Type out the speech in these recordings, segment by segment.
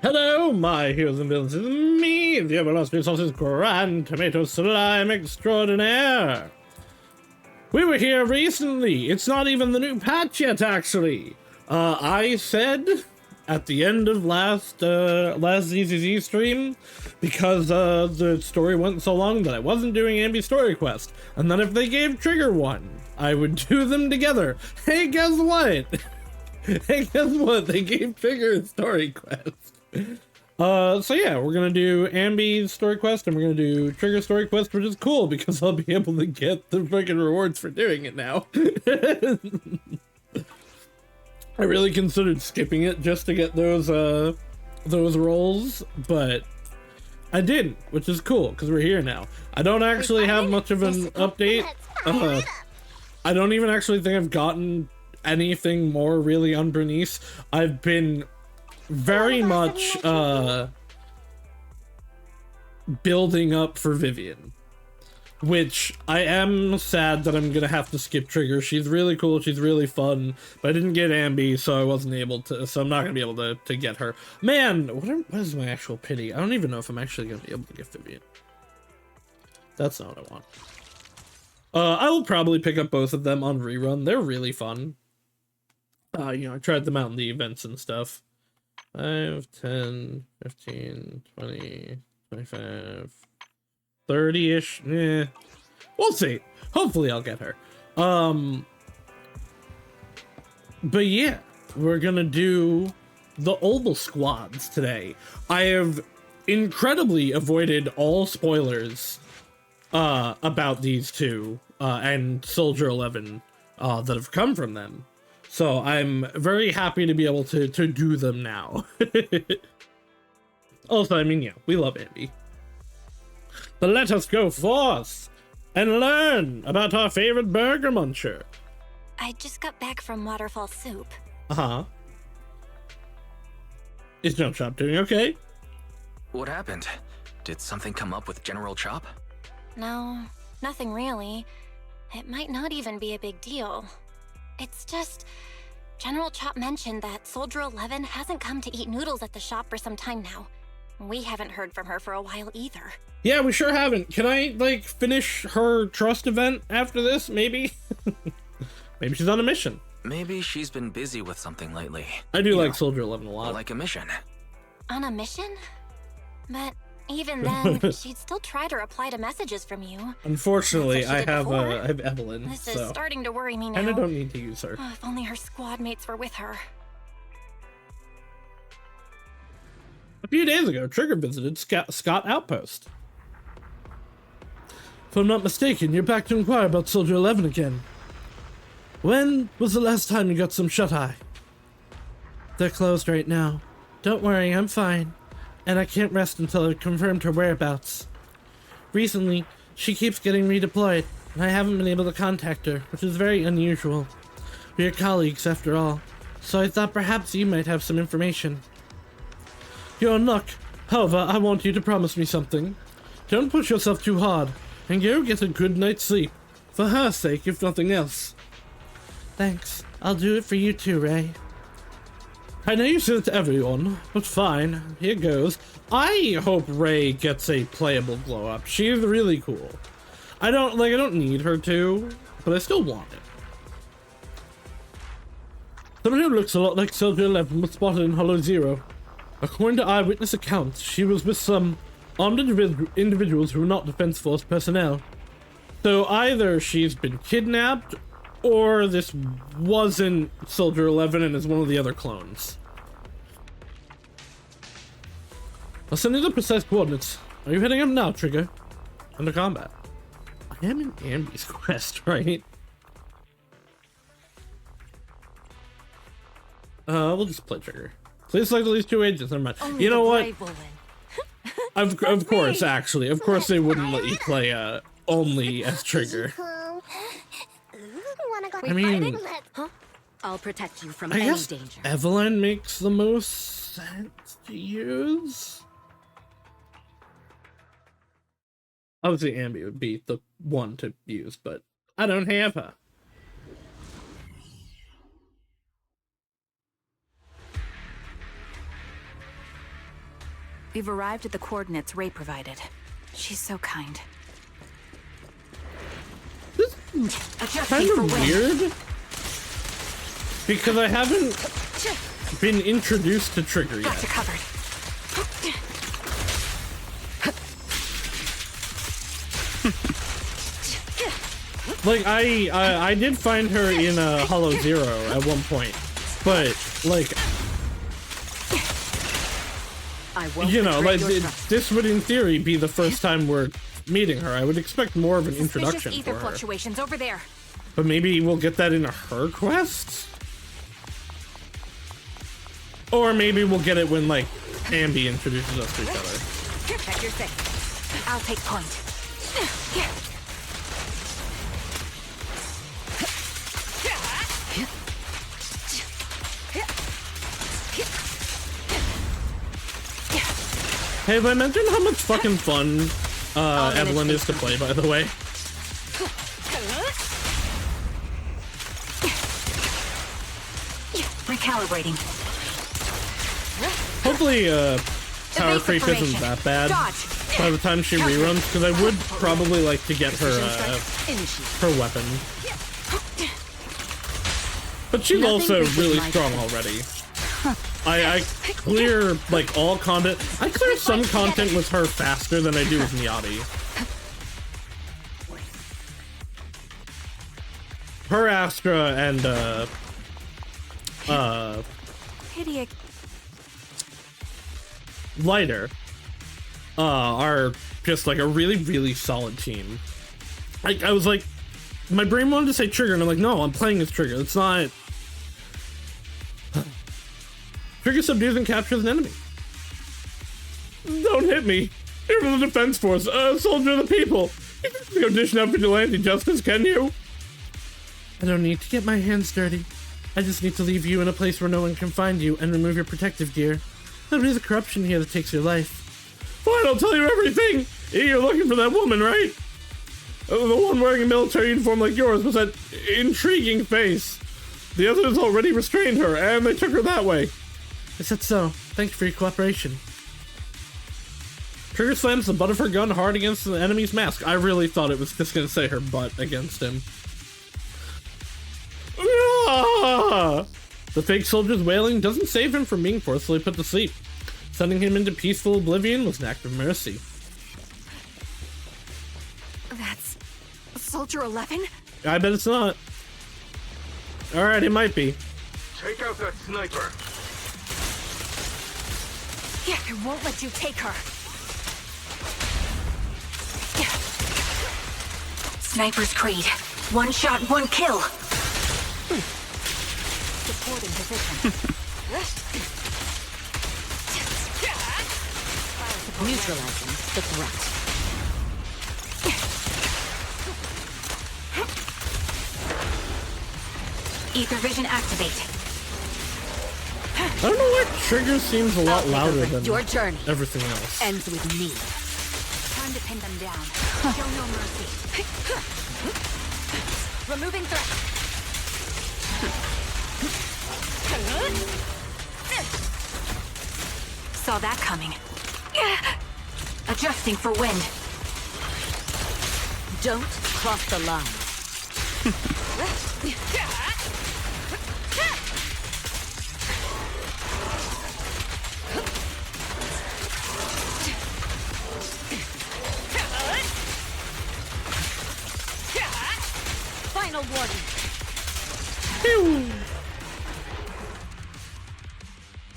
Hello, my heroes and villains. It's me, the everlasting sausage grand tomato slime extraordinaire. We were here recently. It's not even the new patch yet, actually. I said at the end of last ZZZ stream, because the story went so long that I wasn't doing Ambi story quest, and that if they gave Trigger one, I would do them together. Hey, guess what? Hey, guess what? They gave Trigger a story quest. So yeah, we're gonna do Ambi's story quest and we're gonna do Trigger story quest, which is cool because I'll be able to get the freaking rewards for doing it now. I really considered skipping it just to get those rolls, but I didn't, which is cool because we're here now. I don't actually have much of an update. I don't even actually think I've gotten anything more really on Bernice. I've been very much building up for Vivian, which I am sad that I'm gonna have to skip Trigger. She's really cool, she's really fun, but I didn't get Ambi, so I wasn't able to, so I'm not gonna be able to get her. Man, what is my actual pity? I don't even know if I'm actually gonna be able to get Vivian. That's not what I want. I will probably pick up both of them on rerun. They're really fun. You know, I tried them out in the events and stuff. 5, 10, 15, 20, 25, 30-ish. We'll see. Hopefully I'll get her. But yeah, we're gonna do the Obel squads today. I have incredibly avoided all spoilers about these two and Soldier 11 that have come from them. So I'm very happy to be able to do them now. Also, I mean, yeah, we love Ambi. But let us go forth and learn about our favorite burger muncher. I just got back from Waterfall Soup. Uh-huh. Is Jump Shop doing okay? What happened? Did something come up with General Chop? No, nothing really. It might not even be a big deal. It's just, General Chop mentioned that Soldier 11 hasn't come to eat noodles at the shop for some time now. We haven't heard from her for a while either. Yeah, we sure haven't. Can I, like, finish her trust event after this, maybe? Maybe she's on a mission. Maybe she's been busy with something lately. I do like Soldier 11 a lot. Like a mission. On a mission? But even then, she'd still try to reply to messages from you. Unfortunately, I have Evelyn, This so is starting to worry me now. kinda don't need to use her. Oh, if only her squad mates were with her. A few days ago, Trigger visited Scott Outpost. If I'm not mistaken, you're back to inquire about Soldier 11 again. When was the last time you got some shut-eye? They're closed right now. Don't worry, I'm fine. And I can't rest until I've confirmed her whereabouts. Recently, she keeps getting redeployed, and I haven't been able to contact her, which is very unusual. We're colleagues, after all, so I thought perhaps you might have some information. You're in luck. However, I want you to promise me something. Don't push yourself too hard, and go get a good night's sleep. For her sake, if nothing else. Thanks. I'll do it for you too, Ray. I know you said it to everyone, but fine. Here goes. I hope Ray gets a playable glow-up. She's really cool. I don't need her to, but I still want it. Someone who looks a lot like Soldier 11 was spotted in Hollow Zero. According to eyewitness accounts, she was with some armed individuals who are not Defense Force personnel. So either she's been kidnapped, or this wasn't Soldier 11 and is one of the other clones. I'll send you the precise coordinates. Are you heading up now, Trigger? Under combat. I am in Ambi's quest, right? We'll just play Trigger. Please select at least 2 agents. Never mind. Only you know what? Of course, actually. Of course they wouldn't let you play only as Trigger. I mean, Huh? I'll protect you from I any guess danger. Evelyn makes the most sense to use. Obviously, Ambi would be the one to use, but I don't have her. We've arrived at the coordinates Ray provided. She's so kind. Kind of weird. Because I haven't been introduced to Trigger yet. Got you covered. Like, I did find her in Hollow Zero at one point. But, like... You know, like, this would in theory be the first time we're meeting her. I would expect more of an introduction ether for her. Fluctuations over there. But maybe we'll get that in her quest? Or maybe we'll get it when, like, Ambi introduces us to each other. Check your thing. I'll take point. Hey, have I mentioned how much fucking fun Evelyn is to play, by the way? Recalibrating. Hopefully, power creep isn't that bad by the time she reruns, because I would probably like to get her her weapon. But she's also really strong already. I clear, like, all content. I clear some content with her faster than I do with Miati. Her Astra and, Lighter, are just, like, a really, really solid team. I was like, my brain wanted to say Trigger, and I'm like, no, I'm playing as Trigger. It's not... Trigger subdues and captures an enemy. Don't hit me. You're from the defense force, a soldier of the people. You can't go dishing out vigilante justice, can you? I don't need to get my hands dirty. I just need to leave you in a place where no one can find you and remove your protective gear. There'll be the corruption here that takes your life. Fine, I'll tell you everything. You're looking for that woman, right? The one wearing a military uniform like yours with that intriguing face. The others already restrained her, and they took her that way. I said so. Thank you for your cooperation. Trigger slams the butt of her gun hard against the enemy's mask. I really thought it was just gonna say her butt against him. Ah! The fake soldier's wailing doesn't save him from being forcefully put to sleep. Sending him into peaceful oblivion was an act of mercy. That's Soldier 11? I bet it's not. Alright, it might be. Take out that sniper. Yeah, I won't let you take her. Sniper's Creed. One shot, one kill. Supporting position. Neutralizing the threat. Ether vision activate. I don't know why Trigger seems a lot louder than your journey everything else. ends with me. Time to pin them down. Show no mercy. Removing threat. Saw that coming. Adjusting for wind. Don't cross the line. Final warning.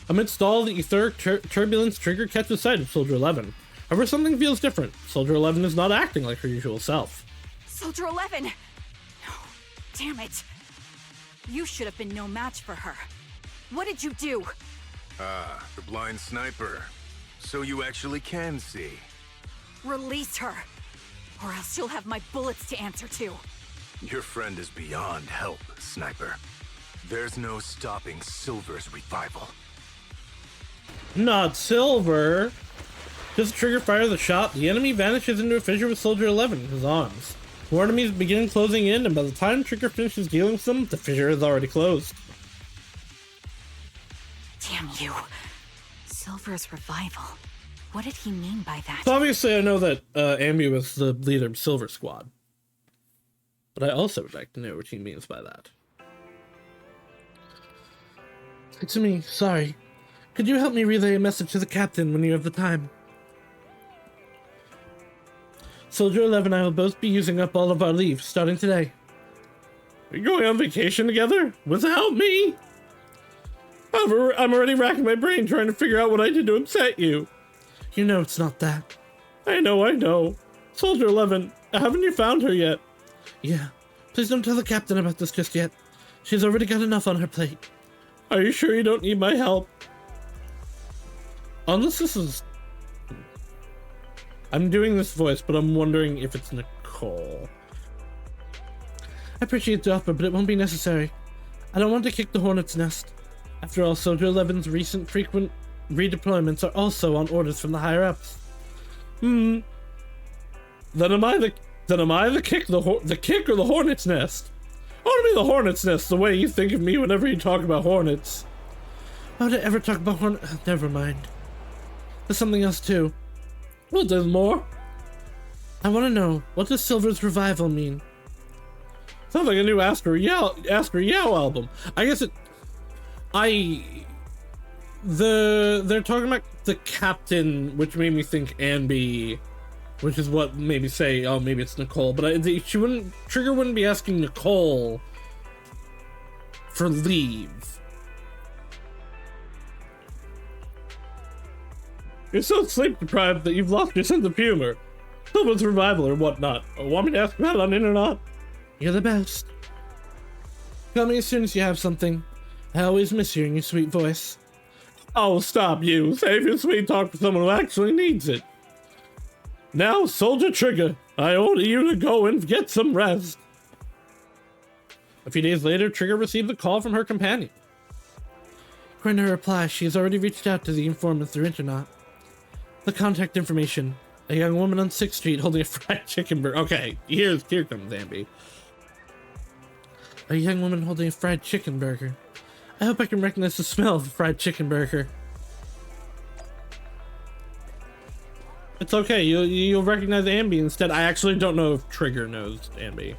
Amidst all the etheric turbulence, Trigger catches sight of Soldier 11. However, something feels different. Soldier 11 is not acting like her usual self. Soldier 11! No, damn it. You should have been no match for her. What did you do? Ah, the blind sniper. So you actually can see. Release her, or else you'll have my bullets to answer to. Your friend is beyond help, Sniper. There's no stopping Silver's revival. Not Silver. Just Trigger fires the shot, the enemy vanishes into a fissure with Soldier 11 in his arms. More enemies begin closing in, and by the time Trigger finishes dealing with them, the fissure is already closed. Damn you. Silver's revival. What did he mean by that? So obviously I know that Ambi was the leader of Silver Squad. But I also would like to know what he means by that. It's me, sorry. Could you help me relay a message to the captain when you have the time? Soldier 11 and I will both be using up all of our leave, starting today. Are you going on vacation together? Without me? I'm already racking my brain trying to figure out what I did to upset you. You know it's not that. I know. Soldier 11, haven't you found her yet? Yeah. Please don't tell the captain about this just yet. She's already got enough on her plate. Are you sure you don't need my help? Unless this is... I'm doing this voice, but I'm wondering if it's Nicole. I appreciate the offer, but it won't be necessary. I don't want to kick the hornet's nest. After all, Soldier 11's recent frequent redeployments are also on orders from the higher-ups. Then am I the kick or the hornet's nest? I want to be the hornet's nest the way you think of me whenever you talk about hornets. Why would I ever talk about hornets? Never mind. There's something else too. Well, there's more. I want to know, what does Silver's revival mean? Sounds like a new Ask Her Yao album. I guess it... They're talking about the captain, which made me think Ambi, which is what made me say, oh, maybe it's Nicole. But Trigger wouldn't be asking Nicole for leave. You're so sleep deprived that you've lost your sense of humor. Someone's revival or whatnot. Want me to ask about it on internet? You're the best. Tell me as soon as you have something. I always miss hearing your sweet voice. Oh, stop you. Save your sweet talk for someone who actually needs it. Now, Soldier Trigger, I order you to go and get some rest. A few days later, Trigger received a call from her companion. According to her reply, she has already reached out to the informant through internet. The contact information. A young woman on 6th Street holding a fried chicken burger. Okay, here comes Ambi. A young woman holding a fried chicken burger. I hope I can recognize the smell of the fried chicken burger. It's okay, you'll recognize Ambi instead. I actually don't know if Trigger knows Ambi.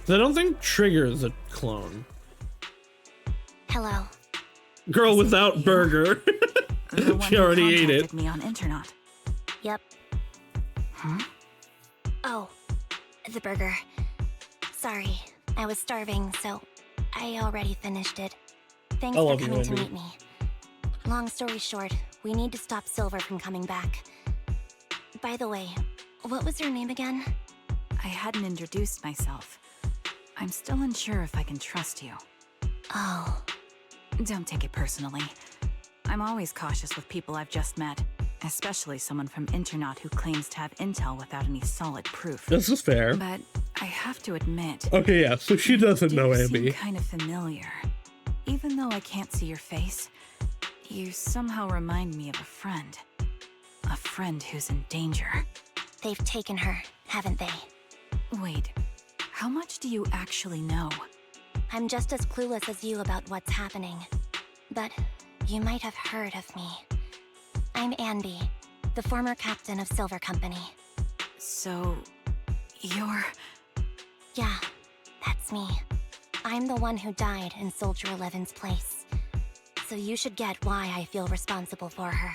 I don't think Trigger is a clone. Hello. Girl without burger. She already ate it. Me on internet. Yep. Huh? Oh, the burger. Sorry, I was starving, so I already finished it. Thanks for coming to meet me. Long story short, we need to stop Silver from coming back. By the way, what was your name again? I hadn't introduced myself. I'm still unsure if I can trust you. Oh. Don't take it personally. I'm always cautious with people I've just met, especially someone from Internet who claims to have intel without any solid proof. This is fair. But I have to admit... Okay, yeah, so she doesn't know You Ambi. seem kind of familiar. Even though I can't see your face, you somehow remind me of a friend. A friend who's in danger. They've taken her, haven't they? Wait, how much do you actually know? I'm just as clueless as you about what's happening. But you might have heard of me. I'm Ambi, the former captain of Silver Company. So... you're... Yeah, that's me. I'm the one who died in Soldier 11's place. So you should get why I feel responsible for her.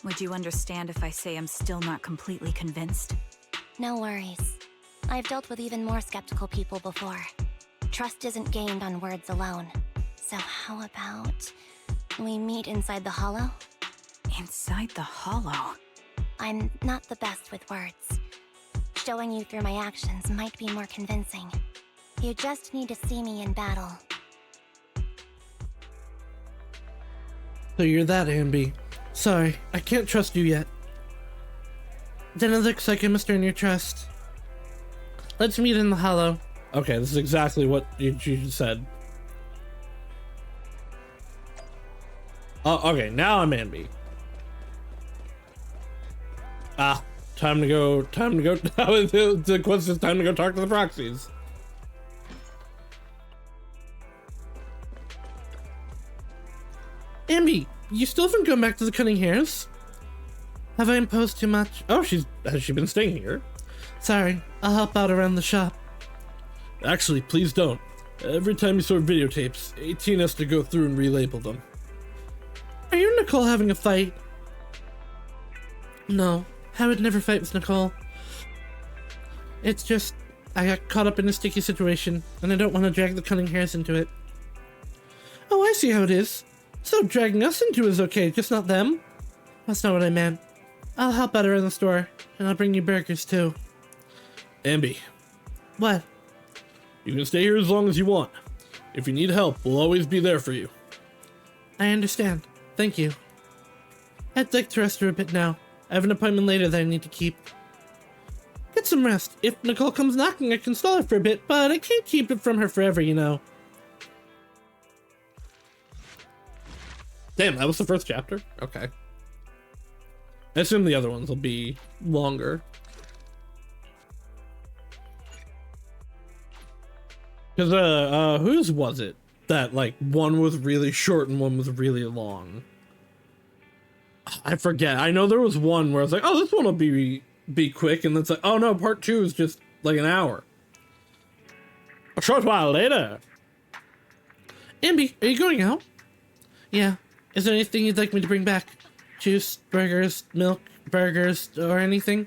Would you understand if I say I'm still not completely convinced? No worries. I've dealt with even more skeptical people before. Trust isn't gained on words alone. So how about we meet inside the hollow? Inside the hollow? I'm not the best with words. Showing you through my actions might be more convincing. You just need to see me in battle. So you're that, Ambi. Sorry, I can't trust you yet. Then it looks like I must earn your trust. Let's meet in the hollow. Okay, this is exactly what you said. Oh, okay, now I'm Ambi. Ah, time to go. The quest is time to go talk to the proxies. Ambi, you still haven't gone back to the cutting hairs? Have I imposed too much? Oh, has she been staying here? Sorry, I'll help out around the shop. Actually, please don't. Every time you sort videotapes, 18 has to go through and relabel them. Are you and Nicole having a fight? No, I would never fight with Nicole. It's just, I got caught up in a sticky situation, and I don't want to drag the Cunninghams into it. Oh, I see how it is. So dragging us into it is okay, just not them? That's not what I meant. I'll help out around the store, and I'll bring you burgers too. Ambi. What? You can stay here as long as you want. If you need help, we'll always be there for you. I understand. Thank you. I'd like to rest for a bit now. I have an appointment later that I need to keep. Get some rest. If Nicole comes knocking, I can stall her for a bit, but I can't keep it from her forever, you know. Damn, that was the first chapter? Okay. I assume the other ones will be longer. Because, whose was it? That, like, one was really short and one was really long. I forget. I know there was one where I was like, oh, this one will be quick, and then it's like, oh no, part 2 is just like an hour. A short while later. Ambi, are you going out? Yeah. Is there anything you'd like me to bring back? Juice, burgers, milk, burgers, or anything?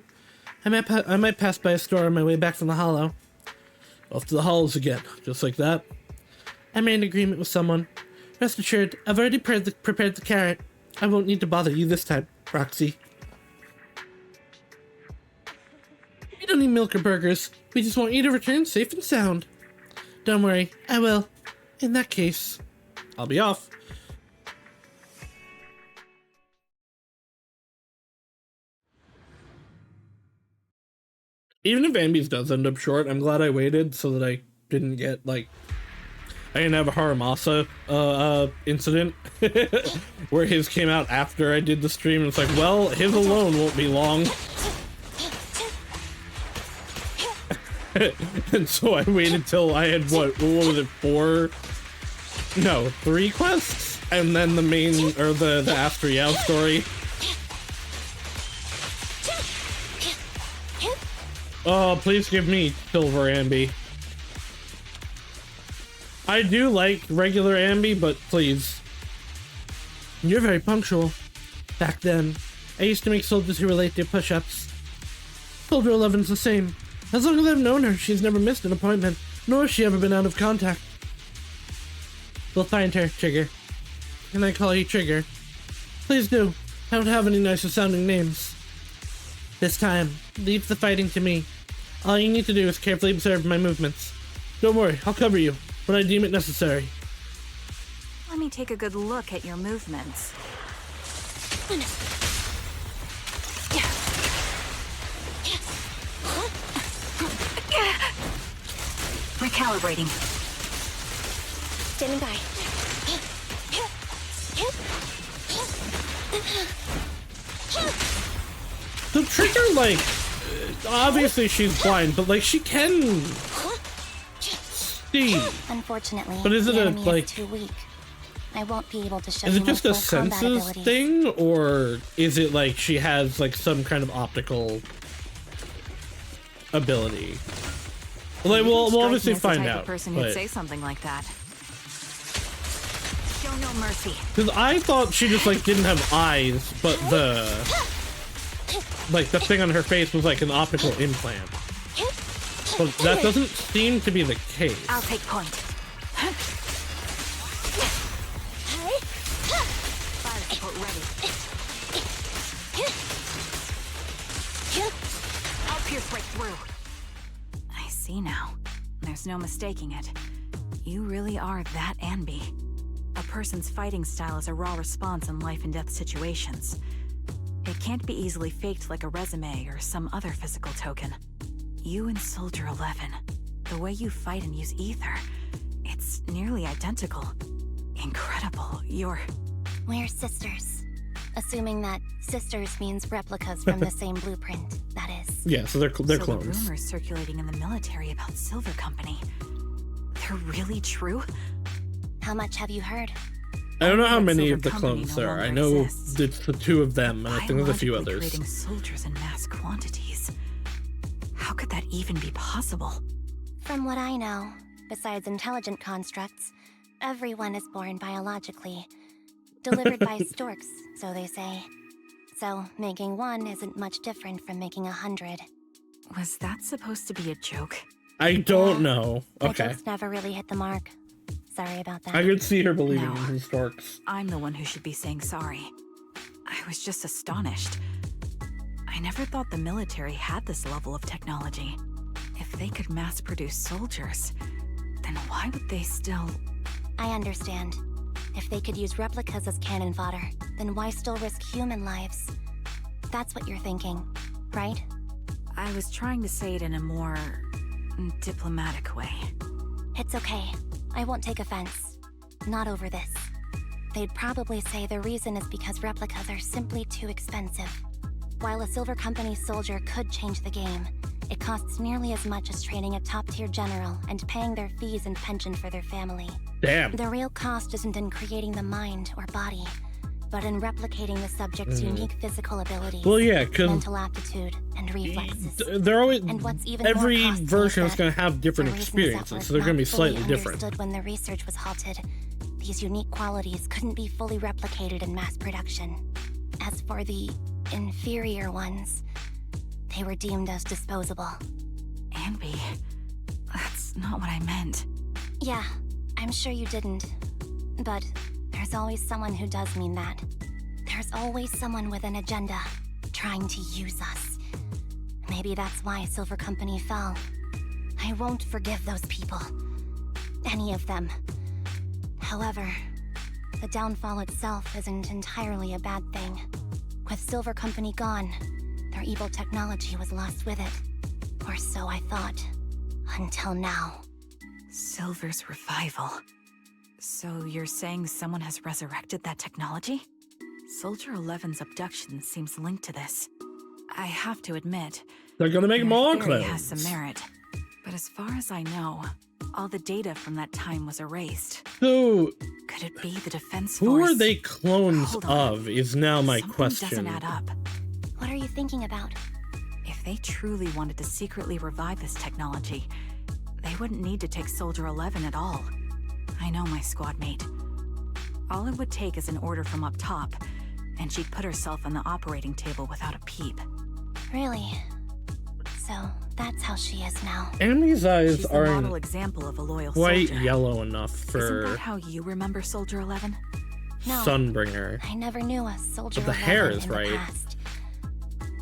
I might pass by a store on my way back from the Hollow. Off to the Hollows again, just like that. I made an agreement with someone. Rest assured, I've already prepared the carrot. I won't need to bother you this time, Roxy. We don't need milk or burgers. We just want you to return safe and sound. Don't worry, I will. In that case, I'll be off. Even if Ambi's does end up short, I'm glad I waited so that I didn't get, like, I didn't have a Haramasa incident where his came out after I did the stream, and it's like, well, his alone won't be long. And so I waited till I had, what was it, 3 quests? And then the main, or the Astriel story. Oh, please give me Silver Ambi. I do like regular Ambi, but please. You're very punctual. Back then, I used to make soldiers who were late do push-ups. Soldier 11's the same. As long as I've known her, she's never missed an appointment, nor has she ever been out of contact. We'll find her, Trigger. Can I call you Trigger? Please do. I don't have any nicer sounding names. This time, leave the fighting to me. All you need to do is carefully observe my movements. Don't worry, I'll cover you, when I deem it necessary. Let me take a good look at your movements. Recalibrating. Standing by. The Trigger, like, obviously she's blind, but like she can see. Unfortunately, but is it the a enemy like? is too weak. I won't be able to show Is you it just my a full combat senses abilities. thing, or is it like she has like some kind of optical ability? Like, we'll obviously find out. Person who'd say something like that. Show no mercy. Because I thought she just like didn't have eyes, but the thing on her face was like an optical implant. But that doesn't seem to be the case. I'll take point. Fire support ready. I'll pierce right through. I see now. There's no mistaking it. You really are that Ambi. A person's fighting style is a raw response in life and death situations. It can't be easily faked like a resume or some other physical token. You and Soldier 11, the way you fight and use ether, it's nearly identical. Incredible. We're sisters. Assuming that sisters means replicas from the same blueprint, that is. Yeah, so they're So clones. the rumors circulating in the military about Silver Company, they're really true? How much have you heard? I don't know how Only that many Silver of the Company clones no there are. I longer know exists. it's the 2 of them, and I think there's a few Biologically others. creating soldiers in mass quantities. How could that even be possible? From what I know, besides intelligent constructs, everyone is born biologically. Delivered by storks, so they say. So, making one isn't much different from making 100. Was that supposed to be a joke? I don't Yeah. know. My Okay. jokes never really hit the mark. Sorry about that. I could see her believing No. in storks. I'm the one who should be saying sorry. I was just astonished. I never thought the military had this level of technology. If they could mass produce soldiers, then why would they still... I understand. If they could use replicas as cannon fodder, then why still risk human lives? That's what you're thinking, right? I was trying to say it in a more... diplomatic way. It's okay. I won't take offense. Not over this. They'd probably say the reason is because replicas are simply too expensive. While a Silver Company soldier could change the game, it costs nearly as much as training a top-tier general and paying their fees and pension for their family. Damn. The real cost isn't in creating the mind or body, but in replicating the subject's unique physical abilities, Well, yeah, because mental aptitude, and reflexes. they're always... And what's even Every more costly version is that going to have different the reasons that were experiences, so they're going to be not fully slightly different. understood when the research was halted, these unique qualities couldn't be fully replicated in mass production. As for the inferior ones, they were deemed as disposable. Anby, that's not what I meant. Yeah, I'm sure you didn't. But there's always someone who does mean that. There's always someone with an agenda, trying to use us. Maybe that's why Silver Company fell. I won't forgive those people. Any of them. However, the downfall itself isn't entirely a bad thing. With Silver Company gone, their evil technology was lost with it. Or so I thought. Until now. Silver's revival. So you're saying someone has resurrected that technology? Soldier 11's abduction seems linked to this. I have to admit, They're going to make your more theory clones. has some merit. But as far as I know, all the data from that time was erased. So, Could it be the defense who force? are they clones Hold on. of is now my Something question. doesn't add up. What are you thinking about? If they truly wanted to secretly revive this technology, they wouldn't need to take Soldier 11 at all. I know my squad mate. All it would take is an order from up top, and she'd put herself on the operating table without a peep. Really? So, that's how she is now. Amy's eyes She's the model aren't example of a loyal quite soldier. yellow enough Isn't for that how you remember Soldier 11? No. Sunbringer. I never knew a soldier But the 11 hair is in the right. past.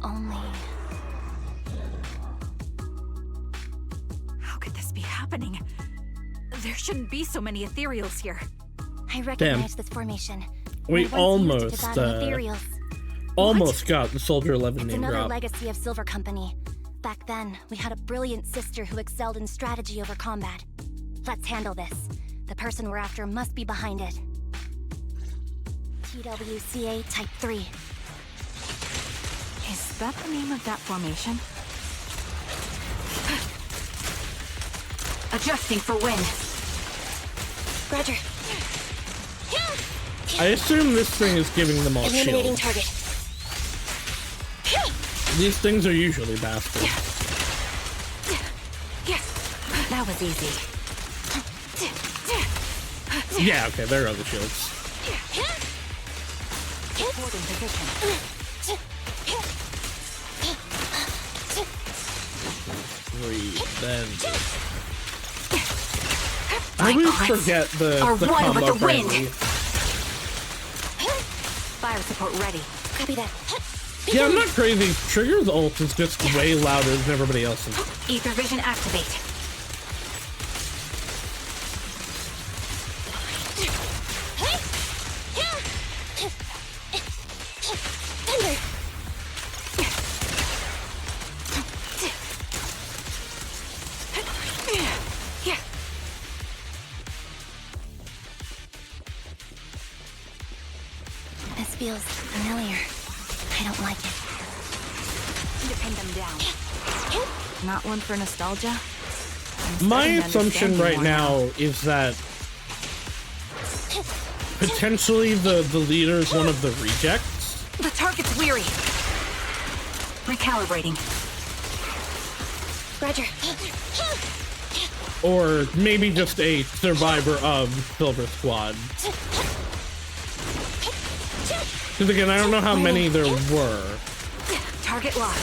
Only... How could this be happening? There shouldn't be so many ethereals here. I recognize this formation. We I once used it almost, to battle ethereals. almost got the Soldier 11 It's name another drop. legacy of Silver Company. Back then, we had a brilliant sister who excelled in strategy over combat. Let's handle this. The person we're after must be behind it. TWCA Type 3. Is that the name of that formation? Adjusting for wind. Roger. I assume this thing is giving them all Eliminating shields. target. These things are usually bastards. That was easy. Yeah, okay, there are the shields. Hold in position. Then I always forget the are one combo with the wind. frenzy. Fire support ready. Copy that. Yeah, I'm not crazy. Trigger's ult is just way louder than everybody else's. Ether vision activate. Thunder. This feels familiar. I don't like it. To pin them down. Not one for nostalgia? I'm My starting to assumption understand you right more now is that potentially the leader is one of the rejects. The target's weary. Recalibrating. Roger. Or maybe just a survivor of Silver Squad. Because again, I don't know how many there were. Target locked.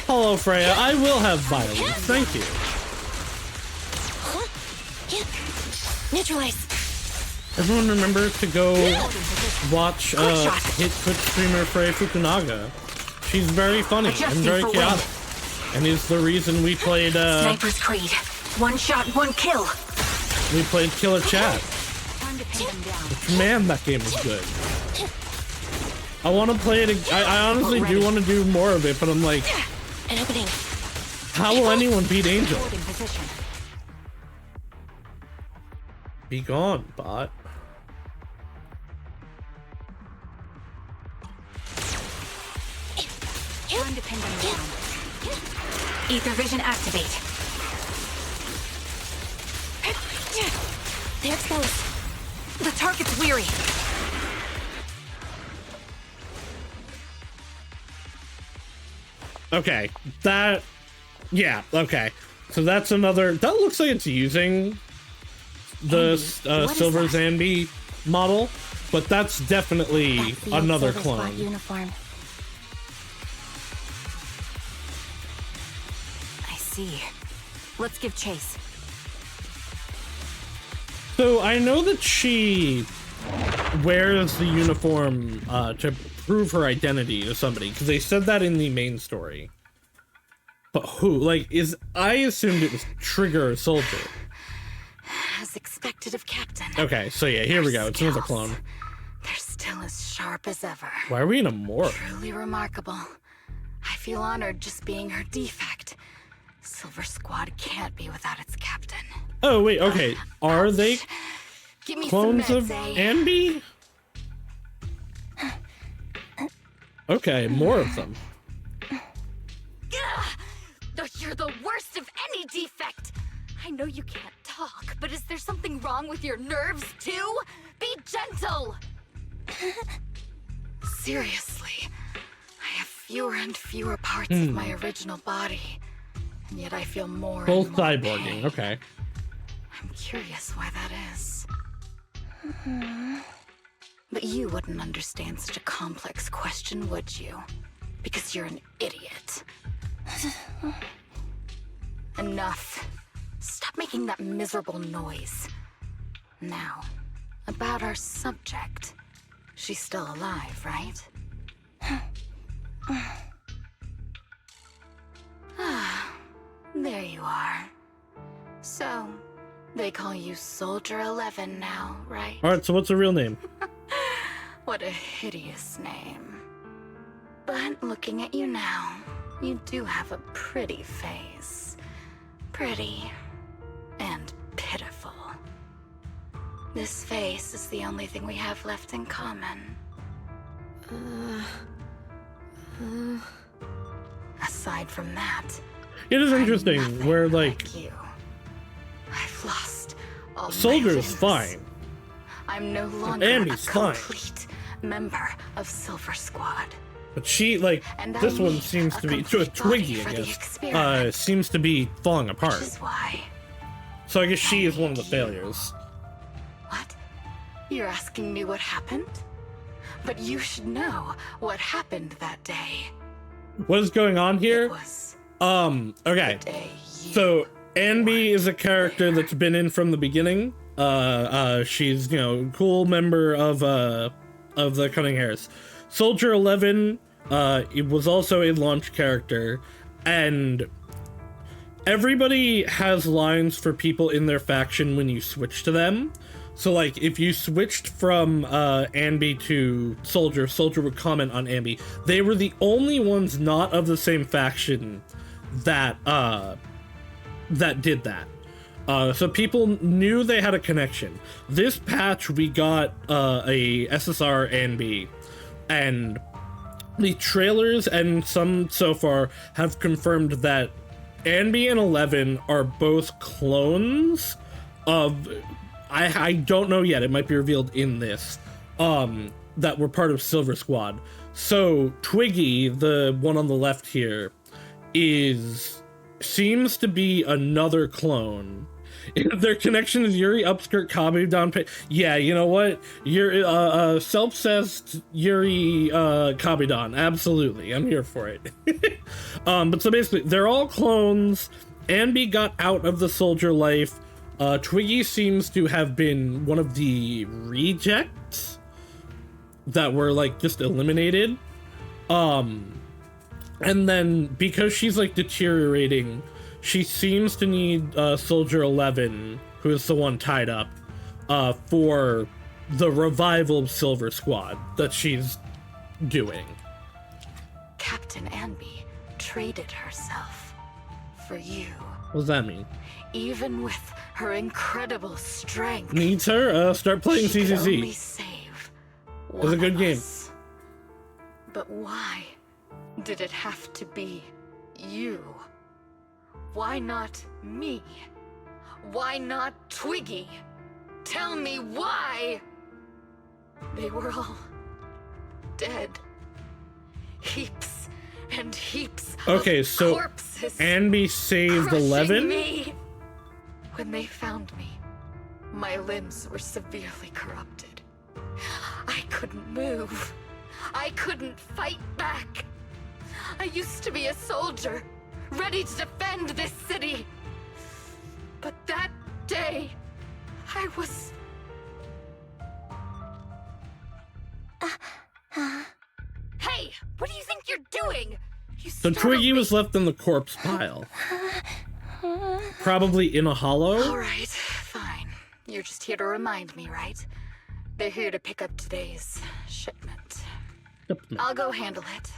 Hello, Freya. I will have violence. Thank you. Neutralize. Everyone remember to go watch hit Twitch streamer Freya Fukunaga. She's very funny and very chaotic. And is the reason we played Sniper's Creed. One shot, one kill. We played Killer Chat. Time to pin them down. Which, man, that game is good. I want to play it. I honestly do want to do more of it, but I'm like, An opening. how will anyone beat Angel? Holding position. Be gone, bot. Time to pin them down. Ether vision activate. They're exposed. The target's weary. Okay, that, yeah, okay. So that's another, that looks like it's using the Silver that? Zambi model, but that's definitely That's the old another Silver Squad clone. uniform. I see. Let's give chase. So I know that she wears the uniform to prove her identity to somebody, because they said that in the main story. But who? Like, I assumed it was Trigger or Soldier. As expected of Captain. Okay, so yeah, here we go. It's another clone. They're still as sharp as ever. Why are we in a morgue? Truly remarkable. I feel honored just being her defect. Silver Squad can't be without its captain. Oh, wait, okay. Are they Give me clones some of meds, eh? Ambi? Okay, more of them. You're the worst of any defect. I know you can't talk, but is there something wrong with your nerves too? Be gentle. Seriously, I have fewer and fewer parts of my original body, and yet I feel more and Both more cyborging, pain. okay. I'm curious why that is. But you wouldn't understand such a complex question, would you? Because you're an idiot. Enough. Stop making that miserable noise. Now, about our subject. She's still alive, right? There you are. So, they call you Soldier 11 now, right? Alright, so what's her real name? What a hideous name. But looking at you now, you do have a pretty face. Pretty and pitiful. This face is the only thing we have left in common. Aside from that, It is I'm interesting nothing where, like, you. I've lost all my Soldier's limbs. fine. I'm no longer Ambi's a fine. complete member of Silver Squad. But she, like, And I this one need seems a to be, complete Twiggy, body for I the guess, experiment. seems to be falling apart. Which is why. So I guess she is one of the failures. What? You're asking me what happened? But you should know what happened that day. What is going on It here? was Okay. the day you... So, Anby is a character that's been in from the beginning. She's, you know, cool member of the Cunning Hairs. Soldier 11, it was also a launch character, and everybody has lines for people in their faction when you switch to them. So, like, if you switched from Anby to Soldier, Soldier would comment on Anby. They were the only ones not of the same faction that did that. So people knew they had a connection. This patch, we got a SSR Anby, and the trailers and some so far have confirmed that Anby and 11 are both clones of I don't know yet. It might be revealed in this. That were part of Silver Squad. So Twiggy, the one on the left here, seems to be another clone. Their connection is Yuri, upskirt, Kabe, down pay. Yeah, you know what? Yuri, self-obsessed Yuri, Kabedon. Absolutely, I'm here for it. But so basically, they're all clones. Anby got out of the soldier life. Twiggy seems to have been one of the rejects that were like just eliminated. And then because she's like deteriorating, she seems to need Soldier 11, who is the one tied up, for the revival of Silver Squad that she's doing. Captain Anby traded herself for you. What does that mean? Even with her incredible strength. Needs her? Start playing she could only CCC. save It was a good game. us. But why did it have to be you? Why not me? Why not Twiggy? Tell me why! They were all dead. Heaps and heaps Okay, of so corpses Anby saved crushing 11? me. When they found me, my limbs were severely corrupted. I couldn't move. I couldn't fight back. I used to be a soldier, ready to defend this city. But that day, I was... Hey, what do you think you're doing? You So startled Twiggy me. was left in the corpse pile. Probably in a hollow. All right, fine. You're just here to remind me, right? They're here to pick up today's shipment. I'll go handle it.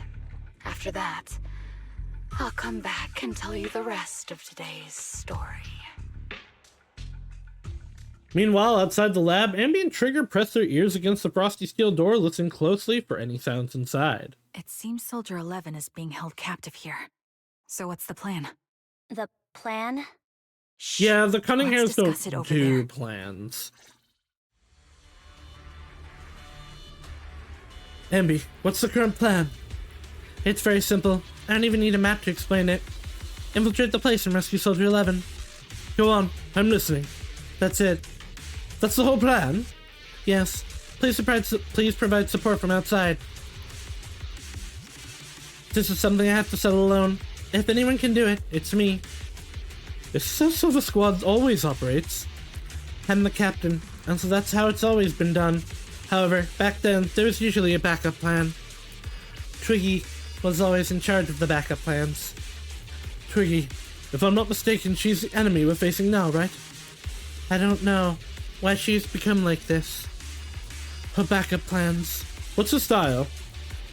After that, I'll come back and tell you the rest of today's story. Meanwhile, outside the lab, Anby and Trigger press their ears against the frosty steel door, listen closely for any sounds inside. It seems Soldier 11 is being held captive here. So what's the plan? The plan? Shh. Yeah, the cunning Let's hairs discuss it don't over do there. plans. Anby, what's the current plan? It's very simple. I don't even need a map to explain it. Infiltrate the place and rescue Soldier 11. Go on, I'm listening. That's it. That's the whole plan? Yes. Please provide support from outside. This is something I have to settle alone. If anyone can do it, it's me. This is how Silver Squad always operates. I'm the captain, and so that's how it's always been done. However, back then, there was usually a backup plan. Twiggy was always in charge of the backup plans. Twiggy, if I'm not mistaken, she's the enemy we're facing now, right? I don't know why she's become like this. Her backup plans. What's her style?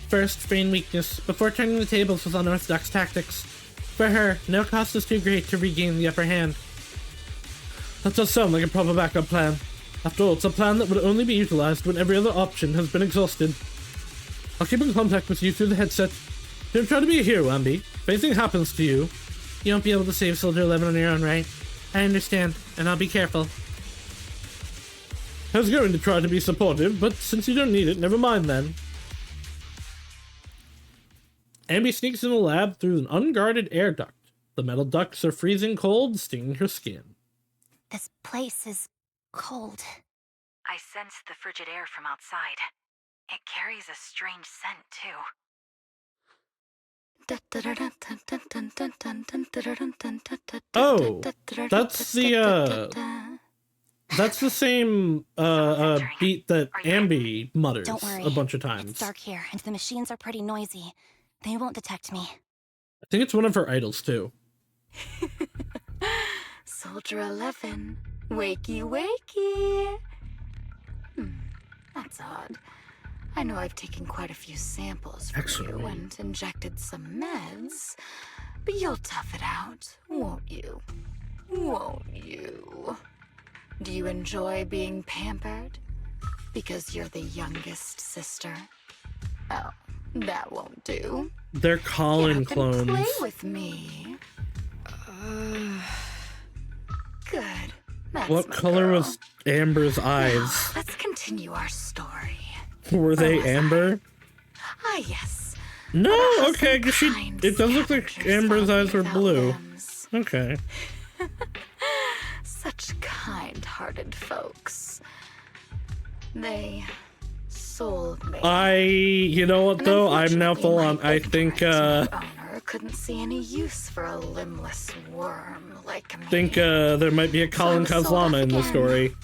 First, feign weakness, before turning the tables with unorthodox tactics. For her, no cost is too great to regain the upper hand. That does sound like a proper backup plan. After all, it's a plan that would only be utilized when every other option has been exhausted. I'll keep in contact with you through the headset. Don't try to be a hero, Anby. If anything happens to you, you won't be able to save Soldier 11 on your own, right? I understand, and I'll be careful. I was going to try to be supportive, but since you don't need it, never mind then. Anby sneaks in the lab through an unguarded air duct. The metal ducts are freezing cold, stinging her skin. This place is cold. I sense the frigid air from outside. It carries a strange scent, too. Oh, that's the same beat that Anby mutters Don't worry. a bunch of times. It's dark here, and the machines are pretty noisy. They won't detect me. I think it's one of her idols too. Soldier 11, wakey wakey. That's odd. I know I've taken quite a few samples from you and injected some meds, but you'll tough it out, won't you? Won't you? Do you enjoy being pampered? Because you're the youngest sister? Oh, that won't do. They're Colin Get up and clones. play with me. Good. That's What my color girl. was Amber's Now, eyes? let's continue our story. Were they was I? amber? Ah, yes. No, But okay, 'cause she, kind it does look like scavengers Amber's found eyes me were without blue. limbs. Okay. Such kind-hearted folks. They sold me. You know what And though? I'm now unfortunately, full my on, I think, ignorant owner couldn't see any use for a limbless worm like me. there might be a Colin So I was sold Kozlama off in the again. story.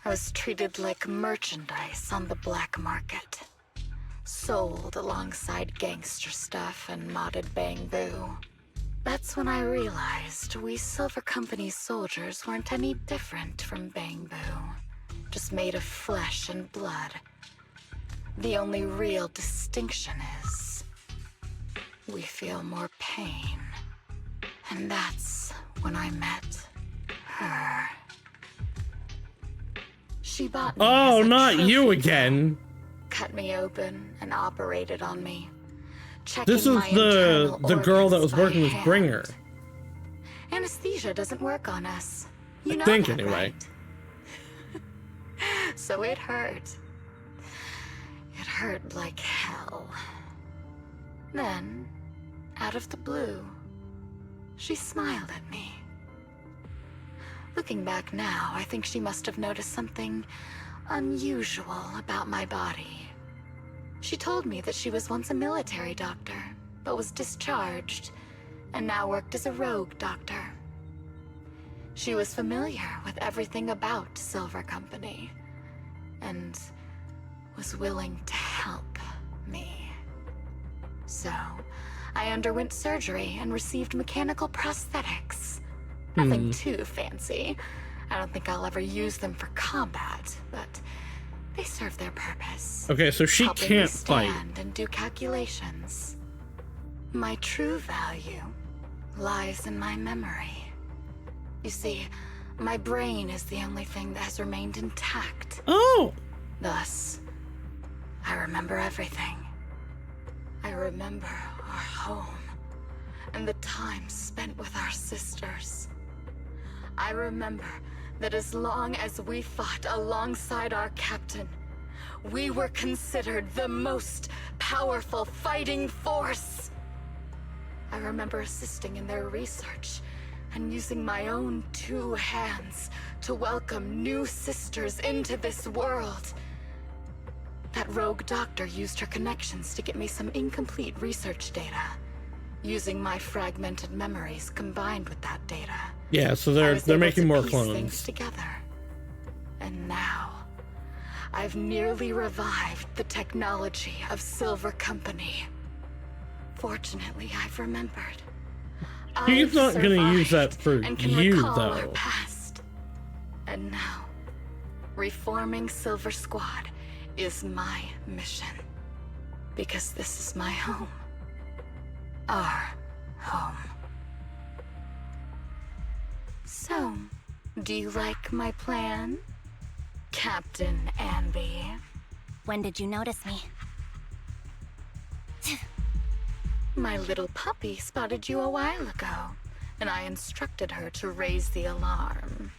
I was treated like merchandise on the black market. Sold alongside gangster stuff and modded bamboo. That's when I realized we Silver Company soldiers weren't any different from bamboo. Just made of flesh and blood. The only real distinction is we feel more pain. And that's when I met her. She bought me Oh, as a not you trophy again. cut me open and operated on me. Checking This is my internal the girl that organs was by working with hand. Bringer. Anesthesia doesn't work on us. You know think that, anyway. right? So it hurt. It hurt like hell. Then, out of the blue, she smiled at me. Looking back now, I think she must have noticed something unusual about my body. She told me that she was once a military doctor, but was discharged, and now worked as a rogue doctor. She was familiar with everything about Silver Company, and was willing to help me. So, I underwent surgery and received mechanical prosthetics. Nothing too fancy. I don't think I'll ever use them for combat, but they serve their purpose. Okay, so she Helping me can't fight. stand and do calculations. My true value lies in my memory. You see, my brain is the only thing that has remained intact. Oh! Thus, I remember everything. I remember our home and the time spent with our sisters. I remember that as long as we fought alongside our captain, we were considered the most powerful fighting force. I remember assisting in their research and using my own 2 hands to welcome new sisters into this world. That rogue doctor used her connections to get me some incomplete research data. Using my fragmented memories combined with that data, Yeah, so I was they're able making to more piece clones. things together. And now, I've nearly revived the technology of Silver Company. Fortunately, I've remembered. He's I've not gonna use survived that for and can you, recall our though. past. And now, reforming Silver Squad is my mission. Because this is my home. Our home. So, do you like my plan, Captain Anby? When did you notice me? My little puppy spotted you a while ago, and I instructed her to raise the alarm.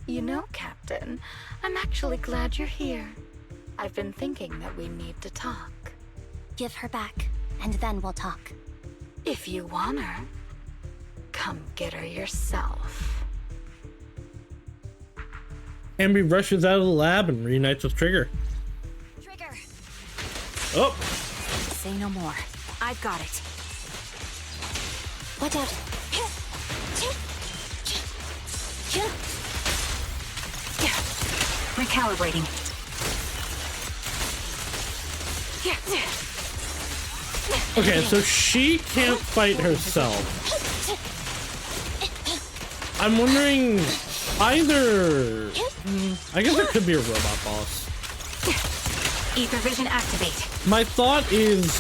You know, Captain, I'm actually glad you're here. I've been thinking that we need to talk. Give her back, and then we'll talk. If you want her, come get her yourself. Amby rushes out of the lab and reunites with Trigger. Trigger! Oh! Say no more. I've got it. Watch out! Recalibrating. Okay, so she can't fight herself. I'm wondering, either... I guess it could be a robot boss. Ether vision activate. My thought is,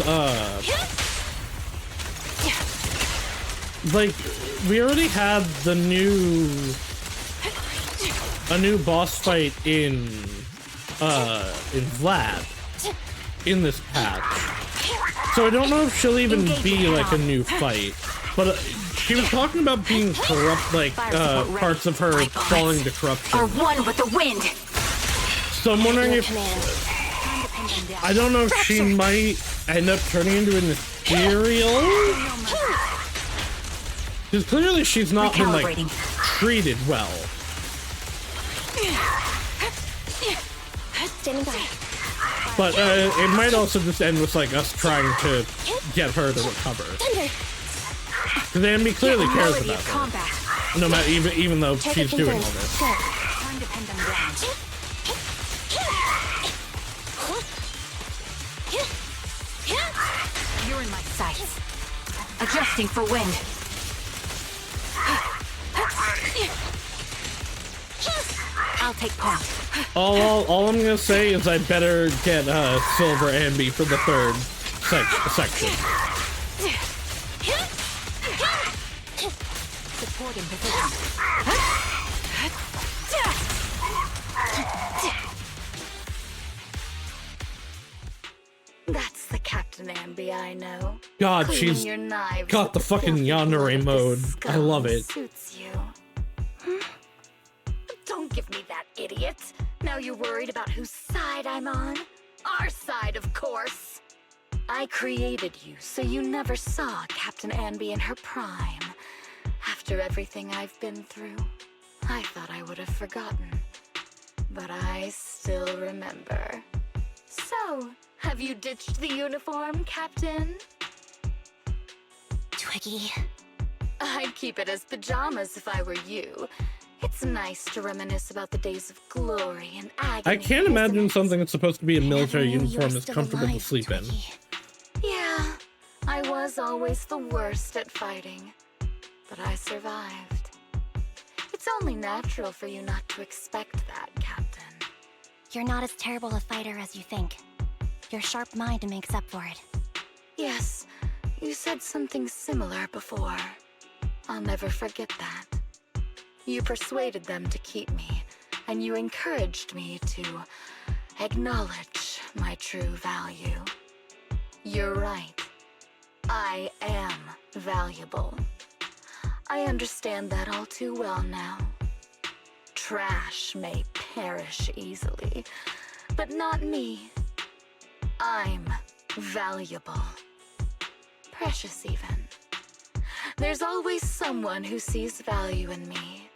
like, we already had a new boss fight in Vlad, in this patch. So I don't know if she'll even be like a new fight, but She was talking about being corrupt, like, parts of her falling to corruption. Are one with the wind. So I'm wondering if... I don't know if she might end up turning into an ethereal? Because clearly she's not been, like, treated well. Standing by. But it might also just end with, like, us trying to get her to recover. Because Ambi clearly cares about her. No matter, even though she's doing all this. You're in my sights. Adjusting for wind. I'll take point. All I'm gonna say is I better get Silver Ambi for the third section. Supporting position. That's the Captain Ambi I know. God, Cleaning she's your knives got the with fucking filthy yandere blood mode. of the I love scum it. Suits you. Don't give me that, idiot. Now you're worried about whose side I'm on? Our side, of course. I created you so you never saw Captain Ambi in her prime. After everything I've been through, I thought I would have forgotten. But I still remember. So, have you ditched the uniform, Captain? Twiggy. I'd keep it as pajamas if I were you. It's nice to reminisce about the days of glory and agony. I can't imagine isn't it? something that's supposed to be a military Never knew you uniform were is still comfortable to alive, sleep in. Twiggy. Yeah, I was always the worst at fighting, but I survived. It's only natural for you not to expect that, Captain. You're not as terrible a fighter as you think. Your sharp mind makes up for it. Yes, you said something similar before. I'll never forget that. You persuaded them to keep me, and you encouraged me to acknowledge my true value. You're right. I am valuable. I understand that all too well now. Trash may perish easily, but not me. I'm valuable. Precious even. There's always someone who sees value in me.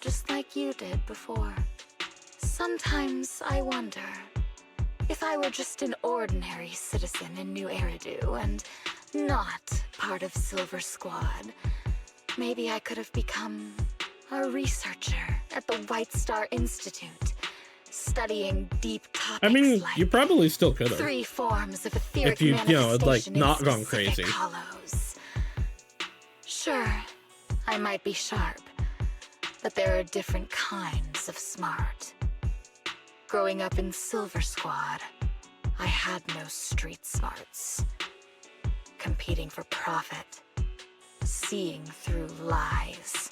Just like you did before. Sometimes I wonder if I were just an ordinary citizen in New Eridu and not part of Silver Squad, maybe I could have become a researcher at the White Star Institute, studying deep topics I mean, like you probably still could have. 3 forms of etheric If you know, had, like, manifestation in not gone specific crazy. hollows. Sure, I might be sharp, but there are different kinds of smart. Growing up in Silver Squad, I had no street smarts. Competing for profit, seeing through lies,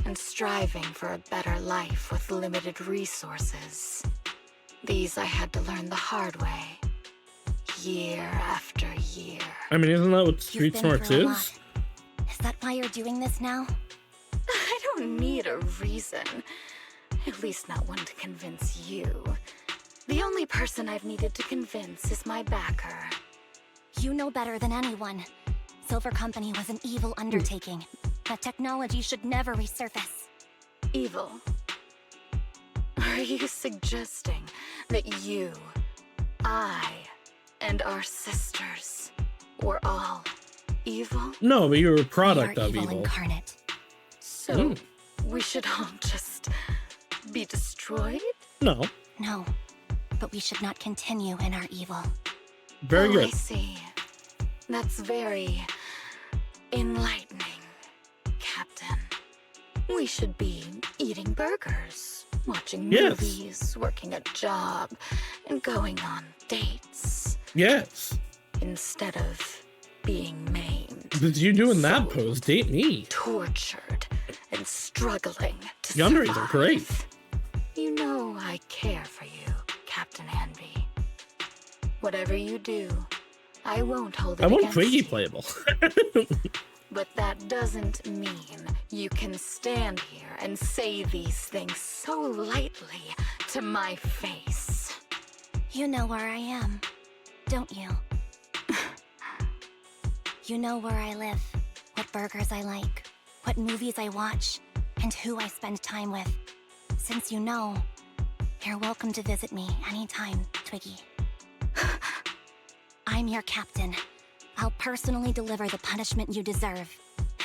and striving for a better life with limited resources. These I had to learn the hard way, year after year. I mean, isn't that what You've street been smarts through a is? lot. Is that why you're doing this now? I don't need a reason. At least not one to convince you. The only person I've needed to convince is my backer. You know better than anyone. Silver Company was an evil undertaking. That technology should never resurface. Evil? Are you suggesting that you, I, and our sisters were all evil? No, but you're a We product are of evil. incarnate. So, we should all just be destroyed? No, No, but we should not continue in our evil. very I good. see. That's very enlightening, Captain. We should be eating burgers, watching Yes. movies, working a job, and going on dates, Yes. instead of being maimed, Because you doing that sold, pose, date me. tortured, and struggling to Yandere's survive. are great. You know I care for you, Captain Envy. Whatever you do, I won't hold it I want against Twiggy you. playable. But that doesn't mean you can stand here and say these things so lightly to my face. You know where I am, don't you? You know where I live, what burgers I like, what movies I watch, and who I spend time with. Since you know, you're welcome to visit me anytime, Twiggy. I'm your captain. I'll personally deliver the punishment you deserve,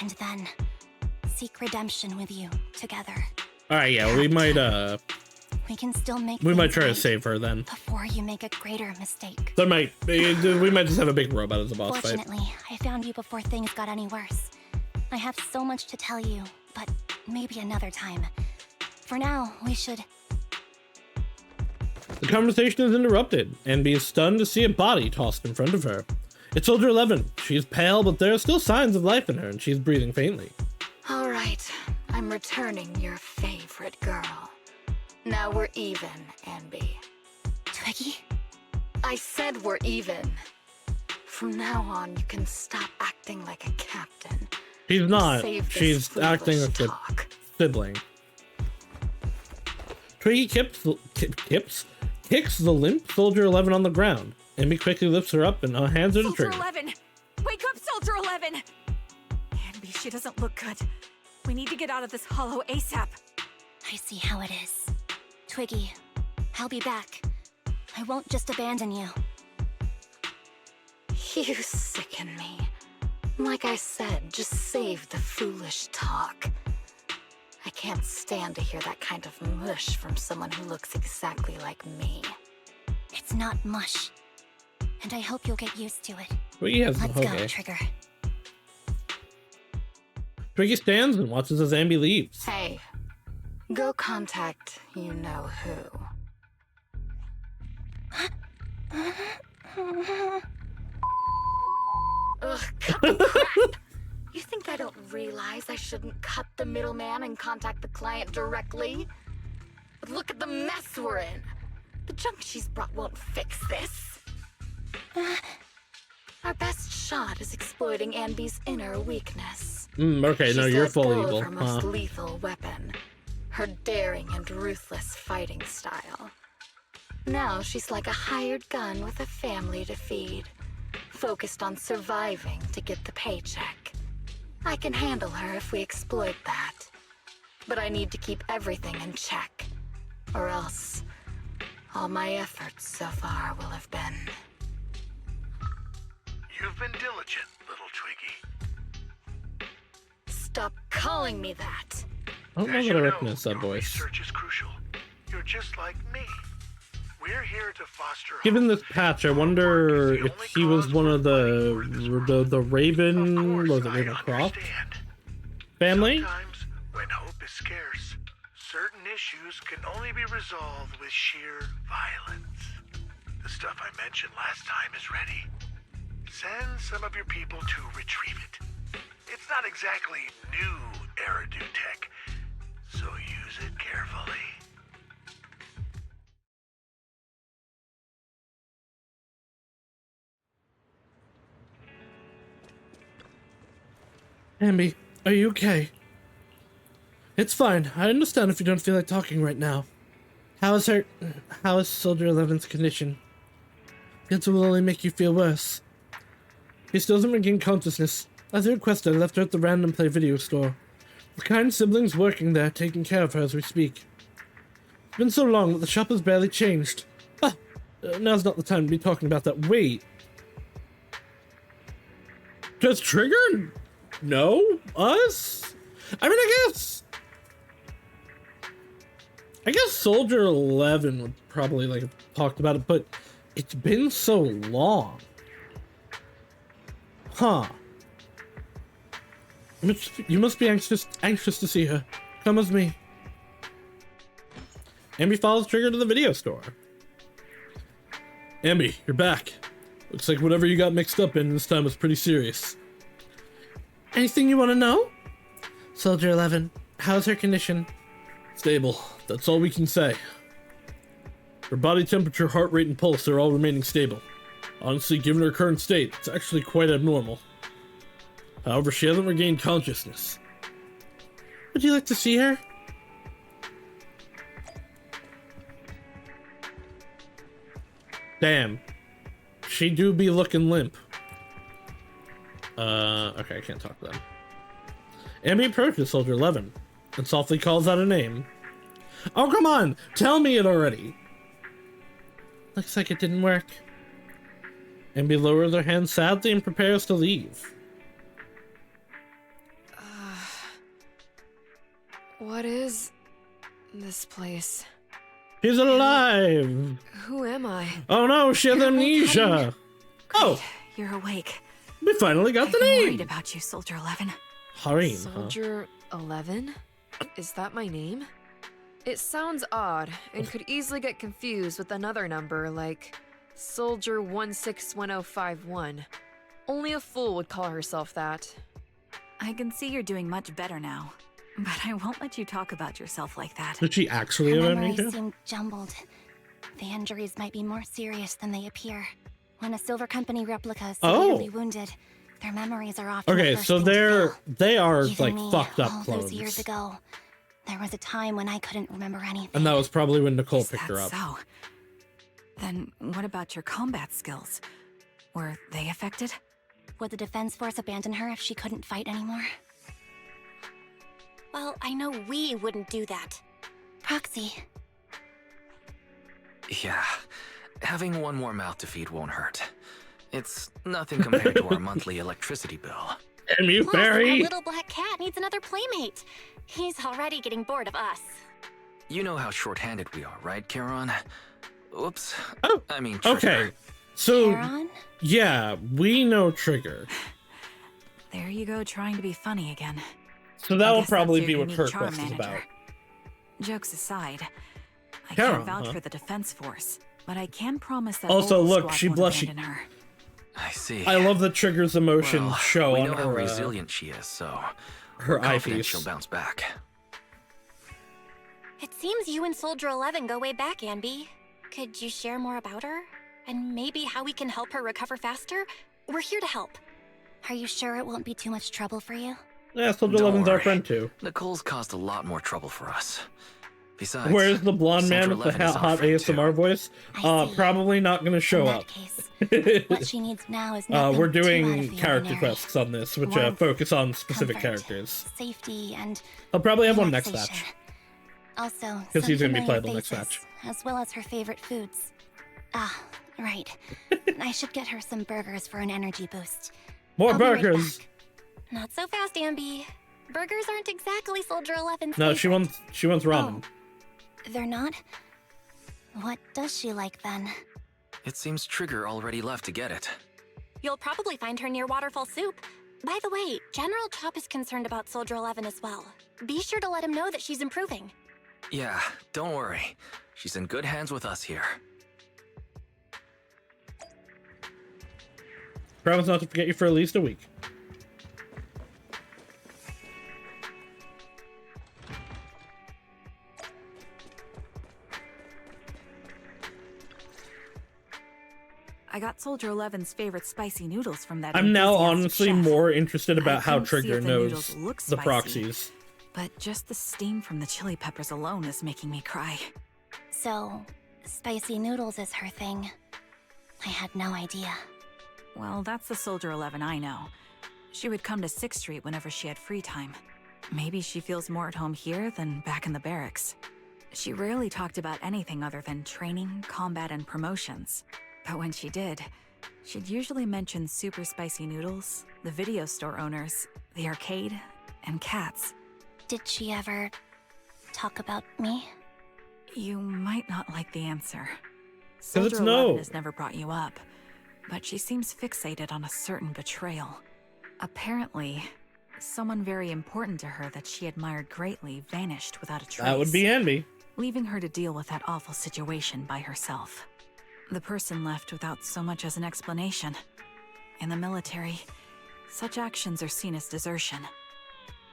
and then seek redemption with you together. All right, yeah, we might We can still make try things to right save her then. before you make a greater mistake. We might just have a big robot as a boss fight. Fortunately, I found you before things got any worse. I have so much to tell you, but maybe another time. For now, we should... The conversation is interrupted, and be stunned to see a body tossed in front of her. It's Soldier 11. She's pale, but there are still signs of life in her, and she's breathing faintly. All right, I'm returning your favorite girl. Now we're even, Anby. Twiggy? I said we're even. From now on, you can stop acting like a captain. She's not. Save this She's acting like a talk. sibling. Twiggy kicks the limp Soldier 11 on the ground. Amy quickly lifts her up and hands her the Soldier trigger. 11! Wake up, Soldier 11! Anby, she doesn't look good. We need to get out of this hollow ASAP. I see how it is. Twiggy, I'll be back. I won't just abandon you. You sicken me. Like I said, just save the foolish talk. I can't stand to hear that kind of mush from someone who looks exactly like me. It's not mush. And I hope you'll get used to it. Twiggy has Let's go, okay. Trigger. Twiggy stands and watches as Amby leaves. Hey, go contact you-know-who. Ugh, cut the crap! You think I don't realize I shouldn't cut the middleman and contact the client directly? But look at the mess we're in. The junk she's brought won't fix this. Our best shot is exploiting Anby's inner weakness. Okay, no, She's you're let full go of evil. her most lethal weapon, her daring and ruthless fighting style. Now she's like a hired gun with a family to feed, focused on surviving to get the paycheck. I can handle her if we exploit that, but I need to keep everything in check, or else all my efforts so far will have been... You've been diligent, little Twiggy. Stop calling me that! I don't know As that I you recognize know, that your voice. research is crucial. You're just like me. We're here to foster Given hope. this patch, I wonder if he was one of the Raven, Of was course, it I Ravencroft understand. family? Sometimes, when hope is scarce, certain issues can only be resolved with sheer violence. The stuff I mentioned last time is ready. Send some of your people to retrieve it. It's not exactly new Eridu tech, so use it carefully. Amby, are you okay? It's fine. I understand if you don't feel like talking right now. How is Soldier 11's condition? It will only make you feel worse. He still doesn't regain consciousness. As requested, I left her at the Random Play video store. The kind siblings working there, taking care of her as we speak. It's been so long that the shop has barely changed. Now's not the time to be talking about that. Wait. Does Trigger know us? I mean, I guess Soldier 11 would probably like have talked about it, but it's been so long. Huh. You must be anxious to see her. Come with me. Amby follows Trigger to the video store. Amby, you're back. Looks like whatever you got mixed up in this time was pretty serious. Anything you want to know? Soldier 11, how's her condition? Stable. That's all we can say. Her body temperature, heart rate, and pulse are all remaining stable. Honestly, given her current state, it's actually quite abnormal. However, she hasn't regained consciousness. Would you like to see her? Damn. She do be looking limp. Okay, I can't talk to them. Ambi approaches Soldier 11 and softly calls out a name. Oh, come on! Tell me it already! Looks like it didn't work. Ambi lowers her hand sadly and prepares to leave. What is this place? She's alive! Who am I? Oh no, she has amnesia! Oh! You're awake. We finally got I've the been name! worried about you, Soldier 11. Harim, huh? Soldier 11? Is that my name? It sounds odd and could easily get confused with another number like Soldier 161051. Only a fool would call herself that. I can see you're doing much better now, but I won't let you talk about yourself like that. Did she actually Her have memories amnesia? seem jumbled. The injuries might be more serious than they appear. When a Silver Company replica is severely wounded, their memories are often the Okay, first so thing to fail. they are Even like me, fucked up all clones. those years ago, there was a time when I couldn't remember anything. And that was probably when Nicole Is picked that her up. so? Then what about your combat skills? Were they affected? Would the Defense Force abandon her if she couldn't fight anymore? Well, I know we wouldn't do that. Proxy, Yeah, having one more mouth to feed won't hurt. It's nothing compared to our monthly electricity bill. Damn you, plus, our Barry! little black cat needs another playmate. He's already getting bored of us. You know how short-handed we are, right, Charon? Oops. Oh, I mean, Trigger. Okay, so Charon? yeah, we know Trigger. There you go, trying to be funny again. So that I will guess probably that's be your what unique her charm quest is manager. about. Jokes aside, I Charon, can't vouch huh? for the Defense Force, but I can promise that Also, Old look, Squad she won't blushing. abandon her. I see. I love that Trigger's emotion Well, show we on know how her, resilient she is, so her we're confident eyepiece. she'll bounce back. It seems you and Soldier 11 go way back, Ambi. Could you share more about her? And maybe how we can help her recover faster? We're here to help. Are you sure it won't be too much trouble for you? Yeah, Soldier Don't 11's our worry. friend too. Nicole's caused a lot more trouble for us. Besides, Where's the blonde man Soldier with the 11 is our hot friend, ASMR too. voice? I see. Probably not gonna show In up. that case, what she needs now is nothing We're too out doing of the character ordinary. quests on this, which Warmth, focus on specific comfort, characters. Safety and I'll probably have one next relaxation. match. Also, 'Cause he's some gonna be familiar playable next faces, as well as her favorite foods. Ah, right. I should get her some burgers for an energy boost. More I'll be right burgers! back. Not so fast, Ambi. Burgers aren't exactly Soldier 11's No, favorite. she wants ramen. Oh, they're not? What does she like then? It seems Trigger already left to get it. You'll probably find her near Waterfall Soup. By the way, General Chop is concerned about Soldier 11 as well. Be sure to let him know that she's improving. Yeah, don't worry. She's in good hands with us here. Promise not to forget you for at least a week. I got Soldier 11's favorite spicy noodles from that. I'm now enthusiastic honestly chef. more interested I about how couldn't see Trigger if the knows noodles look the spicy. proxies. But just the steam from the chili peppers alone is making me cry. So, spicy noodles is her thing. I had no idea. Well, that's the Soldier 11 I know. She would come to 6th Street whenever she had free time. Maybe she feels more at home here than back in the barracks. She rarely talked about anything other than training, combat, and promotions. But when she did, she'd usually mention super spicy noodles, the video store owners, the arcade, and cats. Did she ever talk about me? You might not like the answer. 'Cause it's Soldier no. 11 has never brought you up, but she seems fixated on a certain betrayal. Apparently, someone very important to her that she admired greatly vanished without a trace. That would be Anby. Leaving her to deal with that awful situation by herself. The person left without so much as an explanation. In the military, such actions are seen as desertion.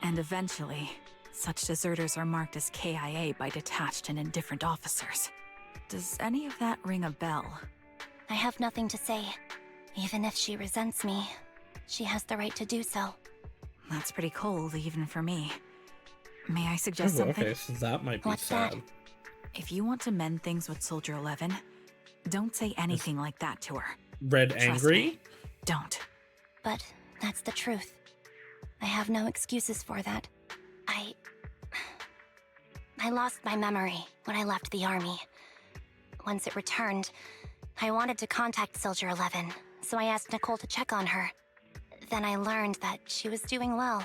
And eventually, such deserters are marked as KIA by detached and indifferent officers. Does any of that ring a bell? I have nothing to say. Even if she resents me, she has the right to do so. That's pretty cold, even for me. May I suggest Oh, something? okay, so that might be What's sad. that? If you want to mend things with Soldier 11, don't say anything like that to her. Red Trust angry? me, don't. But that's the truth. I have no excuses for that. I lost my memory when I left the army. Once it returned, I wanted to contact Soldier 11, so I asked Nicole to check on her. Then I learned that she was doing well,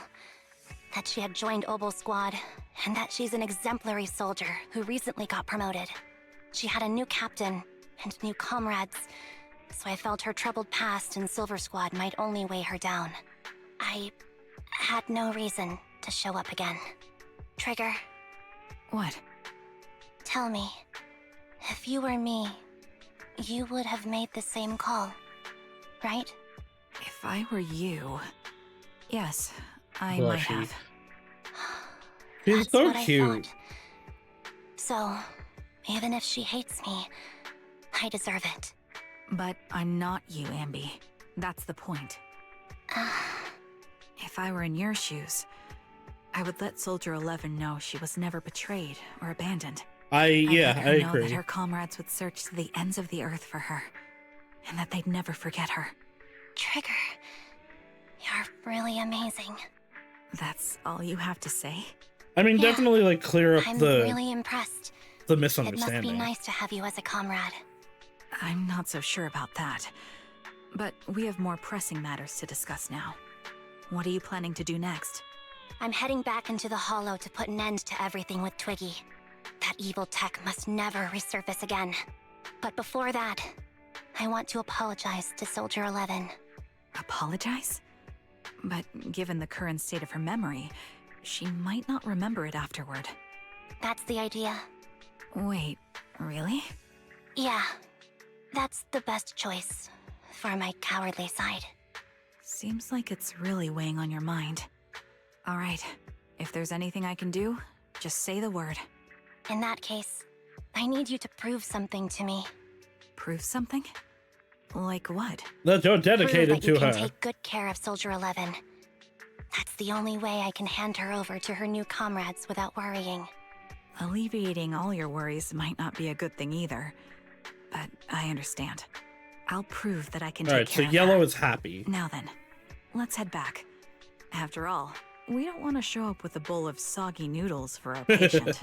that she had joined Obel Squad, and that she's an exemplary soldier who recently got promoted. She had a new captain and new comrades, so I felt her troubled past in Silver Squad might only weigh her down. I had no reason to show up again. Trigger, What? tell me, if you were me, you would have made the same call, right? If I were you... Yes, I Blushy. might have. She's That's so what I cute. thought. So, even if she hates me, I deserve it. But I'm not you, Ambi. That's the point. If I were in your shoes, I would let Soldier 11 know she was never betrayed or abandoned. I'd let her know that agree. her comrades would search to the ends of the earth for her, and that they'd never forget her. Trigger, you're really amazing. That's all you have to say? I mean, Yeah. definitely like clear up I'm the really impressed. the It must misunderstanding. be nice to have you as a comrade. I'm not so sure about that. But we have more pressing matters to discuss now. What are you planning to do next? I'm heading back into the Hollow to put an end to everything with Twiggy. That evil tech must never resurface again. But before that, I want to apologize to Soldier 11. Apologize? But given the current state of her memory, she might not remember it afterward. That's the idea. Wait, really? Yeah, that's the best choice for my cowardly side. Seems like it's really weighing on your mind. All right, if there's anything I can do, just say the word. In that case, I need you to prove something to me. Prove something? Like what? That you're Prove dedicated that you to can her. take good care of Soldier 11. That's the only way I can hand her over to her new comrades without worrying. Alleviating all your worries might not be a good thing either. But I understand. I'll prove that I can All take right, so care of Yellow her. is happy. Now then, let's head back. After all, we don't want to show up with a bowl of soggy noodles for our patient.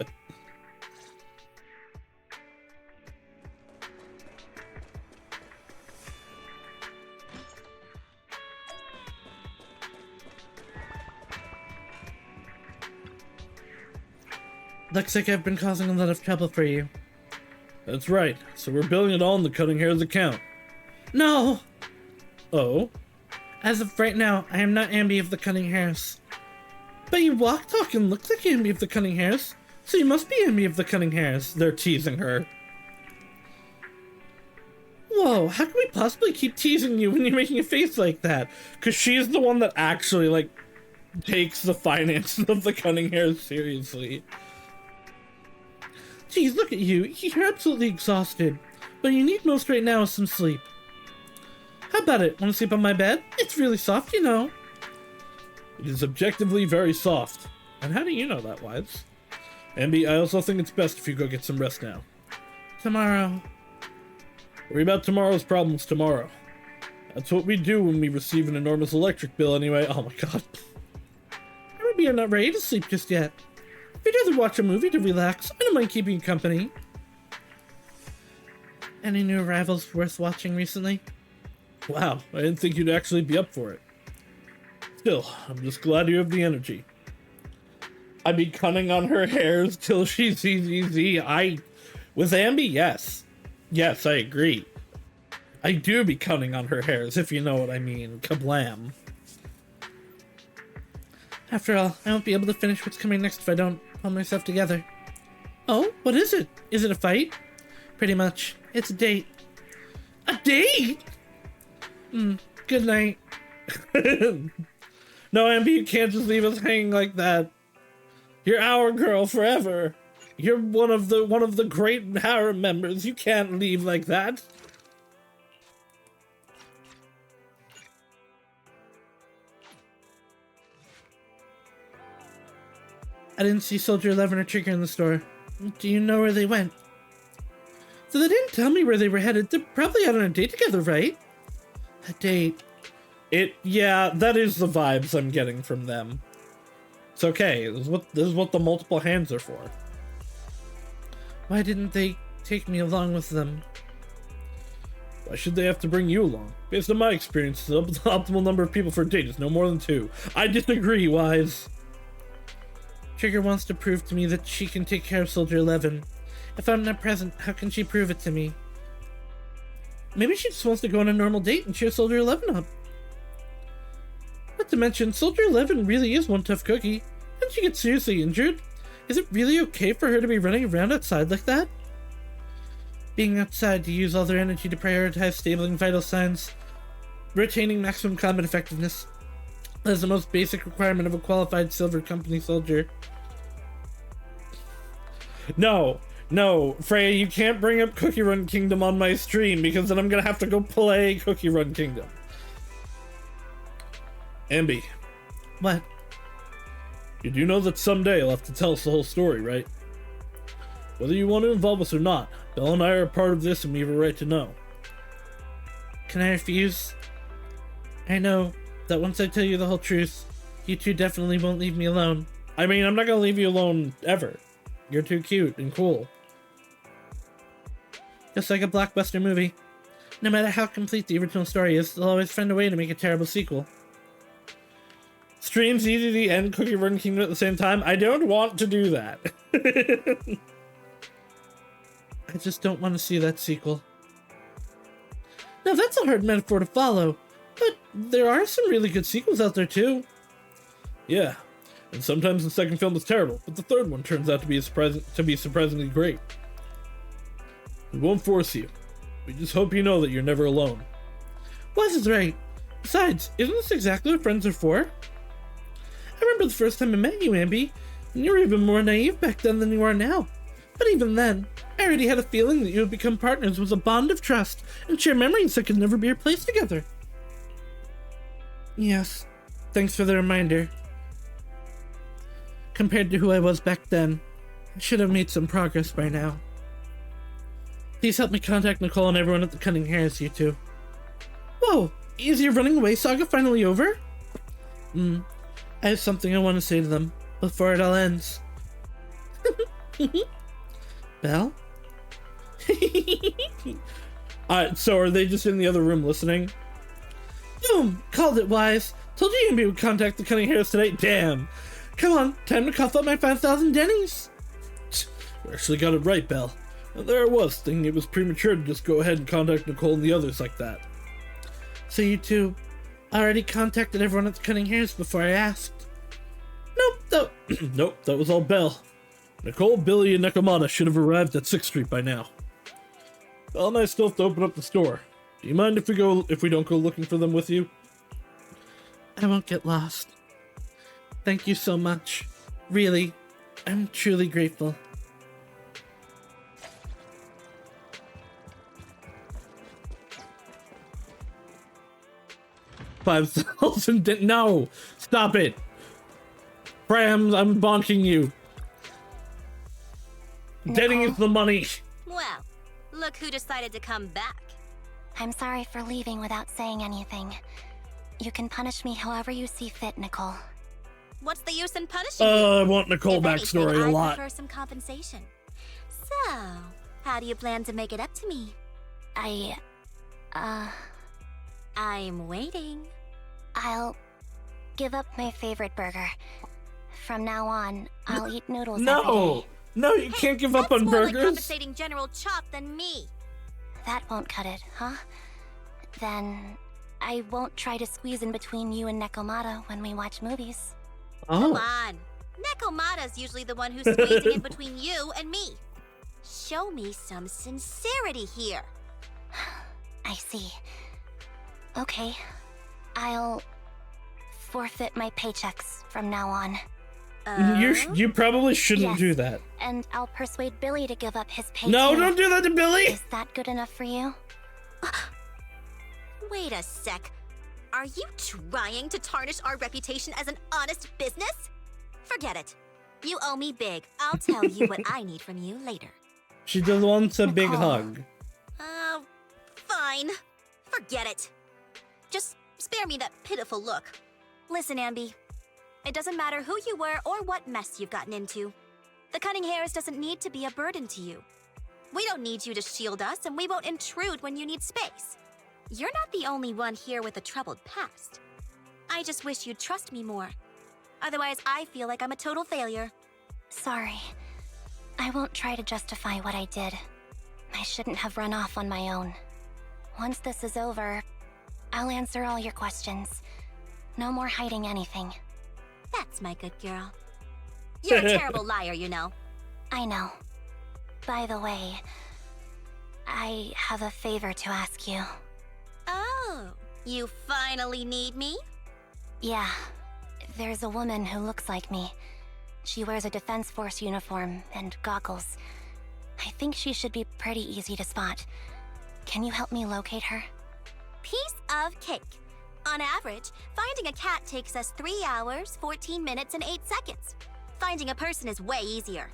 Looks like I've been causing a lot of trouble for you. That's right. So we're billing it all in the Cutting Hair's account. No! Oh? As of right now, I am not Ambi of the Cutting Hairs. But you walk, talk, and look like Ambi of the Cutting Hairs. So you must be Ambi of the Cutting Hairs. They're teasing her. Whoa, how can we possibly keep teasing you when you're making a face like that? Because she's the one that actually, like, takes the finances of the Cutting Hairs seriously. Geez, look at you. You're absolutely exhausted. But you need most right now is some sleep. How about it? Want to sleep on my bed? It's really soft, you know. It is objectively very soft. And how do you know that, Wives? Ambi, I also think it's best if you go get some rest now. Tomorrow. Worry about tomorrow's problems tomorrow. That's what we do when we receive an enormous electric bill anyway. Oh my god. Maybe you're not ready to sleep just yet. If you'd rather watch a movie to relax, I don't mind keeping you company. Any new arrivals worth watching recently? Wow, I didn't think you'd actually be up for it. Still, I'm just glad you have the energy. I'd be cunning on her hairs till she sees easy. With Ambi, yes. Yes, I agree. I do be cunning on her hairs, if you know what I mean. Kablam. After all, I won't be able to finish what's coming next if I don't pull myself together. Oh, what is it? Is it a fight? Pretty much. It's a date. A date? Good night. No, Ambi, you can't just leave us hanging like that. You're our girl forever. You're one of the great harem members. You can't leave like that. I didn't see Soldier 11 or Trigger in the store. Do you know where they went? So they didn't tell me where they were headed. They're probably out on a date together, right? A date. Yeah, that is the vibes I'm getting from them. It's okay. This is what the multiple hands are for. Why didn't they take me along with them? Why should they have to bring you along? Based on my experience, the optimal number of people for a date is no more than 2. I disagree, Wise. Trigger wants to prove to me that she can take care of Soldier 11. If I'm not present, how can she prove it to me? Maybe she just wants to go on a normal date and cheer Soldier 11 up. Not to mention, Soldier 11 really is one tough cookie. Didn't she get seriously injured? Is it really okay for her to be running around outside like that? Being outside to use all their energy to prioritize stabilizing vital signs, retaining maximum combat effectiveness. That is the most basic requirement of a qualified Silver Company soldier. No, Freya, you can't bring up Cookie Run Kingdom on my stream because then I'm gonna have to go play Cookie Run Kingdom. Ambi. What? You do know that someday you'll have to tell us the whole story, right? Whether you want to involve us or not, Belle and I are a part of this and we have a right to know. Can I refuse? I know that once I tell you the whole truth, you two definitely won't leave me alone. I mean, I'm not gonna leave you alone ever. You're too cute and cool. Just like a blockbuster movie. No matter how complete the original story is, they'll always find a way to make a terrible sequel. Streams EDD and Cookie Run Kingdom at the same time? I don't want to do that. I just don't want to see that sequel. Now that's a hard metaphor to follow, but there are some really good sequels out there too. Yeah, and sometimes the second film is terrible, but the third one turns out to be surprisingly great. We won't force you. We just hope you know that you're never alone. Wise is right. Besides, isn't this exactly what friends are for? I remember the first time I met you, Ambi, and you were even more naive back then than you are now. But even then, I already had a feeling that you would become partners with a bond of trust and share memories that could never be replaced together. Yes, thanks for the reminder. Compared to who I was back then, I should have made some progress by now. Please help me contact Nicole and everyone at the Cunning Hares, you two. Whoa, is your running away saga finally over? I have something I want to say to them before it all ends. Belle? So are they just in the other room listening? Boom! Called it, Wise. Told you Ambi would contact the Cunning Hares today. Damn. Come on, time to cough up my 5,000 Denny's. You actually got it right, Belle. And there I was, thinking it was premature to just go ahead and contact Nicole and the others like that. So you two already contacted everyone at the Cunning Hares before I asked? Nope, that was all Belle. Nicole, Billy, and Nekomata should have arrived at 6th Street by now. Belle and I still have to open up the store. Do you mind if we don't go looking for them with you? I won't get lost. Thank you so much. Really, I'm truly grateful. $5,000. No! Stop it! Bram, I'm bonking you. Getting is the money. Well, look who decided to come back. I'm sorry for leaving without saying anything. You can punish me however you see fit, Nicole. What's the use in punishing you? I want Nicole If backstory anything, a lot. I prefer some compensation. So, how do you plan to make it up to me? I'm waiting. I'll give up my favorite burger. From now on, I'll eat noodles every No! day. No, you can't give up on That's more like burgers. compensating General Chop than me. That won't cut it, huh? Then I won't try to squeeze in between you and Nekomata when we watch movies. Come Oh. on. Nekomata's usually the one who's squeezing in between you and me. Show me some sincerity here. I see. Okay. I'll forfeit my paychecks from now on. You probably shouldn't Yes. do that. And I'll persuade Billy to give up his pay No, too. don't do that to Billy! Is that good enough for you? Wait a sec. Are you trying to tarnish our reputation as an honest business? Forget it. You owe me big. I'll tell you what I need from you later. She just wants a big hug. Fine. Forget it. Just spare me that pitiful look. Listen, Ambi. It doesn't matter who you were or what mess you've gotten into. The cunning hairs doesn't need to be a burden to you. We don't need you to shield us, and we won't intrude when you need space. You're not the only one here with a troubled past. I just wish you'd trust me more. Otherwise, I feel like I'm a total failure. Sorry. I won't try to justify what I did. I shouldn't have run off on my own. Once this is over, I'll answer all your questions. No more hiding anything. That's my good girl. You're a terrible liar, you know. I know. By the way, I have a favor to ask you. Oh, you finally need me? Yeah. There's a woman who looks like me. She wears a Defense Force uniform and goggles. I think she should be pretty easy to spot. Can you help me locate her? Piece of cake. On average, finding a cat takes us 3 hours, 14 minutes, and 8 seconds. Finding a person is way easier.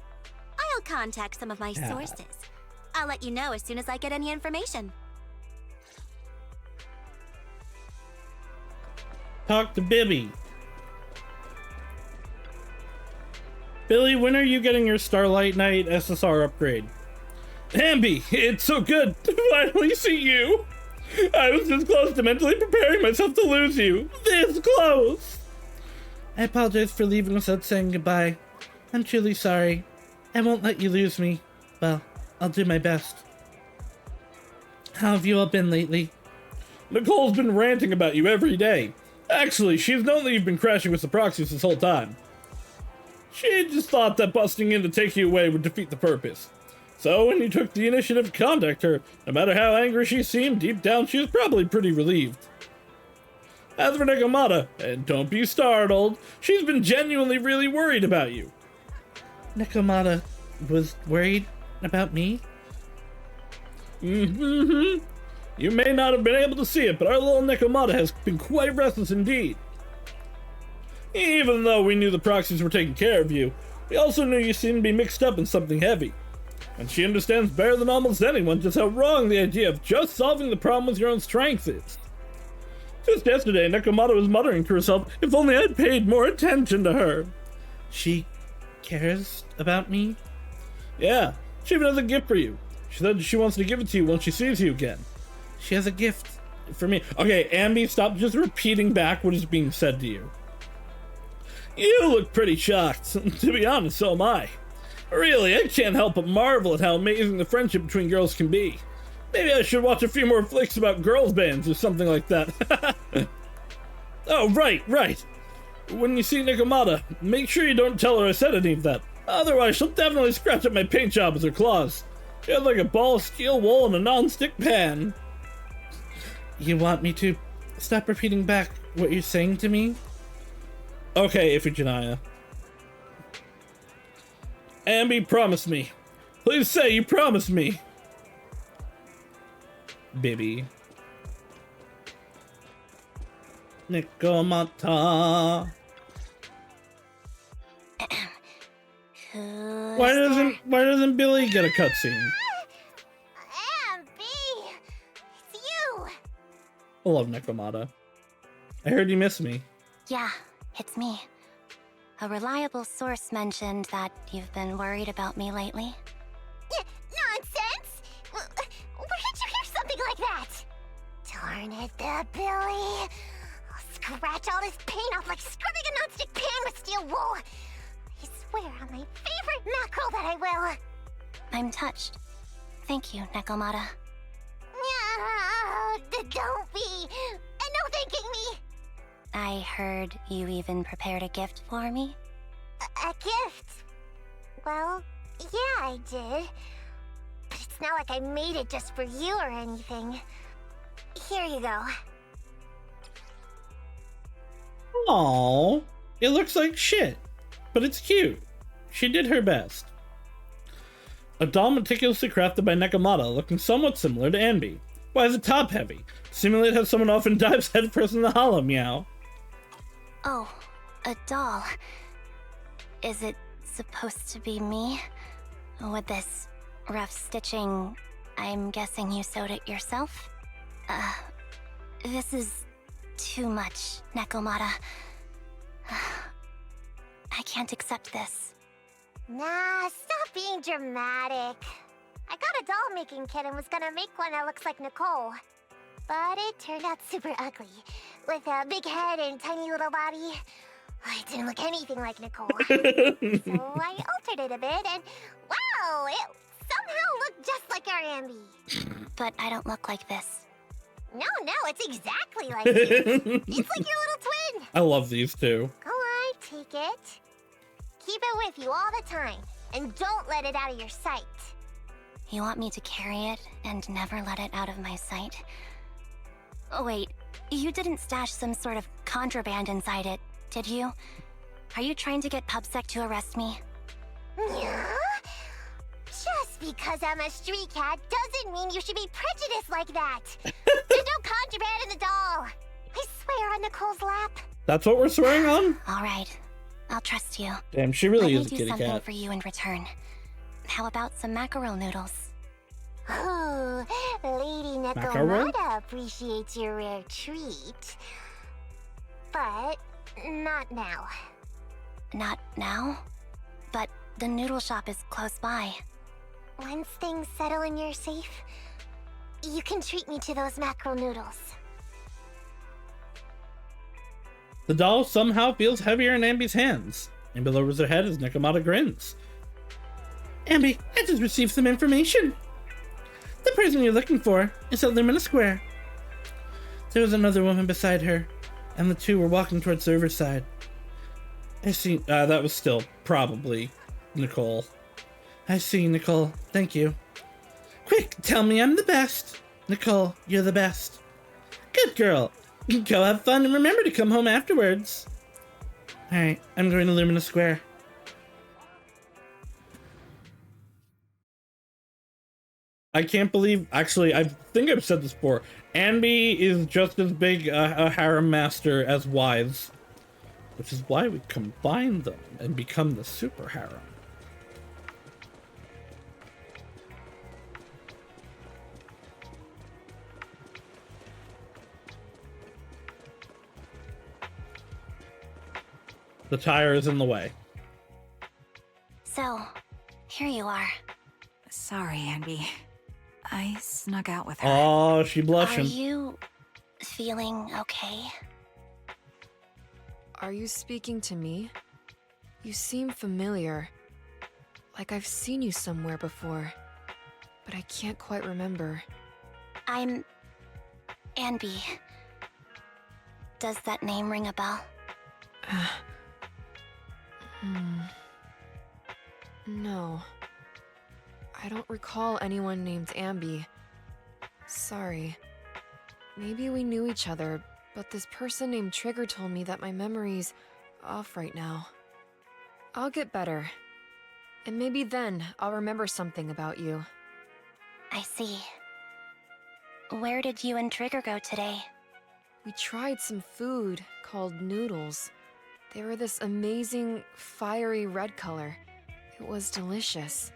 I'll contact some of my sources. I'll let you know as soon as I get any information. Talk to Bibby. Billy, when are you getting your Starlight Knight SSR upgrade? Ambi, it's so good to finally see you. I was this close to mentally preparing myself to lose you. This close. I apologize for leaving without saying goodbye. I'm truly sorry. I won't let you lose me. Well, I'll do my best. How have you all been lately? Nicole's been ranting about you every day. Actually, she's known that you've been crashing with the proxies this whole time. She just thought that busting in to take you away would defeat the purpose. So when you took the initiative to contact her, no matter how angry she seemed, deep down she was probably pretty relieved. As for Nekomata, and don't be startled, she's been genuinely really worried about you. Nekomata was worried about me? Mm-hmm. You may not have been able to see it, but our little Nekomata has been quite restless indeed. Even though we knew the proxies were taking care of you, we also knew you seemed to be mixed up in something heavy. And she understands better than almost anyone just how wrong the idea of just solving the problem with your own strength is. Just yesterday, Nekomata was muttering to herself, if only I'd paid more attention to her. She cares about me? Yeah, she even has a gift for you. She said she wants to give it to you when she sees you again. She has a gift for me. Okay, Ambi, stop just repeating back what is being said to you. You look pretty shocked. To be honest, so am I. Really, I can't help but marvel at how amazing the friendship between girls can be. Maybe I should watch a few more flicks about girls' bands or something like that. Oh, right. When you see Nekomata, make sure you don't tell her I said any of that. Otherwise, she'll definitely scratch up my paint job with her claws. She has like a ball of steel wool and a non-stick pan. You want me to stop repeating back what you're saying to me? Okay, Iphigenia. Ambi, promise me. Please say you promise me. Baby. Nekomata. Why doesn't Billy get a cutscene? Ambi! It's you! I love Nekomata. I heard you miss me. Yeah, it's me. A reliable source mentioned that you've been worried about me lately. Nonsense! Where did you hear something like that? Darn it, Billy. I'll scratch all this paint off like scrubbing a nonstick pan with steel wool. I swear on my favorite mackerel that I will. I'm touched. Thank you, Nekomata. No, don't be. And no thanking me. I heard you even prepared a gift for me. A gift? Well, yeah, I did. But it's not like I made it just for you or anything. Here you go. Aww. It looks like shit, but it's cute. She did her best. A doll meticulously crafted by Nekomata, looking somewhat similar to Ambi. Why is it top heavy? Simulate how someone often dives headfirst in the hollow, meow. Oh, a doll. Is it supposed to be me? With this rough stitching, I'm guessing you sewed it yourself? This is too much, Nekomata. I can't accept this. Nah, stop being dramatic. I got a doll-making kit and was gonna make one that looks like Nicole. But it turned out super ugly, with a big head and tiny little body. It didn't look anything like Nicole. So I altered it a bit, and wow, it somehow looked just like our Ambi. But I don't look like this. No, it's exactly like you. It's like your little twin. I love these two. Go on, take it. Keep it with you all the time, and don't let it out of your sight. You want me to carry it and never let it out of my sight? Oh, wait, you didn't stash some sort of contraband inside it, did you? Are you trying to get PubSec to arrest me? Yeah? Just because I'm a street cat doesn't mean you should be prejudiced like that. There's no contraband in the doll. I swear on Nicole's lap. That's what we're swearing on? All right, I'll trust you. Damn, she really Let is a me do kitty something cat. for you in return. How about some mackerel noodles? Oh, Lady Mackerel? Nekomata appreciates your rare treat. But not now. Not now? But the noodle shop is close by. Once things settle and you're safe, you can treat me to those mackerel noodles. The doll somehow feels heavier in Ambi's hands. Ambi lowers her head as Nekomata grins. Ambi, I just received some information. The person you're looking for is at Lumina Square. There was another woman beside her, and the two were walking towards the riverside. I see, that was still probably Nicole. I see, Nicole. Thank you. Quick, tell me I'm the best. Nicole, you're the best. Good girl. Go have fun and remember to come home afterwards. Alright, I'm going to Lumina Square. I can't believe, actually, I think I've said this before, Ambi is just as big a harem master as Wise, which is why we combine them and become the super harem. The tire is in the way. So, here you are. Sorry, Ambi. I snuck out with her. Oh, she Are blushing. you feeling okay? Are you speaking to me? You seem familiar. Like I've seen you somewhere before. But I can't quite remember. I'm Anby. Does that name ring a bell? No. I don't recall anyone named Ambi. Sorry. Maybe we knew each other, but this person named Trigger told me that my memory's off right now. I'll get better. And maybe then I'll remember something about you. I see. Where did you and Trigger go today? We tried some food called noodles. They were this amazing, fiery red color. It was delicious.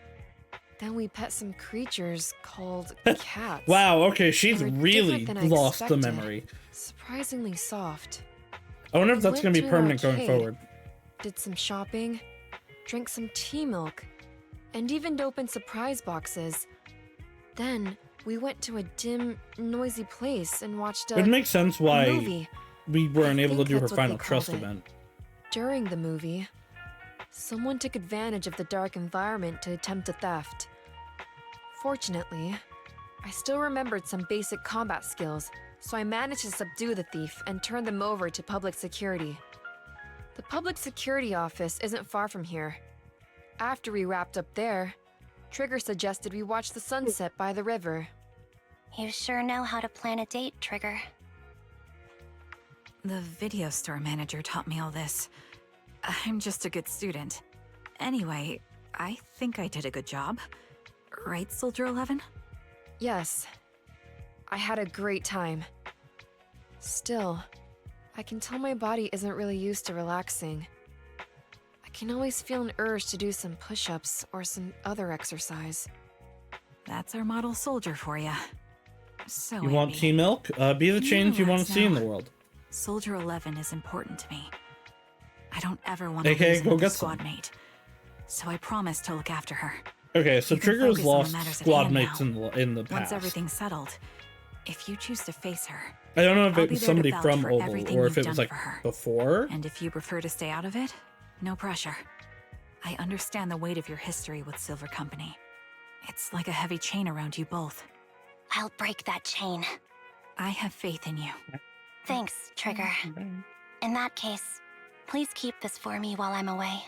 Then we pet some creatures called cats. Wow, okay, she's They were really different than I lost the expected. memory. Surprisingly soft. I wonder if that's Went going to be to an permanent going arcade, forward. Did some shopping, drank some tea milk, and even opened surprise boxes. Then we went to a dim, noisy place and watched It would make sense why movie. we weren't I able to think do her that's what final they trust called it. event. During the movie, someone took advantage of the dark environment to attempt a theft. Fortunately, I still remembered some basic combat skills, so I managed to subdue the thief and turn them over to public security. The public security office isn't far from here. After we wrapped up there, Trigger suggested we watch the sunset by the river. You sure know how to plan a date, Trigger. The video store manager taught me all this. I'm just a good student. Anyway, I think I did a good job. Right, Soldier 11? Yes, I had a great time. Still, I can tell my body isn't really used to relaxing. I can always feel an urge to do some push-ups or some other exercise. That's our model soldier for you. So, You want Amy, tea milk? Be the can you change you want relax to see in now? the world. Soldier 11 is important to me. I don't ever want to Okay, lose go another get squad some. mate. So I promise to look after her. Okay, so You can Trigger's focus on the lost matters at squad hand mates now. in the Once past. everything's settled, if you choose to face her, I don't know if I'll it be was there to somebody vouch from for Oval everything or if you've it was done like for her. before. and if you prefer to stay out of it, no pressure. I understand the weight of your history with Silver Company. It's like a heavy chain around you both. I'll break that chain. I have faith in you. Thanks, Trigger. In that case, please keep this for me while I'm away.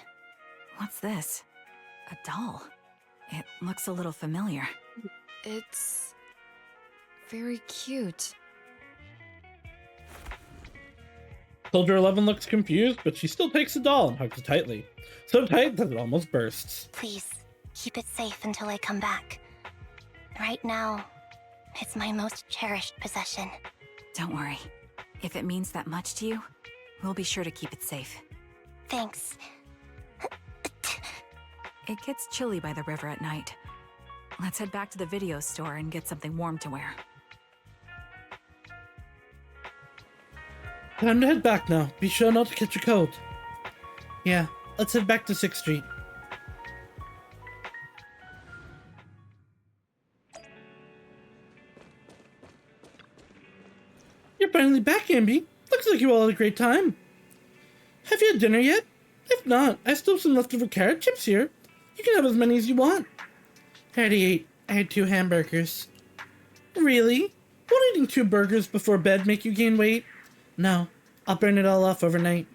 What's this? A doll. It looks a little familiar. It's very cute. Soldier 11 looks confused, but she still takes the doll and hugs it tightly. So tight that it almost bursts. Please, keep it safe until I come back. Right now, it's my most cherished possession. Don't worry. If it means that much to you, we'll be sure to keep it safe. Thanks. It gets chilly by the river at night. Let's head back to the video store and get something warm to wear. Time to head back now. Be sure not to catch a cold. Yeah, let's head back to 6th Street. You're finally back, Ambi. Looks like you all had a great time. Have you had dinner yet? If not, I still have some leftover carrot chips here. You can have as many as you want. I already ate. I had 2 hamburgers. Really? Won't eating 2 burgers before bed make you gain weight? No, I'll burn it all off overnight.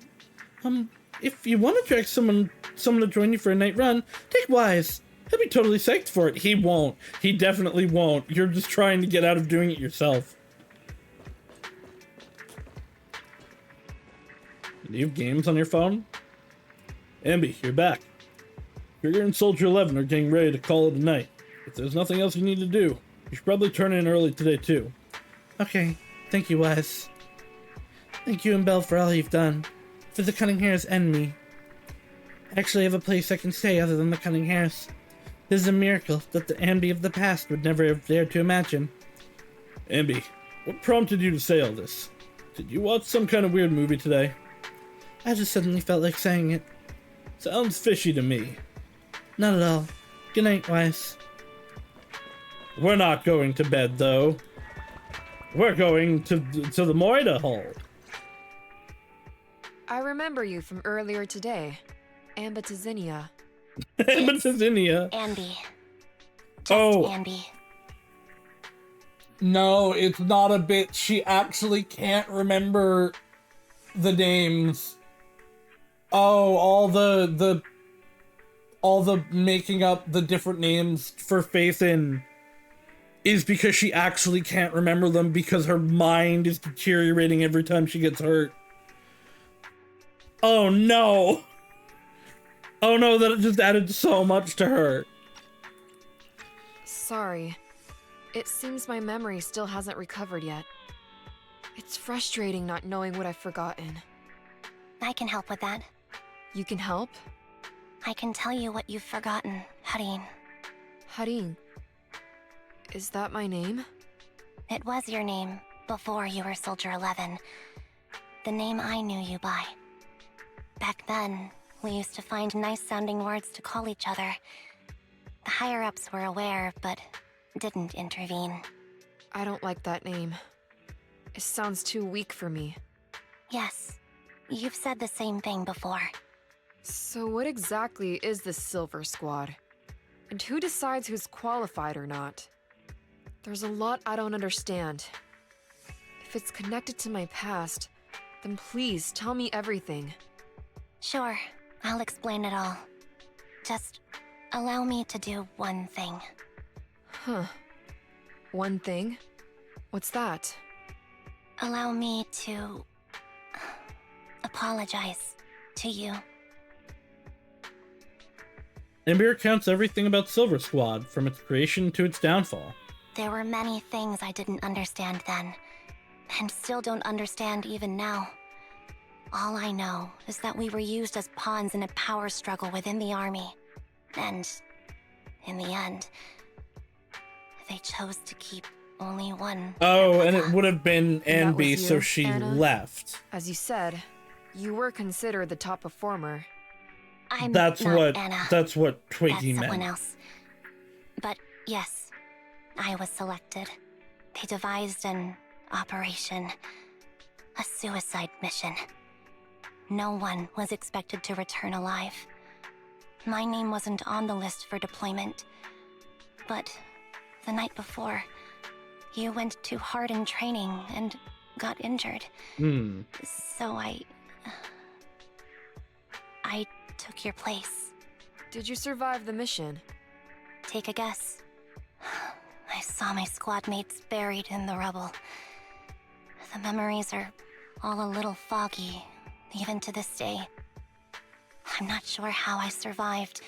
If you want to drag someone to join you for a night run, take Wise. He'll be totally psyched for it. He won't. He definitely won't. You're just trying to get out of doing it yourself. Do you have games on your phone? Ambi, you're back. Trigger and Soldier 11 are getting ready to call it a night. If there's nothing else you need to do, you should probably turn in early today too. Okay, thank you, Wise. Thank you and Belle for all you've done. For the Cunning Hairs and me. I actually have a place I can stay other than the Cunning Hairs. This is a miracle that the Ambi of the past would never have dared to imagine. Ambi, what prompted you to say all this? Did you watch some kind of weird movie today? I just suddenly felt like saying it. Sounds fishy to me. Not at all. Good night, Wise. We're not going to bed, though. We're going to the Moida Hall. I remember you from earlier today. Ambitizinia. Ambitizinia. Ambi. Just Oh. Ambi. No, it's not a bit. She actually can't remember the names. Oh, all the making up the different names for Faithin is because she actually can't remember them because her mind is deteriorating every time she gets hurt. Oh no. Oh no, that just added so much to her. Sorry. It seems my memory still hasn't recovered yet. It's frustrating not knowing what I've forgotten. I can help with that. You can help? I can tell you what you've forgotten, Harin. Harin. Is that my name? It was your name before you were Soldier 11. The name I knew you by. Back then, we used to find nice-sounding words to call each other. The higher-ups were aware, but didn't intervene. I don't like that name. It sounds too weak for me. Yes, you've said the same thing before. So what exactly is the Silver Squad? And who decides who's qualified or not? There's a lot I don't understand. If it's connected to my past, then please tell me everything. Sure, I'll explain it all. Just allow me to do one thing. Huh. One thing? What's that? Allow me to apologize to you. Ambi recounts everything about Silver Squad, from its creation to its downfall. There were many things I didn't understand then, and still don't understand even now. All I know is that we were used as pawns in a power struggle within the army. And in the end, they chose to keep only one. Oh, and it would have been And that was Anby, so you, she Anna? left. As you said, you were considered the top performer. I'm That's not what Anna. that's what That's Twiggy someone meant. else. But yes, I was selected. They devised an operation, a suicide mission. No one was expected to return alive. My name wasn't on the list for deployment. But the night before, you went too hard in training and got injured. So I took your place. Did you survive the mission? Take a guess. I saw my squad mates buried in the rubble. The memories are all a little foggy, even to this day. I'm not sure how I survived,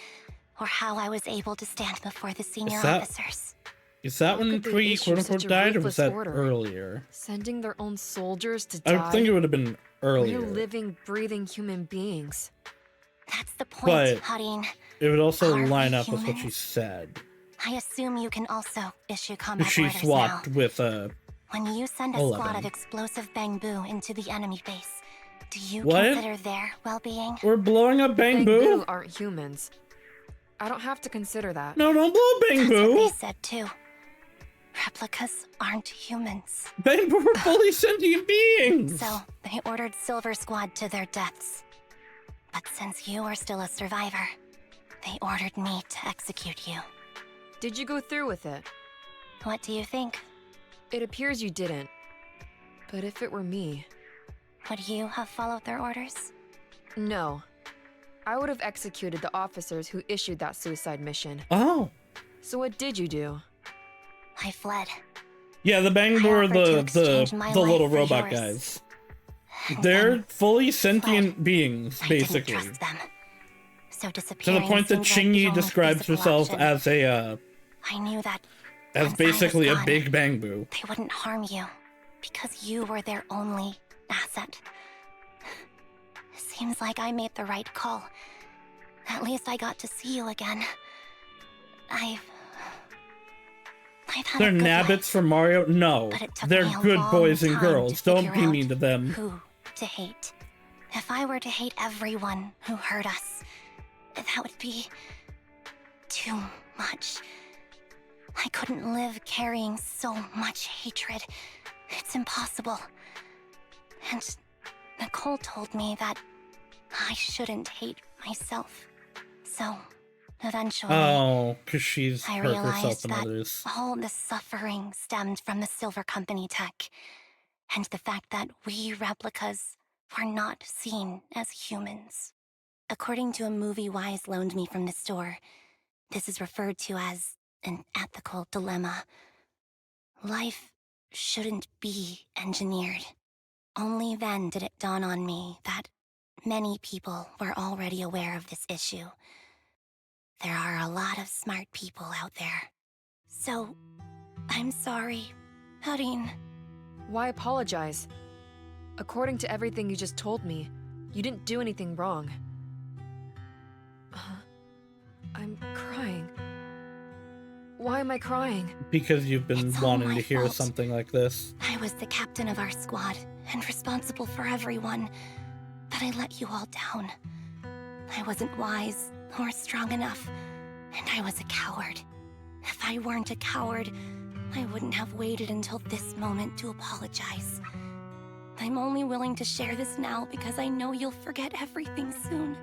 or how I was able to stand before the senior officers. Is that How when could they Twiggy issue quote-unquote such a died, or was ruthless that order? earlier? Sending their own soldiers to I die? would think it would have been earlier. We're living, breathing human beings. That's the point, But Harin. it would also Are line we up with what she humans? said. I assume you can also issue combat She orders swapped now. with When you send a 11. squad of explosive bamboo into the enemy base, do you What? consider their well-being? We're blowing up Bangbu Bangbu? aren't humans. I don't have to consider that. No, don't blow up That's what they Bangbu! said too. Replicas aren't humans. Bangbu are fully sentient beings! So, they ordered Silver Squad to their deaths. But since you are still a survivor, they ordered me to execute you. Did you go through with it? What do you think? It appears you didn't. But if it were me... Would you have followed their orders? No. I would have executed the officers who issued that suicide mission. Oh. So what did you do? I fled. Yeah, the Bangbu are offered to exchange the my little life for robot yours. guys. And They're then fully sentient beings, I basically. didn't trust them. So To disappearing the point that seemed like the Chingy only describes feasible herself option. as a, I knew that as once I was basically a gone, big Bangbu. they wouldn't harm you because you were their only asset. Seems like I made the right call. At least I got to see you again. I've had They're a good nabbits life, from Mario? No. but it took They're me a good long boys and time girls. to Don't figure be out mean to them. who to hate. If I were to hate everyone who hurt us, that would be too much. I couldn't live carrying so much hatred. It's impossible. And Nicole told me that I shouldn't hate myself. So, eventually, Oh, because she's I hurt herself realized and that others. all the suffering stemmed from the Silver Company tech, and the fact that we replicas were not seen as humans. According to a movie Wise loaned me from the store, this is referred to as an ethical dilemma. Life shouldn't be engineered. Only then did it dawn on me that many people were already aware of this issue. There are a lot of smart people out there. So, I'm sorry, Harin. Why apologize? According to everything you just told me, you didn't do anything wrong. I'm crying. Why am I crying? Because you've been It's all wanting my to hear fault. something like this. I was the captain of our squad and responsible for everyone, but I let you all down. I wasn't wise or strong enough, and I was a coward. If I weren't a coward, I wouldn't have waited until this moment to apologize. I'm only willing to share this now because I know you'll forget everything soon.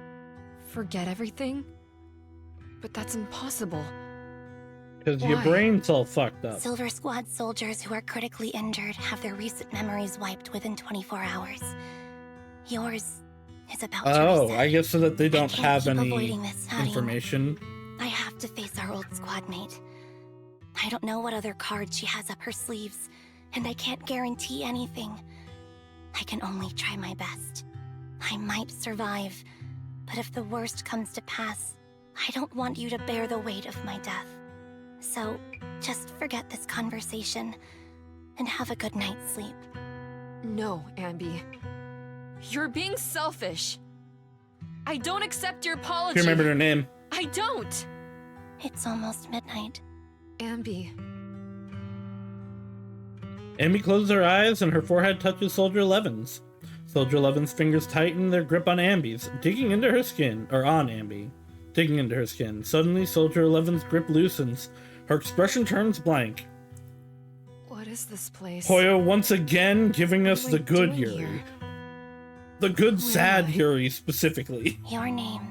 Forget everything? But that's impossible. Because your Why? brain's all fucked up. Silver Squad soldiers who are critically injured have their recent memories wiped within 24 hours. Yours is about to Oh, reset. I guess so that they don't can't have keep any avoiding this, Harin. information. I have to face our old squad mate. I don't know what other cards she has up her sleeves, and I can't guarantee anything. I can only try my best. I might survive, but if the worst comes to pass, I don't want you to bear the weight of my death. So, just forget this conversation, and have a good night's sleep. No, Anby. You're being selfish. I don't accept your apology. She remembered her name. I don't. It's almost midnight. Ambi. Ambi closes her eyes and her forehead touches Soldier 11's. Soldier 11's fingers tighten their grip on Ambi's, digging into her skin, or on Ambi, digging into her skin. Suddenly, Soldier 11's grip loosens. Her expression turns blank. What is this place? Hoyo once again giving us What the am I good doing Yuri. here? The good, Where sad am I? Yuri, specifically. Your name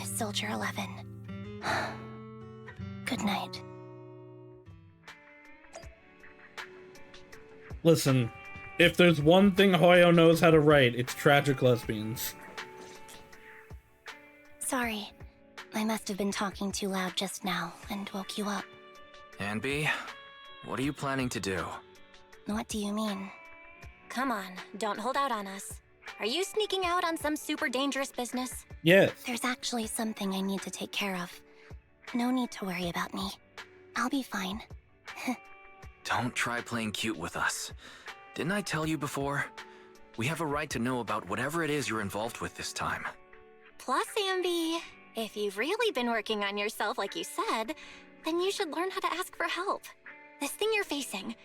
is Soldier 11. Good night. Listen, if there's one thing Hoyo knows how to write, it's tragic lesbians. Sorry. I must have been talking too loud just now and woke you up. Ambi, what are you planning to do? What do you mean? Come on, don't hold out on us. Are you sneaking out on some super dangerous business? Yes. There's actually something I need to take care of. No need to worry about me. I'll be fine. Don't try playing cute with us. Didn't I tell you before? We have a right to know about whatever it is you're involved with this time. Plus, Ambi, if you've really been working on yourself like you said, then you should learn how to ask for help. This thing you're facing,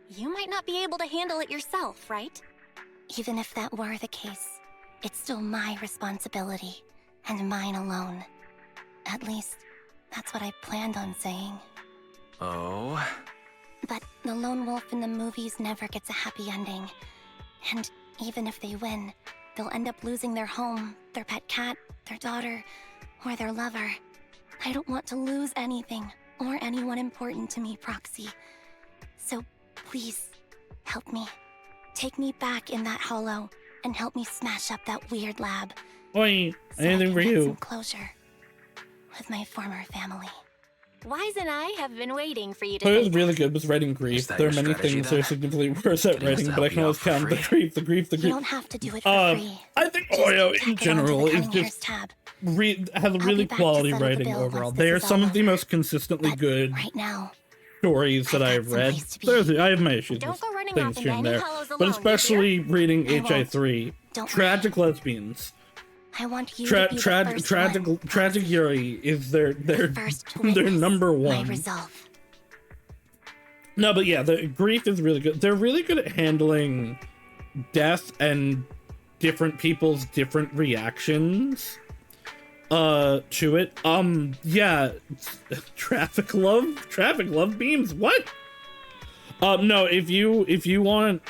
you might not be able to handle it yourself, right? Even if that were the case, it's still my responsibility, and mine alone. At least, that's what I planned on saying. Oh? But the lone wolf in the movies never gets a happy ending. And even if they win, they'll end up losing their home, their pet cat, their daughter, or their lover. I don't want to lose anything, or anyone important to me, Proxy. So, please, help me. Take me back in that hollow, and help me smash up that weird lab. Oi, So I anything can for get you. some closure with my former family. Wise and I have been waiting for you to Hoyo's say really that. good with writing grief. Is that There are your many strategy, things that are then? significantly worse at Getting us writing, to but I help can you always out for count the free? grief, the grief, the You grief. don't have to do it for free. I think Just Hoyo tack in it onto general the is Cunning Hair's just tab. has I'll really be back to quality settle the writing bill overall. once They this are is some all of the over. most consistently But good right now, stories that I've I've got read. someplace to be. There's, I have my issues Don't with go running things off into here and any there, hollows but alone, you especially reading I won't. HI3. Don't Tragic lesbians. I want you to be the first Tragic one. Tragic Yuri is their First to their witness number my one. resolve. No, but yeah, the grief is really good. They're really good at handling death and different people's different reactions to it. Yeah, traffic love beams. What? No, if you want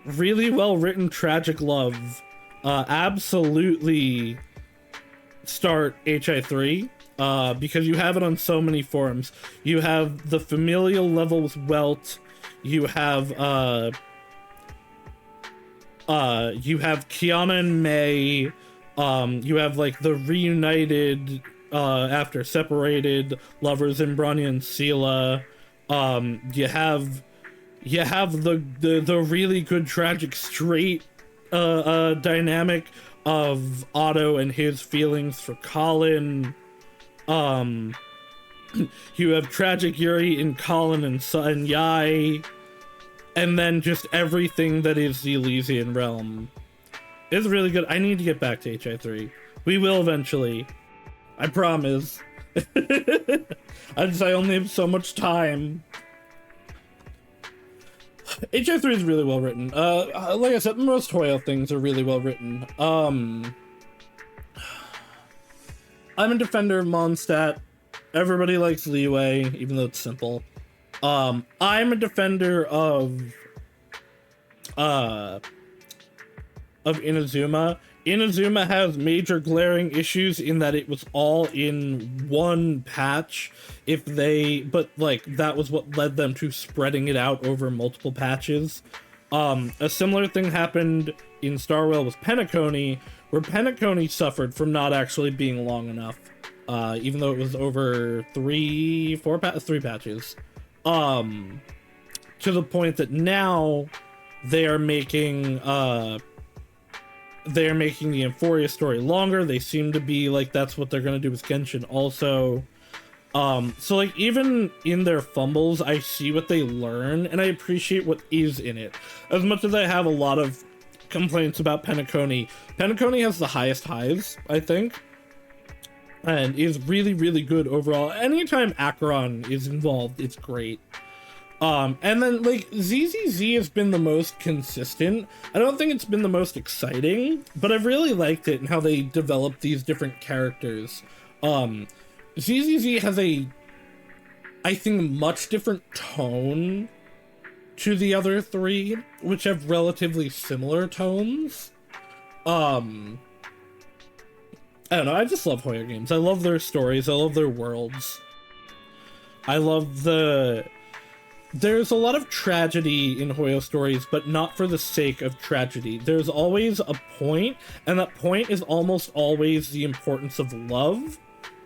really well written tragic love, absolutely start HI3. Because you have it on so many forums. You have the familial levels Welt, you have Kiana and May, you have like the reunited after separated lovers in Bronya and Sela. You have the really good tragic straight dynamic of Otto and his feelings for Colin. You have Tragic Yuri and Colin and Yai, and then just everything that is the Elysian realm is really good. I need to get back to HI3. We will eventually. I promise. I only have so much time. HI3 is really well written. Like I said, most Hoyo things are really well written. I'm a defender of Mondstadt. Everybody likes Leeway, even though it's simple. I'm a defender of Inazuma. Inazuma has major glaring issues in that it was all in one patch. But like that was what led them to spreading it out over multiple patches. A similar thing happened in Starwell with Penacony, where Penacony suffered from not actually being long enough, even though it was over three patches, to the point that now they are making the Euphoria story longer. They seem to be like that's what they're gonna do with Genshin also. So like even in their fumbles, I see what they learn and I appreciate what is in it. As much as I have a lot of complaints about Penacony. Penacony has the highest highs, I think, and is really, really good overall. Anytime Acheron is involved, it's great. And then, like, ZZZ has been the most consistent. I don't think it's been the most exciting, but I've really liked it and how they developed these different characters. ZZZ has a, I think, much different tone to the other three, which have relatively similar tones. I don't know, I just love Hoyo games. I love their stories, I love their worlds. I love There's a lot of tragedy in Hoyo stories, but not for the sake of tragedy. There's always a point, and that point is almost always the importance of love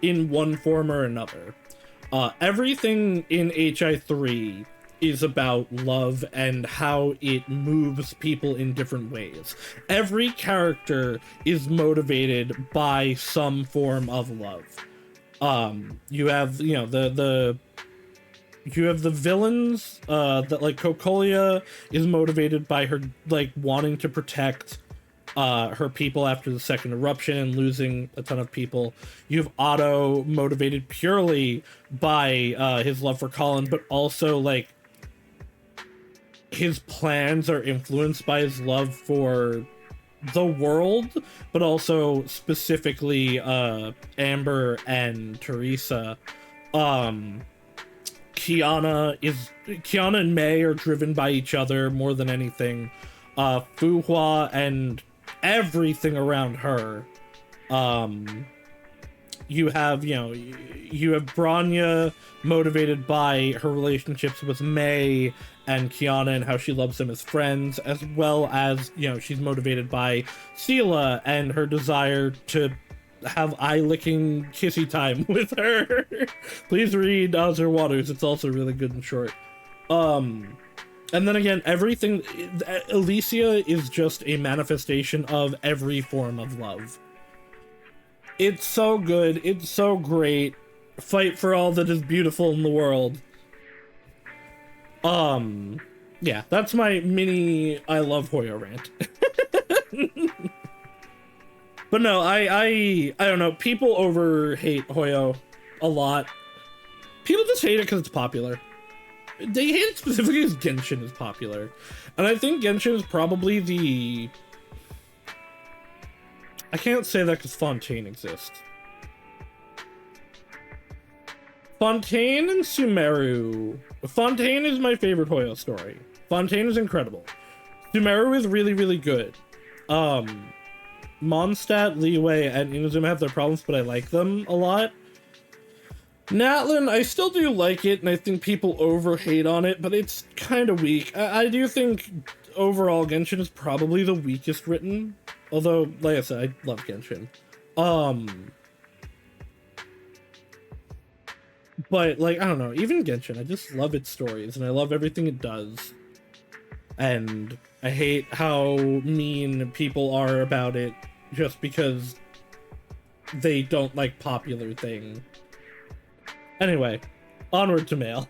in one form or another. Everything in HI3 is about love and how it moves people in different ways. Every character is motivated by some form of love. You have, you know, you have the villains, that, like, Cocolia is motivated by her, like, wanting to protect her people after the second eruption and losing a ton of people. You have Otto motivated purely by his love for Colin, but also, like, his plans are influenced by his love for the world, but also specifically Amber and Teresa. Kiana and Mei are driven by each other more than anything. Fuhua and everything around her. You have Branya motivated by her relationships with Mei and Kiana and how she loves them as friends, as well as, you know, she's motivated by Sela and her desire to have eye-licking kissy time with her. Please read Azure Waters, it's also really good and short. And then again, everything, Alicia is just a manifestation of every form of love. It's so good, it's so great. Fight for all that is beautiful in the world. Yeah, that's my mini I love Hoyo rant. But no, I don't know, people over-hate Hoyo a lot. People just hate it because it's popular. They hate it specifically because Genshin is popular. And I think Genshin is probably the... I can't say that because Fontaine exists. Fontaine and Sumeru. Fontaine is my favorite Hoyo story. Fontaine is incredible. Sumeru is really, really good. Mondstadt, Leeway, and Inazuma have their problems, but I like them a lot. Natlin, I still do like it, and I think people over-hate on it, but it's kind of weak. I do think overall Genshin is probably the weakest written, although, like I said, I love Genshin. But, like, I don't know, even Genshin, I just love its stories, and I love everything it does. And I hate how mean people are about it just because they don't like popular thing. Anyway, onward to mail.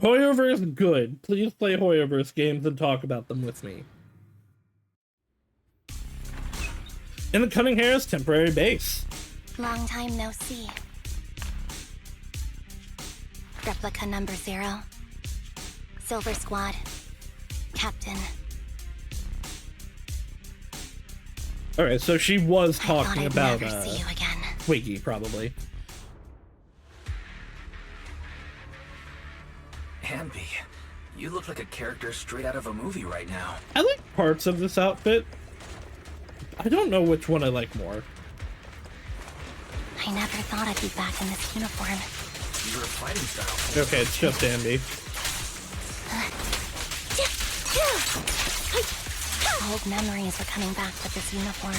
Hoyoverse good. Please play Hoyoverse games and talk about them with me. In the Cunning Hair's temporary base. Long time no see. Replica number 0. Silver Squad. Captain. Alright, so she was talking about, never see you again. Wiggy, probably. Ambi, you look like a character straight out of a movie right now. I like parts of this outfit. I don't know which one I like more. I never thought I'd be back in this uniform. You're a fighting style. Okay, it's just Ambi. Old memories were coming back with this uniform.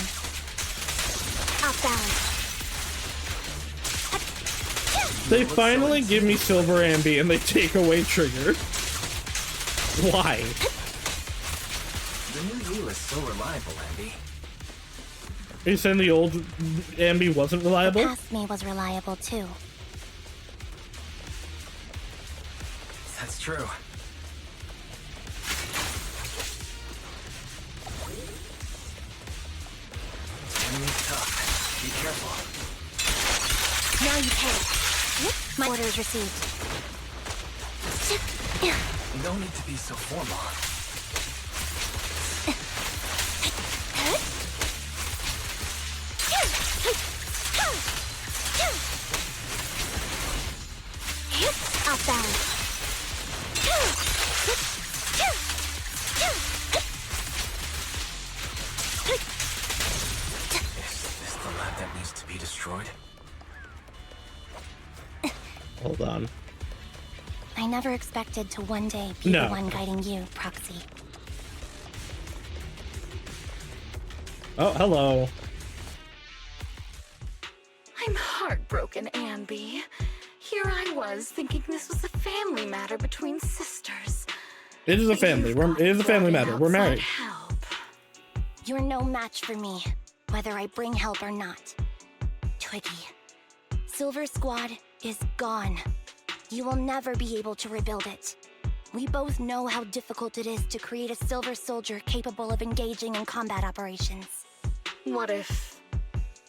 Off balance. They finally give me Silver Ambi and they take away Trigger. Why? The new you is so reliable, Ambi. Are you saying the old Ambi wasn't reliable? Past me was reliable too. That's true. Be careful. Now you pay. My order is received. No need to be so formal. Outbound. Is this the lab that needs to be destroyed? Hold on. I never expected to one day be No. the one guiding you, Proxy. Oh, hello. I'm heartbroken, Anby. Here I was thinking this was a family matter between sisters. It is a family. It is a family matter. We're married. Help. You're no match for me, whether I bring help or not. Twiggy, Silver Squad is gone. You will never be able to rebuild it. We both know how difficult it is to create a Silver Soldier capable of engaging in combat operations. What if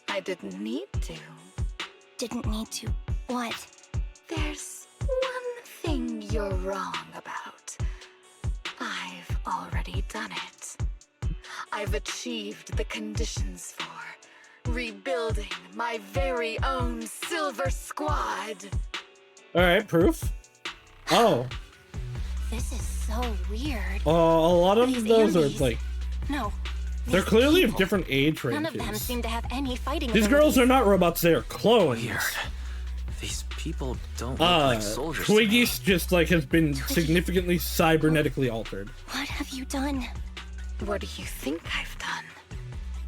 I didn't need to? Didn't need to. What? There's one thing you're wrong about. I've already done it. I've achieved the conditions for rebuilding my very own Silver Squad. All right, proof. Oh, This is so weird. a lot of These those are Andes. like No. they're these clearly of people. different age None of them ranges. seem to have any fighting These girls are not robots; they are clones. Weird. These people don't look like soldiers. to me. Twiggy's just like has been significantly cybernetically altered. What have you done? What do you think I've done?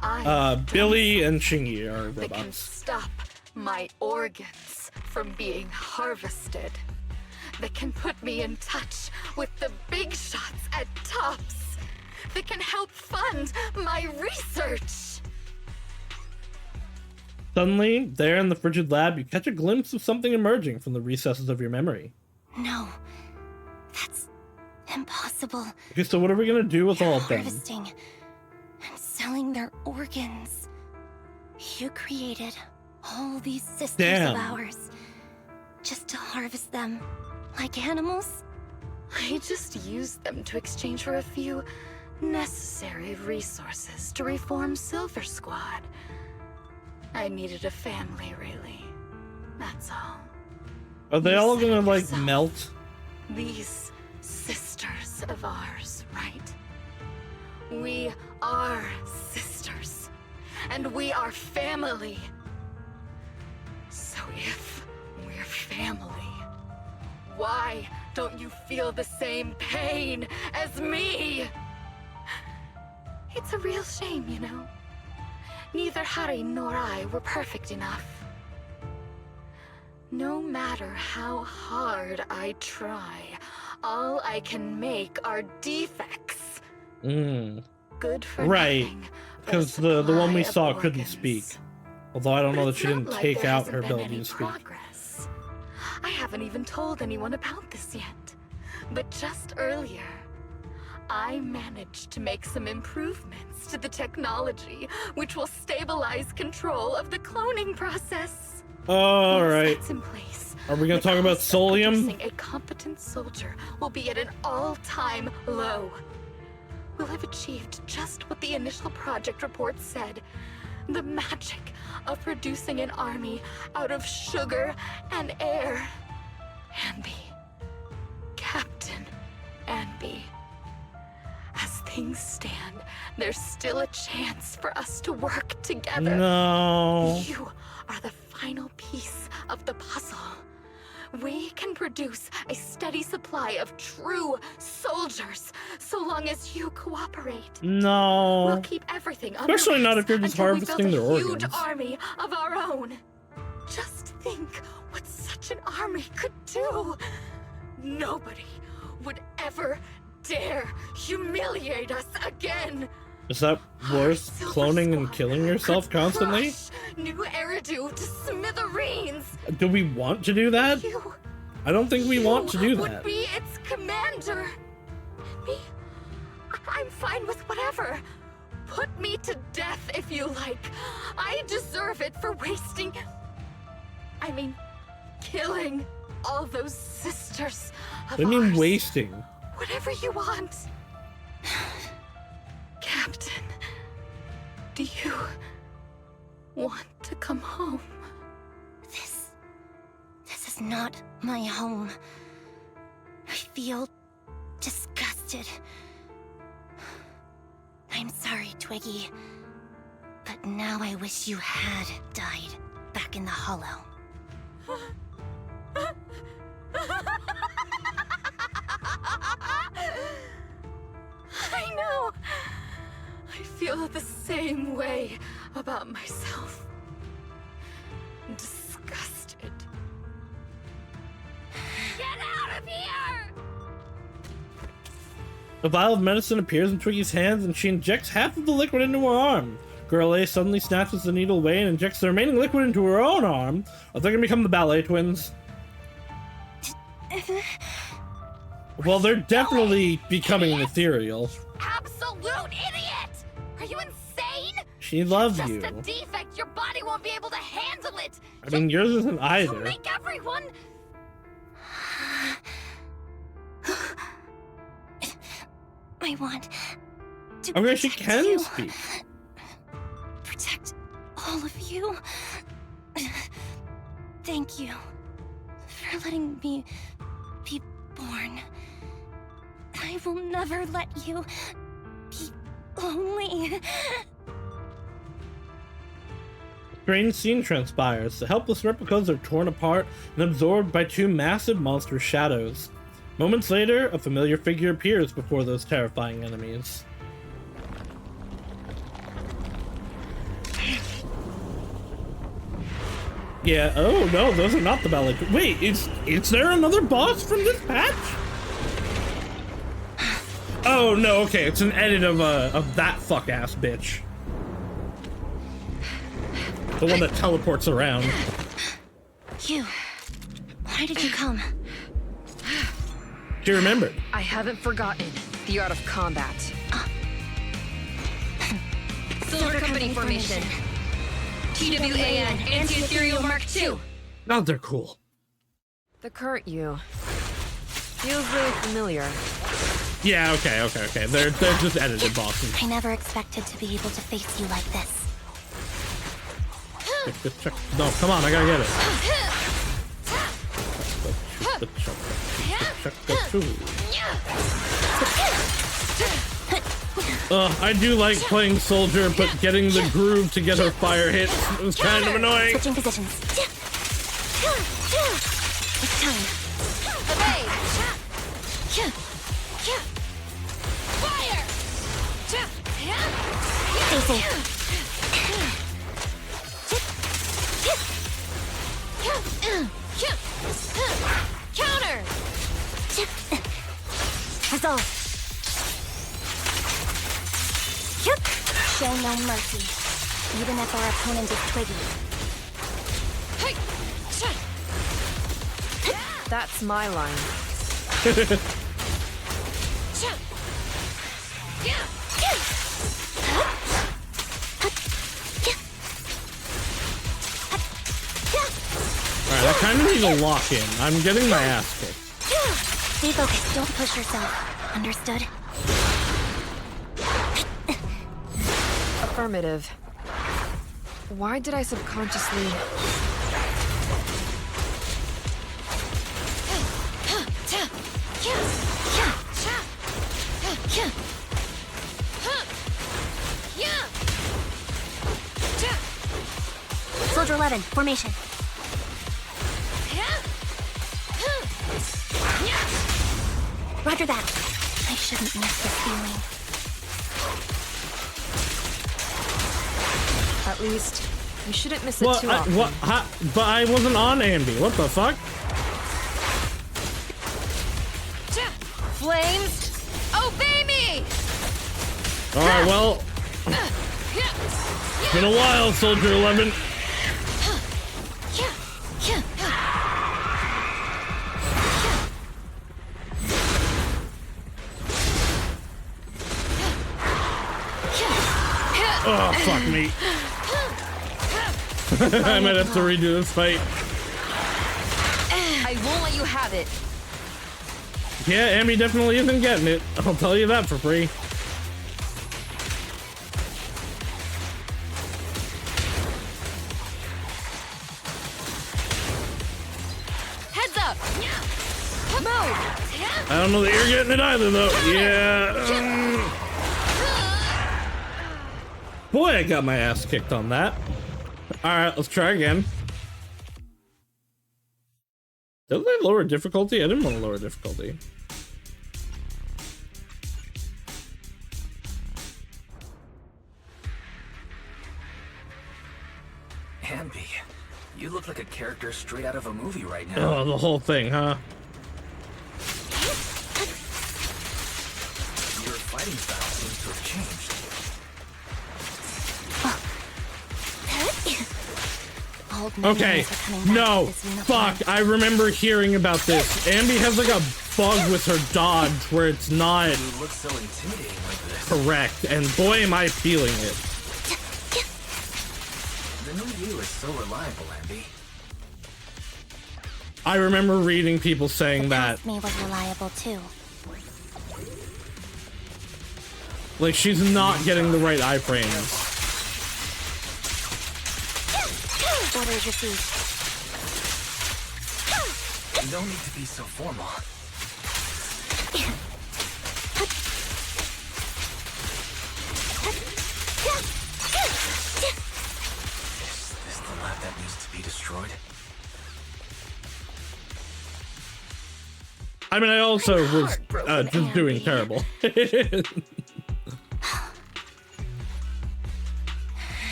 I've Billy and Shingy are that can robots. stop my organs from being harvested. That can put me in touch with the big shots at Tops. That can help fund my research. Suddenly, there in the frigid lab, you catch a glimpse of something emerging from the recesses of your memory. No. That's impossible. Okay, so what are we gonna do with all of them? Harvesting and selling their organs. You created all these sisters Damn. of ours just to harvest them like animals? I just used them to exchange for a few necessary resources to reform Silver Squad. I needed a family, really. That's all. Are they You all said gonna it like yourself. melt? These sisters of ours, right? We are sisters. And we are family. So if we're family, why don't you feel the same pain as me? It's a real shame, you know. Neither Harry nor I were perfect enough. No matter how hard I try, all I can make are defects. Good for Right, nothing, but a because the one we supply saw of couldn't organs. speak. Although I don't know But that it's she not didn't like take there out hasn't her been ability any to speak. progress. I haven't even told anyone about this yet. But just earlier, I managed to make some improvements to the technology, which will stabilize control of the cloning process. All Once right. that's in place, Are we gonna the talk about cost of Solium? producing a competent soldier will be at an all-time low. We'll have achieved just what the initial project report said. The magic of producing an army out of sugar and air. Anby. Captain Anby. As things stand, there's still a chance for us to work together. No. You are the final piece of the puzzle. We can produce a steady supply of true soldiers so long as you cooperate. No. We'll keep everything under Especially not wraps if you're just until we harvesting build their a huge organs. army of our own. Just think what such an army could do. Nobody would ever dare humiliate us again. Is that worth Silver cloning and Squad killing yourself could constantly? crush New Eridu to smithereens. Do we want to do that? You I don't think we want to do would that. be its commander. And me, I'm fine with whatever. Put me to death if you like. I deserve it for wasting... I mean, killing all those sisters of What do you mean ours. wasting? Whatever you want. Captain, do you want to come home? This is not my home. I feel disgusted. I'm sorry, Twiggy. But now I wish you had died back in the Hollow. I know. I feel the same way about myself. Disgusted. Get out of here! A vial of medicine appears in Twiggy's hands, and she injects half of the liquid into her arm. Girl A suddenly snatches the needle away and injects the remaining liquid into her own arm. Are they gonna become the ballet twins? Well, they're definitely becoming ethereal. Absolute idiot! Are you insane? She loves Just you. a defect. Your body won't be able to handle it. I mean, yours isn't You'll either. make everyone. I want to Okay, she protect can you. speak. Protect all of you. Thank you for letting me be born. I will never let you be lonely. Strange scene transpires. The helpless replicas are torn apart and absorbed by two massive monster shadows. Moments later, a familiar figure appears before those terrifying enemies. Yeah, oh no, those are not the ballet. Wait, is there another boss from this patch? Oh no, okay, it's an edit of that fuck-ass bitch. The one that teleports around. You, why did you come? She remembered. I haven't forgotten the art of combat. Silver Company formation. TWAN, Anti-Ethereal Mark II. God, they're cool. The current you feels really familiar. Yeah, okay. They're just edited bosses. I never expected to be able to face you like this. Check. No, come on, I gotta get it. I do like playing soldier, but getting the groove to get her fire hits was kind of annoying. Switching positions. It's time. Evade. Fire. Stay safe. Counter. Resolve. Show no mercy, even if our opponent is Twiggy. That's my line. Alright, I kind of need to lock in. I'm getting my ass kicked. Stay focused, don't push yourself. Understood? Affirmative. Why did I subconsciously... Soldier 11, formation. Roger that. I shouldn't miss this feeling. At least, you shouldn't miss it too often. But I wasn't on Ambi. What the fuck? Flames, obey me! Alright, well... It's been a while, Soldier 11. I might have to redo this fight. I won't let you have it. Yeah, Amy definitely isn't getting it. I'll tell you that for free. Heads up! Move! I don't know that you're getting it either, though. Yeah. Boy, I got my ass kicked on that. Alright, let's try again. Didn't they lower difficulty? I didn't want to lower difficulty. Ambi, you look like a character straight out of a movie right now. Oh, the whole thing, huh? Your fighting style seems to have changed. Okay, no, fuck, I remember hearing about this. Ambi has like a bug with her dodge where it's not You look so intimidating like this. correct, and boy am I feeling it. The new you is so reliable, Ambi. I remember reading people saying that. Me was reliable too. Like, she's not getting the right iframes. Orders received. No need to be so formal. Is this the lab that needs to be destroyed? I mean, I also was just doing terrible.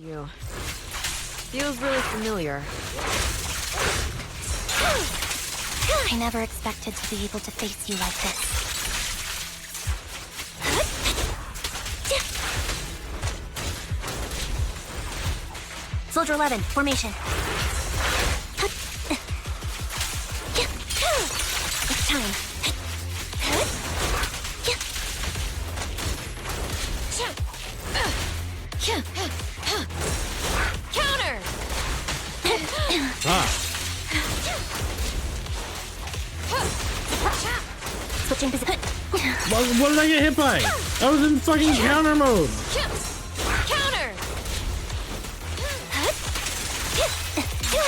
You. Feels really familiar. I never expected to be able to face you like this. Soldier 11, formation. It's time. Counter! Switching position. What did I get hit by? I was in fucking counter mode. Counter!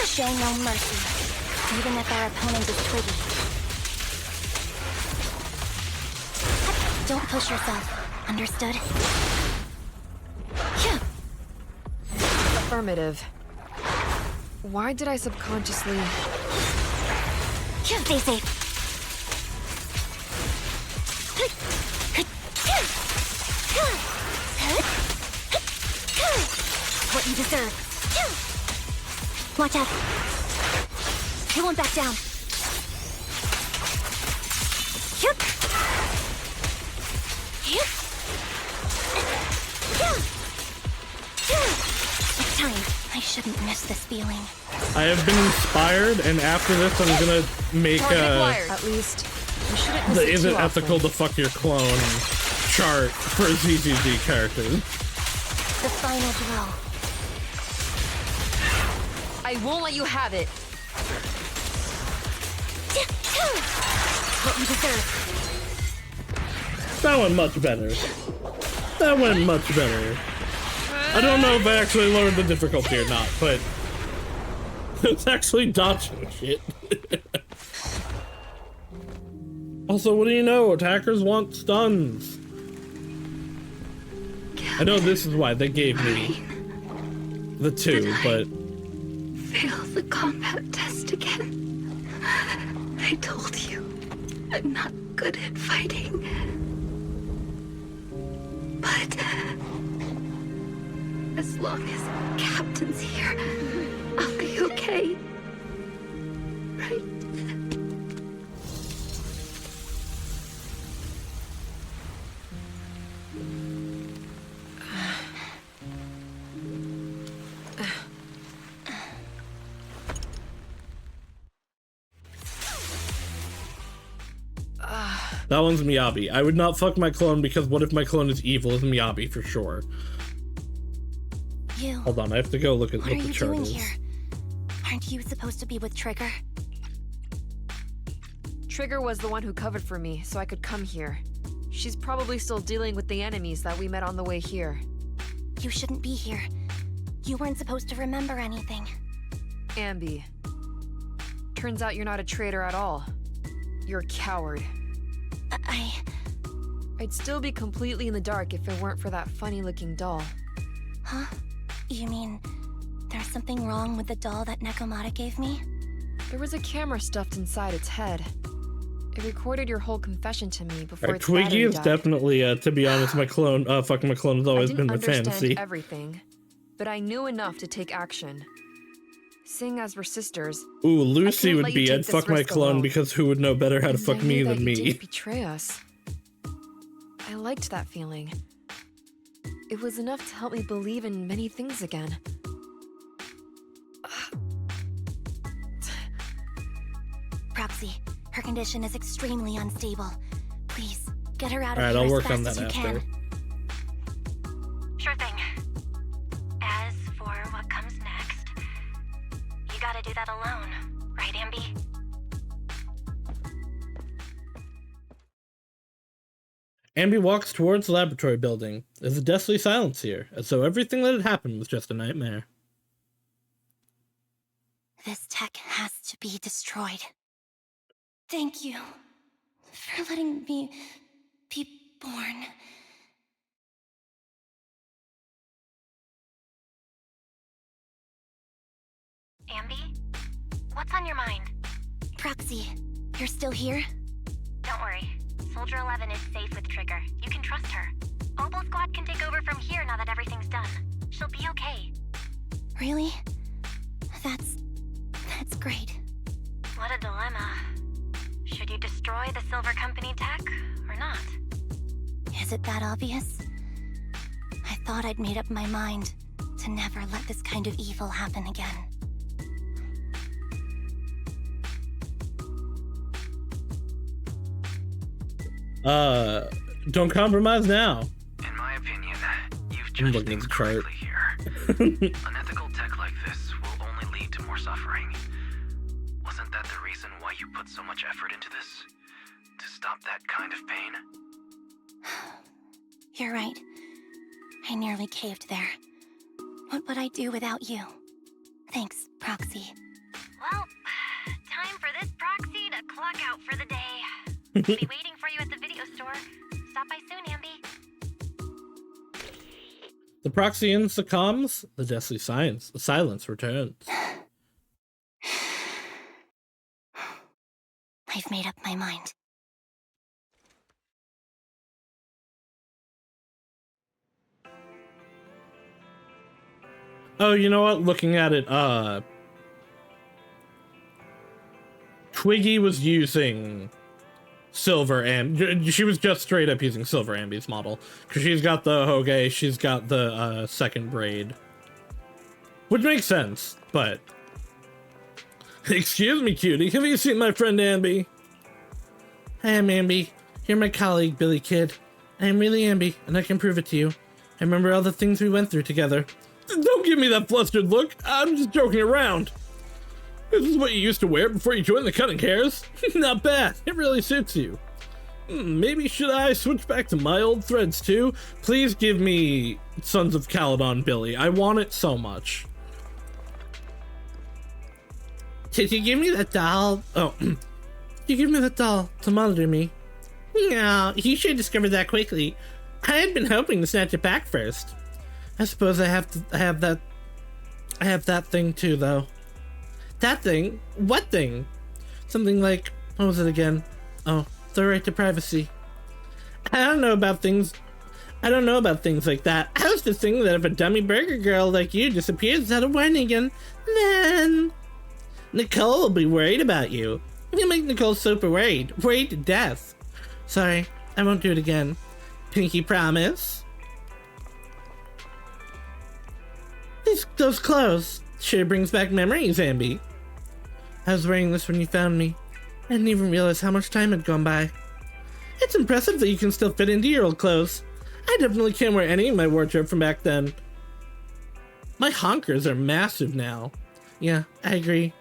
Show no mercy, even if our opponent is twiggy. Don't push yourself. Understood? Affirmative. Why did I subconsciously... Stay safe. What you deserve. Watch out. You won't back down. It's time. I shouldn't miss this feeling. I have been inspired, and after this, I'm gonna make At least, you shouldn't miss the it is it too ethical often. to fuck your clone chart for ZZZ characters. The final blow. I won't let you have it. What you deserve. That went much better. That went much better. I don't know if I actually lowered the difficulty or not, but it's actually dodging shit. Also, what do you know? Attackers want stuns. I know this is why they gave me the 2, but Fail the combat test again. I told you, I'm not good at fighting. But as long as Captain's here, I'll be okay. Right? That one's Miyabi. I would not fuck my clone because what if my clone is evil? Is Miyabi for sure. You. Hold on, I have to go look at What what are the you chart doing is. here? Aren't you supposed to be with Trigger? Trigger was the one who covered for me, so I could come here. She's probably still dealing with the enemies that we met on the way here. You shouldn't be here. You weren't supposed to remember anything. Ambi. Turns out you're not a traitor at all. You're a coward. I'd still be completely in the dark if it weren't for that funny-looking doll. Huh? You mean there's something wrong with the doll that Nekomata gave me? There was a camera stuffed inside its head. It recorded your whole confession to me before its Twiggy battery is died. definitely, to be honest, my clone. Fucking my clone has always been my I didn't understand fantasy. everything, but I knew enough to take action. Seeing as we're sisters, Ooh, I Lucy can't would let you be. take I'd this fuck my risk clone alone. because who would know better how to And fuck I me knew than that you me? didn't betray us. I liked that feeling. It was enough to help me believe in many things again. Proxy, her condition is extremely unstable. Please, get her out of Alright, here I'll as work fast on as that you after. can. Sure thing. As for what comes next, you gotta do that alone, right, Ambi? Ambi walks towards the laboratory building. There's a deathly silence here, as though everything that had happened was just a nightmare. This tech has to be destroyed. Thank you for letting me be born. Ambi? What's on your mind? Proxy, you're still here? Don't worry. Soldier 11 is safe with Trigger. You can trust her. Opal Squad can take over from here now that everything's done. She'll be okay. Really? That's great. What a dilemma. Should you destroy the Silver Company tech, or not? Is it that obvious? I thought I'd made up my mind to never let this kind of evil happen again. Don't compromise now. In my opinion, you've I'm judged looking at things the chart. correctly here. Unethical tech like this will only lead to more suffering. Wasn't that the reason why you put so much effort into this? To stop that kind of pain? You're right. I nearly caved there. What would I do without you? Thanks, Proxy. Well, time for this Proxy to clock out for the day. I'll be waiting for you at the video store. Stop by soon, Ambi. The proxy succumbs. The deathly silence returns. I've made up my mind. Oh, you know what? Looking at it, Twiggy was using Silver she was just straight up using Silver Ambi's model. Because she's got the Hoge, she's got the, second braid. Which makes sense, but... Excuse me, cutie, have you seen my friend Ambi? Hi, I'm Ambi. You're my colleague, Billy Kid. I am really Ambi, and I can prove it to you. I remember all the things we went through together. Don't give me that flustered look. I'm just joking around. This is what you used to wear before you joined the cutting hairs. Not bad. It really suits you. Maybe should I switch back to my old threads too? Please give me Sons of Caledon Billy. I want it so much. Did you give me that doll? Oh, you give me that doll to monitor me. No, you should discover that quickly. I had been hoping to snatch it back first. I suppose I have that thing too, though. That thing? What thing? Something like, what was it again? Oh, the right to privacy. I don't know about things like that. I was just thinking that if a dummy burger girl like you disappears without a warning, then Nicole will be worried about you. You make Nicole super worried to death. Sorry, I won't do it again. Pinky promise. Those clothes sure brings back memories, Ambi. I was wearing this when you found me. I didn't even realize how much time had gone by. It's impressive that you can still fit into your old clothes. I definitely can't wear any of my wardrobe from back then. My honkers are massive now. Yeah, I agree.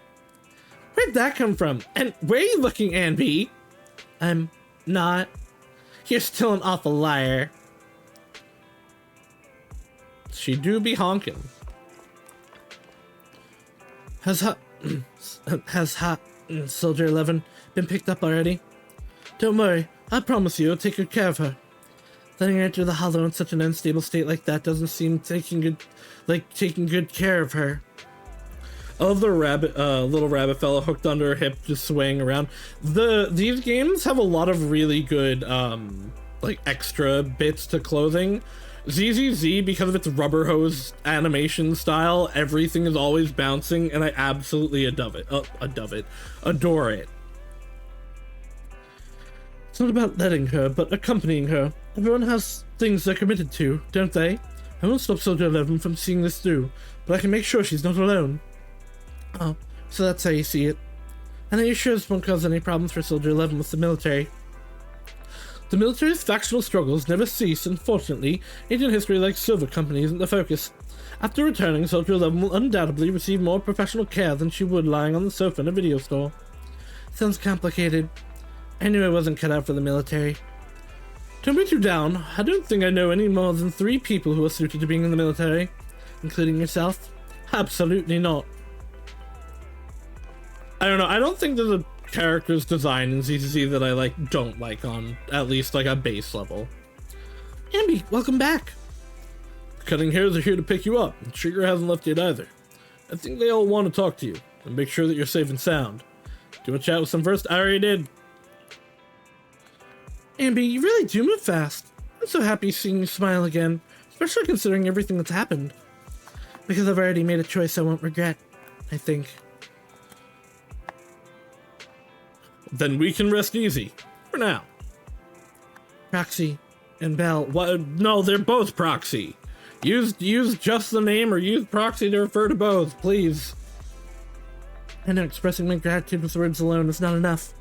Where'd that come from? And where are you looking, Anby? I'm not. You're still an awful liar. She do be honking. Has Soldier 11 been picked up already? Don't worry, I promise you I'll take good care of her. Letting her enter the hollow in such an unstable state like that doesn't seem taking good care of her. Oh, the rabbit, little rabbit fella hooked under her hip, just swaying around. These games have a lot of really good, like extra bits to clothing. ZZZ, because of its rubber hose animation style, everything is always bouncing, and I absolutely adore it. It's not about letting her, but accompanying her. Everyone has things they're committed to, don't they? I won't stop Soldier 11 from seeing this through, but I can make sure she's not alone. Oh, so that's how you see it. And are you sure this won't cause any problems for Soldier 11 with the military? The military's factional struggles never cease, and fortunately, Indian history like Silver Company isn't the focus. After returning, Soldier 11 will undoubtedly receive more professional care than she would lying on the sofa in a video store. Sounds complicated. I knew I wasn't cut out for the military. Don't be too down. I don't think I know any more than 3 people who are suited to being in the military, including yourself. Absolutely not. I don't know, I don't think there's a character's design in ZZZ that I don't like on at least a base level. Anby, welcome back. Cutting hairs are here to pick you up, and Trigger hasn't left yet either. I think they all want to talk to you, and make sure that you're safe and sound. Do you want to chat with them first? I already did. Anby, you really do move fast. I'm so happy seeing you smile again, especially considering everything that's happened. Because I've already made a choice I won't regret, I think. Then we can rest easy. For now. Proxy and Bell. What? No, they're both Proxy. Use just the name or use Proxy to refer to both, please. I know expressing my gratitude with words alone is not enough.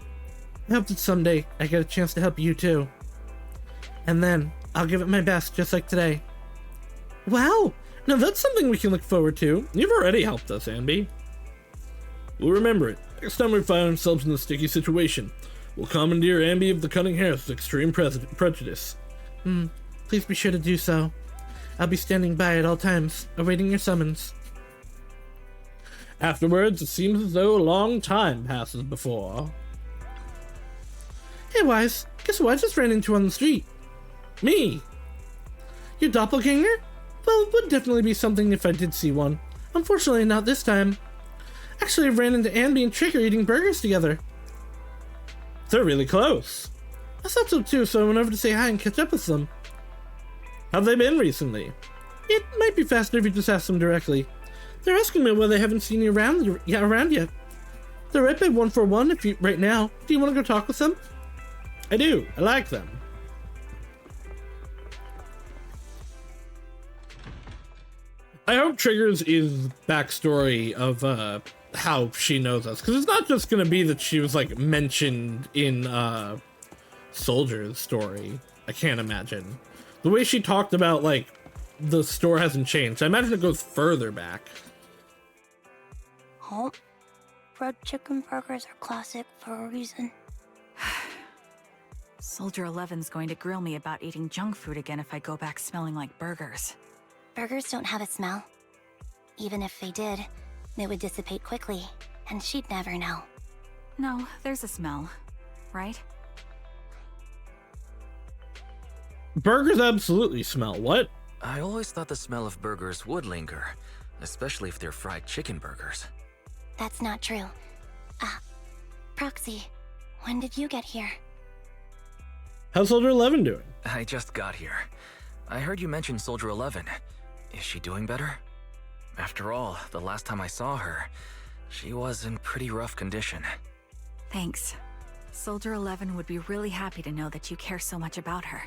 I hope that someday I get a chance to help you too. And then I'll give it my best, just like today. Wow! Now that's something we can look forward to. You've already helped us, Anby. We'll remember it. Next time we find ourselves in a sticky situation, we'll commandeer Anby of the Cutting Hairs with extreme prejudice. Please be sure to do so. I'll be standing by at all times, awaiting your summons. Afterwards, it seems as though a long time passes before. Hey, Wise, guess who I just ran into on the street? Me! Your doppelganger? Well, it would definitely be something if I did see one. Unfortunately, not this time. Actually, I ran into Anby and Trigger eating burgers together. They're really close. I thought so too, so I went over to say hi and catch up with them. How've they been recently? It might be faster if you just ask them directly. They're asking me why they haven't seen you around yet. They're right by 141 right now. Do you want to go talk with them? I do. I like them. I hope Trigger's is backstory of how she knows us, because it's not just gonna be that she was mentioned in Soldier's story. I can't imagine. The way she talked about the store hasn't changed. I imagine it goes further back. Oh, fried chicken burgers are classic for a reason. Soldier 11's going to grill me about eating junk food again if I go back smelling like burgers. Burgers don't have a smell. Even if they did, they would dissipate quickly, and she'd never know. No, there's a smell, right? Burgers absolutely smell. What? I always thought the smell of burgers would linger, especially if they're fried chicken burgers. That's not true. Proxy, when did you get here? How's Soldier 11 doing? I just got here. I heard you mention Soldier 11. Is she doing better? After all, the last time I saw her, she was in pretty rough condition. Thanks. Soldier 11 would be really happy to know that you care so much about her.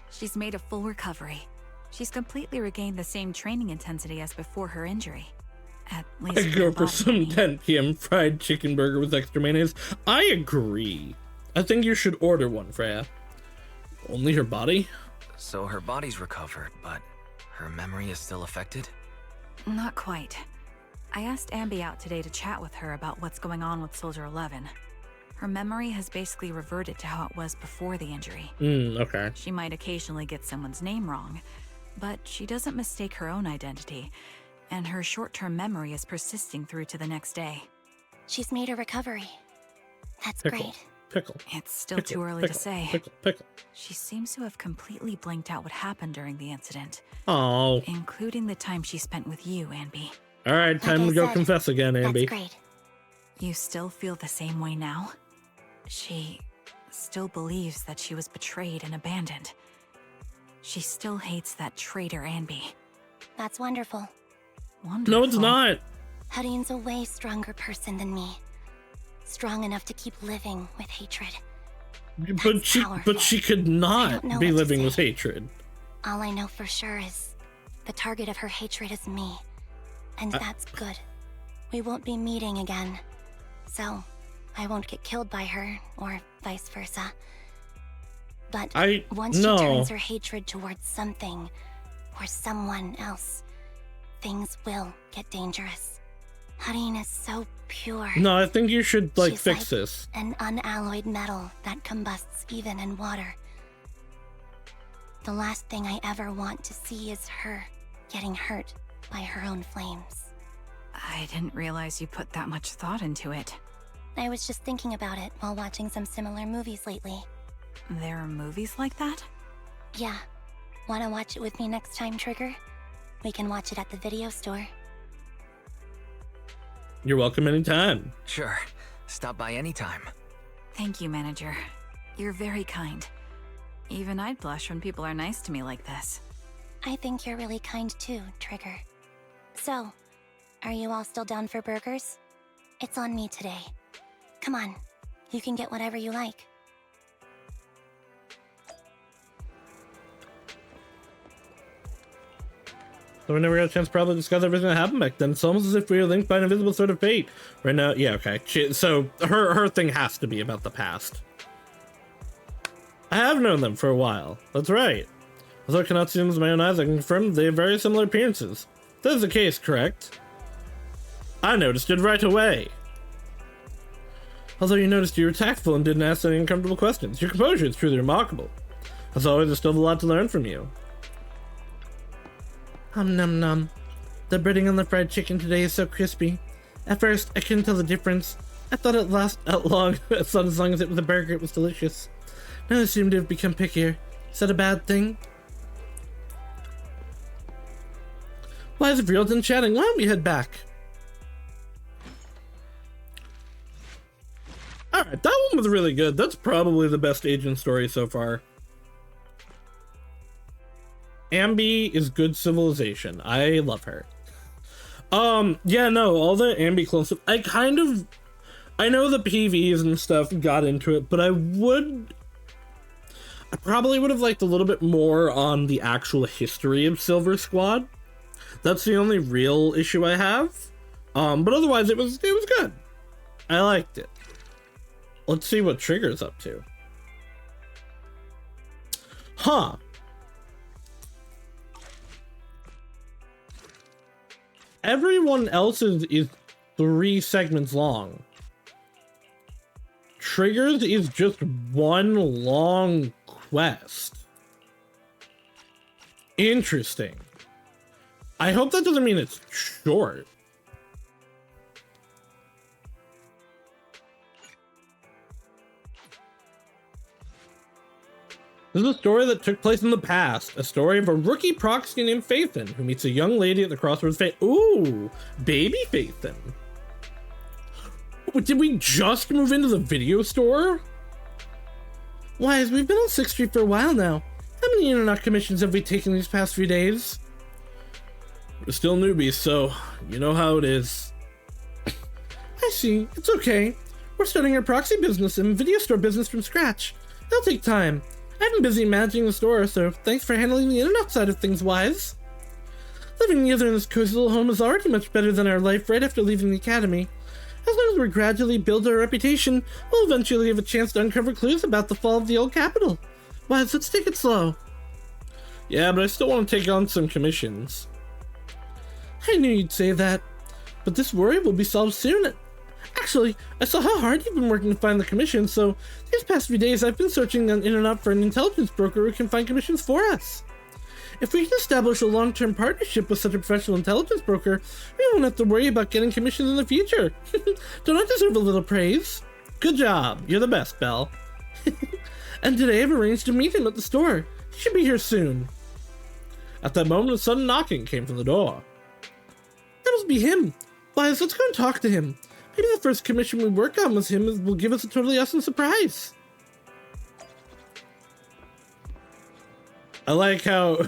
She's made a full recovery. She's completely regained the same training intensity as before her injury. At least I go for some 10 p.m. fried chicken burger with extra mayonnaise. I agree. I think you should order one, Freya. Only her body? So her body's recovered, but her memory is still affected? Not quite. I asked Ambi out today to chat with her about what's going on with Soldier 11. Her memory has basically reverted to how it was before the injury. Okay. She might occasionally get someone's name wrong, but she doesn't mistake her own identity, and her short-term memory is persisting through to the next day. She's made a recovery. That's Pickle. great. Pickle. It's still Pickle, too early pickle, to say. Pickle. She seems to have completely blanked out what happened during the incident, Oh. including the time she spent with you, Ambi. All right, time Like I to go said, confess again, That's Ambi. great. You still feel the same way now? She still believes that she was betrayed and abandoned. She still hates that traitor Ambi. That's wonderful. Wonderful. No, it's not. Hadine's a way stronger person than me. Strong enough to keep living with hatred. But she could I not don't know be what to living with say. hatred. All I know for sure is the target of her hatred is me. And that's good. We won't be meeting again. So, I won't get killed by her, or vice versa. But once no. she turns her hatred towards something, or someone else, things will get dangerous. Hadine is so pure. No, I think you should, like, She's fix like this. an unalloyed metal that combusts even in water. The last thing I ever want to see is her getting hurt by her own flames. I didn't realize you put that much thought into it. I was just thinking about it while watching some similar movies lately. There are movies like that? Yeah. Wanna watch it with me next time, Trigger? We can watch it at the video store. You're welcome anytime. Sure. Stop by anytime. Thank you, Manager. You're very kind. Even I'd blush when people are nice to me like this. I think you're really kind too, Trigger. So, are you all still down for burgers? It's on me today. Come on, you can get whatever you like. So we never got a chance to probably discuss everything that happened back then. It's almost as if we were linked by an invisible sort of fate. Right now, yeah, okay. So her thing has to be about the past. I have known them for a while. That's right. Although I cannot see them with my own eyes, I can confirm they have very similar appearances. That is the case, correct? I noticed it right away. Although you noticed you were tactful and didn't ask any uncomfortable questions. Your composure is truly remarkable. As always, there's still a lot to learn from you. Num num. The breading on the fried chicken today is so crispy. At first, I couldn't tell the difference. I thought it lasted out long, as long as it was a burger, it was delicious. Now I seem to have become pickier. Is that a bad thing? Why is everyone done chatting? Why don't we head back? Alright, that one was really good. That's probably the best agent story so far. Ambi is good civilization. I love her. Yeah, no, all the Ambi clone stuff. I know the PVs and stuff got into it, but I probably would have liked a little bit more on the actual history of Silver Squad. That's the only real issue I have. But otherwise it was good. I liked it. Let's see what Trigger's up to. Huh. Everyone else's is 3 segments long. Trigger's is just one long quest. Interesting. I hope that doesn't mean it's short. This is a story that took place in the past. A story of a rookie proxy named Phaethon who meets a young lady at the crossroads. Ooh, baby Phaethon. Did we just move into the video store? Wise, we've been on 6th Street for a while now. How many internet commissions have we taken these past few days? We're still newbies, so you know how it is. I see. It's okay. We're starting our proxy business and video store business from scratch. It'll take time. I've been busy managing the store, so thanks for handling the internet side of things, Wise. Living together in this cozy little home is already much better than our life right after leaving the academy. As long as we gradually build our reputation, we'll eventually have a chance to uncover clues about the fall of the old capital. Why, let's take it slow. Yeah, but I still want to take on some commissions. I knew you'd say that, but this worry will be solved soon. Actually, I saw how hard you've been working to find the commission, so these past few days I've been searching on internet for an intelligence broker who can find commissions for us. If we can establish a long-term partnership with such a professional intelligence broker, we won't have to worry about getting commissions in the future. Don't I deserve a little praise? Good job. You're the best, Belle. And today I've arranged to meet him at the store. He should be here soon. At that moment, a sudden knocking came from the door. That must be him. Why, let's go and talk to him. Maybe the first commission we work on with him will give us a totally awesome surprise. I like how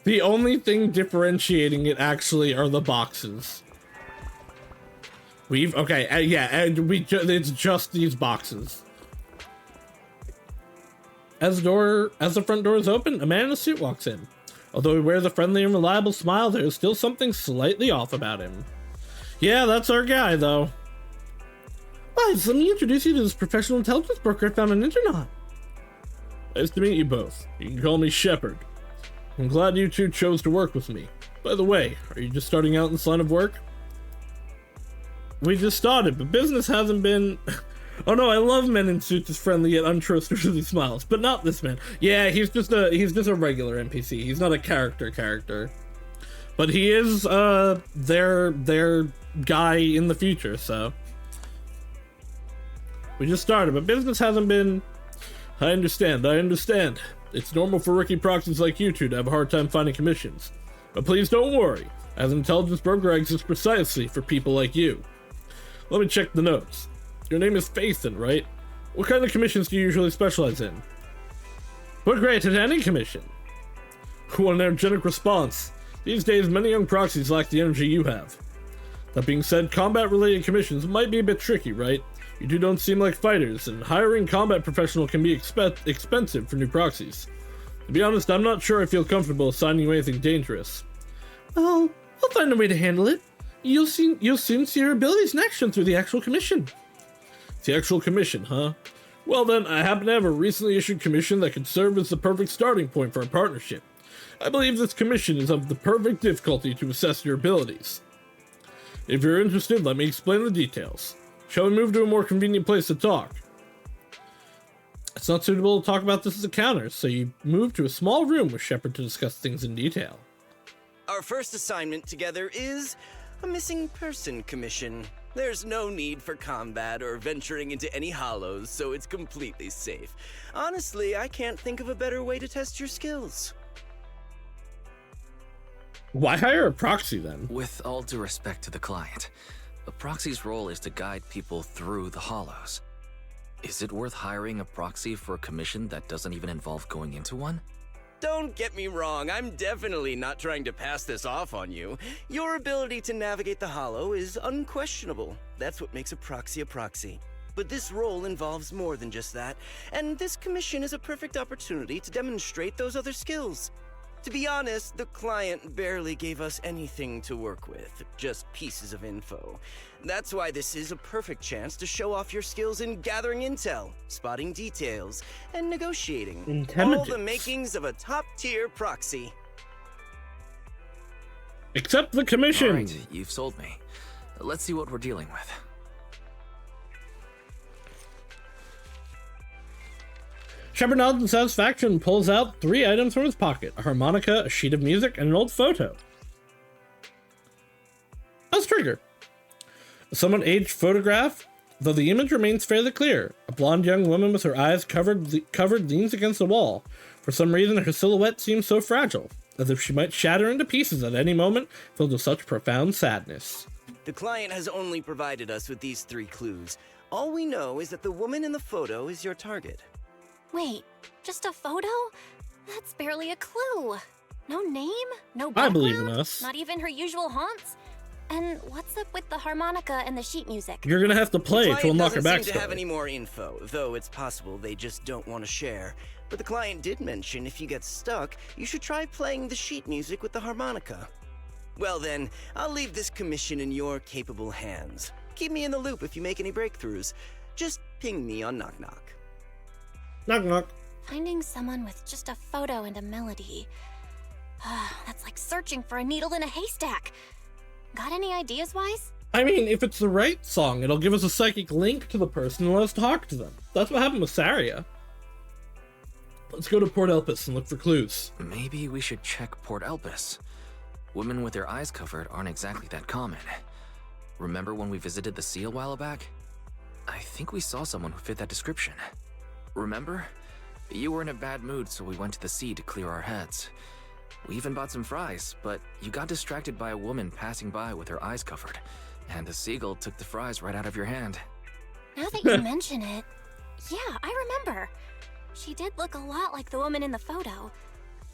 the only thing differentiating it actually are the boxes. It's just these boxes. As the front door is open, a man in a suit walks in. Although he wears a friendly and reliable smile, there is still something slightly off about him. Yeah, that's our guy, though. Why, let me introduce you to this professional intelligence broker I found on the internet. Nice to meet you both. You can call me Shepard. I'm glad you two chose to work with me. By the way, are you just starting out in this line of work? We just started, but business hasn't been... Oh no, I love men in suits as friendly yet untrustworthy smiles, but not this man. Yeah, he's just a regular NPC. He's not a character. But he is their guy in the future, so. We just started, but business hasn't been... I understand. It's normal for rookie proxies like you two to have a hard time finding commissions. But please don't worry, as an intelligence broker exists precisely for people like you. Let me check the notes. Your name is Phaethon, right? What kind of commissions do you usually specialize in? We're great at any commission. What an energetic response. These days, many young proxies lack the energy you have. That being said, combat-related commissions might be a bit tricky, right? You two don't seem like fighters, and hiring combat professional can be expensive for new proxies. To be honest, I'm not sure I feel comfortable assigning you anything dangerous. Well, I'll find a way to handle it. You'll soon see your abilities in action through the actual commission. The actual commission, huh? Well then, I happen to have a recently issued commission that could serve as the perfect starting point for our partnership. I believe this commission is of the perfect difficulty to assess your abilities. If you're interested, let me explain the details. Shall we move to a more convenient place to talk? It's not suitable to talk about this as a counter, so you move to a small room with Shepard to discuss things in detail. Our first assignment together is a missing person commission. There's no need for combat or venturing into any hollows, so it's completely safe. Honestly, I can't think of a better way to test your skills. Why hire a proxy then? With all due respect to the client, a proxy's role is to guide people through the hollows. Is it worth hiring a proxy for a commission that doesn't even involve going into one? Don't get me wrong, I'm definitely not trying to pass this off on you. Your ability to navigate the hollow is unquestionable. That's what makes a proxy. But this role involves more than just that, and this commission is a perfect opportunity to demonstrate those other skills. To be honest, the client barely gave us anything to work with, just pieces of info. That's why this is a perfect chance to show off your skills in gathering intel, spotting details, and negotiating. All the makings of a top-tier proxy. Accept the commission! Alright, you've sold me. Let's see what we're dealing with. Shepard nods in satisfaction and pulls out 3 items from his pocket: a harmonica, a sheet of music, and an old photo. How's Trigger? A somewhat aged photograph, though the image remains fairly clear. A blonde young woman with her eyes covered leans against the wall. For some reason, her silhouette seems so fragile, as if she might shatter into pieces at any moment, filled with such profound sadness. The client has only provided us with these 3 clues. All we know is that the woman in the photo is your target. Wait, just a photo? That's barely a clue. No name, no background, I believe in us. Not even her usual haunts. And what's up with the harmonica and the sheet music? You're gonna have to play to unlock her backstory. The client doesn't seem to have any more info, though it's possible they just don't want to share. But the client did mention if you get stuck, you should try playing the sheet music with the harmonica. Well then, I'll leave this commission in your capable hands. Keep me in the loop if you make any breakthroughs. Just ping me on Knock Knock. Knock knock. Finding someone with just a photo and a melody. That's like searching for a needle in a haystack. Got any ideas, Wise? I mean, if it's the right song, it'll give us a psychic link to the person and let us talk to them. That's what happened with Saria. Let's go to Port Elpis and look for clues. Maybe we should check Port Elpis. Women with their eyes covered aren't exactly that common. Remember when we visited the sea a while back? I think we saw someone who fit that description. Remember? You were in a bad mood, so we went to the sea to clear our heads. We even bought some fries, but you got distracted by a woman passing by with her eyes covered, and the seagull took the fries right out of your hand. Now that you mention it, yeah, I remember. She did look a lot like the woman in the photo.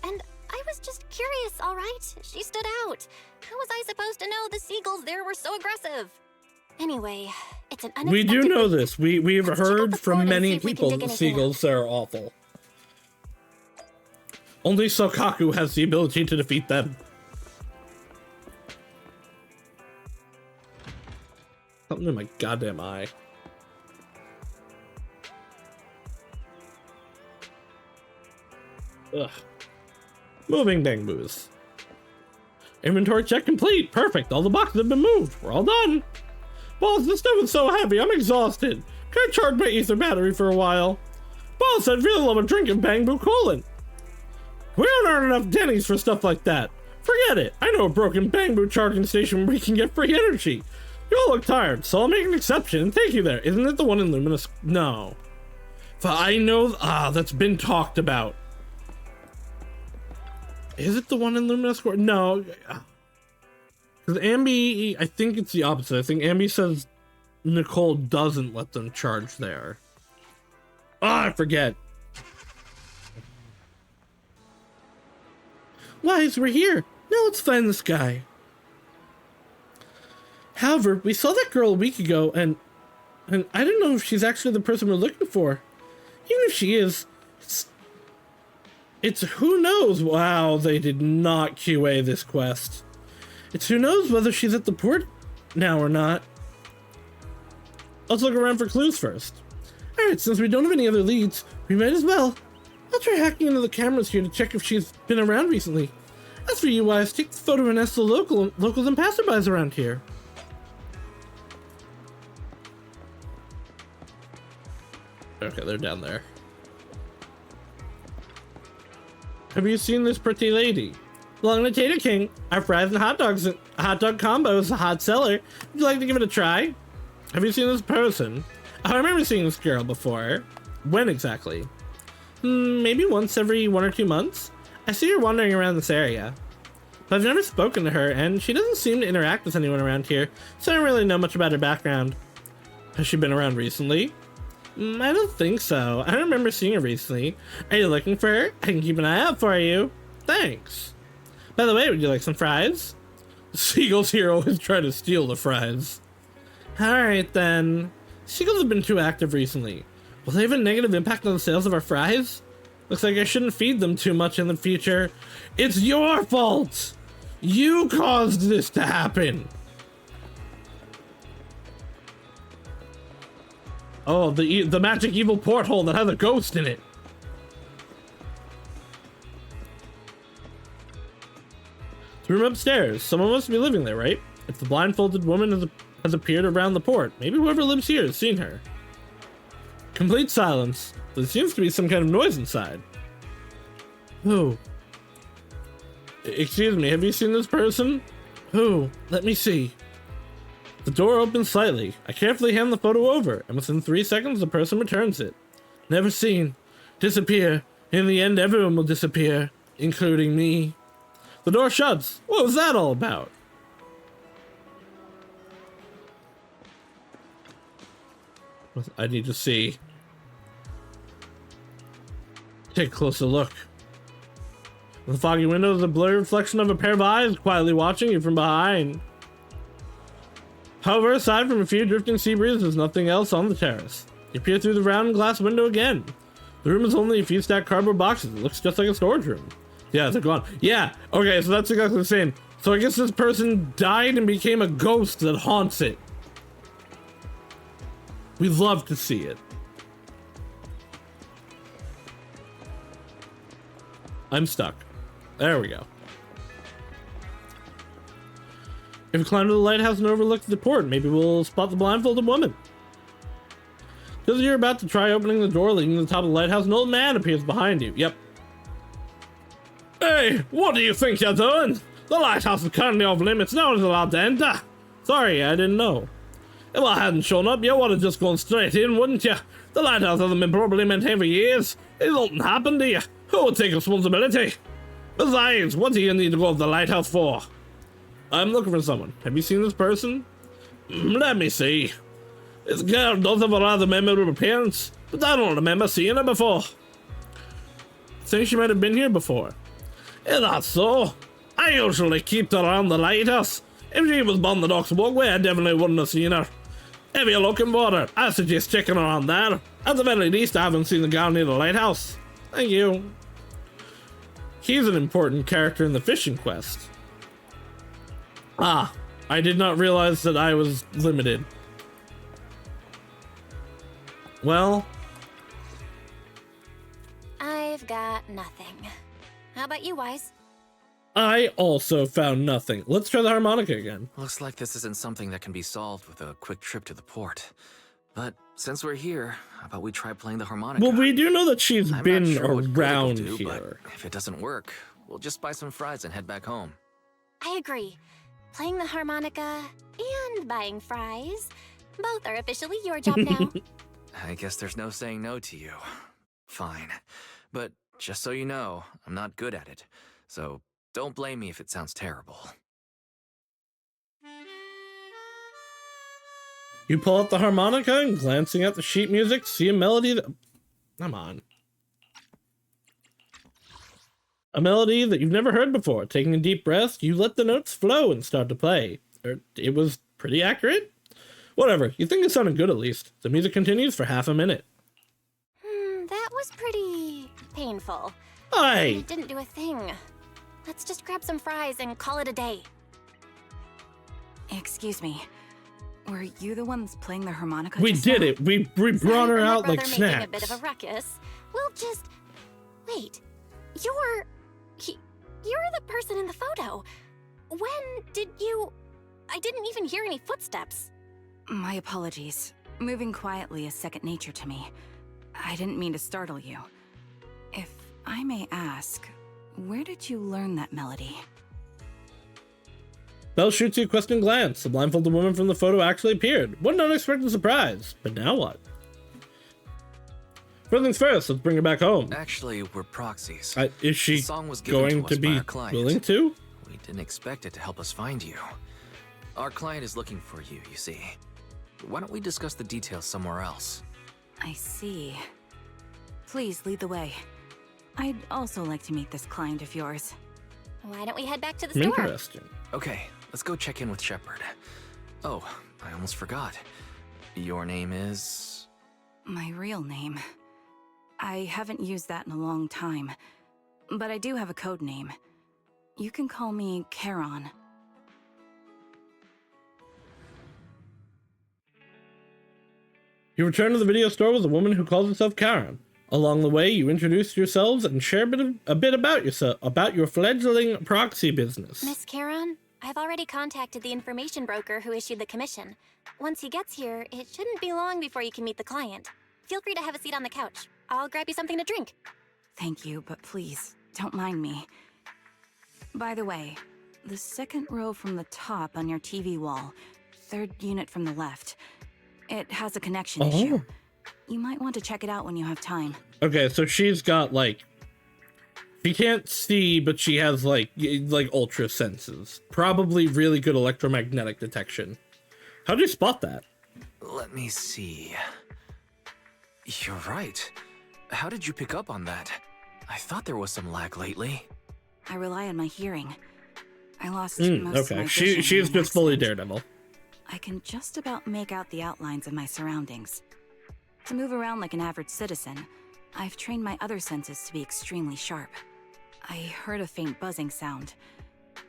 And I was just curious, all right? She stood out. How was I supposed to know the seagulls there were so aggressive? Anyway, it's an unexpected... We do know this. We've heard from many people dig that anything seagulls are awful. Only Sokaku has the ability to defeat them. Something in my goddamn eye. Ugh. Moving Bangbus. Inventory check complete. Perfect. All the boxes have been moved. We're all done. Boss, this stuff is so heavy. I'm exhausted. Can I charge my ether battery for a while? Boss, I'd really love a drink of Bangbu Colon. We don't earn enough Denny's for stuff like that. Forget it. I know a broken Bangbu charging station where we can get free energy. You all look tired, so I'll make an exception and take you there. Isn't it the one in Luminous? No. I know. That's been talked about. Is it the one in Luminous Court? No. Because Ambi, I think it's the opposite. I think Ambi says Nicole doesn't let them charge there. I forget. Wise, we're here. Now let's find this guy. However, we saw that girl a week ago, and I don't know if she's actually the person we're looking for. Even if she is, it's who knows. Wow, they did not QA this quest. It's who knows whether she's at the port now or not. Let's look around for clues first. Alright, since we don't have any other leads, we might as well. I'll try hacking into the cameras here to check if she's been around recently. As for you, Wise, take the photo and ask the locals and passerbys around here. Okay, they're down there. Have you seen this pretty lady? Long to Tater King. Our fries and hot dogs, hot dog combo is a hot seller. Would you like to give it a try? Have you seen this person? Oh, I remember seeing this girl before. When exactly? Maybe once every 1 or 2 months. I see her wandering around this area. But I've never spoken to her, and she doesn't seem to interact with anyone around here, so I don't really know much about her background. Has she been around recently? I don't think so. I don't remember seeing her recently. Are you looking for her? I can keep an eye out for you. Thanks. By the way, would you like some fries? The seagulls here always try to steal the fries. Alright then. Seagulls have been too active recently. Will they have a negative impact on the sales of our fries? Looks like I shouldn't feed them too much in the future. It's your fault! You caused this to happen! Oh, the magic evil porthole that has a ghost in it. The room upstairs. Someone must be living there, right? If the blindfolded woman has appeared around the port, maybe whoever lives here has seen her. Complete silence. There seems to be some kind of noise inside. Who? Excuse me, have you seen this person? Who? Let me see. The door opens slightly. I carefully hand the photo over, and within 3 seconds, the person returns it. Never seen. Disappear. In the end, everyone will disappear, including me. The door shuts. What was that all about? I need to see. Take a closer look. The foggy window is a blurry reflection of a pair of eyes quietly watching you from behind. However, aside from a few drifting sea breezes, there's nothing else on the terrace. You peer through the round glass window again. The room is only a few stacked cardboard boxes. It looks just like a storage room. Yeah, they're gone. Yeah, okay, so that's exactly the same. So I guess this person died and became a ghost that haunts it. We'd love to see it. I'm stuck. There we go. If we climb to the lighthouse and overlook the port, maybe we'll spot the blindfolded woman. Just as you're about to try opening the door leading to the top of the lighthouse, an old man appears behind you. Yep. Hey, what do you think you're doing? The lighthouse is currently off limits. No one's allowed to enter. Sorry, I didn't know. If I hadn't shown up, you would have just gone straight in, wouldn't you? The lighthouse hasn't been properly maintained for years. If something happened to you, who would take responsibility? Besides, what do you need to go to the lighthouse for? I'm looking for someone. Have you seen this person? Let me see. This girl does have a rather memorable appearance, but I don't remember seeing her before. I think she might have been here before. Is that so? I usually keep her around the lighthouse. If she was on the dock's walkway, I definitely wouldn't have seen her. If you're looking for her, I suggest checking around there. At the very least, I haven't seen the girl near the lighthouse. Thank you. He's an important character in the fishing quest. Ah, I did not realize that I was limited. Well, I've got nothing. How about you, Wise? I also found nothing. Let's try the harmonica again. Looks like this isn't something that can be solved with a quick trip to the port. But since we're here, how about we try playing the harmonica? Well, we do know that she's I'm been not sure what around critical do, here. But if it doesn't work, we'll just buy some fries and head back home. I agree. Playing the harmonica and buying fries, both are officially your job now. I guess there's no saying no to you. Fine. But just so you know, I'm not good at it. So don't blame me if it sounds terrible. You pull out the harmonica and glancing at the sheet music, see a melody that... Come on. A melody that you've never heard before. Taking a deep breath, you let the notes flow and start to play. It was pretty accurate? Whatever, you think it sounded good at least. The music continues for half a minute. That was pretty painful. Aye! It didn't do a thing. Let's just grab some fries and call it a day. Excuse me. Were you the ones playing the harmonica? We just did now? it. We brought her out like making snacks. A bit of a ruckus. We'll just wait. You're the person in the photo. When did you? I didn't even hear any footsteps. My apologies. Moving quietly is second nature to me. I didn't mean to startle you. If I may ask, where did you learn that melody? Belle shoots you a questioning glance. The blindfolded woman from the photo actually appeared. What an unexpected surprise. But now what? First things first, let's bring her back home. Actually, we're proxies. Is she The song was given going to to us by be our client. willing to? We didn't expect it to help us find you. Our client is looking for you, you see. Why don't we discuss the details somewhere else? I see. Please lead the way. I'd also like to meet this client of yours. Why don't we head back to the store? Interesting. Okay, let's go check in with Shepard. Oh, I almost forgot. Your name is... My real name. I haven't used that in a long time, but I do have a code name. You can call me Charon. You return to the video store with a woman who calls herself Karen. Along the way, you introduce yourselves and share a bit about yourself, about your fledgling proxy business. Miss Charon, I've already contacted the information broker who issued the commission. Once he gets here, it shouldn't be long before you can meet the client. Feel free to have a seat on the couch. I'll grab you something to drink. Thank you, but please, don't mind me. By the way, the second row from the top on your TV wall, third unit from the left, it has a connection issue. You might want to check it out when you have time. Okay, so she's got like... She can't see, but she has like ultra senses. Probably really good electromagnetic detection. How do you spot that? Let me see... You're right. How did you pick up on that? I thought there was some lag lately. I rely on my hearing. I lost most of my Okay, vision she's in an just fully accident. Daredevil. I can just about make out the outlines of my surroundings. To move around like an average citizen, I've trained my other senses to be extremely sharp. I heard a faint buzzing sound.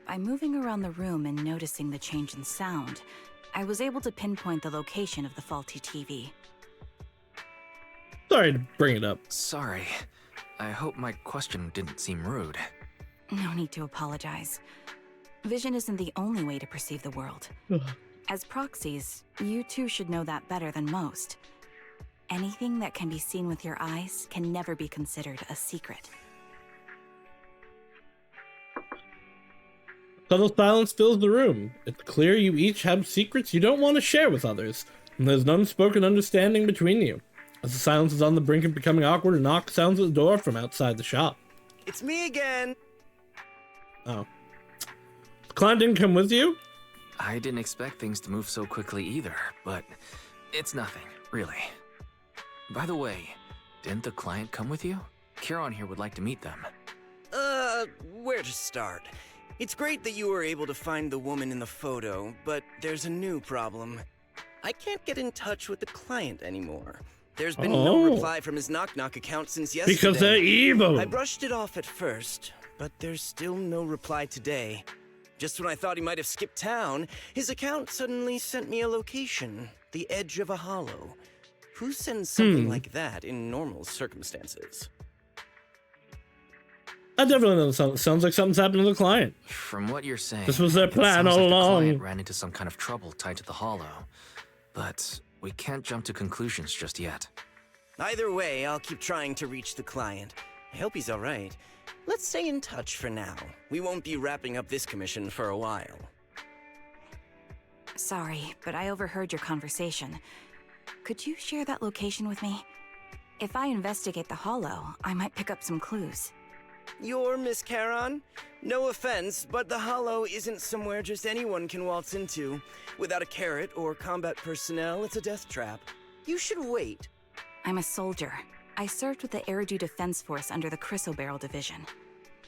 By moving around the room and noticing the change in sound, I was able to pinpoint the location of the faulty TV. Sorry to bring it up. Sorry. I hope my question didn't seem rude. No need to apologize. Vision isn't the only way to perceive the world. As proxies, you too should know that better than most. Anything that can be seen with your eyes can never be considered a secret. Subtle silence fills the room. It's clear you each have secrets you don't want to share with others, and there's an unspoken understanding between you. As the silence is on the brink of becoming awkward, a knock sounds at the door from outside the shop. It's me again. Oh. The client didn't come with you? I didn't expect things to move so quickly either, but it's nothing, really. By the way, didn't the client come with you? Kieran here would like to meet them. Where to start? It's great that you were able to find the woman in the photo, but there's a new problem. I can't get in touch with the client anymore. There's been no reply from his Knock Knock account since yesterday. Because they're evil! I brushed it off at first, but there's still no reply today. Just when I thought he might have skipped town, his account suddenly sent me a location, the edge of a hollow. Who sends something like that in normal circumstances? I definitely know sounds like something's happened to the client. From what you're saying, This was their plan it sounds all like the along. client ran into some kind of trouble tied to the hollow. But we can't jump to conclusions just yet. Either way, I'll keep trying to reach the client. I hope he's alright. Let's stay in touch for now. We won't be wrapping up this commission for a while. Sorry, but I overheard your conversation. Could you share that location with me? If I investigate the hollow, I might pick up some clues. You're Miss Charon? No offense, but the hollow isn't somewhere just anyone can waltz into. Without a carrot or combat personnel, it's a death trap. You should wait. I'm a soldier. I served with the Eridu Defense Force under the Chrysoberyl Division.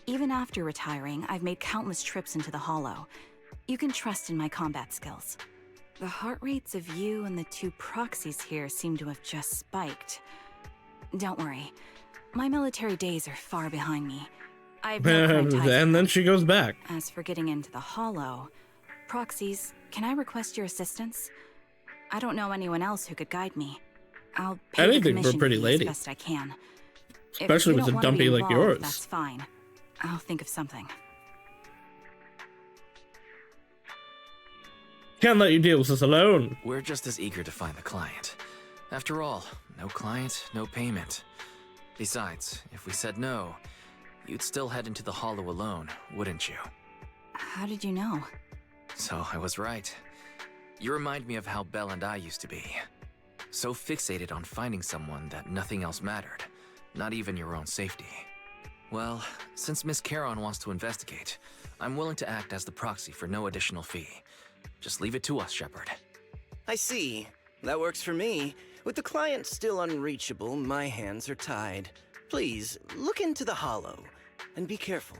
Even after retiring, I've made countless trips into the hollow. You can trust in my combat skills. The heart rates of you and the two proxies here seem to have just spiked. Don't worry. My military days are far behind me. I've no current ties. And then she goes back. As for getting into the hollow, proxies, can I request your assistance? I don't know anyone else who could guide me. I'll pay the Anything for a commission pretty fee lady. as best I can. Especially If you with a don't want to dumpy be like involved, yours. That's fine. I'll think of something. Can't let you deal with this alone. We're just as eager to find the client. After all, no client, no payment. Besides, if we said no, you'd still head into the hollow alone, wouldn't you? How did you know? So I was right. You remind me of how Belle and I used to be. So fixated on finding someone that nothing else mattered, not even your own safety. Well, since Miss Charon wants to investigate, I'm willing to act as the proxy for no additional fee. Just leave it to us, Shepard. I see. That works for me. With the client still unreachable, my hands are tied. Please, look into the hollow, and be careful.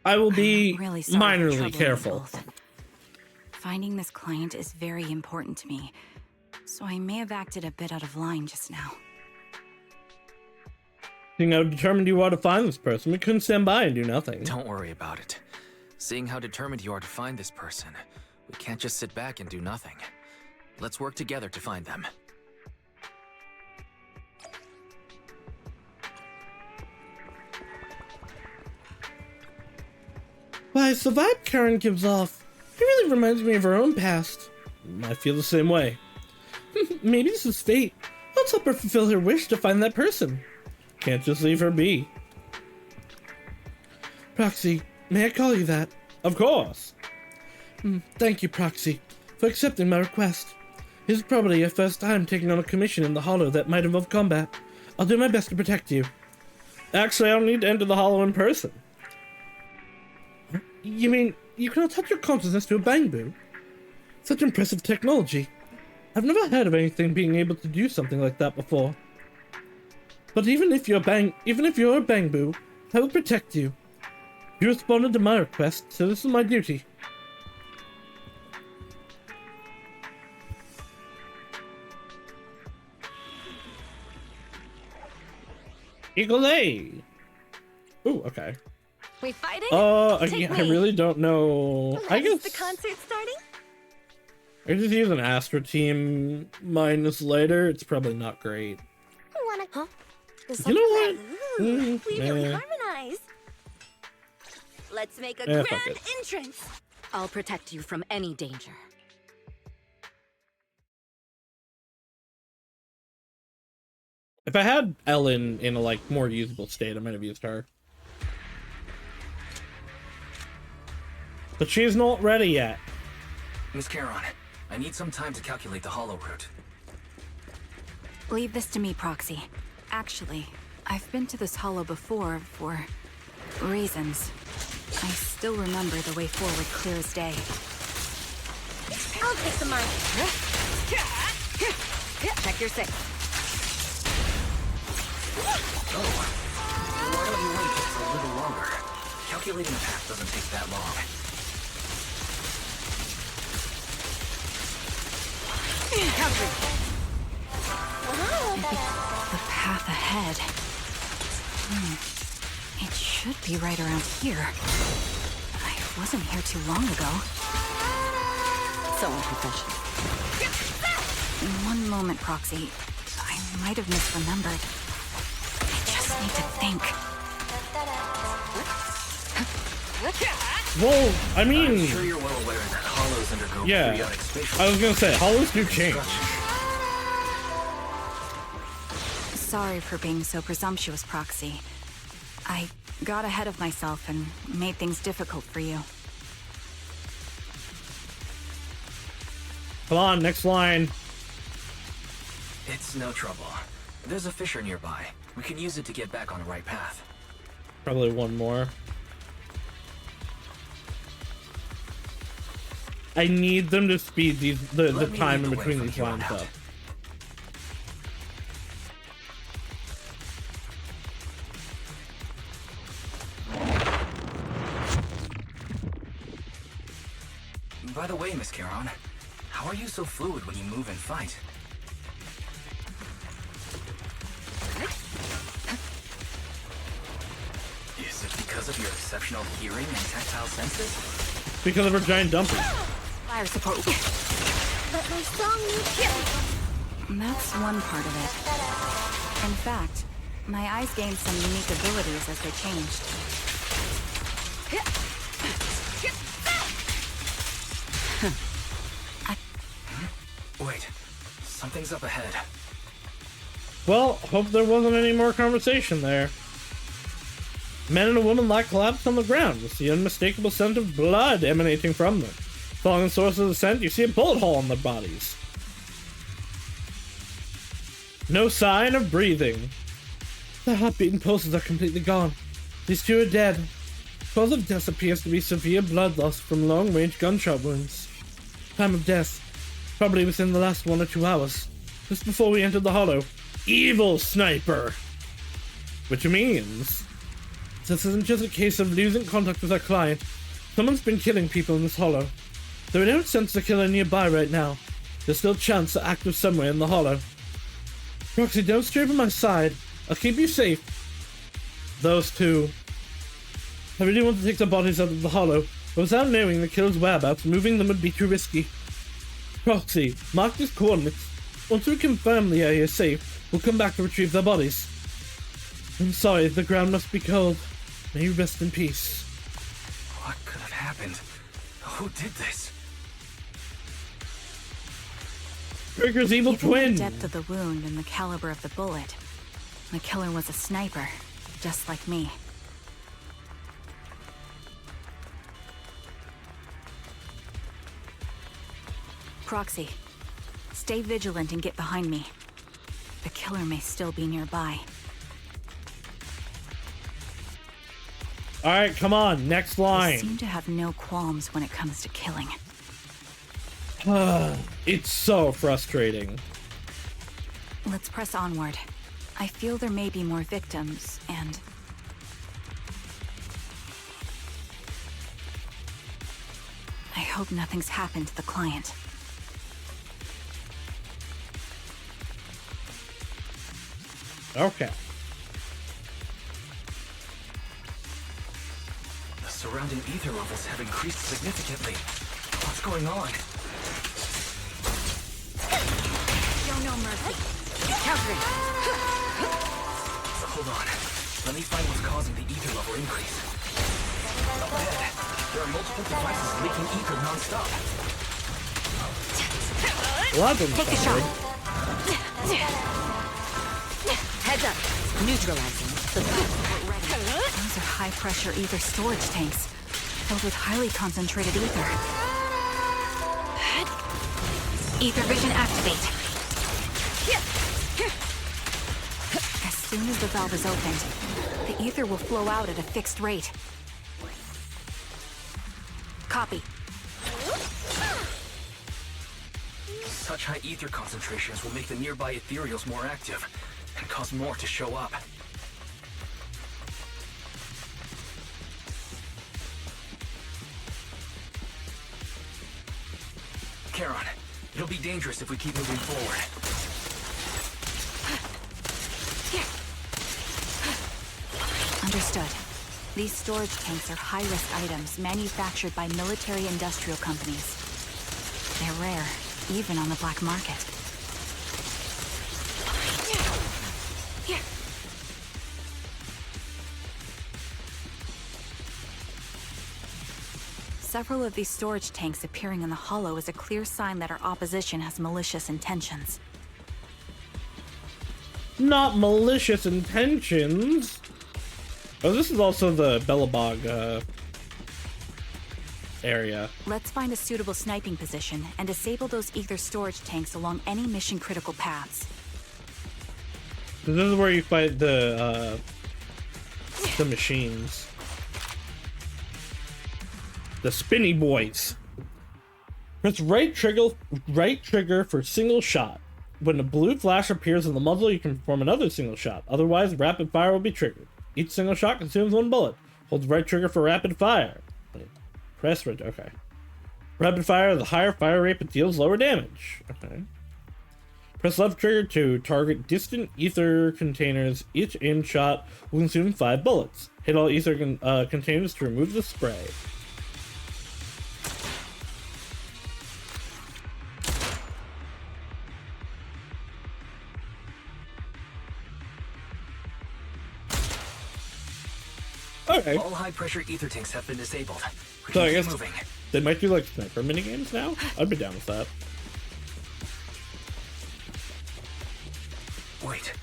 I will be Really sorry for minorly troubling you careful. both. Finding this client is very important to me, so I may have acted a bit out of line just now. Seeing how determined you are to find this person, we couldn't stand by and do nothing. Don't worry about it. Seeing how determined you are to find this person, we can't just sit back and do nothing. Let's work together to find them. Why, it's the vibe Karen gives off. It really reminds me of her own past. I feel the same way. Maybe this is fate. Let's help her fulfill her wish to find that person. Can't just leave her be. Proxy, may I call you that? Of course. Thank you, Proxy, for accepting my request. This is probably your first time taking on a commission in the hollow that might involve combat. I'll do my best to protect you. Actually, I don't need to enter the hollow in person. You mean, you can attach your consciousness to a bangbu? Such impressive technology. I've never heard of anything being able to do something like that before. But even if you're a bangbu, I will protect you. You responded to my request, so this is my duty. Eagle A. Ooh, okay. We fighting? I really don't know. I guess the concert starting? I just use an Astra team minus later. It's probably not great. Wanna... Huh? You know what? We really Nah. harmonize. Let's make a fuck grand it. entrance. I'll protect you from any danger. If I had Ellen in a like more usable state, I might have used her. But she's not ready yet. Miss Charon, I need some time to calculate the hollow route. Leave this to me, Proxy. Actually, I've been to this hollow before for reasons. I still remember the way forward clear as day. I'll take the mark. Check your six. Oh, why don't you wait just a little longer? Calculating a path doesn't take that long. The path ahead. It should be right around here. I wasn't here too long ago. So unprofessional. One moment, Proxy. I might have misremembered. I just need to think. Well, I mean, I'm sure you're well aware that hollows undergo yeah. periodic spatial I was gonna say, hollows do change. Sorry for being so presumptuous, Proxy. I got ahead of myself and made things difficult for you. Come on, next line. It's no trouble. There's a fissure nearby. We can use it to get back on the right path. Probably one more. I need them to speed the time in between these lines up. By the way, Miss Charon, how are you so fluid when you move and fight? Is it because of your exceptional hearing and tactile senses? Because of her giant dumper. Fire support. But my song needs hearing. That's one part of it. In fact, my eyes gained some unique abilities as they changed. Wait, something's up ahead. Well, hope there wasn't any more conversation there. A man and a woman lie collapsed on the ground with the unmistakable scent of blood emanating from them. Following the source of the scent, you see a bullet hole in their bodies. No sign of breathing. The heartbeat and pulses are completely gone. These two are dead. Cause of death appears to be severe blood loss from long-range gunshot wounds. Time of death, probably within the last 1 or 2 hours. Just before we entered the hollow. Evil sniper! Which means this isn't just a case of losing contact with our client. Someone's been killing people in this hollow. Though we don't sense the killer nearby right now, there's still a chance they're active somewhere in the hollow. Roxy, don't stray from my side. I'll keep you safe. Those two. I really want to take the bodies out of the hollow, but without knowing the killer's whereabouts, moving them would be too risky. Roxy, mark these coordinates. Once we confirm the area is safe, we'll come back to retrieve their bodies. I'm sorry, the ground must be cold. May you rest in peace. What could have happened? Who did this? Trigger's evil Given twin! the depth of the wound and the caliber of the bullet, the killer was a sniper, just like me. Proxy, stay vigilant and get behind me. The killer may still be nearby. Alright, come on, next They line. seem to have no qualms when it comes to killing. It's so frustrating. Let's press onward. I feel there may be more victims, and I hope nothing's happened to the client. Okay. The surrounding ether levels have increased significantly. What's going on? Show no mercy. Counter it. Hold on. Let me find what's causing the ether level increase. Up ahead, there are multiple devices leaking ether non-stop. Take the shot. Heads up. Neutralizing. Those are high-pressure ether storage tanks, filled with highly concentrated ether. Ether vision activate. As soon as the valve is opened, the ether will flow out at a fixed rate. Copy. Such high ether concentrations will make the nearby ethereals more active and cause more to show up. Charon, it'll be dangerous if we keep moving forward. Understood. These storage tanks are high-risk items manufactured by military-industrial companies. They're rare, even on the black market. Several of these storage tanks appearing in the hollow is a clear sign that our opposition has malicious intentions. Not malicious intentions. Oh, this is also the Bellabog area. Let's find a suitable sniping position and disable those ether storage tanks along any mission-critical paths. So this is where you fight the machines. The spinny boys. Press right trigger for single shot. When a blue flash appears in the muzzle, you can perform another single shot. Otherwise, rapid fire will be triggered. Each single shot consumes 1 bullet. Hold right trigger for rapid fire. Press right. Okay. Rapid fire, the higher fire rate but deals lower damage. Okay. Press left trigger to target distant ether containers. Each aimed shot will consume 5 bullets. Hit all ether containers to remove the spray. Okay. All high-pressure ether tanks have been disabled. We So can I keep guess moving. they might do like sniper minigames now? I'd be down with that. Wait.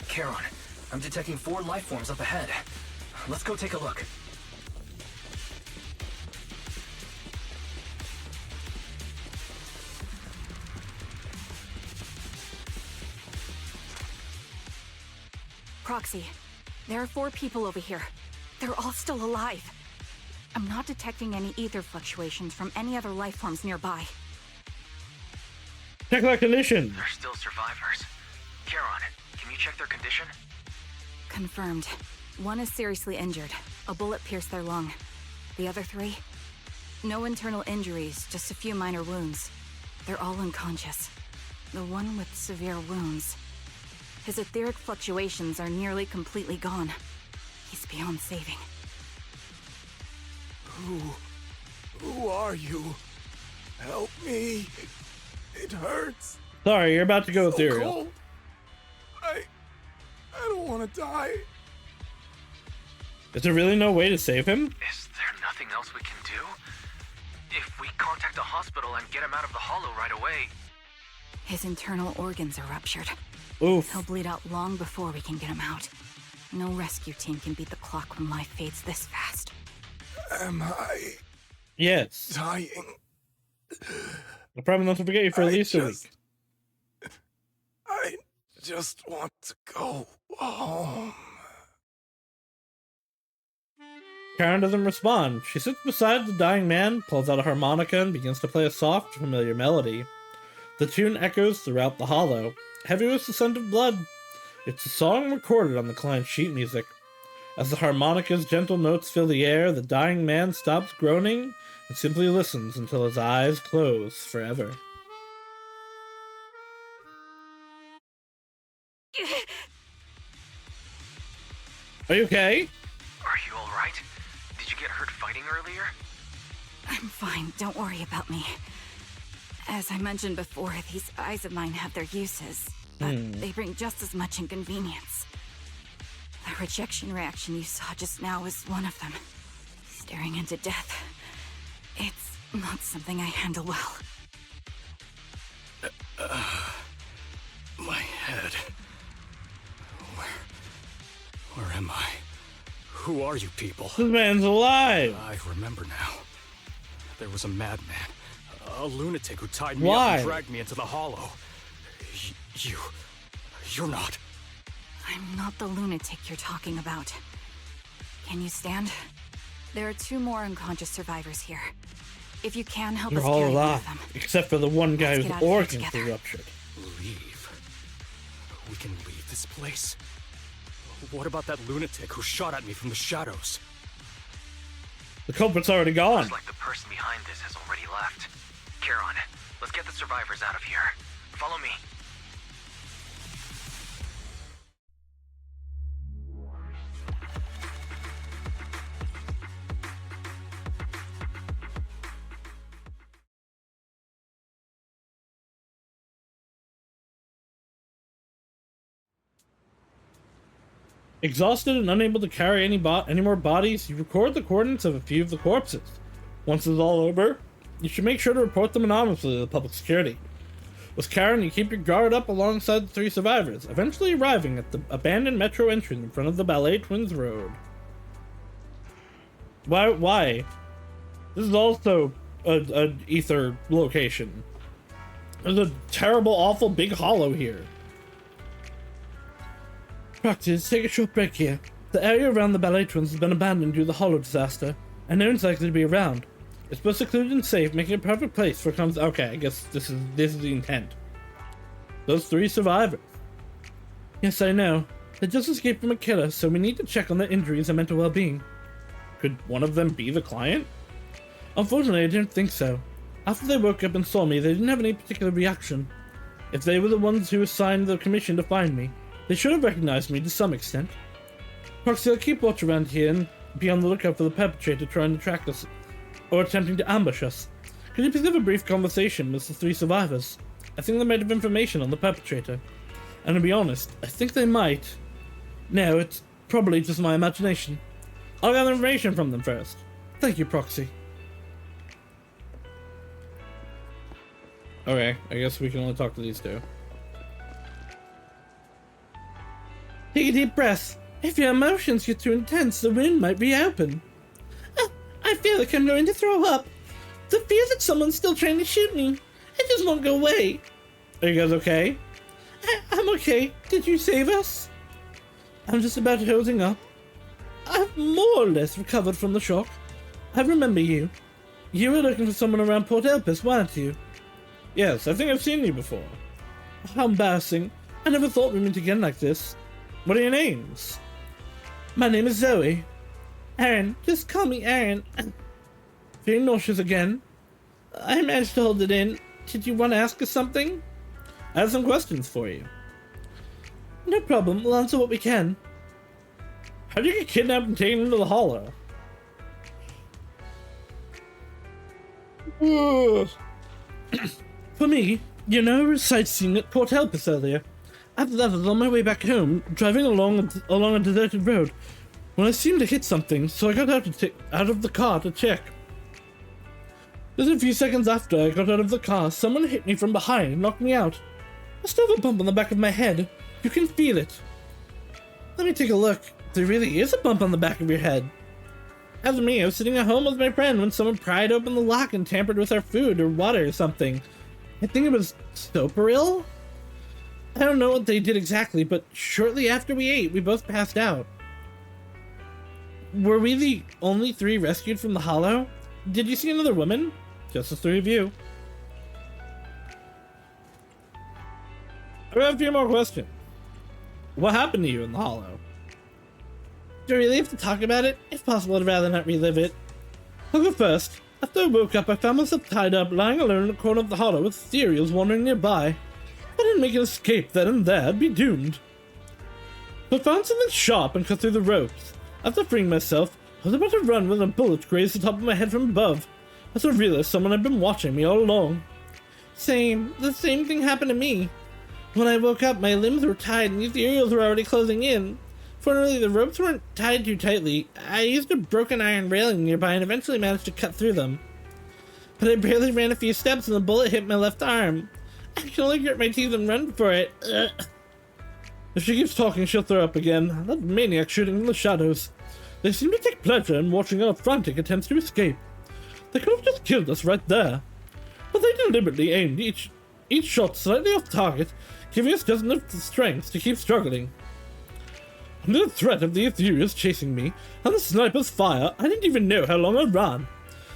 Charon, I'm detecting 4 life forms up ahead. Let's go take a look. Proxy, there are 4 people over here. They're all still alive. I'm not detecting any ether fluctuations from any other life forms nearby. Check that condition. They're still survivors. Charon, can you check their condition? Confirmed. 1 is seriously injured. A bullet pierced their lung. The other 3? No internal injuries, just a few minor wounds. They're all unconscious. The one with severe wounds. His etheric fluctuations are nearly completely gone. He's beyond saving. Who are you? Help me. It hurts. Sorry, you're about to go ethereal. Cold. I don't want to die. Is there really no way to save him? Is there nothing else we can do? If we contact a hospital and get him out of the hollow right away... His internal organs are ruptured. Oof. He'll bleed out long before we can get him out. No rescue team can beat the clock when life fades this fast. Am I Yes. dying? I'll probably not forget you for at least a week. I just want to go home. Karen doesn't respond. She sits beside the dying man, pulls out a harmonica, and begins to play a soft, familiar melody. The tune echoes throughout the hollow, heavy with the scent of blood. It's a song recorded on the client's sheet music. As the harmonica's gentle notes fill the air, the dying man stops groaning and simply listens until his eyes close forever. Are you okay? Are you alright? Did you get hurt fighting earlier? I'm fine, don't worry about me. As I mentioned before, these eyes of mine have their uses, but they bring just as much inconvenience. projection reaction you saw just now was one of them. Staring into death. It's not something I handle well. My head. Where am I? Who are you people? This man's alive! I remember now. There was a madman. A lunatic who tied me up and dragged me into the hollow. You're not... I'm not the lunatic you're talking about. Can you stand? There are 2 more unconscious survivors here. If you can, help us They're all carry one of alive, them. except for the one guy Let's whose get out of here organs together. were ruptured. Leave? We can leave this place? What about that lunatic who shot at me from the shadows? The culprit's already gone. Looks like the person behind this has already left. Charon, let's get the survivors out of here. Follow me. Exhausted and unable to carry any more bodies, you record the coordinates of a few of the corpses. Once it's all over, you should make sure to report them anonymously to the public security. With Karen, you keep your guard up alongside the 3 survivors, eventually arriving at the abandoned metro entrance in front of the Ballet Twins Road. Why? This is also an ether location. There's a terrible, awful big hollow here. Practice, take a short break here. The area around the Ballet Twins has been abandoned due to the hollow disaster, and no one's likely to be around. It's both secluded and safe, making it a perfect place for okay, I guess this is the intent. Those 3 survivors. Yes, I know. They just escaped from a killer, so we need to check on their injuries and mental well-being. Could one of them be the client? Unfortunately, I don't think so. After they woke up and saw me, they didn't have any particular reaction. If they were the ones who assigned the commission to find me, they should have recognized me to some extent. Proxy, I'll keep watch around here and be on the lookout for the perpetrator trying to track us, or attempting to ambush us. Could you please have a brief conversation with the 3 survivors? I think they might have information on the perpetrator. And to be honest, I think they might. No, it's probably just my imagination. I'll gather information from them first. Thank you, Proxy. Okay, I guess we can only talk to these 2. Take a deep breath. If your emotions get too intense, the wound might reopen. I feel like I'm going to throw up. The fear that someone's still trying to shoot me. It just won't go away. Are you guys okay? I'm okay. Did you save us? I'm just about holding up. I've more or less recovered from the shock. I remember you. You were looking for someone around Port Elpis, weren't you? Yes, I think I've seen you before. How embarrassing. I never thought we'd meet again like this. What are your names? My name is Zoe. Aaron, just call me Aaron. Feeling nauseous again? I managed to hold it in. Did you want to ask us something? I have some questions for you. No problem, we'll answer what we can. How did you get kidnapped and taken into the hollow? For me, you know, I was sightseeing at Port Elpis earlier. After that, I was on my way back home, driving along a deserted road, when I seemed to hit something, so I got out of the car to check. Just a few seconds after I got out of the car, someone hit me from behind and knocked me out. I still have a bump on the back of my head. You can feel it. Let me take a look. There really is a bump on the back of your head. As for me, I was sitting at home with my friend when someone pried open the lock and tampered with our food or water or something. I think it was Stoperil? I don't know what they did exactly, but shortly after we ate, we both passed out. Were we the only 3 rescued from the hollow? Did you see another woman? Just the 3 of you. I have a few more questions. What happened to you in the hollow? Do I really have to talk about it? If possible, I'd rather not relive it. I'll go first. After I woke up, I found myself tied up, lying alone in a corner of the hollow with cereals wandering nearby. If I didn't make an escape then and there, I'd be doomed. I found something sharp and cut through the ropes. After freeing myself, I was about to run when a bullet grazed the top of my head from above. I realized someone had been watching me all along. The same thing happened to me. When I woke up, my limbs were tied and the ethereals were already closing in. Fortunately, the ropes weren't tied too tightly. I used a broken iron railing nearby and eventually managed to cut through them. But I barely ran a few steps and the bullet hit my left arm. I can only grit my teeth and run for it. Ugh. If she keeps talking, she'll throw up again. That maniac shooting from the shadows. They seem to take pleasure in watching our frantic attempts to escape. They could have just killed us right there. But they deliberately aimed each shot slightly off target, giving us just enough strength to keep struggling. Under the threat of the ethereals chasing me, and the sniper's fire, I didn't even know how long I ran.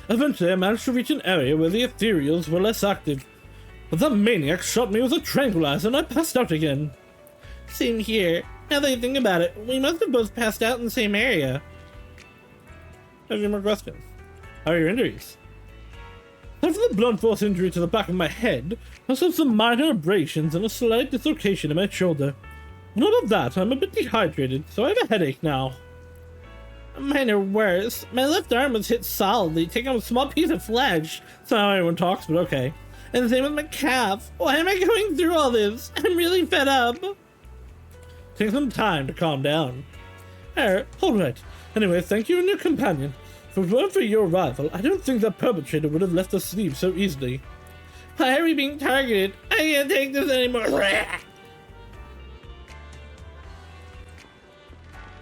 Eventually, I managed to reach an area where the ethereals were less active. But that maniac shot me with a tranquilizer and I passed out again. Same here. Now that I think about it, we must have both passed out in the same area. Have you more questions? How are your injuries? After the blunt force injury to the back of my head, I have some minor abrasions and a slight dislocation in my shoulder. Not of that, I'm a bit dehydrated, so I have a headache now. Mine are worse. My left arm was hit solidly, taking off a small piece of flesh. That's not how anyone talks, but okay. And the same with my calf. Why am I going through all this? I'm really fed up. Take some time to calm down. Alright. Anyway, thank you and your companion. If it weren't for your arrival, I don't think that perpetrator would have left us sleep so easily. Why are we being targeted? I can't take this anymore.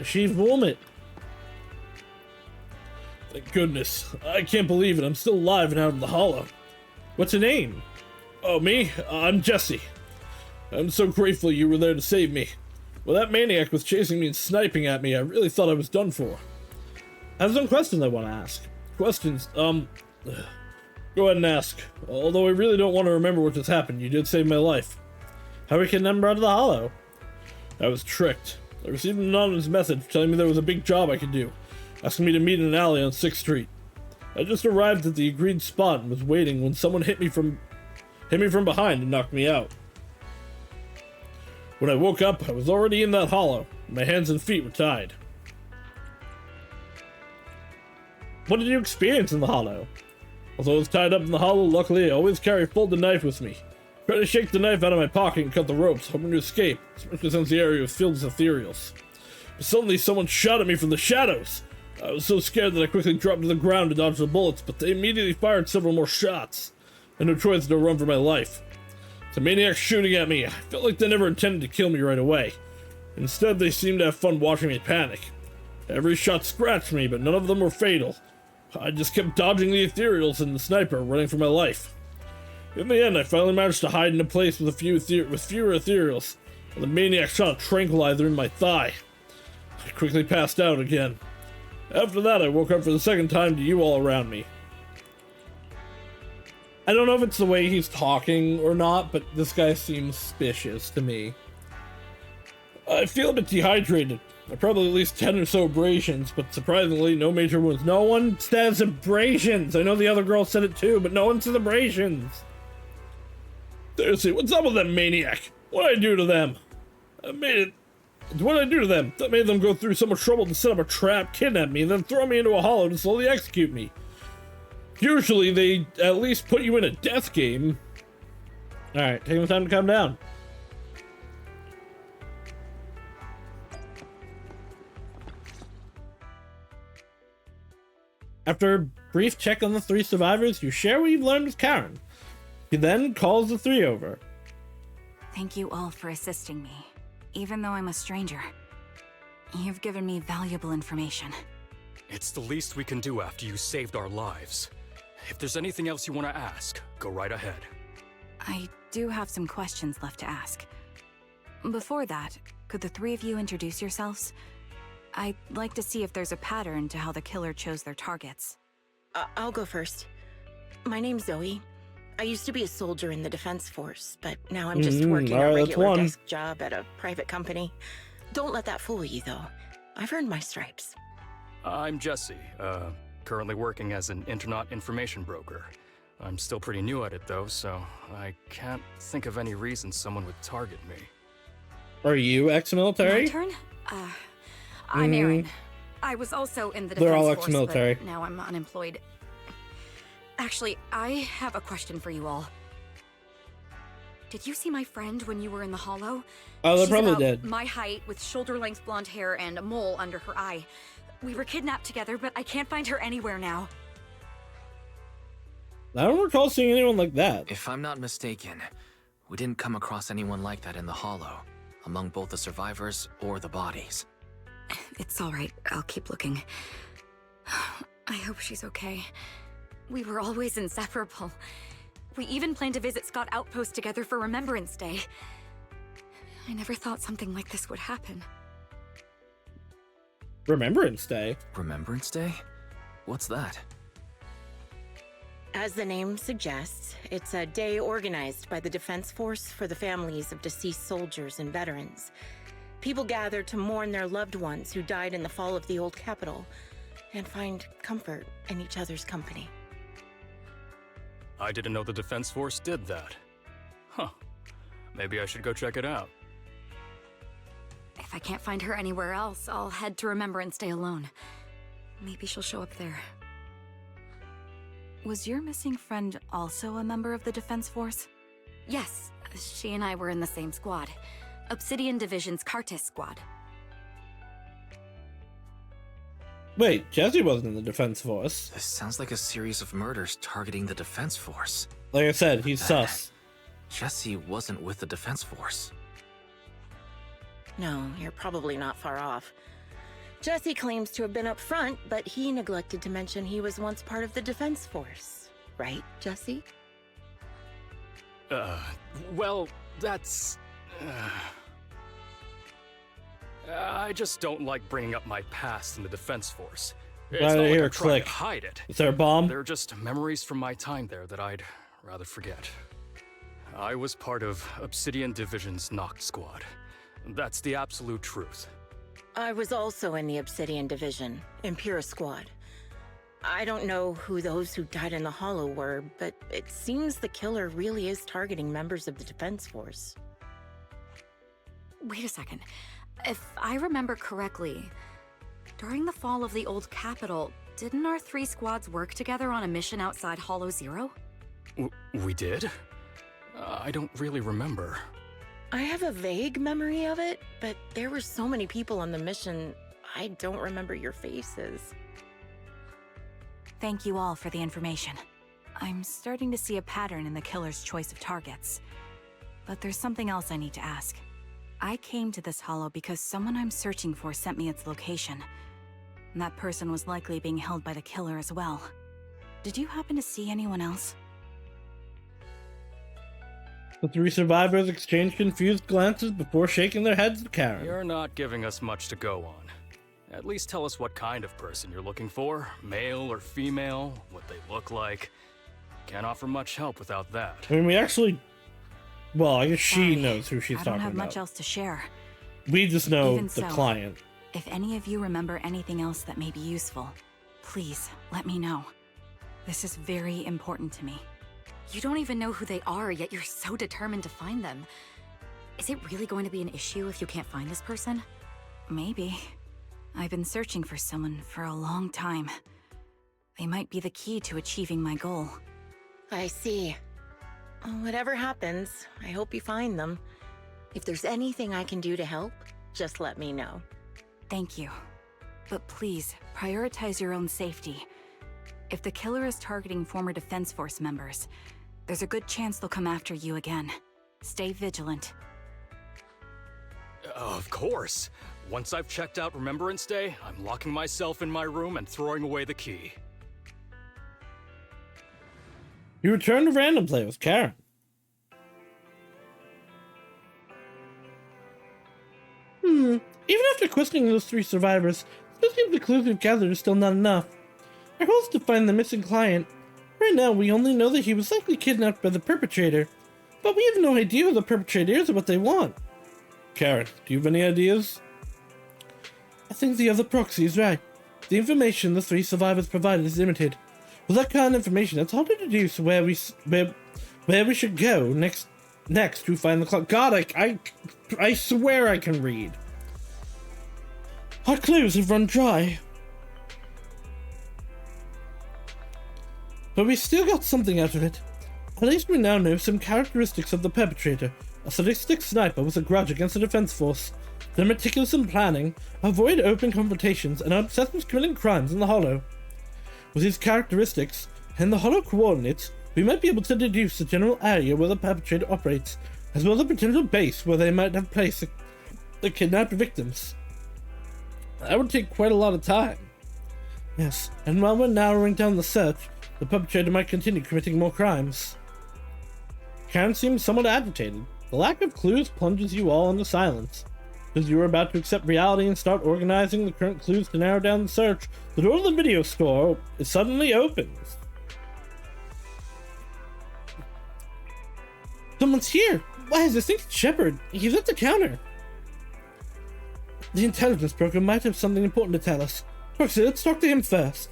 She vomit. Thank goodness. I can't believe it. I'm still alive and out of the hollow. What's your name? Oh, me? I'm Jesse. I'm so grateful you were there to save me. Well, that maniac was chasing me and sniping at me. I really thought I was done for. I have some questions I want to ask. Questions, go ahead and ask. Although I really don't want to remember what just happened. You did save my life. How were you kidnapped out of the hollow? I was tricked. I received an anonymous message telling me there was a big job I could do, asking me to meet in an alley on 6th Street. I just arrived at the agreed spot and was waiting when someone hit me from behind and knocked me out. When I woke up, I was already in that hollow. My hands and feet were tied. What did you experience in the hollow? Although I was tied up in the hollow, luckily I always carry a folded knife with me. I tried to shake the knife out of my pocket and cut the ropes, hoping to escape, especially since the area was filled with ethereals. But suddenly someone shot at me from the shadows. I was so scared that I quickly dropped to the ground to dodge the bullets, but they immediately fired several more shots. I had no choice to run for my life. The maniacs shooting at me. I felt like they never intended to kill me right away. Instead, they seemed to have fun watching me panic. Every shot scratched me, but none of them were fatal. I just kept dodging the ethereals and the sniper, running for my life. In the end, I finally managed to hide in a place with fewer ethereals, and the maniac shot a tranquilizer in my thigh. I quickly passed out again. After that, I woke up for the second time to you all around me. I don't know if it's the way he's talking or not, but this guy seems suspicious to me. I feel a bit dehydrated. I probably at least 10 or so abrasions, but surprisingly, no major wounds. No one says abrasions! I know the other girl said it too, but no one says abrasions! Seriously, what's up with that maniac? What did I do to them? What did I do to them? That made them go through so much trouble to set up a trap, kidnap me, and then throw me into a hollow to slowly execute me. Usually, they at least put you in a death game. Alright, take some time to calm down. After a brief check on the 3 survivors, you share what you've learned with Karen. He then calls the 3 over. Thank you all for assisting me, even though I'm a stranger. You've given me valuable information. It's the least we can do after you saved our lives. If there's anything else you want to ask, go right ahead. I do have some questions left to ask. Before that, could the 3 of you introduce yourselves? I'd like to see if there's a pattern to how the killer chose their targets. I'll go first. My name's Zoe. I used to be a soldier in the defense force, but now I'm just working a regular desk job at a private company. Don't let that fool you, though. I've earned my stripes. I'm Jesse, currently working as an internaut information broker. I'm still pretty new at it, though, so I can't think of any reason someone would target me. Are you ex-military? My turn? I'm Erin. I was also in the defense They're all force, ex-military. but now I'm unemployed. Actually, I have a question for you all. Did you see my friend when you were in the hollow? Oh, they She's probably about did. my height with shoulder-length blonde hair and a mole under her eye. We were kidnapped together, but I can't find her anywhere now. I don't recall seeing anyone like that. If I'm not mistaken, we didn't come across anyone like that in the hollow, among both the survivors or the bodies. It's all right. I'll keep looking. I hope she's okay. We were always inseparable. We even planned to visit Scott Outpost together for Remembrance Day. I never thought something like this would happen. Remembrance Day? Remembrance Day? What's that? As the name suggests, it's a day organized by the Defense Force for the families of deceased soldiers and veterans. People gather to mourn their loved ones who died in the fall of the old capital and find comfort in each other's company. I didn't know the Defense Force did that. Huh. Maybe I should go check it out. If I can't find her anywhere else, I'll head to Remembrance Day alone. Maybe she'll show up there. Was your missing friend also a member of the Defense Force? Yes, she and I were in the same squad. Obsidian Division's Cartis squad. Wait, Jesse wasn't in the Defense Force. This sounds like a series of murders targeting the Defense Force. Like I said, he's sus. Jesse wasn't with the Defense Force. No, you're probably not far off. Jesse claims to have been up front, but he neglected to mention he was once part of the Defense Force. Right, Jesse? Well, that's... I just don't like bringing up my past in the Defense Force. It's Right not like here, I'm trying click. to hide it. Is there a bomb? They're just memories from my time there that I'd rather forget. I was part of Obsidian Division's Noct Squad. That's the absolute truth. I was also in the Obsidian Division, Impura Squad. I don't know who those who died in the Hollow were, but it seems the killer really is targeting members of the Defense Force. Wait a second. If I remember correctly, during the fall of the old capital, didn't our 3 squads work together on a mission outside Hollow Zero? We did? I don't really remember. I have a vague memory of it, but there were so many people on the mission, I don't remember your faces. Thank you all for the information. I'm starting to see a pattern in the killer's choice of targets. But there's something else I need to ask. I came to this hollow because someone I'm searching for sent me its location. And that person was likely being held by the killer as well. Did you happen to see anyone else? The 3 survivors exchanged confused glances before shaking their heads at Karen. You're not giving us much to go on. At least tell us what kind of person you're looking for. Male or female, what they look like. Can't offer much help without that. I mean, we actually... Well, I guess she knows who she's I talking don't have about. much else to share. We just know Even the so, client. If any of you remember anything else that may be useful, please let me know. This is very important to me. You don't even know who they are, yet you're so determined to find them. Is it really going to be an issue if you can't find this person? Maybe. I've been searching for someone for a long time. They might be the key to achieving my goal. I see. Whatever happens, I hope you find them. If there's anything I can do to help, just let me know. Thank you. But please, prioritize your own safety. If the killer is targeting former Defense Force members, there's a good chance they'll come after you again. Stay vigilant. Of course. Once I've checked out Remembrance Day, I'm locking myself in my room and throwing away the key. You return to random play with Karen. Even after questioning those 3 survivors, it still seems the clues we've gathered are still not enough. Our goal is to find the missing client. Right now, we only know that he was likely kidnapped by the perpetrator, but we have no idea who the perpetrator is or what they want. Karen, do you have any ideas? I think the other proxy is right. The information the 3 survivors provided is limited. With that kind of information, it's hard to deduce where we should go next to find the clock. God, I swear I can read. Our clues have run dry. But we still got something out of it. At least we now know some characteristics of the perpetrator. A sadistic sniper with a grudge against the defense force. They're meticulous in planning, avoid open confrontations, and are obsessed with committing crimes in the Hollow. With these characteristics, and the Hollow coordinates, we might be able to deduce the general area where the perpetrator operates, as well as a potential base where they might have placed the kidnapped victims. That would take quite a lot of time. Yes, and while we're narrowing down the search, the perpetrator might continue committing more crimes. Karen seems somewhat agitated. The lack of clues plunges you all into silence. As you are about to accept reality and start organizing the current clues to narrow down the search, the door of the video store suddenly opens. Someone's here! Why is this thing Shepard? He's at the counter! The intelligence broker might have something important to tell us. Proxy, let's talk to him first.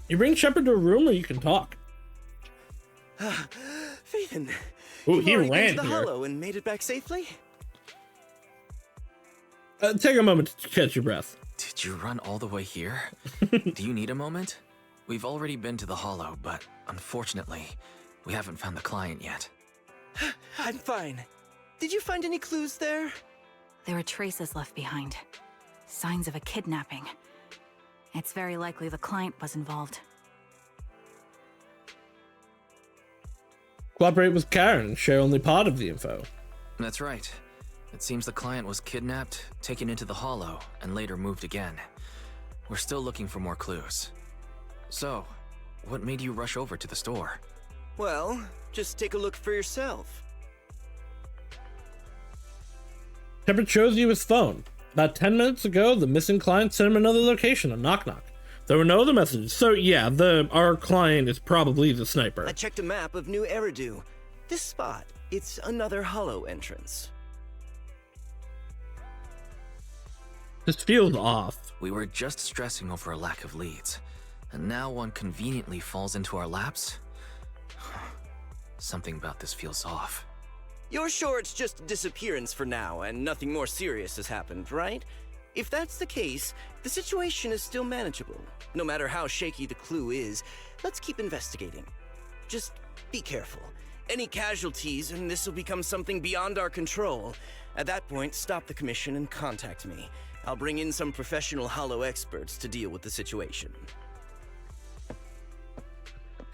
You bring Shepard to a room where you can talk. Phaethon, Ooh, you've he already been ran to the here. Hollow and made it back safely? Take a moment to catch your breath. Did you run all the way here? Do you need a moment? We've already been to the Hollow, but unfortunately, we haven't found the client yet. I'm fine. Did you find any clues there? There are traces left behind. Signs of a kidnapping. It's very likely the client was involved. Cooperate with Karen and share only part of the info. That's right. It seems the client was kidnapped, taken into the Hollow, and later moved again. We're still looking for more clues. So, what made you rush over to the store? Well, just take a look for yourself. Shepard shows you his phone. About 10 minutes ago, the missing client sent him another location, a knock-knock. There were no other messages, so yeah, our client is probably the sniper. I checked a map of New Eridu. This spot, it's another Hollow entrance. This feels off. We were just stressing over a lack of leads, and now one conveniently falls into our laps? Something about this feels off. You're sure it's just a disappearance for now and nothing more serious has happened, right? If that's the case, the situation is still manageable. No matter how shaky the clue is, let's keep investigating. Just be careful. Any casualties and this will become something beyond our control. At that point, stop the commission and contact me. I'll bring in some professional Hollow experts to deal with the situation.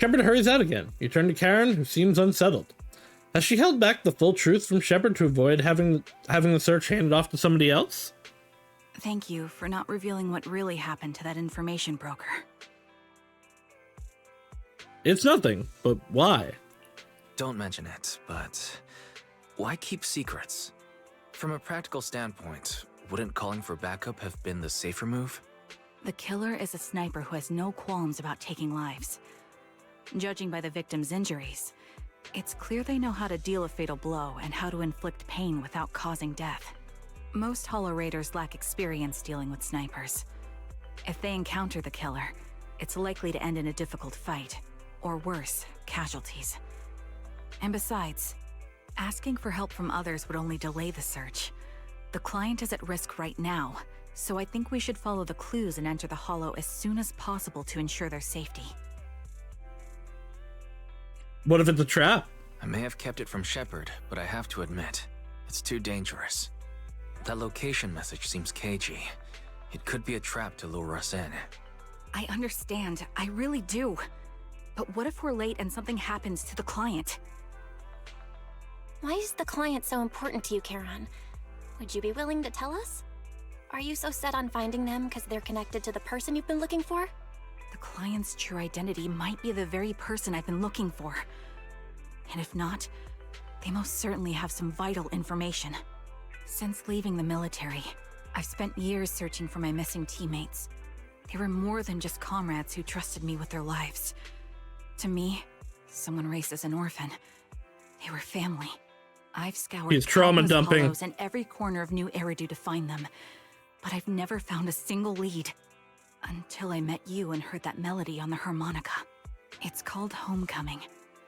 Shepard hurries out again. You turn to Karen, who seems unsettled. Has she held back the full truth from Shepard to avoid having the search handed off to somebody else? Thank you for not revealing what really happened to that information broker. It's nothing, but why? Don't mention it, but why keep secrets? From a practical standpoint, wouldn't calling for backup have been the safer move? The killer is a sniper who has no qualms about taking lives. Judging by the victim's injuries, it's clear they know how to deal a fatal blow and how to inflict pain without causing death. Most Hollow Raiders lack experience dealing with snipers. If they encounter the killer, it's likely to end in a difficult fight, or worse, casualties. And besides, asking for help from others would only delay the search. The client is at risk right now, so I think we should follow the clues and enter the Hollow as soon as possible to ensure their safety. What if it's a trap? I may have kept it from Shepard, but I have to admit, it's too dangerous. That location message seems cagey. It could be a trap to lure us in. I understand, I really do. But what if we're late and something happens to the client? Why is the client so important to you, Karen? Would you be willing to tell us? Are you so set on finding them because they're connected to the person you've been looking for? The client's true identity might be the very person I've been looking for. And if not, they most certainly have some vital information. Since leaving the military, I've spent years searching for my missing teammates. They were more than just comrades who trusted me with their lives. To me, someone raised as an orphan, they were family. I've scoured He's trauma countless dumping. hollows in every corner of New Eridu to find them, but I've never found a single lead. Until I met you and heard that melody on the harmonica. It's called Homecoming.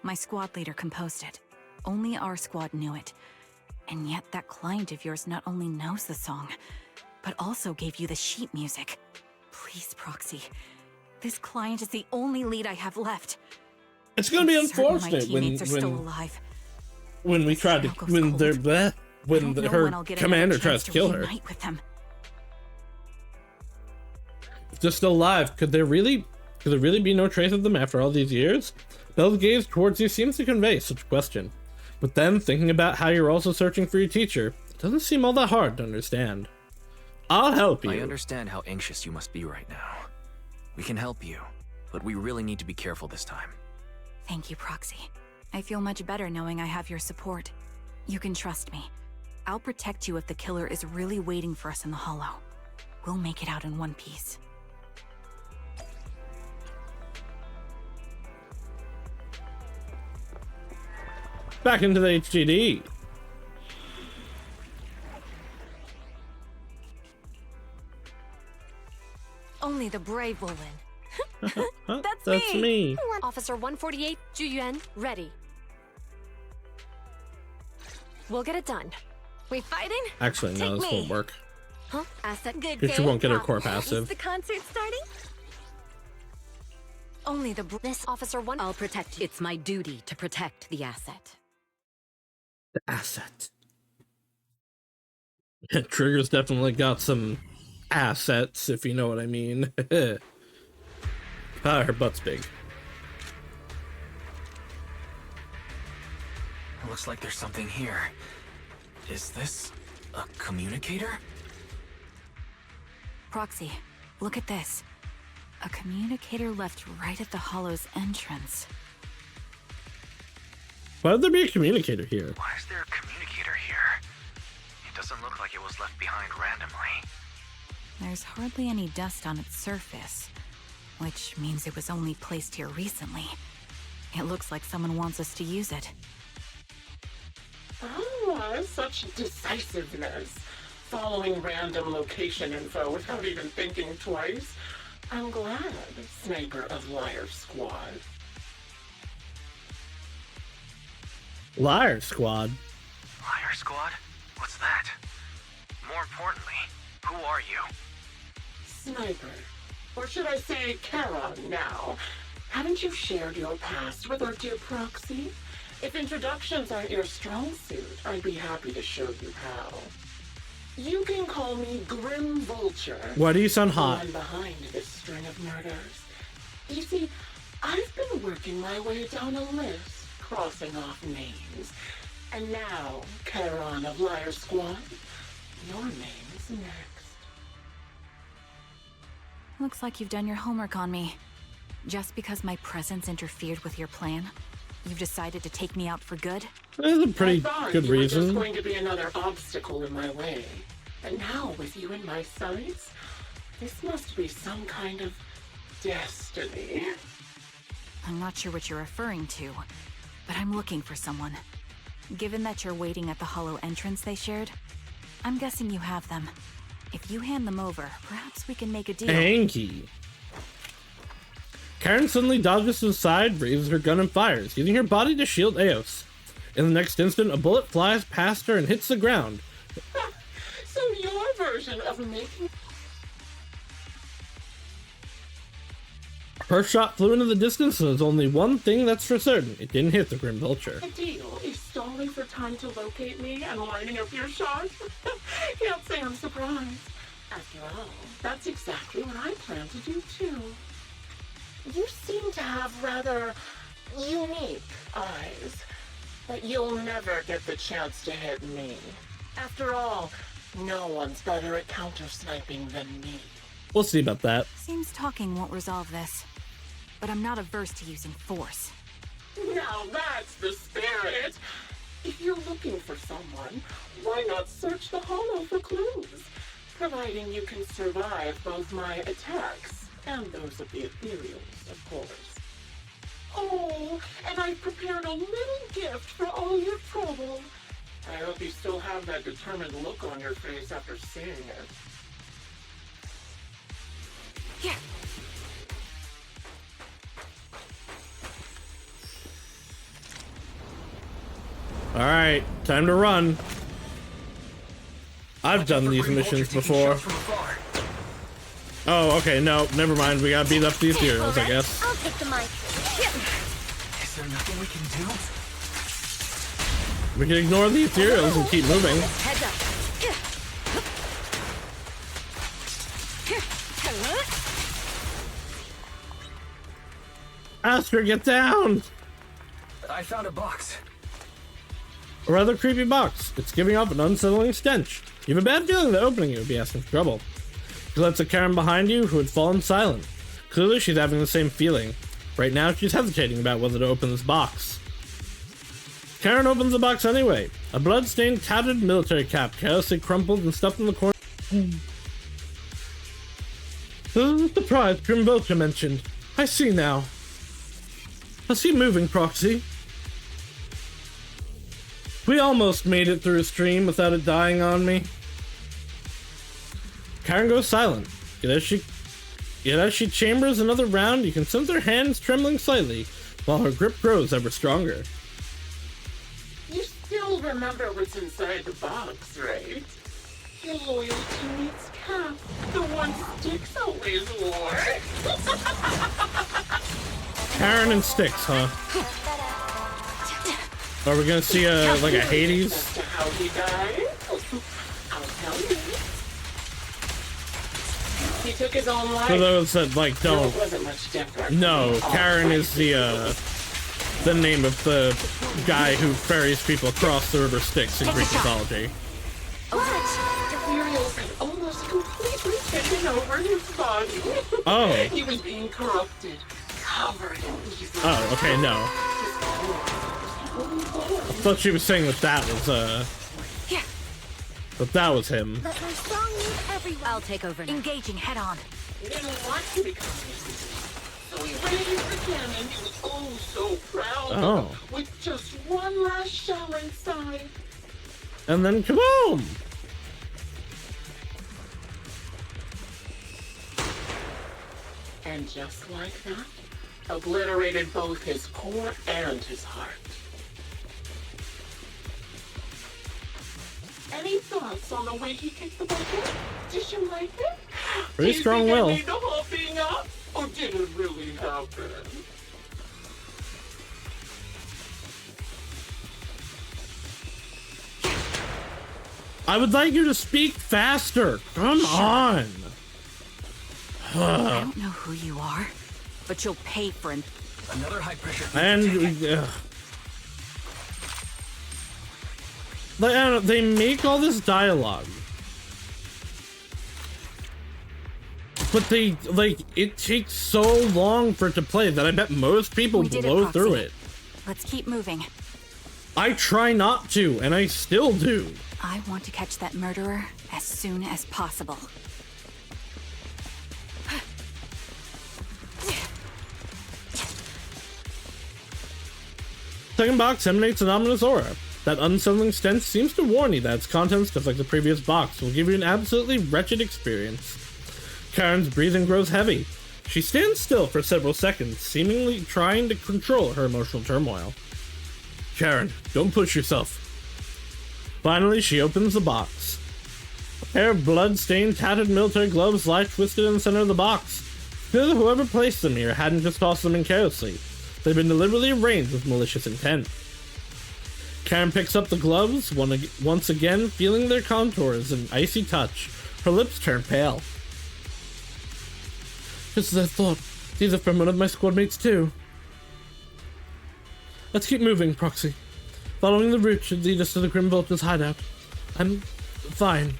My squad leader composed it. Only our squad knew it. And yet that client of yours not only knows the song, but also gave you the sheet music. Please, Proxy, This client is the only lead I have left. It's gonna be Certain my unfortunate teammates are still alive. when we try to when they're when her commander tries to kill her. With them. If they're still alive, could there really be no trace of them after all these years? Bell's gaze towards you seems to convey such a question. But then, thinking about how you're also searching for your teacher, it doesn't seem all that hard to understand. I'll help you. I understand how anxious you must be right now. We can help you, but we really need to be careful this time. Thank you, Proxy. I feel much better knowing I have your support. You can trust me. I'll protect you if the killer is really waiting for us in the Hollow. We'll make it out in one piece. Back into the HDD. Only the brave will win. That's me. Officer 148, Zhu Yuan, ready. We'll get it done. We fighting? Actually, no, Take this me. won't work. Huh? Asset good. She won't get her core passive. Is the concert starting? Only this officer one. I'll protect you. It's my duty to protect the asset. The asset. Trigger's definitely got some assets, if you know what I mean. Her butt's big. Looks like there's something here. Is this a communicator? Proxy, look at this. A communicator left right at the Hollow's entrance. Why would there be a communicator here? Why is there a communicator here? It doesn't look like it was left behind randomly. There's hardly any dust on its surface, which means it was only placed here recently. It looks like someone wants us to use it. Ah, such decisiveness. Following random location info without even thinking twice. I'm glad, Sniper of Liar Squad. Liar Squad? Liar Squad? What's that? More importantly, who are you? Sniper. Or should I say Charon now? Haven't you shared your past with our dear Proxy? If introductions aren't your strong suit, I'd be happy to show you how. You can call me Grim Vulture. Why do you sound hot? I'm behind this string of murders. You see, I've been working my way down a list, crossing off names. And now, Charon of Liar Squad, your name's next. Looks like you've done your homework on me. Just because my presence interfered with your plan, you've decided to take me out for good? That's a pretty good reason. There's going to be another obstacle in my way. And now, with you in my sights, this must be some kind of destiny. I'm not sure what you're referring to, but I'm looking for someone. Given that you're waiting at the Hollow entrance they shared, I'm guessing you have them. If you hand them over, perhaps we can make a deal. Hanky. Karen suddenly dodges to the side, raises her gun and fires, using her body to shield Eos. In the next instant, a bullet flies past her and hits the ground. So your version of making... Her shot flew into the distance, and there's only one thing that's for certain. It didn't hit the Grim Vulture. The deal is stalling for time to locate me and lining up your shot. Can't say I'm surprised. After all, that's exactly what I plan to do too. You seem to have rather unique eyes, but you'll never get the chance to hit me. After all, no one's better at counter-sniping than me. We'll see about that. Seems talking won't resolve this, but I'm not averse to using force. Now that's the spirit! If you're looking for someone, why not search the Hollow for clues? Providing you can survive both my attacks and those of the ethereals, of course. Oh, and I've prepared a little gift for all your trouble. I hope you still have that determined look on your face after seeing it. Here. Alright, time to run. I've done these missions before. Oh, okay, no, never mind. We gotta beat up the ethereals, I guess. I'll take the mic. Is there nothing we can do? We can ignore the ethereals and keep moving. Heads up. Aster, get down! I found a box. A rather creepy box. It's giving off an unsettling stench. You have a bad feeling that opening it would be asking for trouble. You glance at Karen behind you, who had fallen silent. Clearly she's having the same feeling. Right now she's hesitating about whether to open this box. Karen opens the box anyway. A blood-stained, tattered military cap, carelessly crumpled and stuffed in the corner. This is the prize Grim Vulture mentioned. I see now. Let's keep moving, Proxy. We almost made it through a stream without it dying on me. Karen goes silent. Yet as she chambers another round, you can sense her hands trembling slightly, while her grip grows ever stronger. You still remember what's inside the box, right? Your loyalty meets cap, the one Styx always wore. Karen and Styx, huh? Are we gonna see like a Hades? As to how he died, I'll tell you. He took his own life. For those that like don't It wasn't much different. know, Karen is the name of the guy who ferries people across the river Styx in Greek mythology. Ethereals had almost completely taken over his body. Oh. He was being corrupted, covered in evil. Oh, okay, no. I thought she was saying that was him. Let my song move everywhere. I'll take over now. Engaging head on. He didn't want to become so he raised the cannon. He was so proud Oh. with just one last shell inside. And then kaboom! And just like that, obliterated both his core and his heart. Any thoughts on the way he kicked the bucket? Did you like it? Pretty strong will. Did you think I made the whole thing up? Or did it really happen? I would like you to speak faster. Come on. I don't know who you are, but you'll pay for it. Another high pressure. And they make all this dialogue, but it takes so long for it to play that I bet most people blow through it. Let's keep moving. I try not to, and I still do. I want to catch that murderer as soon as possible. Second box emanates an ominous aura. That unsettling stench seems to warn you that its contents, just like the previous box, will give you an absolutely wretched experience. Karen's breathing grows heavy. She stands still for several seconds, seemingly trying to control her emotional turmoil. Karen, don't push yourself. Finally, she opens the box. A pair of blood-stained, tattered military gloves lie twisted in the center of the box. Clear that whoever placed them here hadn't just tossed them in carelessly. They've been deliberately arranged with malicious intent. Karen picks up the gloves, once again feeling their contours and icy touch. Her lips turn pale. Just as I thought, these are from one of my squad mates too. Let's keep moving, Proxy. Following the route should lead us to the Grim Vulture's hideout. I'm fine.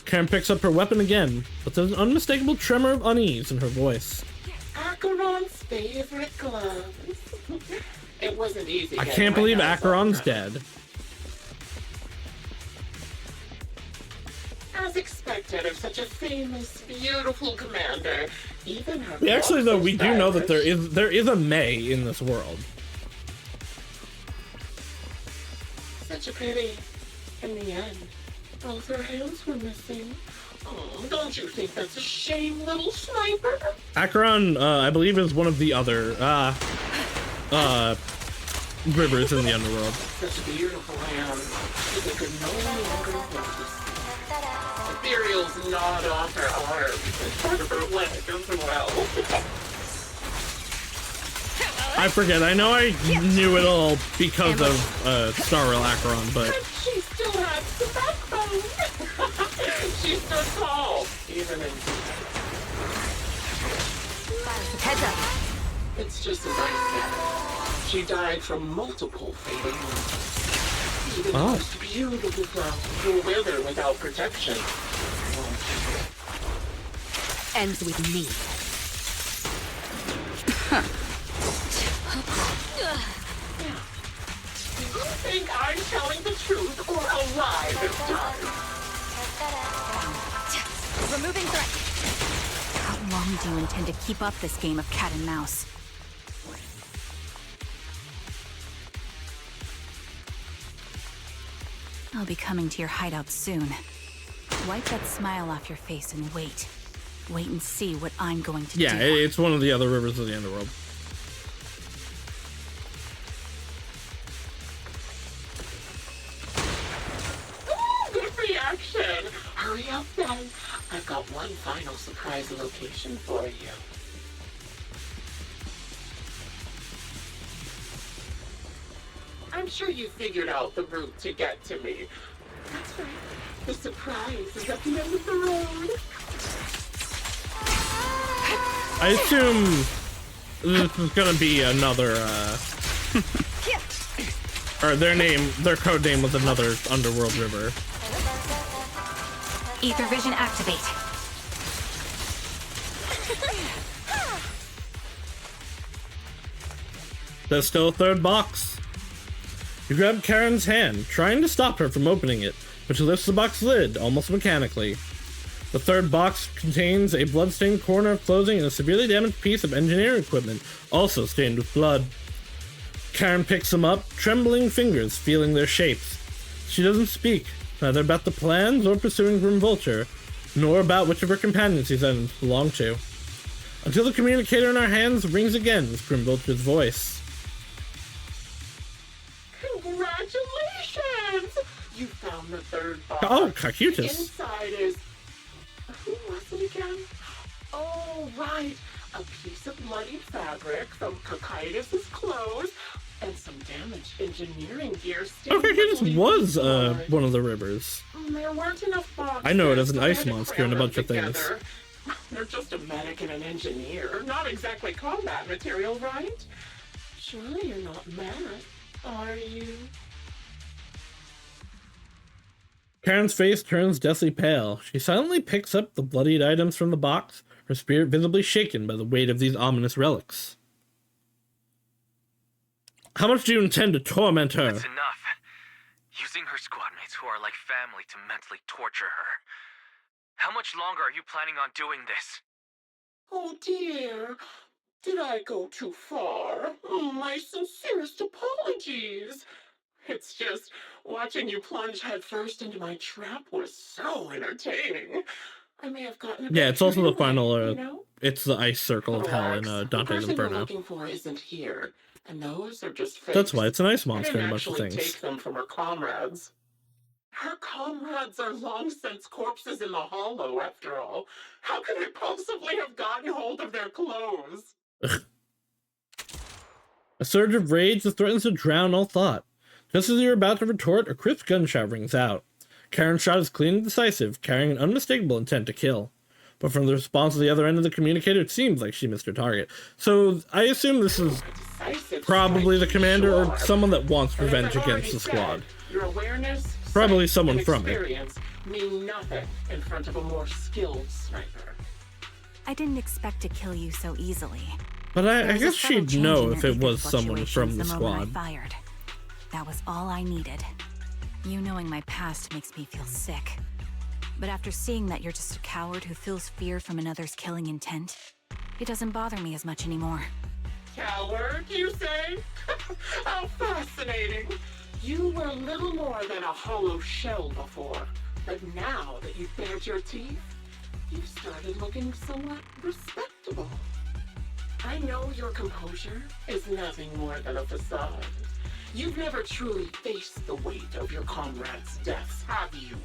Karen picks up her weapon again, but there's an unmistakable tremor of unease in her voice. Acheron's favorite gloves. It wasn't easy. I can't believe Acheron's dead. As expected of such a famous, beautiful commander, even her. Actually, though, we do know that there is a May in this world. Such a pity. In the end, both her hands were missing. Oh, don't you think that's a shame, little sniper? Acheron, I believe, is one of the other rivers in the underworld. Such beautiful hands that they could no longer hold. A materials gnawed off her arm and part of her leg as well. I forget. I know I knew it all because of Star Rail Acheron, but She still has the backbone. She stood tall, even in Heads up. It's just as I said. She died from multiple fatal wounds. Even the most beautiful flowers will wither without protection. Ends with me. Do you think I'm telling the truth or a lie this time? Removing threat. How long do you intend to keep up this game of cat and mouse? I'll be coming to your hideout soon. Wipe that smile off your face and wait. Wait and see what I'm going to do. yeah, it's one of the other rivers of the underworld. Ooh, good reaction! Hurry up then. I've got one final surprise location for you. I'm sure you figured out the route to get to me. That's right. The surprise is at the end of the road. I assume this is gonna be another, or their code name was another underworld river. Ether vision activate. There's still a third box. You grab Karen's hand, trying to stop her from opening it, but she lifts the box lid almost mechanically. The third box contains a blood-stained corner of clothing and a severely damaged piece of engineering equipment, also stained with blood. Karen picks them up, trembling fingers feeling their shapes. She doesn't speak, neither about the plans or pursuing Grim Vulture, nor about which of her companions these items belong to. Until the communicator in our hands rings again with Grim Vulture's voice. Congratulations! You found the third box. Oh, Kakutis. Inside is... Who was it again? Oh, right. A piece of bloody fabric from Kakutis' clothes and some damaged engineering gear. Oh, Kakutis was one of the rivers. There weren't enough boxes. I know it as an so I ice had to monster cram and a them bunch of things. together. They're just a medic and an engineer. Not exactly combat material, right? Surely you're not mad, are you? Karen's face turns deathly pale. She silently picks up the bloodied items from the box, her spirit visibly shaken by the weight of these ominous relics. How much do you intend to torment her? That's enough. Using her squadmates who are like family to mentally torture her. How much longer are you planning on doing this? Oh dear. Did I go too far? My sincerest apologies. It's just, watching you plunge headfirst into my trap was so entertaining. I may have gotten a bit Yeah, it's also the carried away, final, you know? it's the ice circle of hell in Relax. Dante's The person you're Inferno. looking for isn't here, and those are just fakes. That's why it's an ice I monster didn't and a bunch of actually things. take them from her comrades. Her comrades are long since corpses in the hollow, after all. How could I possibly have gotten hold of their clothes? A surge of rage that threatens to drown all thought. Just as you're about to retort, a crisp gunshot rings out. Karen's shot is clean and decisive, carrying an unmistakable intent to kill. But from the response at the other end of the communicator, it seems like she missed her target. So I assume this is probably the commander or someone that wants revenge against the squad. Your awareness, Probably sight, someone and from it. experience mean nothing in front of a more skilled sniper. I didn't expect to kill you so easily. But There I was a guess subtle she'd change know in if your it ether was someone from the fluctuations moment squad. I fired. That was all I needed. You knowing my past makes me feel sick. But after seeing that you're just a coward who feels fear from another's killing intent, it doesn't bother me as much anymore. Coward, you say? How fascinating. You were little more than a hollow shell before. But now that you've bared your teeth, you've started looking somewhat respectable. I know your composure is nothing more than a facade. You've never truly faced the weight of your comrades' deaths, have you?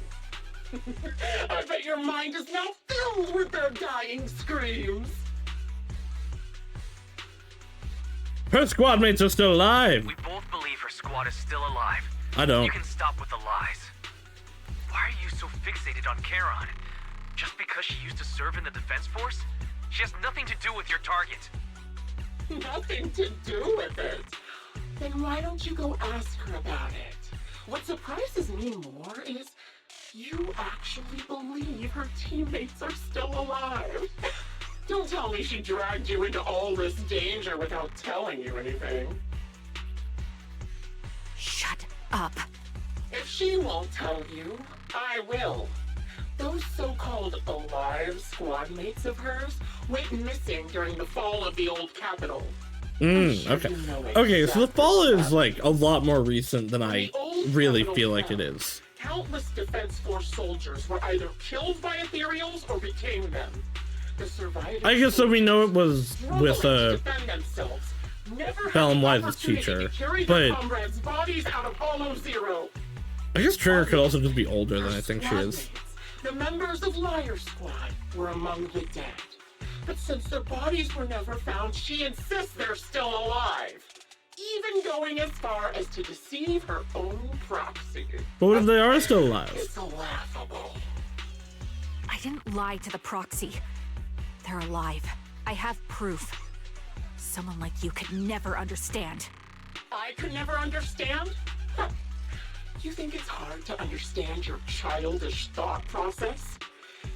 I bet your mind is now filled with their dying screams. Her squad mates are still alive. We both believe her squad is still alive. I don't. You can stop with the lies. Why are you so fixated on Charon? Just because she used to serve in the defense force? She has nothing to do with your target. Nothing to do with it? Then why don't you go ask her about it? What surprises me more is you actually believe her teammates are still alive. Don't tell me she dragged you into all this danger without telling you anything. Shut up. If she won't tell you, I will. Those so-called alive squad mates of hers went missing during the fall of the old capital. Okay. Okay, so the fall is like a lot more recent than I really feel like it is. Countless Defense Force soldiers were either killed by ethereals or became them. The survivors, I guess so we know it was with Fallon Wise's teacher, but I guess Trigger could also just be older than I think she is. The members of Liar Squad were among the dead. But since their bodies were never found, she insists they're still alive. Even going as far as to deceive her own proxy. But what if they are still alive? It's laughable. I didn't lie to the proxy. They're alive. I have proof. Someone like you could never understand. I could never understand? Huh. You think it's hard to understand your childish thought process?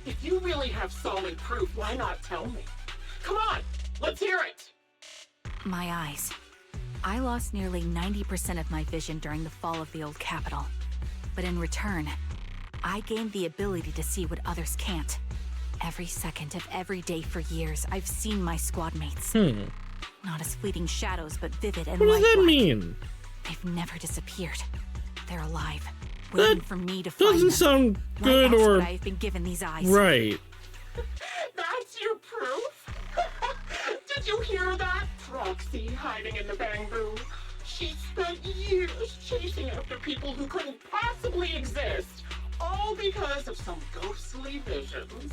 If you really have solid proof, why not tell me? Come on, let's hear it! My eyes. I lost nearly 90% of my vision during the fall of the old capital. But in return, I gained the ability to see what others can't. Every second of every day for years, I've seen my squad mates. Not as fleeting shadows, but vivid and lifelike. What does that mean? They've never disappeared. They're alive, waiting for me to find them. Doesn't sound good right or I've been given these eyes. Right. That's your proof? Did you hear that? Proxy hiding in the bamboo. She spent years chasing after people who couldn't possibly exist, all because of some ghostly visions.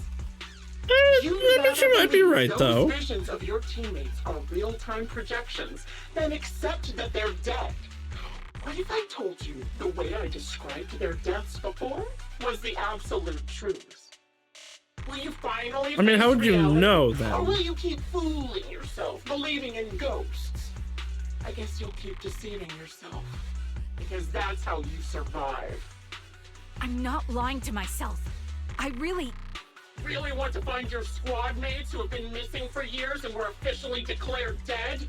I bet you might be right, though. Those visions of your teammates are real-time projections, then accept that they're dead. What if I told you the way I described their deaths before was the absolute truth? Will you finally I mean, how would you know that? Or will you keep fooling yourself, believing in ghosts? I guess you'll keep deceiving yourself, because that's how you survive. I'm not lying to myself. I really want to find your squad mates who have been missing for years and were officially declared dead?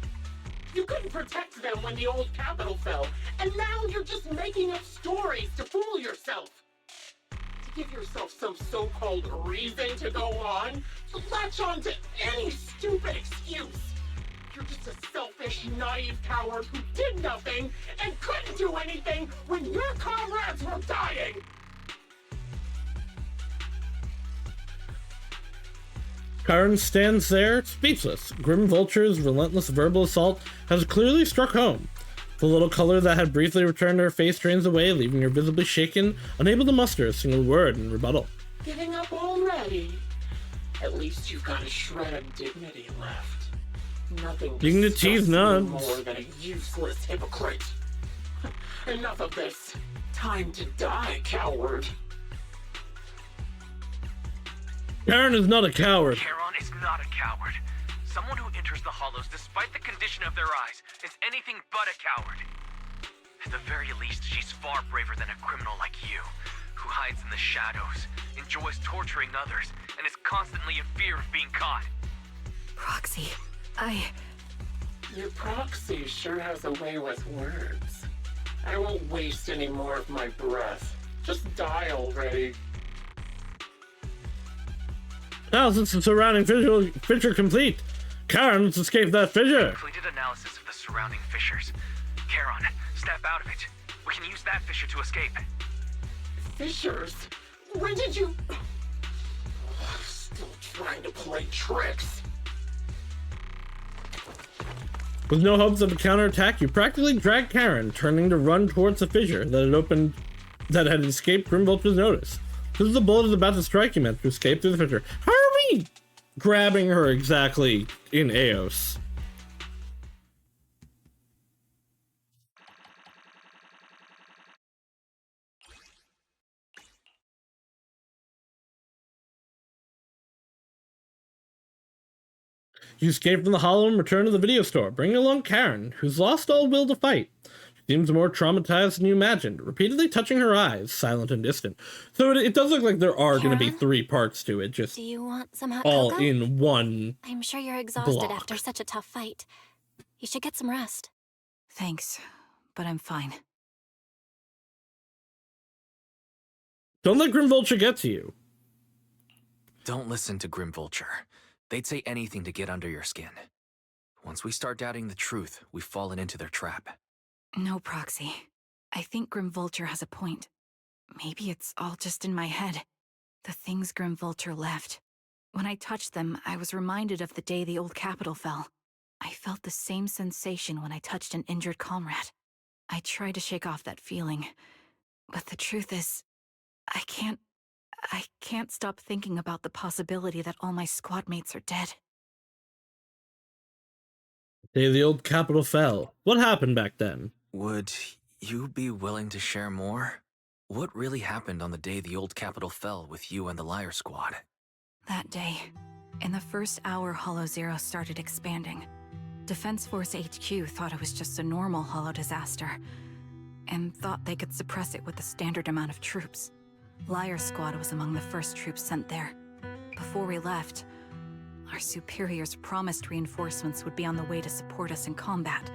You couldn't protect them when the old capital fell, and now you're just making up stories to fool yourself. To give yourself some so-called reason to go on, to latch on to any stupid excuse. You're just a selfish, naive coward who did nothing and couldn't do anything when your comrades were dying. Karen stands there, speechless. Grim Vulture's relentless verbal assault has clearly struck home. The little color that had briefly returned to her face drains away, leaving her visibly shaken, unable to muster a single word in rebuttal. Giving up already? At least you've got a shred of dignity left. Nothing Dignity's nuts. More than a useless hypocrite. Enough of this. Time to die, coward. Karen is not a coward. Charon is not a coward. Someone who enters the hollows despite the condition of their eyes is anything but a coward. At the very least, she's far braver than a criminal like you, who hides in the shadows, enjoys torturing others, and is constantly in fear of being caught. Proxy, Your proxy sure has a way with words. I won't waste any more of my breath. Just die already. Now, since the surrounding fissure complete, Karen, let's escape that fissure. Completed analysis of the surrounding fissures. Charon, snap out of it. We can use that fissure to escape. Fissures? When did you... Still trying to play tricks. With no hopes of a counterattack, you practically drag Karen, turning to run towards the fissure that had escaped Grim Vulture's notice. This is the bullet is about to strike you meant to escape through the fissure. How are we grabbing her exactly in Eos? You escape from the hollow and return to the video store, bringing along Karen, who's lost all will to fight. She seems more traumatized than you imagined, repeatedly touching her eyes, silent and distant. So it does look like there are going to be 3 parts to it, just Do you want some hot all cocoa? in one. I'm sure you're exhausted block. after such a tough fight. You should get some rest. Thanks, but I'm fine. Don't let Grim Vulture get to you. Don't listen to Grim Vulture. They'd say anything to get under your skin. Once we start doubting the truth, we've fallen into their trap. No, Proxy. I think Grim Vulture has a point. Maybe it's all just in my head. The things Grim Vulture left. When I touched them, I was reminded of the day the old capital fell. I felt the same sensation when I touched an injured comrade. I tried to shake off that feeling, but the truth is, I can't stop thinking about the possibility that all my squad mates are dead. Day the old capital fell. What happened back then? Would you be willing to share more? What really happened on the day the old capital fell with you and the Liar Squad? That day, in the first hour Hollow Zero started expanding, Defense Force HQ thought it was just a normal Hollow disaster, and thought they could suppress it with the standard amount of troops. Liar Squad was among the first troops sent there. Before we left, our superiors promised reinforcements would be on the way to support us in combat,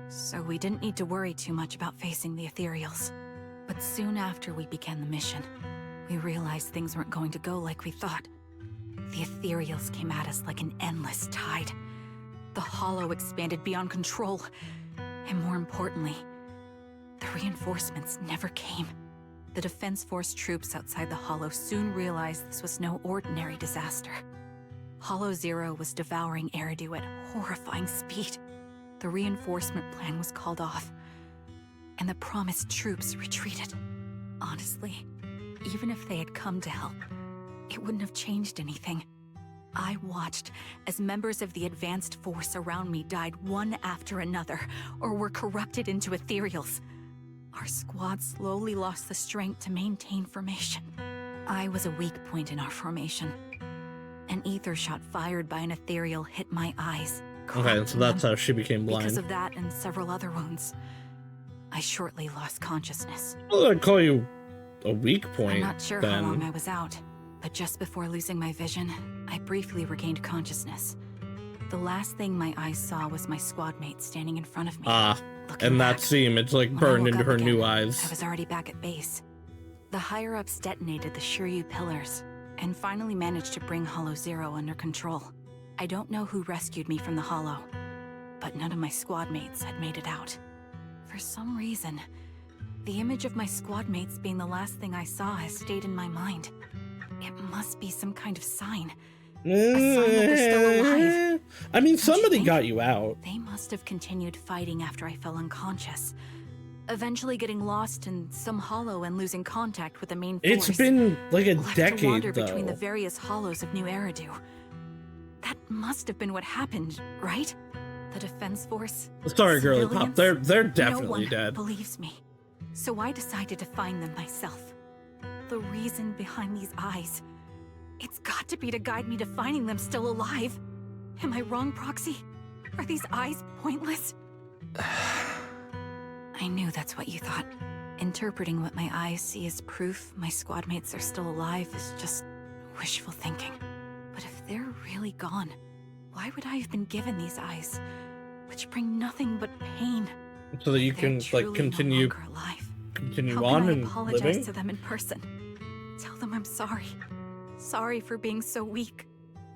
so we didn't need to worry too much about facing the Ethereals. But soon after we began the mission, we realized things weren't going to go like we thought. The Ethereals came at us like an endless tide. The Hollow expanded beyond control, and more importantly, the reinforcements never came. The Defense Force troops outside the Hollow soon realized this was no ordinary disaster. Hollow Zero was devouring Eridu at horrifying speed. The reinforcement plan was called off, and the promised troops retreated. Honestly, even if they had come to help, it wouldn't have changed anything. I watched as members of the advanced force around me died one after another, or were corrupted into Ethereals. Our squad slowly lost the strength to maintain formation. I was a weak point in our formation. An ether shot fired by an Ethereal hit my eyes. Okay, so that's how she became blind. Because of that and several other wounds, I shortly lost consciousness. Well, I'd call you a weak point. I'm not sure then. how long I was out, but just before losing my vision, I briefly regained consciousness. The last thing my eyes saw was my squad mate standing in front of me. And that seam, it's like burned into her new eyes. I was already back at base. The higher-ups detonated the Shiryu pillars, and finally managed to bring Hollow Zero under control. I don't know who rescued me from the Hollow, but none of my squad mates had made it out. For some reason, the image of my squad mates being the last thing I saw has stayed in my mind. It must be some kind of sign. A sign that they're still alive. I mean, somebody got you out. They must have continued fighting after I fell unconscious, eventually getting lost in some hollow and losing contact with the main force. It's been like a Left decade, to wander though. between the various hollows of New Eridu. That must have been what happened, right? The Defense Force. Sorry, girly pop. civilians? They're No definitely one dead. believes me, so I decided to find them myself. The reason behind these eyes. It's got to be to guide me to finding them still alive. Am I wrong, Proxy? Are these eyes pointless? I knew that's what you thought. Interpreting what my eyes see as proof my squad mates are still alive is just wishful thinking. But if they're really gone, why would I have been given these eyes, which bring nothing but pain? So that you can like continue How on can I and apologize living. to them in person? Tell them I'm sorry. Sorry for being so weak.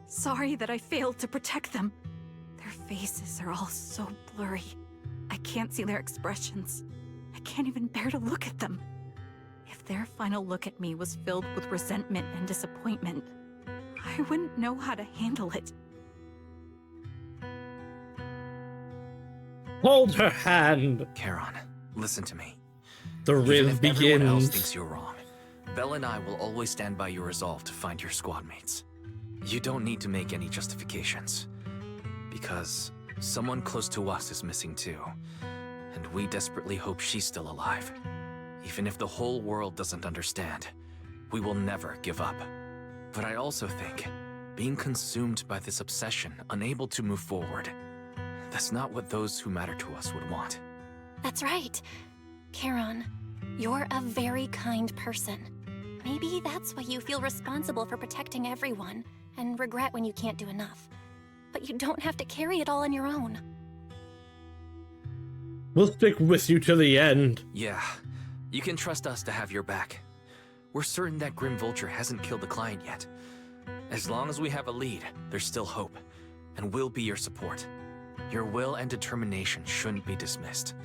Sorry that I failed to protect them. Their faces are all so blurry. I can't see their expressions. I can't even bear to look at them. If their final look at me was filled with resentment and disappointment, I wouldn't know how to handle it. Hold her hand. Charon, listen to me. The Even riv if everyone else begins. thinks you're wrong, Belle and I will always stand by your resolve to find your squad mates. You don't need to make any justifications. Because someone close to us is missing too. And we desperately hope she's still alive. Even if the whole world doesn't understand, we will never give up. But I also think, being consumed by this obsession, unable to move forward, that's not what those who matter to us would want. That's right. Charon, you're a very kind person. Maybe that's why you feel responsible for protecting everyone, and regret when you can't do enough. But you don't have to carry it all on your own. We'll stick with you to the end. Yeah, you can trust us to have your back. We're certain that Grim Vulture hasn't killed the client yet. As long as we have a lead, there's still hope, and we'll be your support. Your will and determination shouldn't be dismissed.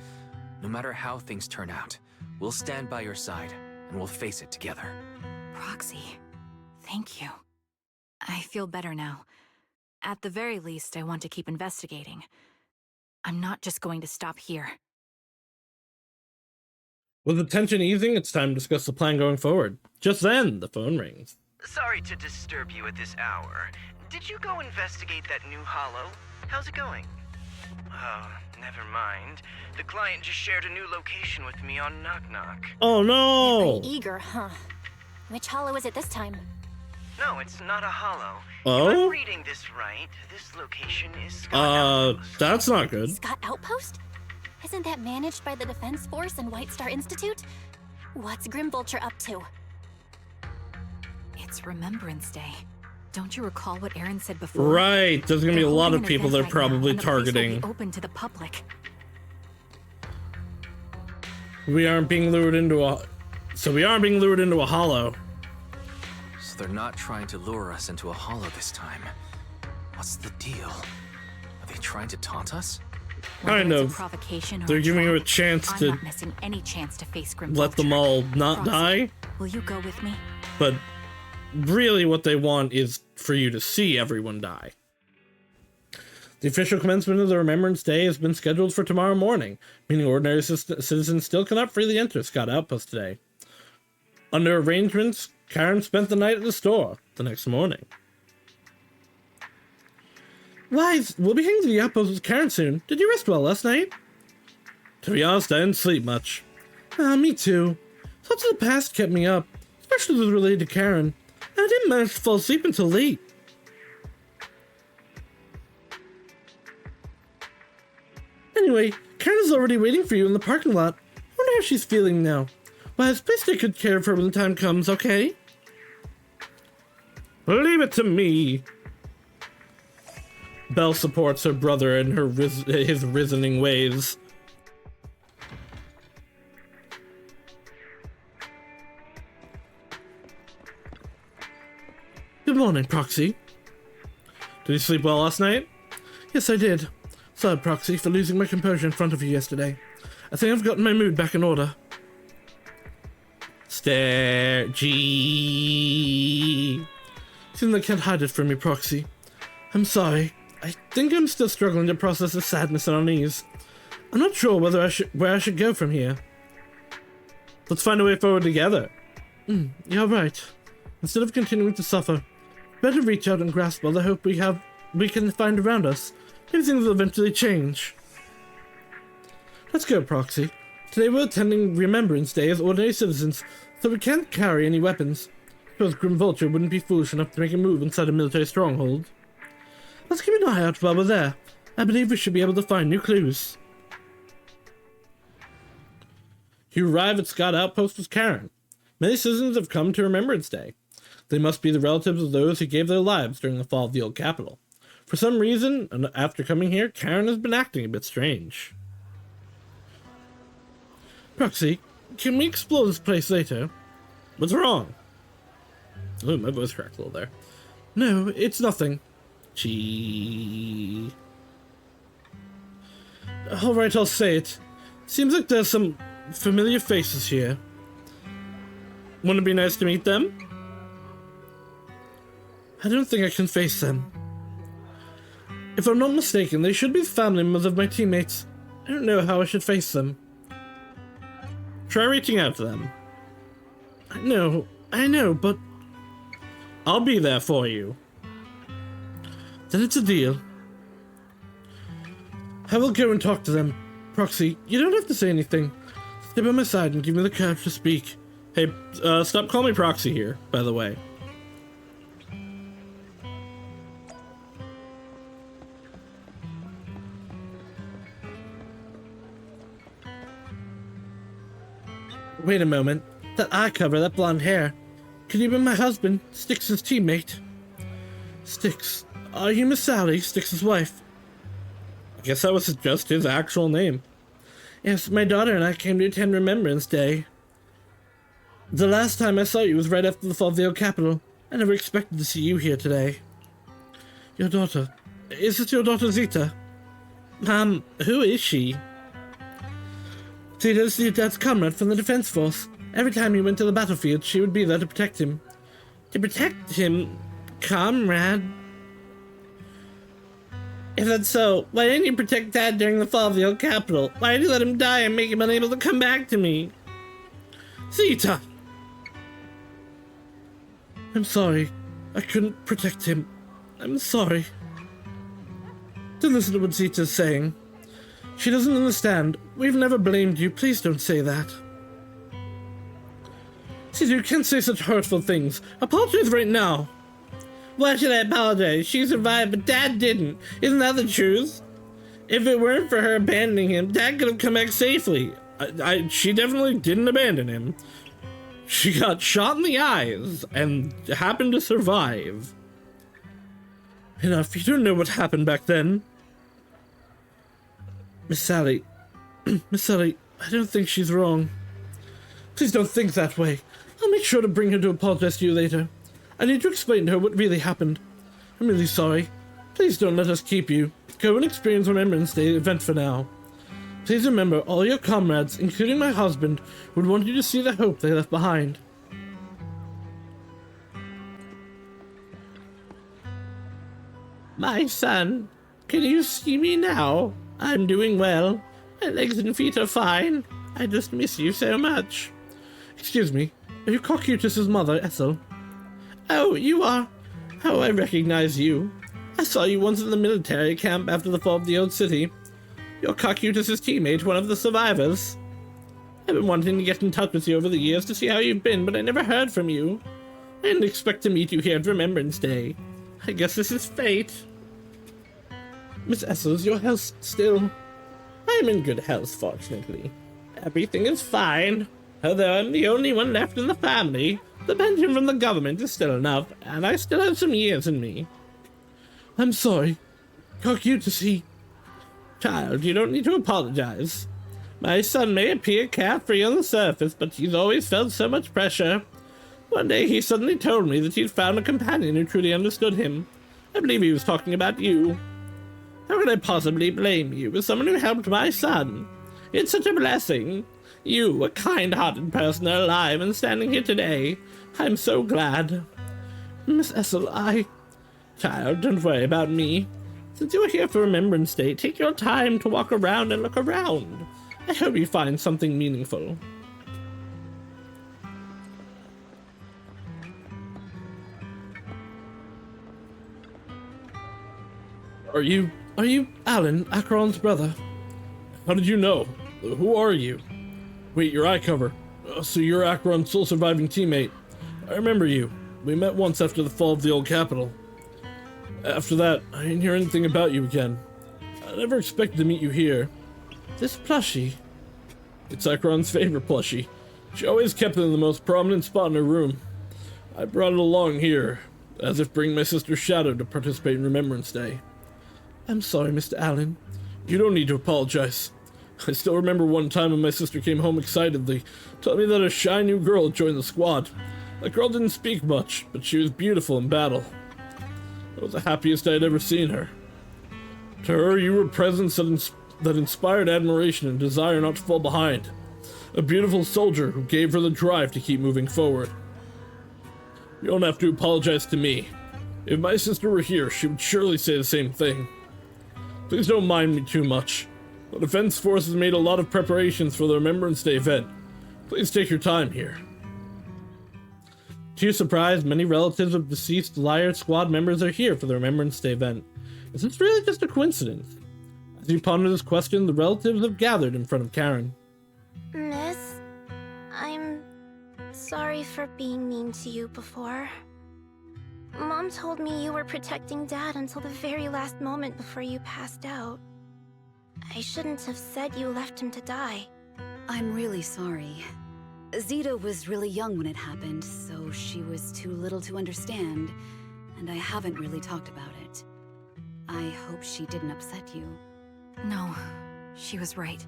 No matter how things turn out, we'll stand by your side, and we'll face it together. Proxy, thank you. I feel better now. At the very least, I want to keep investigating. I'm not just going to stop here. With the tension easing, it's time to discuss the plan going forward. Just then, the phone rings. Sorry to disturb you at this hour. Did you go investigate that new hollow? How's it going? Oh, never mind. The client just shared a new location with me on Knock Knock. Oh no! Pretty eager, huh? Which hollow is it this time? No, it's not a hollow. Oh? If I'm reading this right, this location is Scott Outpost. That's not good. Scott Outpost? Isn't that managed by the Defense Force and White Star Institute? What's Grim Vulture up to? It's Remembrance Day. Don't you recall what Aaron said before? Right, there's gonna be a lot of people they're right probably now, and targeting. The place will be open to the public. We aren't being lured into a... So we aren't being lured into a hollow. So they're not trying to lure us into a hollow this time. What's the deal? Are they trying to taunt us? Kind of. Provocation or They're giving you a chance I'm to not missing any chance to face Grim let them all not Proxy, die. Will you go with me? But really what they want is for you to see everyone die. The official commencement of the Remembrance Day has been scheduled for tomorrow morning, meaning ordinary citizens still cannot freely enter Scott Outpost today. Under arrangements, Karen spent the night at the store the next morning. Lies, we'll be heading to the outpost with Karen soon. Did you rest well last night? To be honest, I didn't sleep much. Me too. Thoughts of the past kept me up, especially those related to Karen. And I didn't manage to fall asleep until late. Anyway, Karen is already waiting for you in the parking lot. I wonder how she's feeling now. Well, please take good care of her when the time comes, okay? Leave it to me. Belle supports her brother in his reasoning ways. Good morning, Proxy. Did you sleep well last night? Yes, I did. Sorry, Proxy, for losing my composure in front of you yesterday. I think I've gotten my mood back in order. Stare, G. Seems I can't hide it from you, Proxy. I'm sorry. I think I'm still struggling to process the sadness and unease. I'm not sure where I should go from here. Let's find a way forward together. You're right. Instead of continuing to suffer, better reach out and grasp all the hope we can find around us. Maybe things will eventually change. Let's go, Proxy. Today we're attending Remembrance Day as ordinary citizens, so we can't carry any weapons. I suppose Grim Vulture wouldn't be foolish enough to make a move inside a military stronghold. Let's keep an eye out while we're there. I believe we should be able to find new clues. You arrive at Scott Outpost with Karen. Many citizens have come to Remembrance Day. They must be the relatives of those who gave their lives during the fall of the old capital. For some reason, and after coming here, Karen has been acting a bit strange. Proxy, can we explore this place later? What's wrong? Oh, my voice cracked a little there. No, it's nothing. Gee. Alright, I'll say it. Seems like there's some familiar faces here. Wouldn't it be nice to meet them? I don't think I can face them. If I'm not mistaken, they should be the family members of my teammates. I don't know how I should face them. Try reaching out to them. No, I know, but I'll be there for you. Then it's a deal. I will go and talk to them. Proxy, you don't have to say anything. Stay by my side and give me the courage to speak. Hey, stop calling me Proxy here, by the way. Wait a moment. That eye cover, that blonde hair. Could you be my husband, Styx's teammate? Styx. Are you Miss Sally, Styx's wife? I guess that was just his actual name. Yes, my daughter and I came to attend Remembrance Day. The last time I saw you was right after the fall of the old capital. I never expected to see you here today. Your daughter. Is it your daughter Zita? Who is she? Zita's your dad's comrade from the defense force. Every time he went to the battlefield, she would be there to protect him. To protect him? Comrade? If that's so, why didn't you protect Dad during the fall of the old capital? Why did you let him die and make him unable to come back to me? Zita! I'm sorry. I couldn't protect him. I'm sorry. Don't listen to what Zita's saying. She doesn't understand. We've never blamed you. Please don't say that. Zita, you can't say such hurtful things. Apologize right now. Why should I apologize? She survived, but Dad didn't. Isn't that the truth? If it weren't for her abandoning him, Dad could have come back safely. She definitely didn't abandon him. She got shot in the eyes and happened to survive. Enough, you don't know what happened back then. Miss Sally. Miss Sally, I don't think she's wrong. Please don't think that way. I'll make sure to bring her to apologize to you later. I need to explain to her what really happened. I'm really sorry. Please don't let us keep you. Go and experience Remembrance Day event for now. Please remember, all your comrades, including my husband, would want you to see the hope they left behind. My son, can you see me now? I'm doing well. My legs and feet are fine. I just miss you so much. Excuse me, are you Cocytus's mother, Ethel? Oh, you are. Oh, I recognize you. I saw you once in the military camp after the fall of the old city. You're Cocytus's teammate, one of the survivors. I've been wanting to get in touch with you over the years to see how you've been, but I never heard from you. I didn't expect to meet you here at Remembrance Day. I guess this is fate. Miss Ethel, is your health still? I'm in good health, fortunately. Everything is fine. Although I'm the only one left in the family, the pension from the government is still enough, and I still have some years in me. I'm sorry. Cocytus, he... Child, you don't need to apologize. My son may appear carefree on the surface, but he's always felt so much pressure. One day he suddenly told me that he'd found a companion who truly understood him. I believe he was talking about you. How could I possibly blame you as someone who helped my son? It's such a blessing. You, a kind-hearted person, are alive and standing here today. I'm so glad. Miss Ethel, Child, don't worry about me. Since you're here for Remembrance Day, take your time to walk around and look around. I hope you find something meaningful. Are you Alan, Acheron's brother? How did you know? Who are you? Wait, your eye cover. So you're Acheron's sole surviving teammate. I remember you. We met once after the fall of the old capital. After that, I didn't hear anything about you again. I never expected to meet you here. This plushie. It's Acheron's favorite plushie. She always kept it in the most prominent spot in her room. I brought it along here, as if bringing my sister Shadow to participate in Remembrance Day. I'm sorry, Mr. Allen. You don't need to apologize. I still remember one time when my sister came home excitedly, telling me that a shy new girl had joined the squad. The girl didn't speak much, but she was beautiful in battle. I was the happiest I had ever seen her. To her, you were a presence that inspired admiration and desire not to fall behind. A beautiful soldier who gave her the drive to keep moving forward. You don't have to apologize to me. If my sister were here, she would surely say the same thing. Please don't mind me too much. The Defense Force has made a lot of preparations for the Remembrance Day event. Please take your time here. To your surprise, many relatives of deceased Liar Squad members are here for the Remembrance Day event. Is this really just a coincidence? As you ponder this question, the relatives have gathered in front of Karen. Miss, I'm sorry for being mean to you before. Mom told me you were protecting Dad until the very last moment before you passed out. I shouldn't have said you left him to die. I'm really sorry. Zeta was really young when it happened, so she was too little to understand, and I haven't really talked about it. I hope she didn't upset you. No, she was right.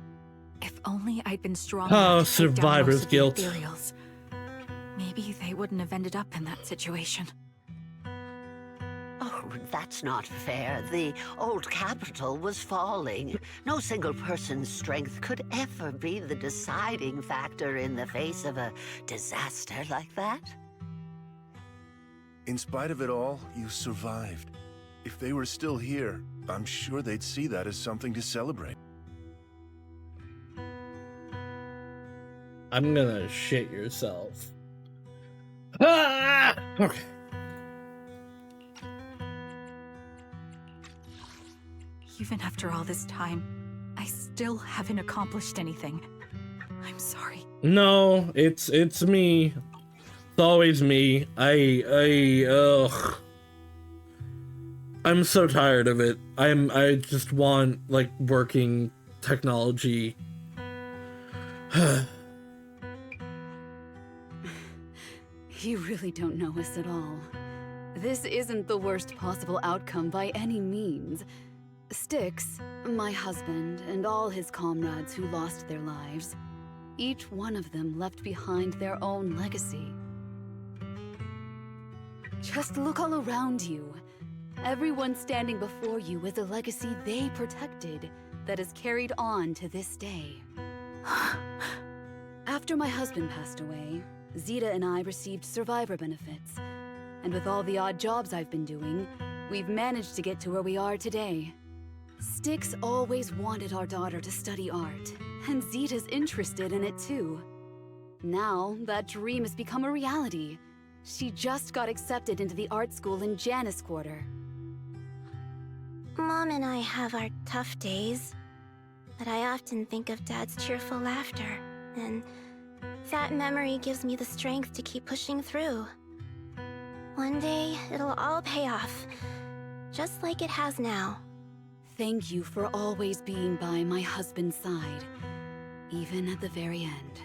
If only I'd been strong Oh, enough to take down survivor's most of the guilt. ethereals. Maybe they wouldn't have ended up in that situation. Oh, that's not fair. The old capital was falling. No single person's strength could ever be the deciding factor in the face of a disaster like that. In spite of it all, you survived. If they were still here, I'm sure they'd see that as something to celebrate. I'm gonna shit yourself. Ah! Okay. Even after all this time, I still haven't accomplished anything. I'm sorry. No, it's me. It's always me. Ugh. I'm so tired of it. I just want, like, working technology. You really don't know us at all. This isn't the worst possible outcome by any means. Styx, my husband, and all his comrades who lost their lives, each one of them left behind their own legacy. Just look all around you. Everyone standing before you is a legacy they protected that is carried on to this day. After my husband passed away, Zeta and I received survivor benefits. And with all the odd jobs I've been doing, we've managed to get to where we are today. Styx always wanted our daughter to study art, and Zeta's interested in it too. Now, that dream has become a reality. She just got accepted into the art school in Janus Quarter. Mom and I have our tough days, but I often think of Dad's cheerful laughter, and that memory gives me the strength to keep pushing through. One day, it'll all pay off, just like it has now. Thank you for always being by my husband's side, even at the very end.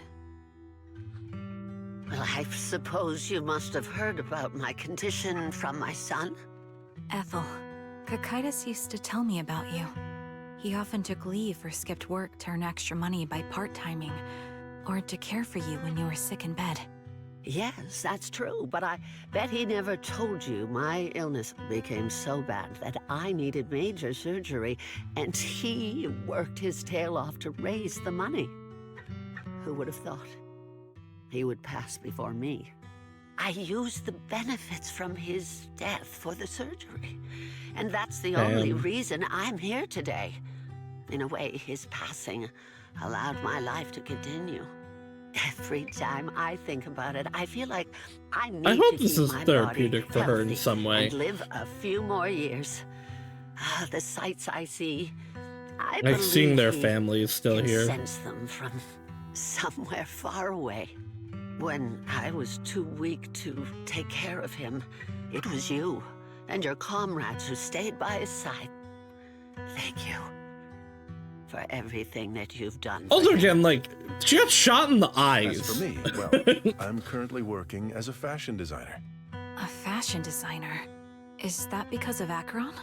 Well, I suppose you must have heard about my condition from my son? Ethel, Kakaitis used to tell me about you. He often took leave or skipped work to earn extra money by part-timing, or to care for you when you were sick in bed. Yes, that's true, but I bet he never told you my illness became so bad that I needed major surgery, and he worked his tail off to raise the money. Who would have thought he would pass before me? I used the benefits from his death for the surgery, and that's the only reason I'm here today. In a way, his passing allowed my life to continue. Every time I think about it, I feel like I need I hope to this keep is my therapeutic body for her in healthy some way. and live a few more years. The sights I see, I Like seeing their believe family is still can here. sense them from somewhere far away. When I was too weak to take care of him, it was you and your comrades who stayed by his side. Thank you for everything that you've done. Also, again, like, she got shot in the eyes. As for me, well, I'm currently working as a fashion designer. A fashion designer? Is that because of Acheron?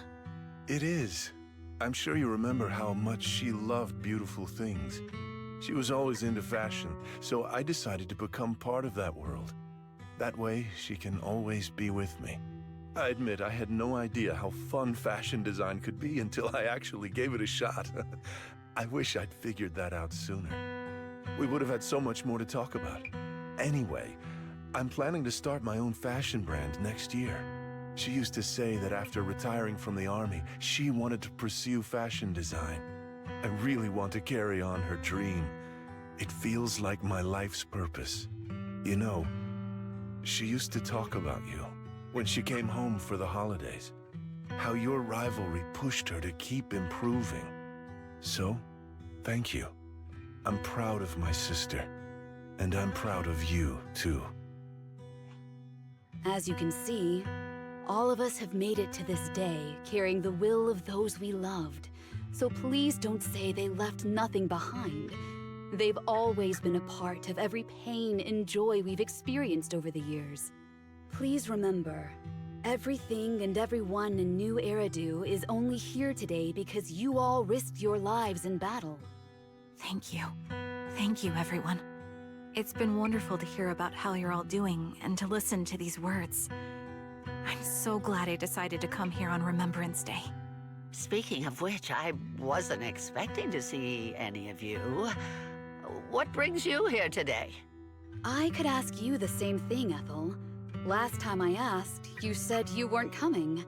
It is. I'm sure you remember how much she loved beautiful things. She was always into fashion, so I decided to become part of that world. That way, she can always be with me. I admit I had no idea how fun fashion design could be until I actually gave it a shot. I wish I'd figured that out sooner. We would have had so much more to talk about. Anyway, I'm planning to start my own fashion brand next year. She used to say that after retiring from the army, she wanted to pursue fashion design. I really want to carry on her dream. It feels like my life's purpose. You know, She used to talk about you when she came home for the holidays. How your rivalry pushed her to keep improving. So, thank you. I'm proud of my sister. And I'm proud of you, too. As you can see, all of us have made it to this day, carrying the will of those we loved. So please don't say they left nothing behind. They've always been a part of every pain and joy we've experienced over the years. Please remember, everything and everyone in New Eridu is only here today because you all risked your lives in battle. Thank you. Thank you, everyone. It's been wonderful to hear about how you're all doing and to listen to these words. I'm so glad I decided to come here on Remembrance Day. Speaking of which, I wasn't expecting to see any of you. What brings you here today? I could ask you the same thing, Ethel. Last time I asked, you said you weren't coming.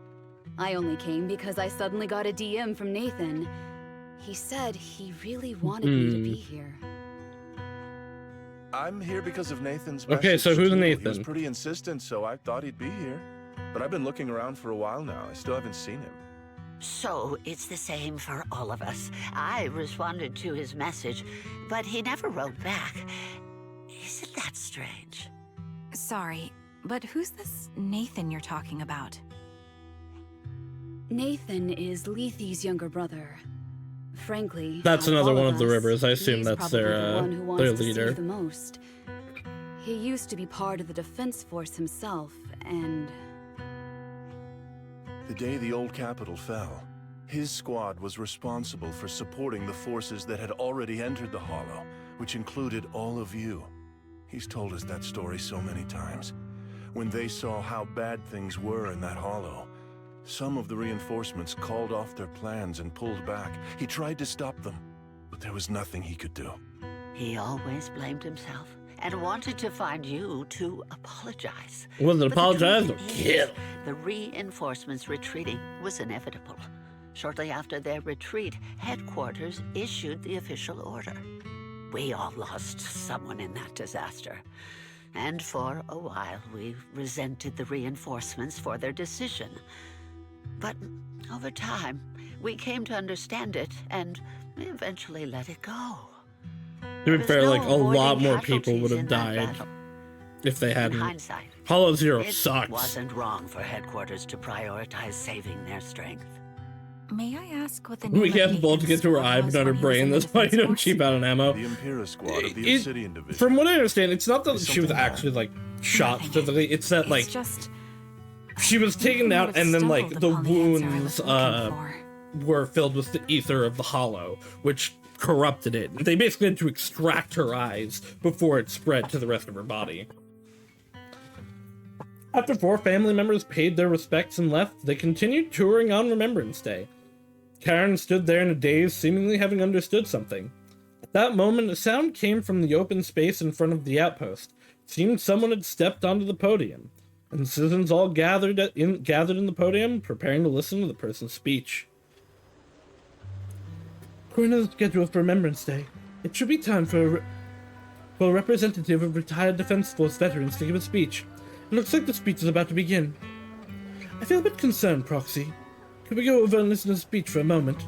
I only came because I suddenly got a DM from Nathan. He said he really wanted me to be here. I'm here because of Nathan's Okay, message, so who's too. Nathan? He was pretty insistent, so I thought he'd be here. But I've been looking around for a while now. I still haven't seen him. So, it's the same for all of us. I responded to his message, but he never wrote back. Isn't that strange? Sorry, but who's this Nathan you're talking about? Nathan is Lethe's younger brother. Frankly, That's out another all one of the us, rivers. I assume he's that's probably the their one who wants to leader. save the most. He used to be part of the defense force himself, and The day the old capital fell, his squad was responsible for supporting the forces that had already entered the Hollow, which included all of you. He's told us that story so many times. When they saw how bad things were in that Hollow, some of the reinforcements called off their plans and pulled back. He tried to stop them, but there was nothing he could do. He always blamed himself and wanted to find you to apologize. Was it But the apologize truth or is, kill? The reinforcements retreating was inevitable. Shortly after their retreat, headquarters issued the official order. We all lost someone in that disaster. And for a while, we resented the reinforcements for their decision. But over time, we came to understand it and eventually let it go. To be fair, like, a lot more people would have died if they In hadn't. hindsight, Hollow Zero it sucks. wasn't wrong for headquarters to prioritize saving their strength. May I ask what the name We of can't the bullet to get to her eye, but not her brain. That's why you don't cheap out on ammo. The Impera squad of the Obsidian Division. From what I understand, it's not that Is she was something actually, like, shot specifically. It's that, like, just she was taken out and then, like, the wounds for. were filled with the ether of the Hollow, which corrupted it. They basically had to extract her eyes before it spread to the rest of her body. After 4 family members paid their respects and left, they continued touring on Remembrance Day. Karen stood there in a daze, seemingly having understood something. At that moment, a sound came from the open space in front of the outpost. It seemed someone had stepped onto the podium, and the citizens all gathered in the podium, preparing to listen to the person's speech. According to the schedule for Remembrance Day, it should be time for a representative of retired Defense Force veterans to give a speech. It looks like the speech is about to begin. I feel a bit concerned, Proxy. Could we go over and listen to the speech for a moment?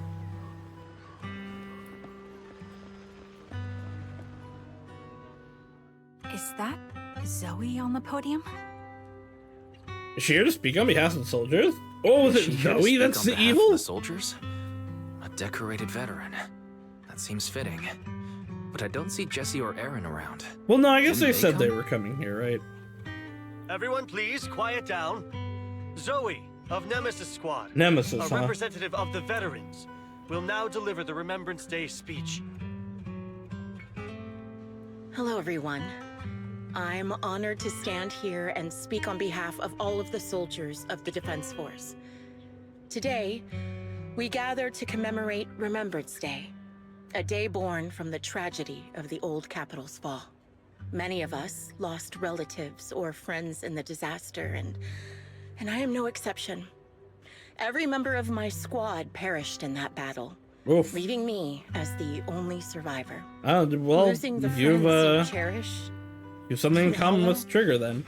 Is that Zoe on the podium? Is she here to speak on behalf of the soldiers? Oh, was it Zoe? That's the evil? The soldiers? A decorated veteran. That seems fitting. But I don't see Jesse or Aaron around. Well, no, I guess Didn't they said they come? were coming here, right? Everyone, please, quiet down. Zoe of Nemesis Squad, Nemesis, a huh? representative of the veterans, will now deliver the Remembrance Day speech. Hello, everyone. I'm honored to stand here and speak on behalf of all of the soldiers of the Defense Force. Today, we gather to commemorate Remembrance Day, a day born from the tragedy of the old capital's fall. Many of us lost relatives or friends in the disaster, and I am no exception. Every member of my squad perished in that battle, Oof. leaving me as the only survivor. Well, Losing the you've friends you cherish. something in common with Trigger then.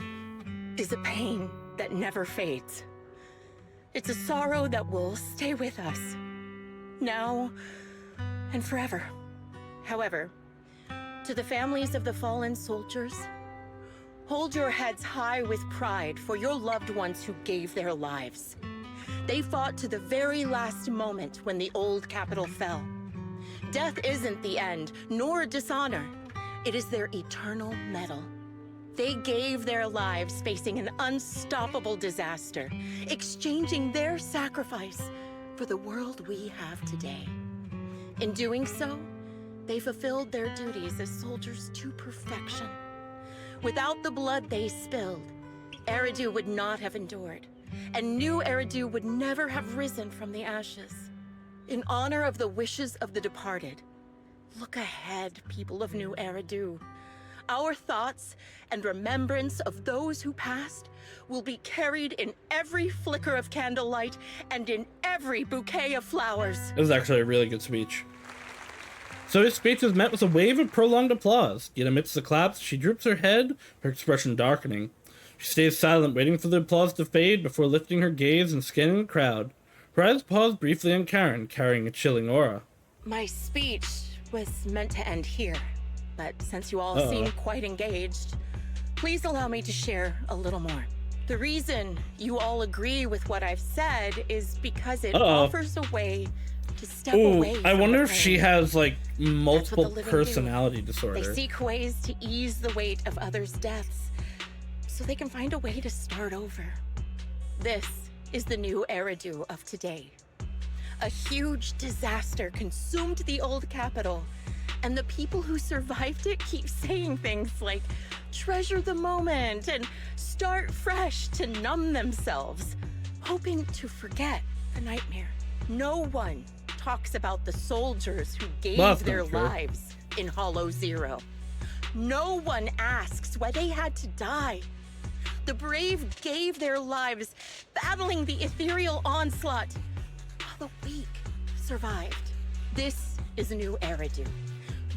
is a pain that never fades. It's a sorrow that will stay with us, now and forever. However, to the families of the fallen soldiers, hold your heads high with pride for your loved ones who gave their lives. They fought to the very last moment when the old capital fell. Death isn't the end, nor dishonor. It is their eternal medal. They gave their lives facing an unstoppable disaster, exchanging their sacrifice for the world we have today. In doing so, they fulfilled their duties as soldiers to perfection. Without the blood they spilled, Eridu would not have endured, and new Eridu would never have risen from the ashes. In honor of the wishes of the departed, look ahead, people of New Eridu. Our thoughts and remembrance of those who passed will be carried in every flicker of candlelight and in every bouquet of flowers. It was actually a really good speech. So his speech is met with a wave of prolonged applause. Yet amidst the claps, she droops her head, her expression darkening. She stays silent, waiting for the applause to fade before lifting her gaze and scanning the crowd. Her eyes pause briefly on Karen, carrying a chilling aura. My speech was meant to end here, but since you all seem quite engaged, please allow me to share a little more. The reason you all agree with what I've said is because it offers a way to step away from I wonder the if she pain. has, like, multiple That's what the living personality do. disorder. They seek ways to ease the weight of others' deaths, so they can find a way to start over. This is the new Eridu of today. A huge disaster consumed the old capital, and the people who survived it keep saying things like, treasure the moment and start fresh to numb themselves, hoping to forget the nightmare. No one talks about the soldiers who gave their lives in Hollow Zero. No one asks why they had to die. The brave gave their lives battling the ethereal onslaught, while the weak survived. This is a new Eridu,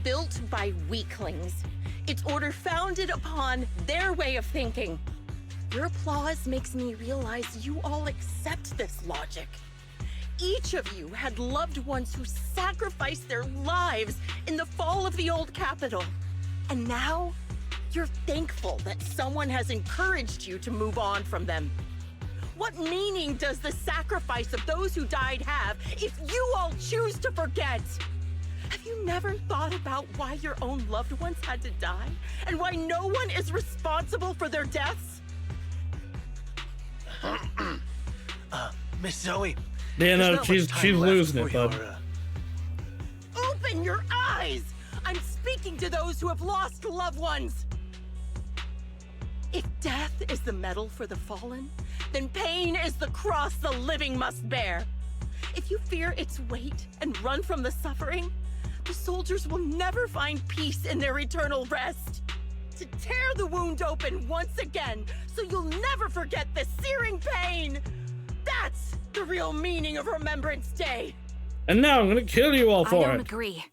built by weaklings. Its order founded upon their way of thinking. Your applause makes me realize you all accept this logic. Each of you had loved ones who sacrificed their lives in the fall of the old capital. And now, you're thankful that someone has encouraged you to move on from them. What meaning does the sacrifice of those who died have if you all choose to forget? Have you never thought about why your own loved ones had to die? And why no one is responsible for their deaths? Miss Zoe. Yeah, no, she's losing it, bud. Open your eyes! I'm speaking to those who have lost loved ones! If death is the medal for the fallen, then pain is the cross the living must bear. If you fear its weight and run from the suffering, the soldiers will never find peace in their eternal rest. To tear the wound open once again, so you'll never forget the searing pain. That's the real meaning of Remembrance Day. And now I'm gonna kill you all for I it. don't agree.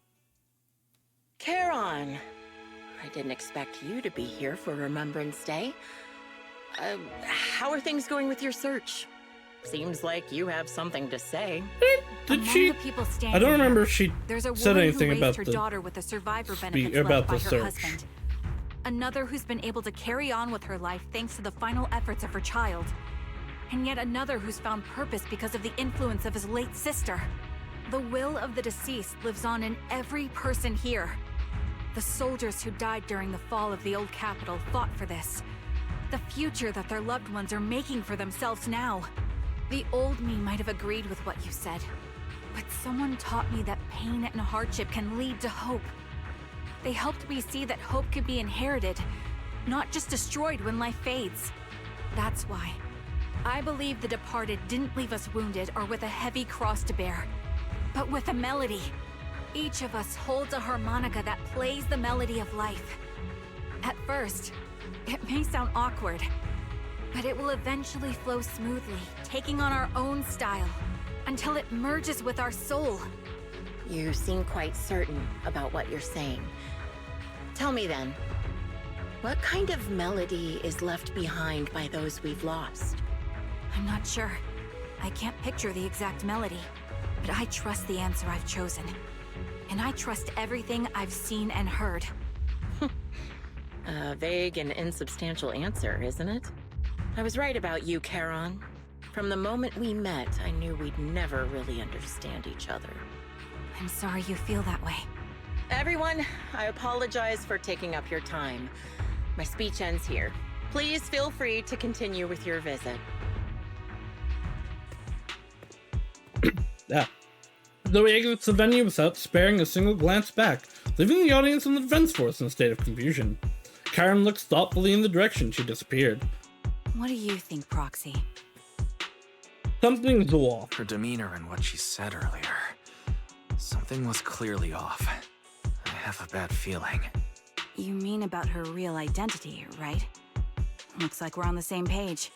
Charon, I didn't expect you to be here for Remembrance Day. How are things going with your search? Seems like you have something to say. Did she? I don't remember if she There's a said woman anything who raised about her the daughter with the survivor benefits about left by the her search. husband. Another who's been able to carry on with her life thanks to the final efforts of her child. And yet another who's found purpose because of the influence of his late sister. The will of the deceased lives on in every person here. The soldiers who died during the fall of the old capital fought for this. The future that their loved ones are making for themselves now. The old me might have agreed with what you said, but someone taught me that pain and hardship can lead to hope. They helped me see that hope could be inherited, not just destroyed when life fades. That's why I believe the departed didn't leave us wounded or with a heavy cross to bear, but with a melody. Each of us holds a harmonica that plays the melody of life. At first, it may sound awkward, but it will eventually flow smoothly, taking on our own style, until it merges with our soul. You seem quite certain about what you're saying. Tell me then, What kind of melody is left behind by those we've lost? I'm not sure. I can't picture the exact melody, but I trust the answer I've chosen. And I trust everything I've seen and heard. A vague and insubstantial answer, isn't it? I was right about you, Charon. From the moment we met, I knew we'd never really understand each other. I'm sorry you feel that way. Everyone, I apologize for taking up your time. My speech ends here. Please feel free to continue with your visit. Yeah. Zoe exits the venue without sparing a single glance back, leaving the audience and the defense force in a state of confusion. Karen looks thoughtfully in the direction she disappeared. What do you think, Proxy? Something's off. Her demeanor and what she said earlier. Something was clearly off. I have a bad feeling. You mean about her real identity, right? Looks like we're on the same page.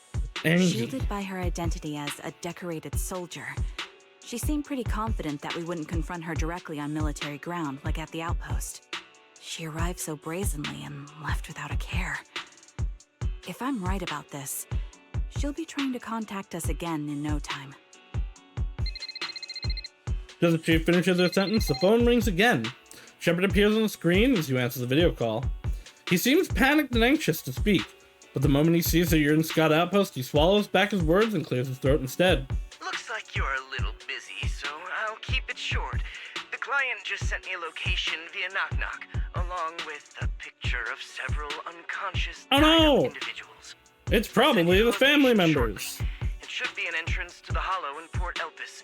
Angie. Shielded by her identity as a decorated soldier, she seemed pretty confident that we wouldn't confront her directly on military ground like at the outpost. She arrived so brazenly and left without a care. If I'm right about this, she'll be trying to contact us again in no time. Just as she finishes her sentence, the phone rings again. Shepard appears on the screen as you answer the video call. He seems panicked and anxious to speak, but the moment he sees that you're in Scott Outpost, he swallows back his words and clears his throat instead. Looks like you're a little busy, so I'll keep it short. The client just sent me a location via Knock Knock, along with a picture of several unconscious individuals. It's probably the family members. It should be an entrance to the Hollow in Port Elpis.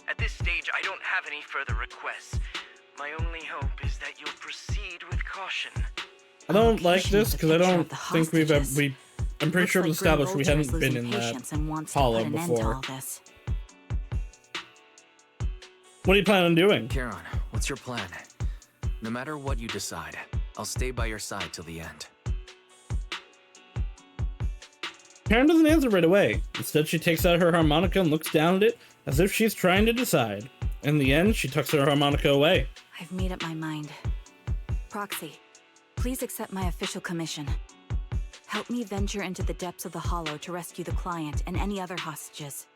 At this stage, I don't have any further requests. My only hope is that you'll proceed with caution. I don't like this because I don't think I'm pretty sure it was established we hadn't been in that hollow before. What do you plan on doing? Charon, what's your plan? No matter what you decide, I'll stay by your side till the end. Karen doesn't answer right away. Instead, she takes out her harmonica and looks down at it as if she's trying to decide. In the end, she tucks her harmonica away. I've made up my mind. Proxy, please accept my official commission. Help me venture into the depths of the Hollow to rescue the client and any other hostages.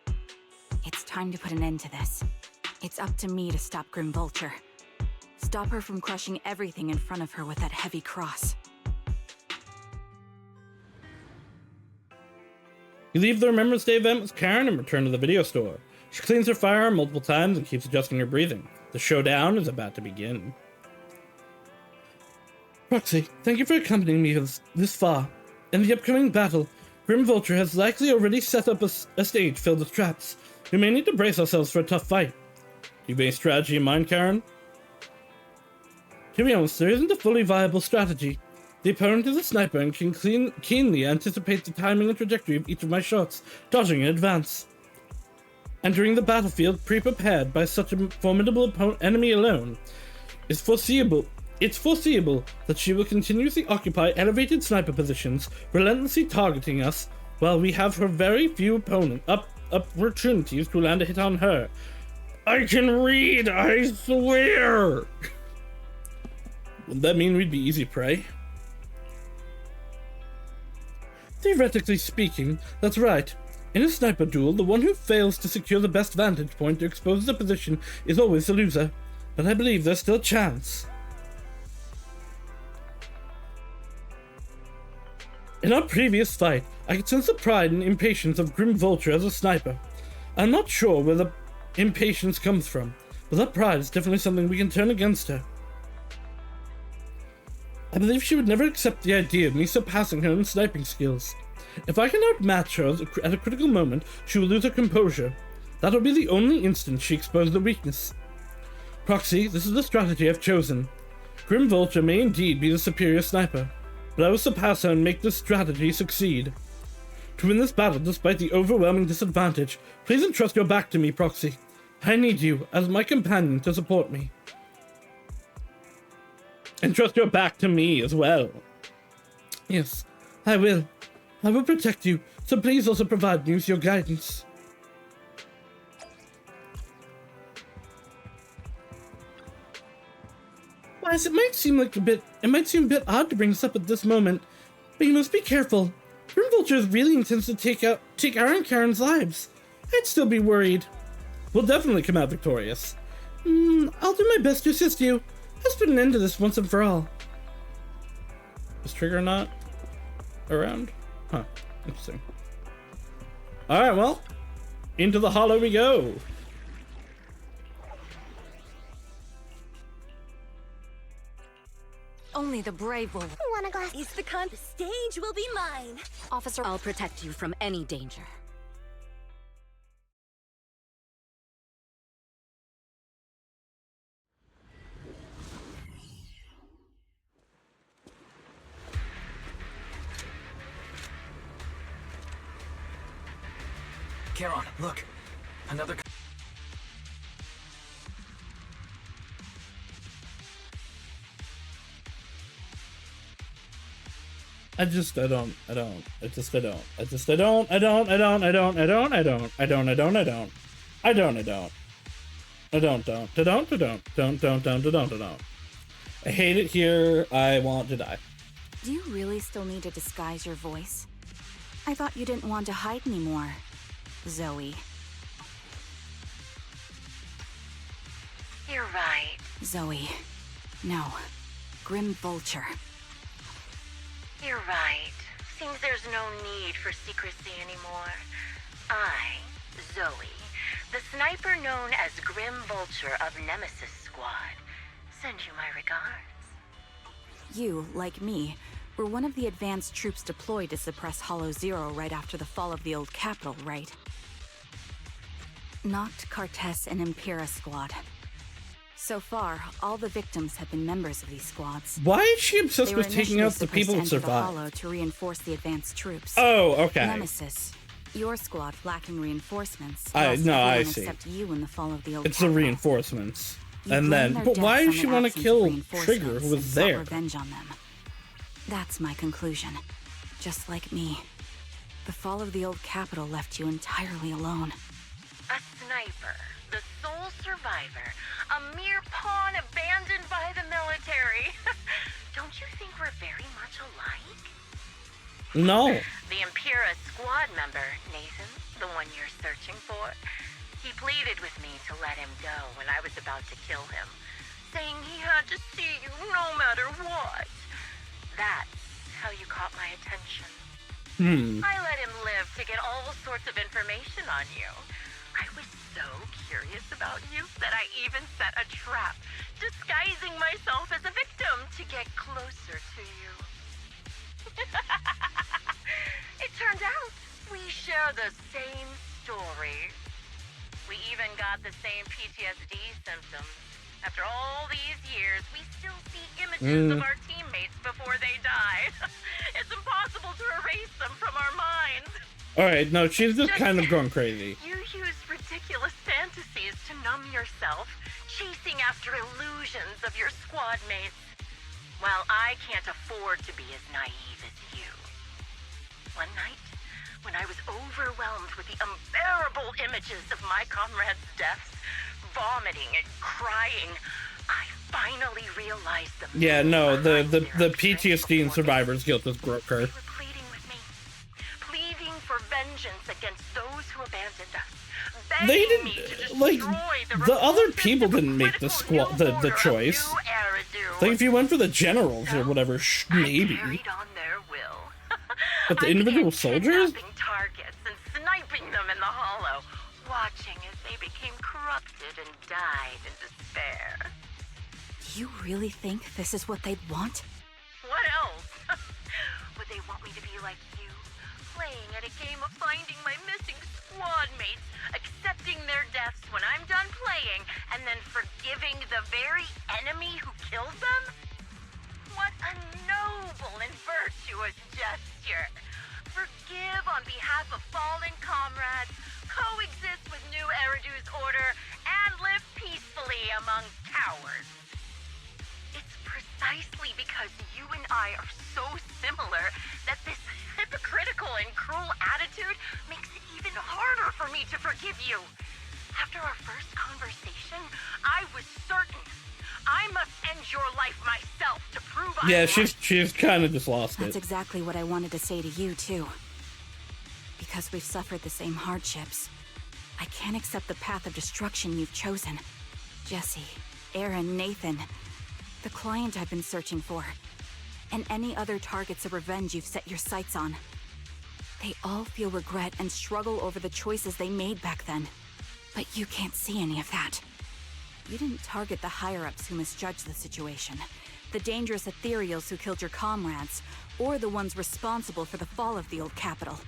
It's time to put an end to this. It's up to me to stop Grim Vulture. Stop her from crushing everything in front of her with that heavy cross. You leave the Remembrance Day event with Karen and return to the video store. She cleans her firearm multiple times and keeps adjusting her breathing. The showdown is about to begin. Proxy, thank you for accompanying me this far. In the upcoming battle, Grim Vulture has likely already set up a stage filled with traps. We may need to brace ourselves for a tough fight. Do you have any strategy in mind, Karen? To be honest, there isn't a fully viable strategy. The opponent is a sniper and can keenly anticipate the timing and trajectory of each of my shots, dodging in advance. Entering the battlefield pre-prepared by such a formidable enemy alone is foreseeable. It's foreseeable that she will continuously occupy elevated sniper positions, relentlessly targeting us, while we have her very few opportunities to land a hit on her. I can read, I swear! Would that mean we'd be easy prey? Theoretically speaking, that's right. In a sniper duel, the one who fails to secure the best vantage point to expose the position is always the loser. But I believe there's still a chance. In our previous fight, I could sense the pride and impatience of Grim Vulture as a sniper. I'm not sure where the impatience comes from, but that pride is definitely something we can turn against her. I believe she would never accept the idea of me surpassing her in sniping skills. If I can outmatch her at a critical moment, she will lose her composure. That'll be the only instance she exposes a weakness. Proxy, this is the strategy I've chosen. Grim Vulture may indeed be the superior sniper, but I will surpass her and make this strategy succeed. To win this battle despite the overwhelming disadvantage, please entrust your back to me, Proxy. I need you, as my companion, to support me. Entrust your back to me as well. Yes, I will. I will protect you, so please also provide me with your guidance. Wise, it might seem a bit odd to bring this up at this moment, But you must be careful. Grim Vulture really intends to take our and Karen's lives. I'd still be worried. We'll definitely come out victorious. I'll do my best to assist you. Let's put an end to this once and for all. Is Trigger not around? Huh. Interesting. Alright, well. Into the hollow we go. Only the brave will. Want a glass? It's the stage will be mine. Officer, I'll protect you from any danger. Charon, look. Another... I don't. I hate it here. I want to die. Do you really still need to disguise your voice? I thought you didn't want to hide anymore, Zoe. You're right. Zoe. No. Grim Vulture. You're right. Seems there's no need for secrecy anymore. I, Zoe, the sniper known as Grim Vulture of Nemesis Squad, send you my regards. You, like me, were one of the advanced troops deployed to suppress Hollow Zero right after the fall of the old capital, right? Noct, Cartes, and Impera Squad. So far, all the victims have been members of these squads. Why is she obsessed They with were taking initially out the people who supposed to enter the survived? Hollow to reinforce the advanced troops. Oh, okay. Nemesis, your squad lacking reinforcements. I lost no, I everyone see. Except you in the fall of the old It's the capital. reinforcements. You And blame then, their but why deaths does on she the want to absence of kill reinforcements Trigger, who and was sought there? revenge on them. That's my conclusion. Just like me. The fall of the old capital left you entirely alone. A sniper, the sole survivor, a mere pawn abandoned by the military. Don't you think we're very much alike? No. The Impera squad member, Nathan, the one you're searching for, he pleaded with me to let him go when I was about to kill him, saying he had to see you no matter what. That's how you caught my attention. I let him live to get all sorts of information on you. I was so curious about you that I even set a trap, disguising myself as a victim to get closer to you. It turned out we share the same story. We even got the same PTSD symptoms. After all these years, we still see images of our teammates before they die. It's impossible to erase them from our minds. Alright, no, she's just kind of going crazy. You use ridiculous fantasies to numb yourself, chasing after illusions of your squad mates, while I can't afford to be as naive as you. One night, when I was overwhelmed with the unbearable images of my comrades' deaths, vomiting and crying, I finally realized the Yeah, no, the PTSD and survivor's guilt just broke her. pleading for vengeance against those who abandoned us. They didn't, like, the other people didn't make the the choice. Like, if you went for the generals or whatever, maybe. But the individual soldiers? Targets and sniping them in the hollow, watching as they became corrupted and died in despair. You really think this is what they'd want? What else? Would they want me to be like you, playing at a game of finding my missing squad mates, accepting their deaths when I'm done playing, and then forgiving the very enemy who killed them? What a noble and virtuous gesture! Forgive on behalf of fallen comrades, coexist with new Eridu's order, and live peacefully among cowards. It's precisely because you and I are so similar that this hypocritical and cruel attitude makes it even harder for me to forgive you. After our first conversation, I was certain I must end change your life myself to prove Yeah, she's kind of just lost That's it. exactly what I wanted to say to you, too. Because we've suffered the same hardships, I can't accept the path of destruction you've chosen. Jesse, Aaron, Nathan, the client I've been searching for, and any other targets of revenge you've set your sights on. They all feel regret and struggle over the choices they made back then. But you can't see any of that. You didn't target the higher-ups who misjudged the situation, the dangerous ethereals who killed your comrades, or the ones responsible for the fall of the old capital.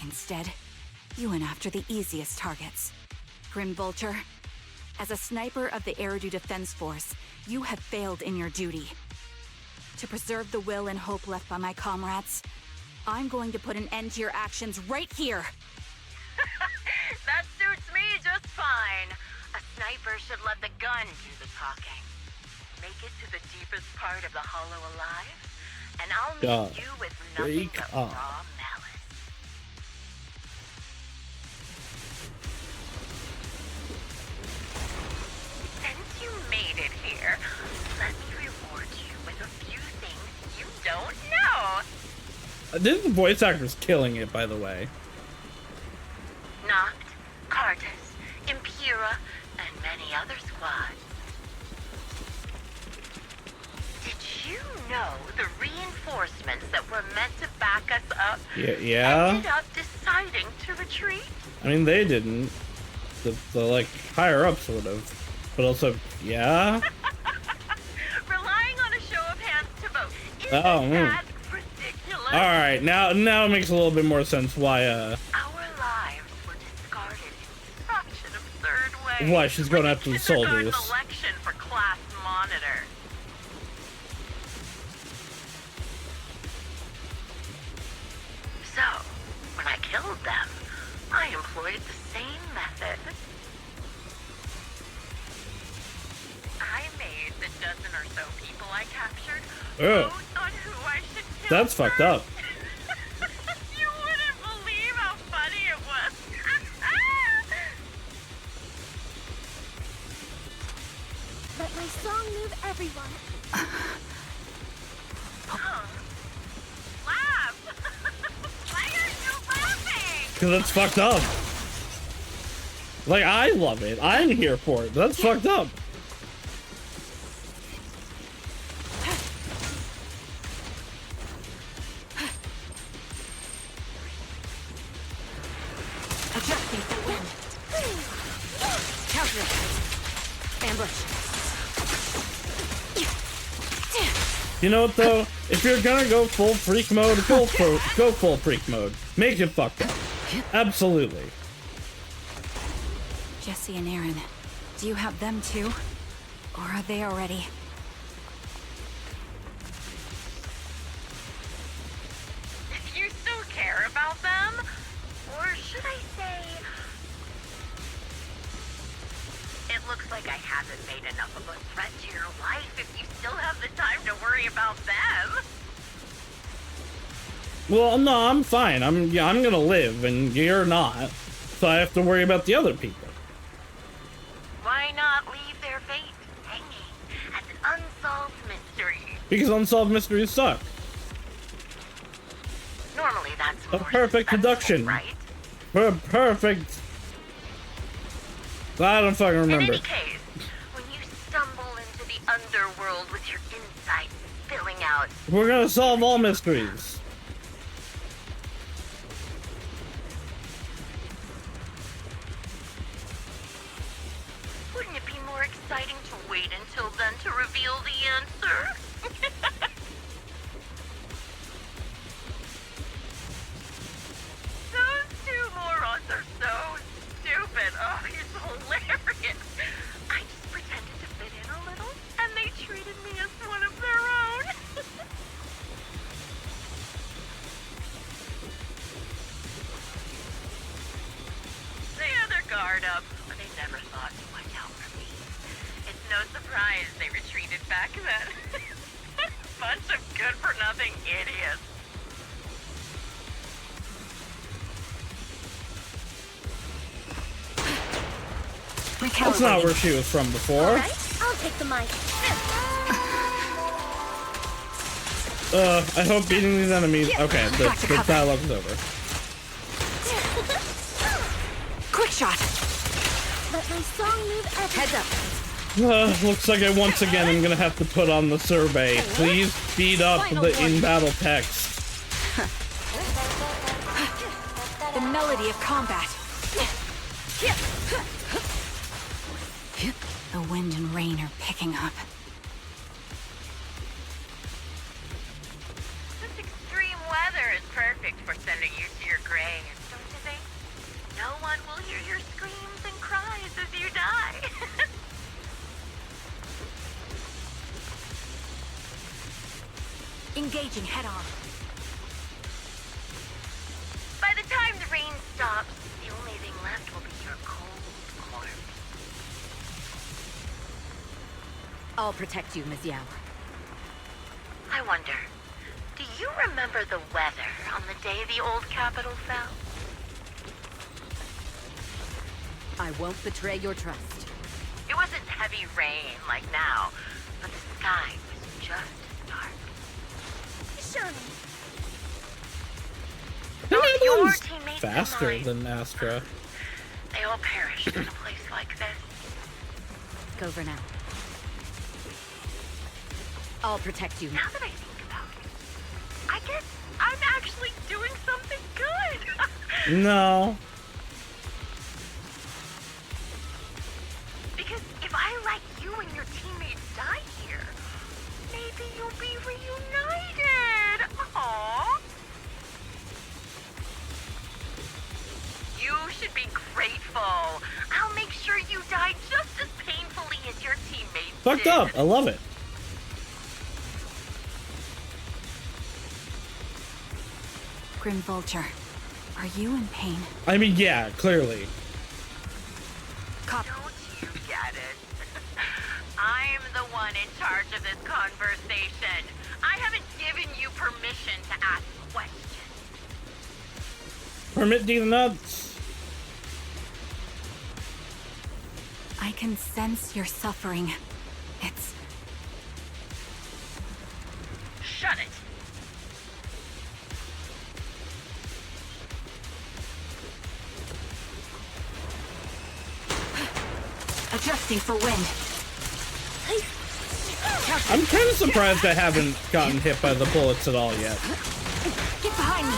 Instead, you went after the easiest targets. Grim Vulture, as a sniper of the Eridu Defense Force, you have failed in your duty. To preserve the will and hope left by my comrades, I'm going to put an end to your actions right here. That suits me just fine. A sniper should let the gun do the talking. Make it to the deepest part of the hollow alive, and I'll meet you with nothing but raw malice. Since you made it here, let me reward you with a few things you don't know. This voice actor's killing it, by the way. Noct, Cartus, Impura, and many other squads. Did you know the reinforcements that were meant to back us up Yeah. ended up deciding to retreat? I mean, they didn't. The like higher ups would have, but also, yeah. Relying on a show of hands to vote. Oh. That ridiculous? All right, now it makes a little bit more sense why. Our lives were discarded in such an absurd way. Why she's going after the soldiers. Election for class monitor. So, when I killed them, I employed the same method. I made the dozen or so people I captured vote on who I should kill. That's fucked up. You wouldn't believe how funny it was. Let my song move everyone. Laugh! Why aren't you laughing? Because that's fucked up. Like, I love it. I'm here for it. That's fucked up. Adjusting for wind. Counter. Ambush. You know what though? If you're gonna go full freak mode, go full freak mode. Make it fucked up. Absolutely. Jesse and Aaron, do you have them too? Or are they already? If you still care about them, or should I say, it looks like I haven't made enough of a threat to your life if you still have the time to worry about them. Well, no, I'm fine. I'm gonna live, and you're not. So I have to worry about the other people. Why not leave their fate hanging as an unsolved mystery? Because unsolved mysteries suck. Normally that's A more perfect suspenseful, deduction. right? Perfect. I don't fucking remember. In any case, when you stumble into the underworld with your insights spilling out, We're gonna solve all mysteries. wouldn't it be more exciting to wait until then to reveal the answer? Those two morons are so stupid. Oh, he's hilarious. I just pretended to fit in a little, and they treated me as one of their own. They had their guard up, but they never thought to watch out for me. It's no surprise they retreated back then. Bunch of good-for-nothing idiots. That's not where she was from before. All right, I'll take the mic. I hope beating these enemies. Okay, the dialogue is over. Quick shot. Let my song move Heads up. Looks like I once again am gonna have to put on the survey. Please speed up the in-battle text. The melody of combat. The wind and rain are picking up. This extreme weather is perfect for sending you to your grave, don't you think? No one will hear your screams and cries as you die. Engaging head on. By the time the rain stops, the only thing left will be your cold corpse. I'll protect you, Ms. Yao. I wonder, do you remember the weather on the day the old capital fell? I won't betray your trust. It wasn't heavy rain like now, but the sky was just dark. Show me. Your teammates Faster than Astra. They all perished in a place like this. Go for now. I'll protect you. Now that I think about it, I guess I'm actually doing something good. No. Because if I let you and your teammates die here, maybe you'll be reunited. Aww. You should be grateful. I'll make sure you die just as painfully as your teammates Fucked did. up. I love it. Grim Vulture, are you in pain? I mean, yeah, clearly. Don't you get it? I'm the one in charge of this conversation. I haven't given you permission to ask questions. Permit these nuts. I can sense your suffering. It's... Shut it. Adjusting for wind. I'm kind of surprised I haven't gotten hit by the bullets at all yet. Get behind me.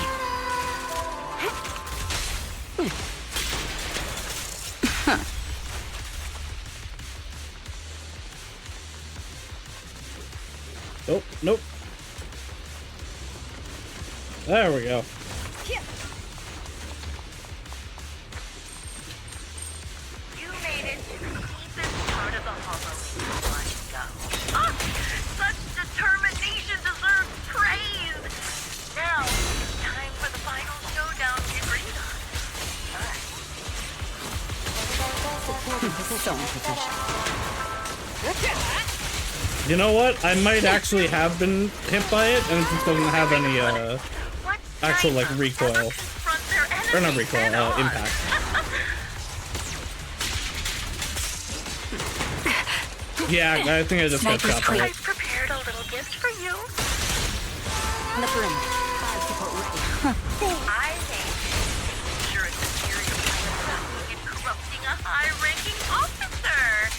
Oh, nope. There we go. You made it to the deepest part of the hollow in one go. Ah, such determination deserves praise. Now it's time for the final showdown we agreed on. So unprofessional. You know what? I might actually have been hit by it, and it just doesn't have any actual like recoil, or not recoil, impact. Yeah, I think I just got shot by it. I've prepared a little gift for you. On the perimeter. I think you're a superior pilot in corrupting a high-ranking officer.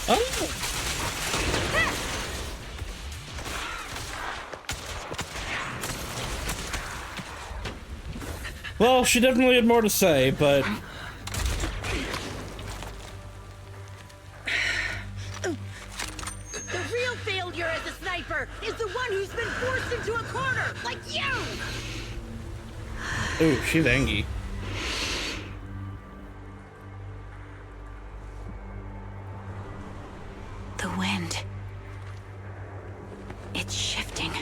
Oh. Well, she definitely had more to say, but... The real failure as a sniper is the one who's been forced into a corner, like you! Ooh, she's angry. The wind. It's shifting.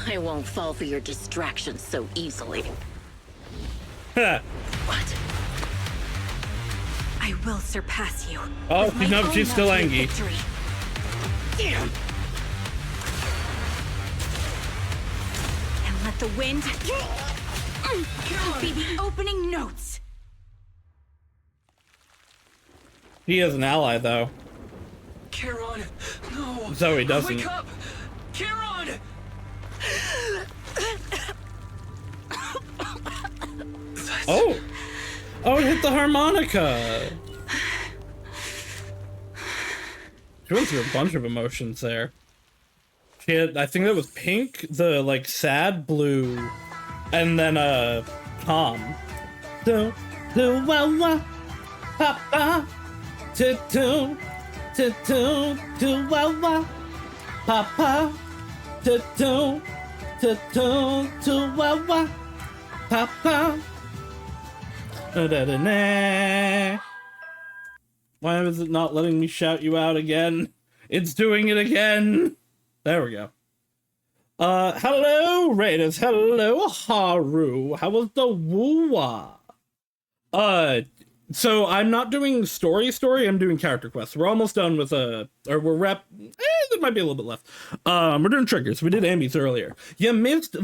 I won't fall for your distractions so easily. What? I will surpass you. Oh, with my no, own she's still ultimate angry. victory. And let the wind be the opening notes. He has an ally, though. Charon, no. Zoe doesn't. Wake up! Charon! Oh! Oh, it hit the harmonica! She went through a bunch of emotions there. She had, I think that was pink, the, like, sad blue, and then, calm. Do, do, wah, wah, pa, pa, do, do, do, do, do, wah, wah, pa, pa, do, do, do, do, do, wah, wah, pa, pa. Da, da, da, nah. Why is it not letting me shout you out again? It's doing it again. There we go. Hello, Raiders. Hello, Haru. How was the woo-wah? So I'm not doing story, I'm doing character quests. We're almost done with, there might be a little bit left. We're doing triggers. We did Ambi's earlier. You missed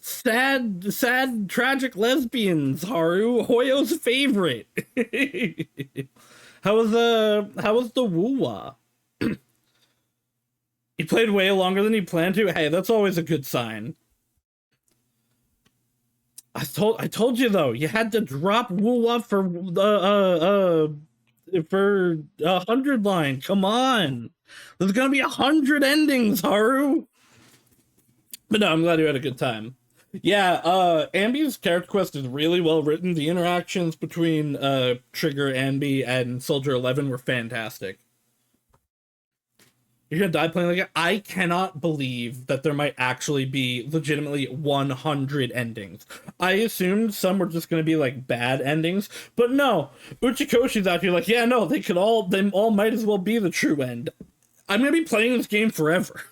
sad, tragic lesbians, Haru. Hoyo's favorite. How was the woo-wah? He played way longer than he planned to. Hey, that's always a good sign. I told you though, you had to drop woo-wah for 100 line. Come on, there's gonna be 100 endings, Haru. But no, I'm glad you had a good time. Yeah, Ambi's character quest is really well written. The interactions between Trigger, Ambi, and Soldier 11 were fantastic. You're gonna die playing like it? I cannot believe that there might actually be legitimately 100 endings. I assumed some were just gonna be like bad endings, but no. Uchikoshi's out here like, yeah, no, they all might as well be the true end. I'm gonna be playing this game forever.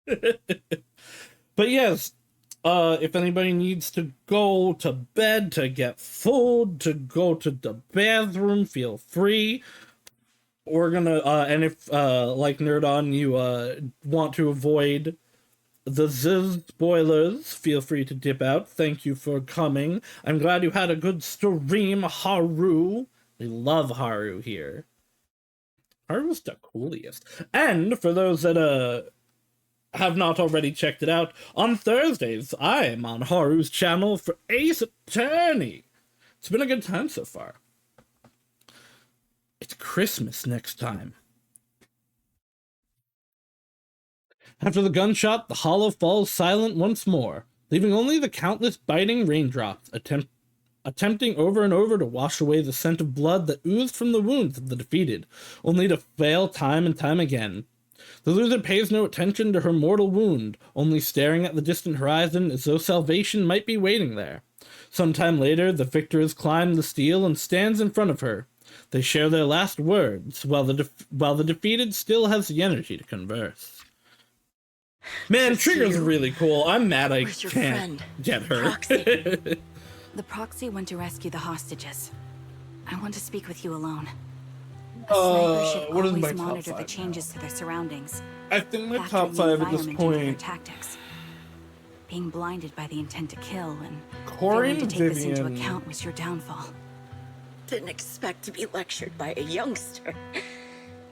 But yes, if anybody needs to go to bed, to get food, to go to the bathroom, feel free. We're gonna, and if, like Nerd On, you, want to avoid the Ziz spoilers, feel free to dip out. Thank you for coming. I'm glad you had a good stream, Haru. We love Haru here. Haru's the coolest. And for those that, have not already checked it out, on Thursdays, I'm on Haru's channel for Ace Attorney. It's been a good time so far. It's Christmas next time. After the gunshot, the hollow falls silent once more, leaving only the countless biting raindrops, attempting over and over to wash away the scent of blood that oozed from the wounds of the defeated, only to fail time and time again. The loser pays no attention to her mortal wound, only staring at the distant horizon as though salvation might be waiting there. Sometime later, the victor has climbed the steel and stands in front of her. They share their last words, while the defeated still has the energy to converse. Man, Trigger's really cool. I'm mad I can't get her. The proxy went to rescue the hostages. I want to speak with you alone. A sniper should what is always my top monitor the 5 changes to their surroundings. I think my Factor top the 5 at this environment into their point. Tactics. Being blinded by the intent to kill and Corin, failing to take this into Vivian. account was your downfall. Didn't expect to be lectured by a youngster.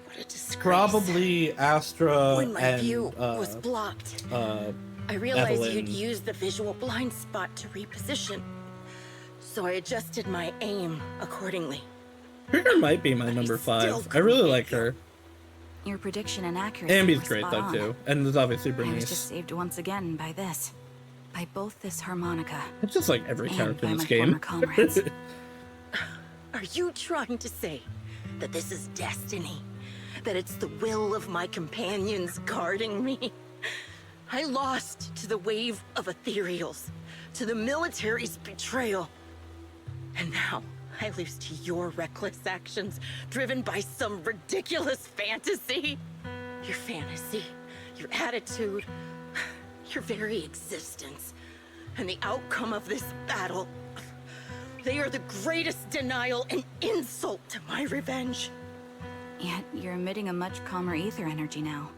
What a disgrace. Probably Astra When my and view was blocked, I realized Evelyn. you'd use the visual blind spot to reposition. So I adjusted my aim accordingly. Trigger might be my number 5. I really like her. Your prediction and accuracy Ambi's were great spot though on. too, and there's obviously I was just Bernice. saved once again by this. By both this harmonica. It's just like every and character by in this my game. former comrades. Are you trying to say that this is destiny? That it's the will of my companions guarding me? I lost to the wave of ethereals, to the military's betrayal. And now I lose to your reckless actions, driven by some ridiculous fantasy. Your fantasy, your attitude, your very existence, and the outcome of this battle. They are the greatest denial and insult to my revenge. Yet you're emitting a much calmer ether energy now.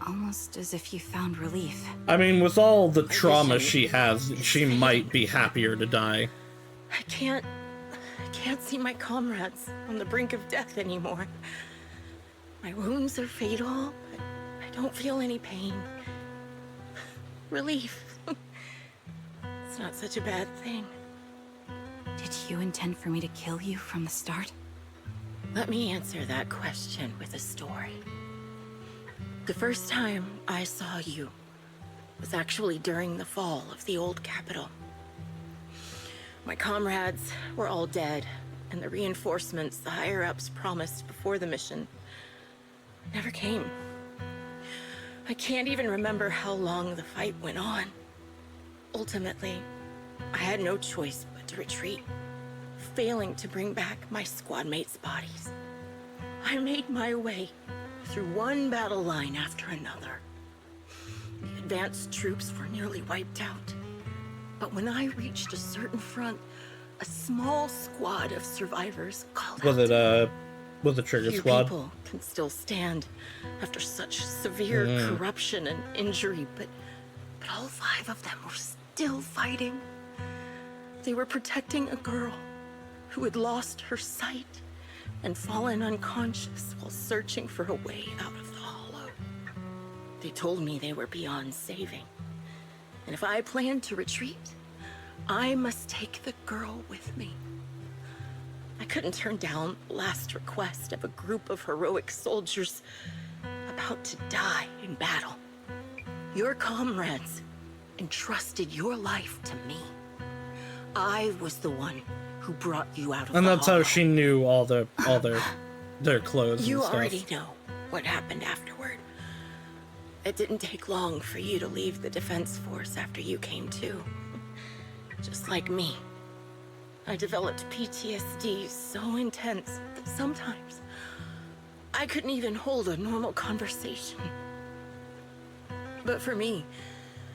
Almost as if you found relief. I mean, with all the trauma she has, she might be happier to die. I can't can't see my comrades on the brink of death anymore. My wounds are fatal, but I don't feel any pain. Relief. It's not such a bad thing. Did you intend for me to kill you from the start? Let me answer that question with a story. The first time I saw you was actually during the fall of the old capital. My comrades were all dead, and the reinforcements the higher-ups promised before the mission never came. I can't even remember how long the fight went on. Ultimately, I had no choice but to retreat, failing to bring back my squad mates' bodies. I made my way through one battle line after another. The advanced troops were nearly wiped out. But when I reached a certain front, a small squad of survivors called out. Was it Trigger Few Squad? people can still stand after such severe corruption and injury, but all 5 of them were still fighting. They were protecting a girl who had lost her sight and fallen unconscious while searching for a way out of the hollow. They told me they were beyond saving, and if I planned to retreat, I must take the girl with me. I couldn't turn down the last request of a group of heroic soldiers about to die in battle. Your comrades entrusted your life to me. I was the one who brought you out of And the that's how hollow. she knew all their clothes You and stuff. already know what happened afterward. It didn't take long for you to leave the defense force after you came to. Just like me. I developed PTSD so intense that sometimes I couldn't even hold a normal conversation. But for me,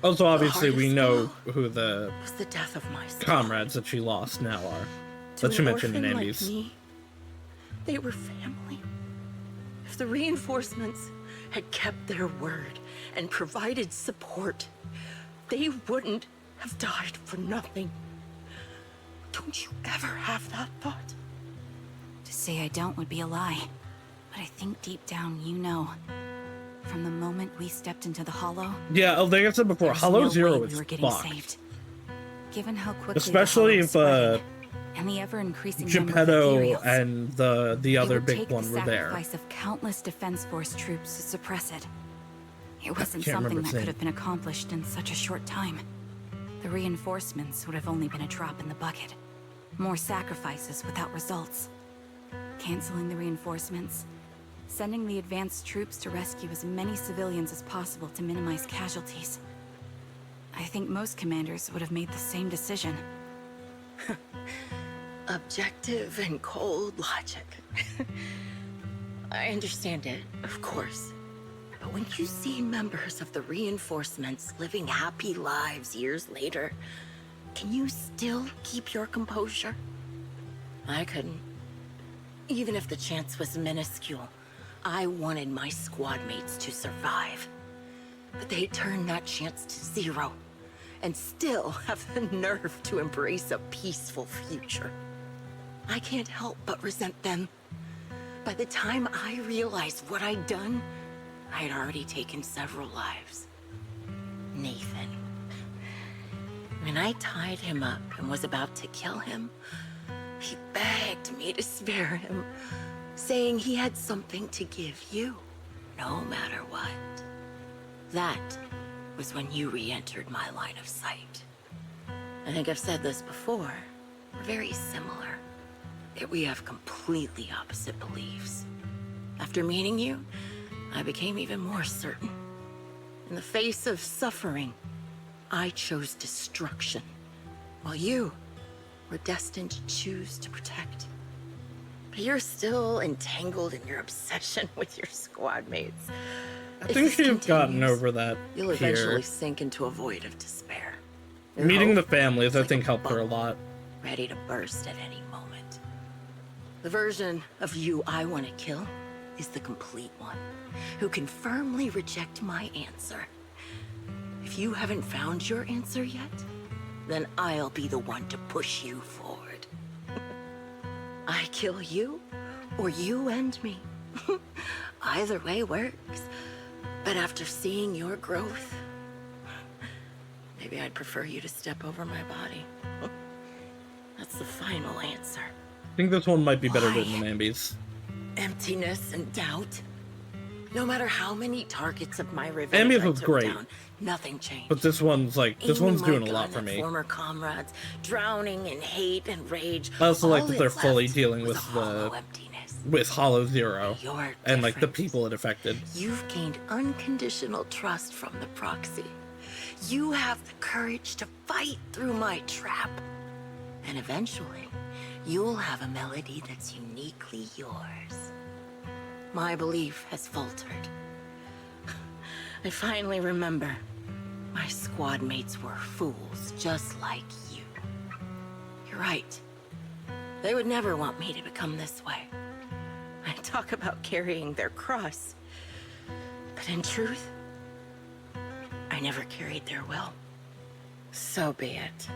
Also, obviously, we hardest know who the was the death of my son. comrades that she lost now are. To That she an mentioned in orphan Andy's. like me, they were family. If the reinforcements had kept their word and provided support, they wouldn't have died for nothing. Don't you ever have that thought? To say I don't would be a lie. But I think deep down you know. From the moment we stepped into the hollow... Yeah, like I said before, there's Hollow no Zero way was we were getting fucked. saved. Given how quickly Especially the if hollow spread, and the ever-increasing number of Geppetto Imperials, and the other it would big take one the were there. sacrifice of countless defense force troops to suppress it. It wasn't can't something remember that his could name. have been accomplished in such a short time. The reinforcements would have only been a drop in the bucket. More sacrifices without results. Canceling the reinforcements, sending the advanced troops to rescue as many civilians as possible to minimize casualties. I think most commanders would have made the same decision. Objective and cold logic. I understand it, of course. But when you see members of the reinforcements living happy lives years later, can you still keep your composure? I couldn't. Even if the chance was minuscule, I wanted my squad mates to survive. But they turned that chance to 0, and still have the nerve to embrace a peaceful future. I can't help but resent them. By the time I realized what I'd done, I had already taken several lives. Nathan. When I tied him up and was about to kill him, he begged me to spare him, saying he had something to give you, no matter what. That was when you re-entered my line of sight. I think I've said this before. We're very similar, yet we have completely opposite beliefs. After meeting you, I became even more certain. In the face of suffering, I chose destruction, while you were destined to choose to protect. But you're still entangled in your obsession with your squad mates. I think she's gotten over that You'll here. eventually sink into a void of despair. Your Meeting the hope families, I is think, like a helped her a bubble, lot. ready to burst at any moment. The version of you I want to kill is the complete one, who can firmly reject my answer. If you haven't found your answer yet, then I'll be the one to push you forward. I kill you, or you end me. Either way works. But after seeing your growth, maybe I'd prefer you to step over my body. That's the final answer. I think this one might be better written than Ambi's. Emptiness and doubt. No matter how many targets of my revenge Ambi's I was took great, down, nothing changed. but this one's Aiming doing my a lot gun for at me. Former comrades, drowning in hate and rage. I also like All that it they're fully left dealing was with a hollow emptiness. Hollow Zero You're and like the different. people it affected. You've gained unconditional trust from the proxy. You have the courage to fight through my trap. And eventually, you'll have a melody that's uniquely yours. My belief has faltered. I finally remember. My squad mates were fools, just like you. You're right. They would never want me to become this way. I talk about carrying their cross. But in truth, I never carried their will. So be it.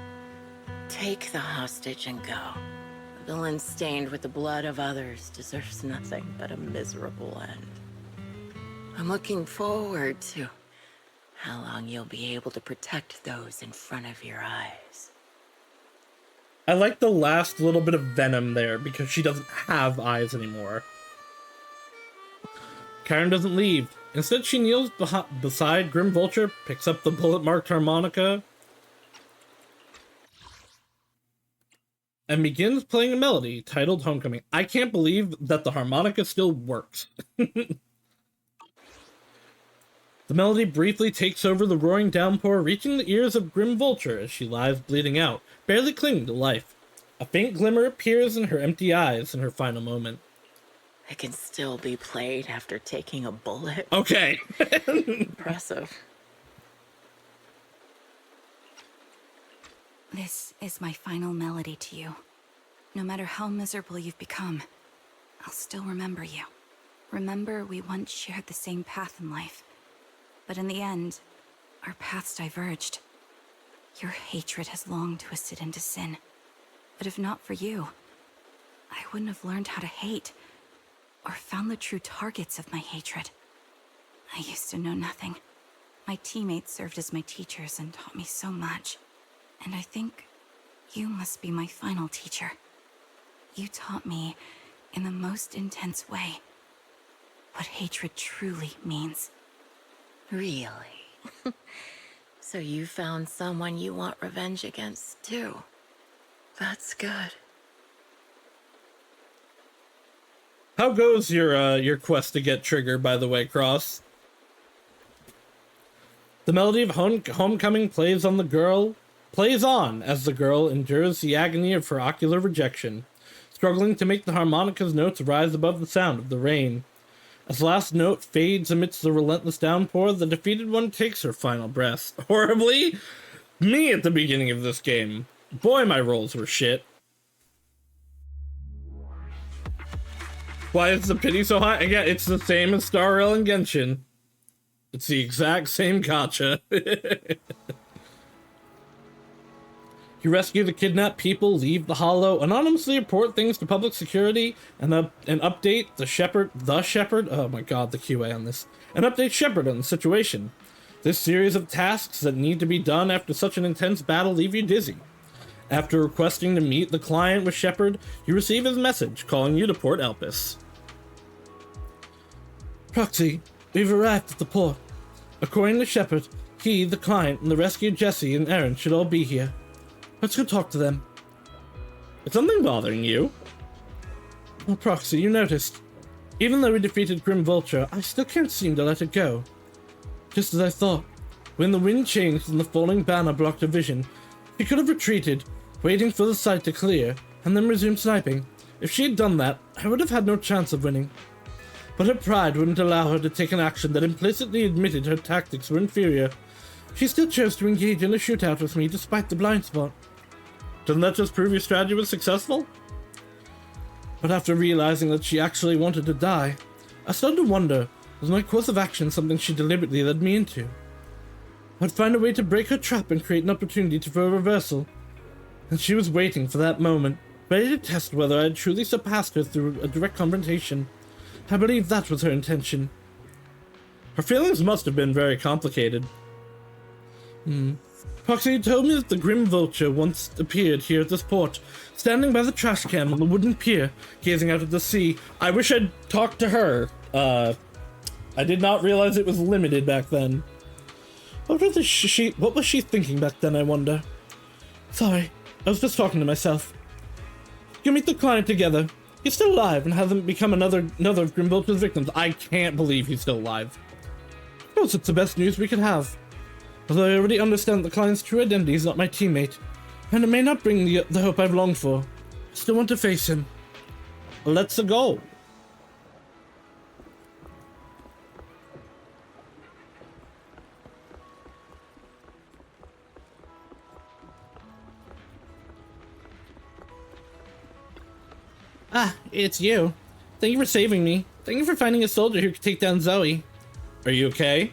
Take the hostage and go. A villain stained with the blood of others deserves nothing but a miserable end. I'm looking forward to how long you'll be able to protect those in front of your eyes. I like the last little bit of venom there because she doesn't have eyes anymore. Karen doesn't leave. Instead, she kneels beside Grim Vulture, picks up the bullet-marked harmonica, and begins playing a melody titled Homecoming. I can't believe that the harmonica still works. The melody briefly takes over the roaring downpour, reaching the ears of Grim Vulture as she lies bleeding out, barely clinging to life. A faint glimmer appears in her empty eyes in her final moment. It can still be played after taking a bullet. Okay. Impressive. This is my final melody to you. No matter how miserable you've become, I'll still remember you. Remember we once shared the same path in life. But in the end, our paths diverged. Your hatred has long twisted into sin. But if not for you, I wouldn't have learned how to hate, or found the true targets of my hatred. I used to know nothing. My teammates served as my teachers and taught me so much. And I think you must be my final teacher. You taught me, in the most intense way, what hatred truly means. Really? So you found someone you want revenge against, too. That's good. How goes your quest to get Trigger, by the way, Cross? The melody of Homecoming plays on as the girl endures the agony of her ocular rejection, struggling to make the harmonica's notes rise above the sound of the rain. As the last note fades amidst the relentless downpour, the defeated one takes her final breath. Horribly? Me at the beginning of this game. Boy, my rolls were shit. Why is the pity so high? Again, it's the same as Star Rail and Genshin. It's the exact same gacha. You rescue the kidnapped people, leave the Hollow, anonymously report things to public security, and update the Shepherd, oh my god, the QA on this, and update Shepherd on the situation. This series of tasks that need to be done after such an intense battle leave you dizzy. After requesting to meet the client with Shepherd, you receive his message calling you to Port Elpis. Proxy, we've arrived at the port. According to Shepherd, he, the client, and the rescued Jesse and Aaron should all be here. Let's go talk to them. Is something bothering you? Well, Proxy, you noticed. Even though we defeated Grim Vulture, I still can't seem to let it go. Just as I thought, when the wind changed and the falling banner blocked her vision, she could have retreated, waiting for the sight to clear, and then resumed sniping. If she had done that, I would have had no chance of winning. But her pride wouldn't allow her to take an action that implicitly admitted her tactics were inferior. She still chose to engage in a shootout with me despite the blind spot. Doesn't that just prove your strategy was successful? But after realizing that she actually wanted to die, I started to wonder, was my course of action something she deliberately led me into? I'd find a way to break her trap and create an opportunity for a reversal. And she was waiting for that moment. ready to test whether I had truly surpassed her through a direct confrontation. I believe that was her intention. Her feelings must have been very complicated. Proxy told me that the Grim Vulture once appeared here at this port, standing by the trash can on the wooden pier, gazing out at the sea. I wish I'd talked to her. I did not realize it was limited back then. What was she thinking back then, I wonder? Sorry, I was just talking to myself. You meet the client together. He's still alive and hasn't become another of Grim Vulture's victims. I can't believe he's still alive. I suppose it's the best news we could have. Although I already understand the client's true identity is not my teammate, and it may not bring the hope I've longed for. I still want to face him. Let's go. Ah, it's you. Thank you for saving me. Thank you for finding a soldier who could take down Zoe. Are you okay?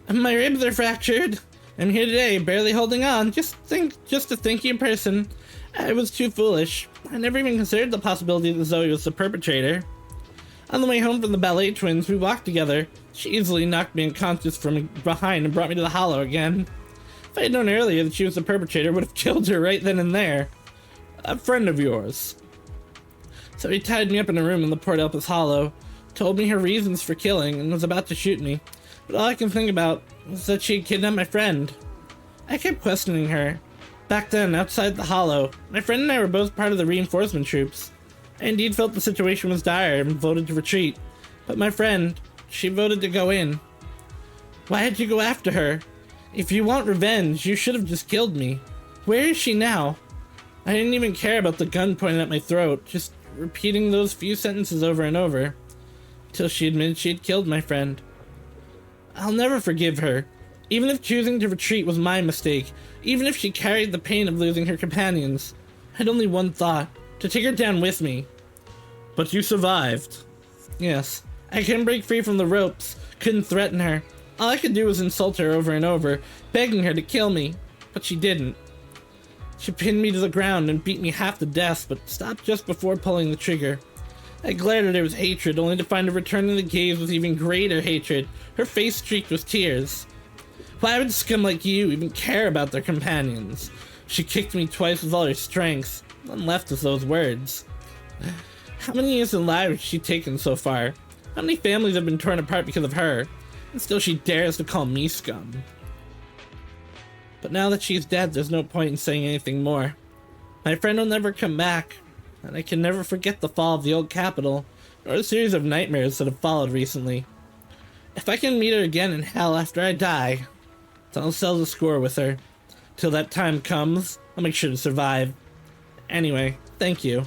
My ribs are fractured. I'm here today, barely holding on. Just to thank you in person. I was too foolish. I never even considered the possibility that Zoe was the perpetrator. On the way home from the ballet twins, we walked together. She easily knocked me unconscious from behind and brought me to the hollow again. If I had known earlier that she was the perpetrator, I would have killed her right then and there. A friend of yours. So he tied me up in a room in the Port Elpis Hollow, told me her reasons for killing, and was about to shoot me. But all I can think about was that she had kidnapped my friend. I kept questioning her. Back then, outside the Hollow, my friend and I were both part of the reinforcement troops. I indeed felt the situation was dire and voted to retreat. But my friend, she voted to go in. Why had you go after her? If you want revenge, you should have just killed me. Where is she now? I didn't even care about the gun pointed at my throat, just repeating those few sentences over and over, till she admitted she had killed my friend. I'll never forgive her, even if choosing to retreat was my mistake, even if she carried the pain of losing her companions. I had only one thought, to take her down with me. But you survived. Yes, I couldn't break free from the ropes, couldn't threaten her. All I could do was insult her over and over, begging her to kill me, but she didn't. She pinned me to the ground and beat me half to death, but stopped just before pulling the trigger. I glared at her with hatred, only to find her returning the gaze with even greater hatred, her face streaked with tears. Why would scum like you even care about their companions? She kicked me twice with all her strength, then left with those words. How many innocent lives has she taken so far? How many families have been torn apart because of her? And still she dares to call me scum. But now that she's dead, there's no point in saying anything more. My friend will never come back, and I can never forget the fall of the old capital, or a series of nightmares that have followed recently. If I can meet her again in hell after I die, then I'll settle the score with her. Till that time comes, I'll make sure to survive. Anyway, thank you.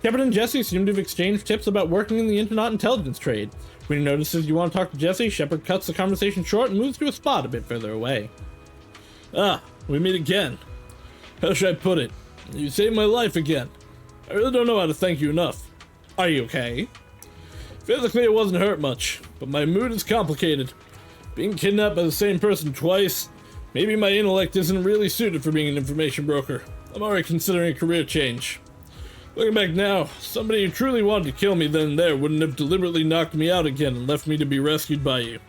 Shepard and Jesse seem to have exchanged tips about working in the Internaut intelligence trade. When he notices you want to talk to Jesse, Shepard cuts the conversation short and moves to a spot a bit further away. Ah, we meet again. How should I put it? You saved my life again. I really don't know how to thank you enough. Are you okay? Physically, it wasn't hurt much, but my mood is complicated. Being kidnapped by the same person twice, maybe my intellect isn't really suited for being an information broker. I'm already considering a career change. Looking back now, somebody who truly wanted to kill me then and there wouldn't have deliberately knocked me out again and left me to be rescued by you.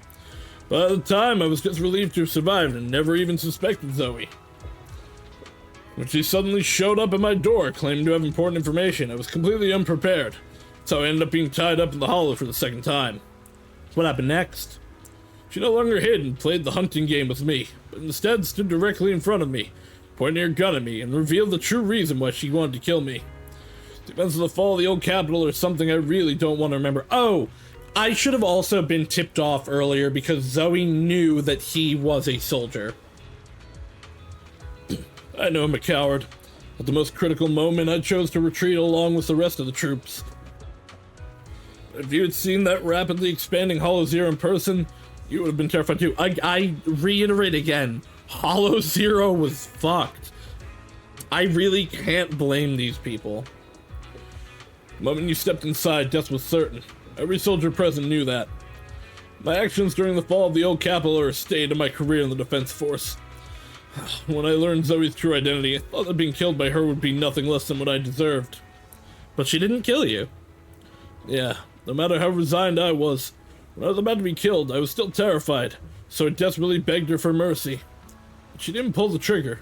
By the time, I was just relieved to have survived and never even suspected Zoe. When she suddenly showed up at my door, claiming to have important information, I was completely unprepared. That's how I ended up being tied up in the hollow for the second time. What happened next? She no longer hid and played the hunting game with me, but instead stood directly in front of me, pointing her gun at me, and revealed the true reason why she wanted to kill me. The events of the fall of the old capital are something I really don't want to remember. Oh, I should have also been tipped off earlier because Zoe knew that he was a soldier. I know I'm a coward. At the most critical moment, I chose to retreat along with the rest of the troops. If you had seen that rapidly expanding Hollow Zero in person, you would have been terrified too. I reiterate again, Hollow Zero was fucked. I really can't blame these people. The moment you stepped inside, death was certain. Every soldier present knew that. My actions during the fall of the old capital are a stain of my career in the defense force. When I learned Zoe's true identity, I thought that being killed by her would be nothing less than what I deserved. But she didn't kill you. Yeah, no matter how resigned I was, when I was about to be killed, I was still terrified, so I desperately begged her for mercy. But she didn't pull the trigger.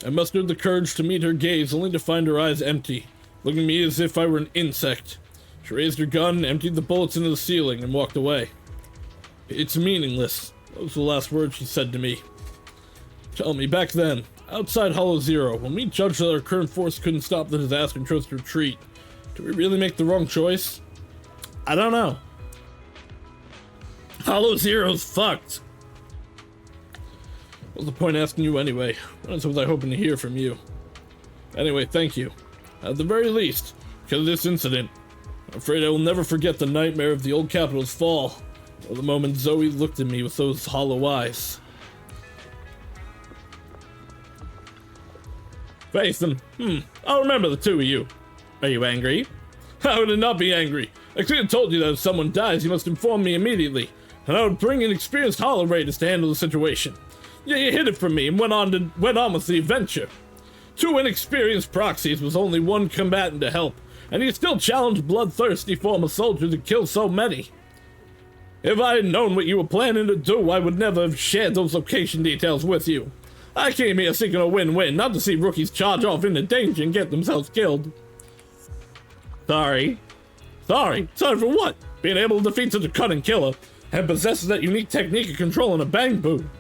I mustered the courage to meet her gaze, only to find her eyes empty, looking at me as if I were an insect. She raised her gun, emptied the bullets into the ceiling, and walked away. "It's meaningless," those were the last words she said to me. Tell me, back then, outside Hollow Zero, when we judged that our current force couldn't stop the disaster and chose to retreat, did we really make the wrong choice? I don't know. Hollow Zero's fucked. What's the point asking you anyway? What else was I hoping to hear from you? Anyway, thank you. At the very least, because of this incident, I'm afraid I will never forget the nightmare of the old capital's fall, or the moment Zoe looked at me with those hollow eyes. Faison, I'll remember the two of you. Are you angry? How would I not be angry? I could have told you that if someone dies, you must inform me immediately, and I would bring an experienced hollow raiders to handle the situation. Yeah, you hid it from me and went on with the adventure. 2 inexperienced proxies was only 1 combatant to help, and you still challenged bloodthirsty former soldiers to kill so many. If I had known what you were planning to do, I would never have shared those location details with you. I came here seeking a win-win, not to see rookies charge off into danger and get themselves killed. Sorry. Sorry for what? Being able to defeat such a cunning killer, and possesses that unique technique of controlling a bang boom.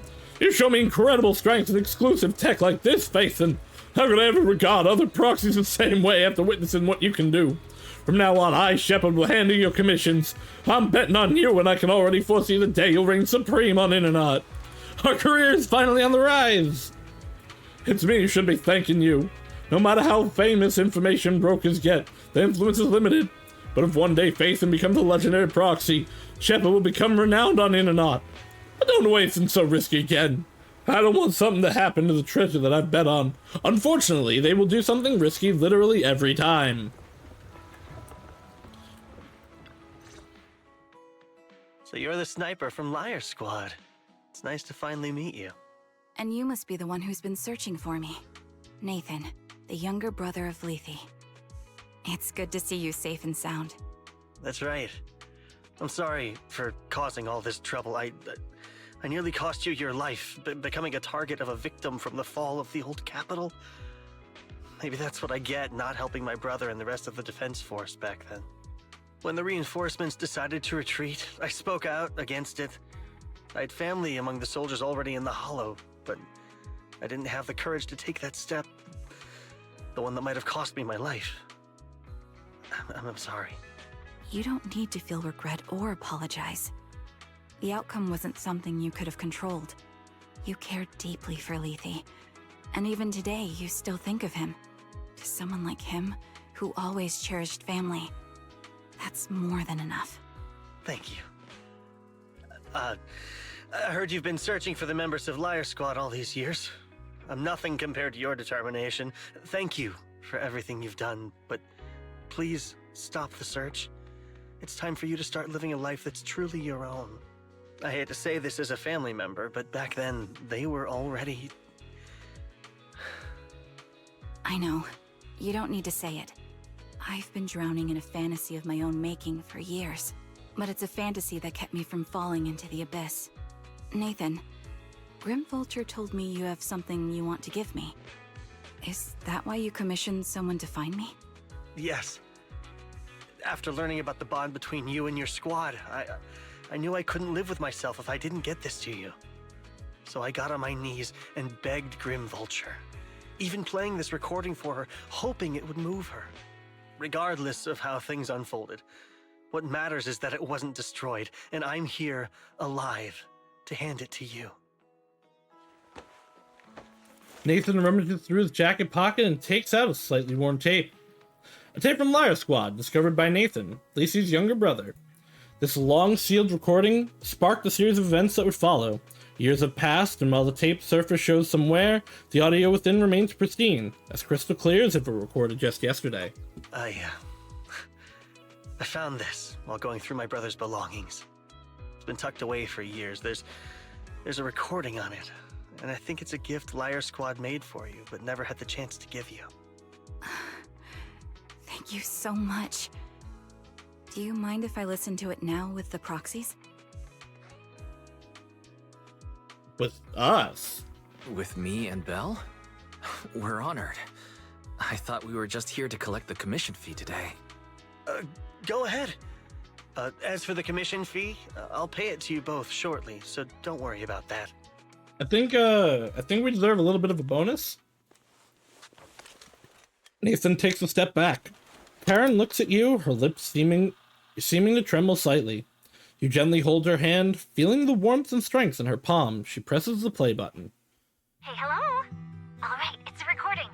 You show me incredible strength and exclusive tech like this, Faison. How could I ever regard other proxies the same way after witnessing what you can do? From now on, I, Shepard, will handle your commissions. I'm betting on you, and I can already foresee the day you'll reign supreme on Internet. Our career is finally on the rise. It's me who should be thanking you. No matter how famous information brokers get, the influence is limited. But if one day Faison becomes a legendary proxy, Shepard will become renowned on Internet. I don't wait and so risky again. I don't want something to happen to the treasure that I've bet on. Unfortunately, they will do something risky literally every time. So you're the sniper from Liar Squad. It's nice to finally meet you. And you must be the one who's been searching for me. Nathan, the younger brother of Lethe. It's good to see you safe and sound. That's right. I'm sorry for causing all this trouble. I nearly cost you your life, becoming a target of a victim from the fall of the old capital. Maybe that's what I get, not helping my brother and the rest of the defense force back then. When the reinforcements decided to retreat, I spoke out against it. I had family among the soldiers already in the Hollow, but I didn't have the courage to take that step. The one that might have cost me my life. I'm sorry. You don't need to feel regret or apologize. The outcome wasn't something you could have controlled. You cared deeply for Lethe, and even today you still think of him. To someone like him, who always cherished family, that's more than enough. Thank you. I heard you've been searching for the members of Liar Squad all these years. I'm nothing compared to your determination. Thank you for everything you've done, but please stop the search. It's time for you to start living a life that's truly your own. I hate to say this as a family member, but back then, they were already... I know. You don't need to say it. I've been drowning in a fantasy of my own making for years, but it's a fantasy that kept me from falling into the abyss. Nathan, Grim Vulture told me you have something you want to give me. Is that why you commissioned someone to find me? Yes. After learning about the bond between you and your squad, I knew I couldn't live with myself if I didn't get this to you. So I got on my knees and begged Grim Vulture, even playing this recording for her, hoping it would move her. Regardless of how things unfolded, what matters is that it wasn't destroyed, and I'm here, alive, to hand it to you. Nathan rummages through his jacket pocket and takes out a slightly worn tape. A tape from Liar Squad, discovered by Nathan, Lacey's younger brother. This long sealed recording sparked a series of events that would follow. Years have passed, and while the tape surface shows some wear, the audio within remains pristine, as crystal clear as if it were recorded just yesterday. I found this while going through my brother's belongings. It's been tucked away for years. There's a recording on it, and I think it's a gift Liar Squad made for you, but never had the chance to give you. Thank you so much. Do you mind if I listen to it now with the proxies? With us? With me and Belle? We're honored. I thought we were just here to collect the commission fee today. Go ahead. As for the commission fee, I'll pay it to you both shortly, so don't worry about that. I think we deserve a little bit of a bonus. Nathan takes a step back. Karen looks at you, her lips seeming to tremble slightly. You gently hold her hand, feeling the warmth and strength in her palm. She presses the play button. Hey, hello? Alright, it's a recording.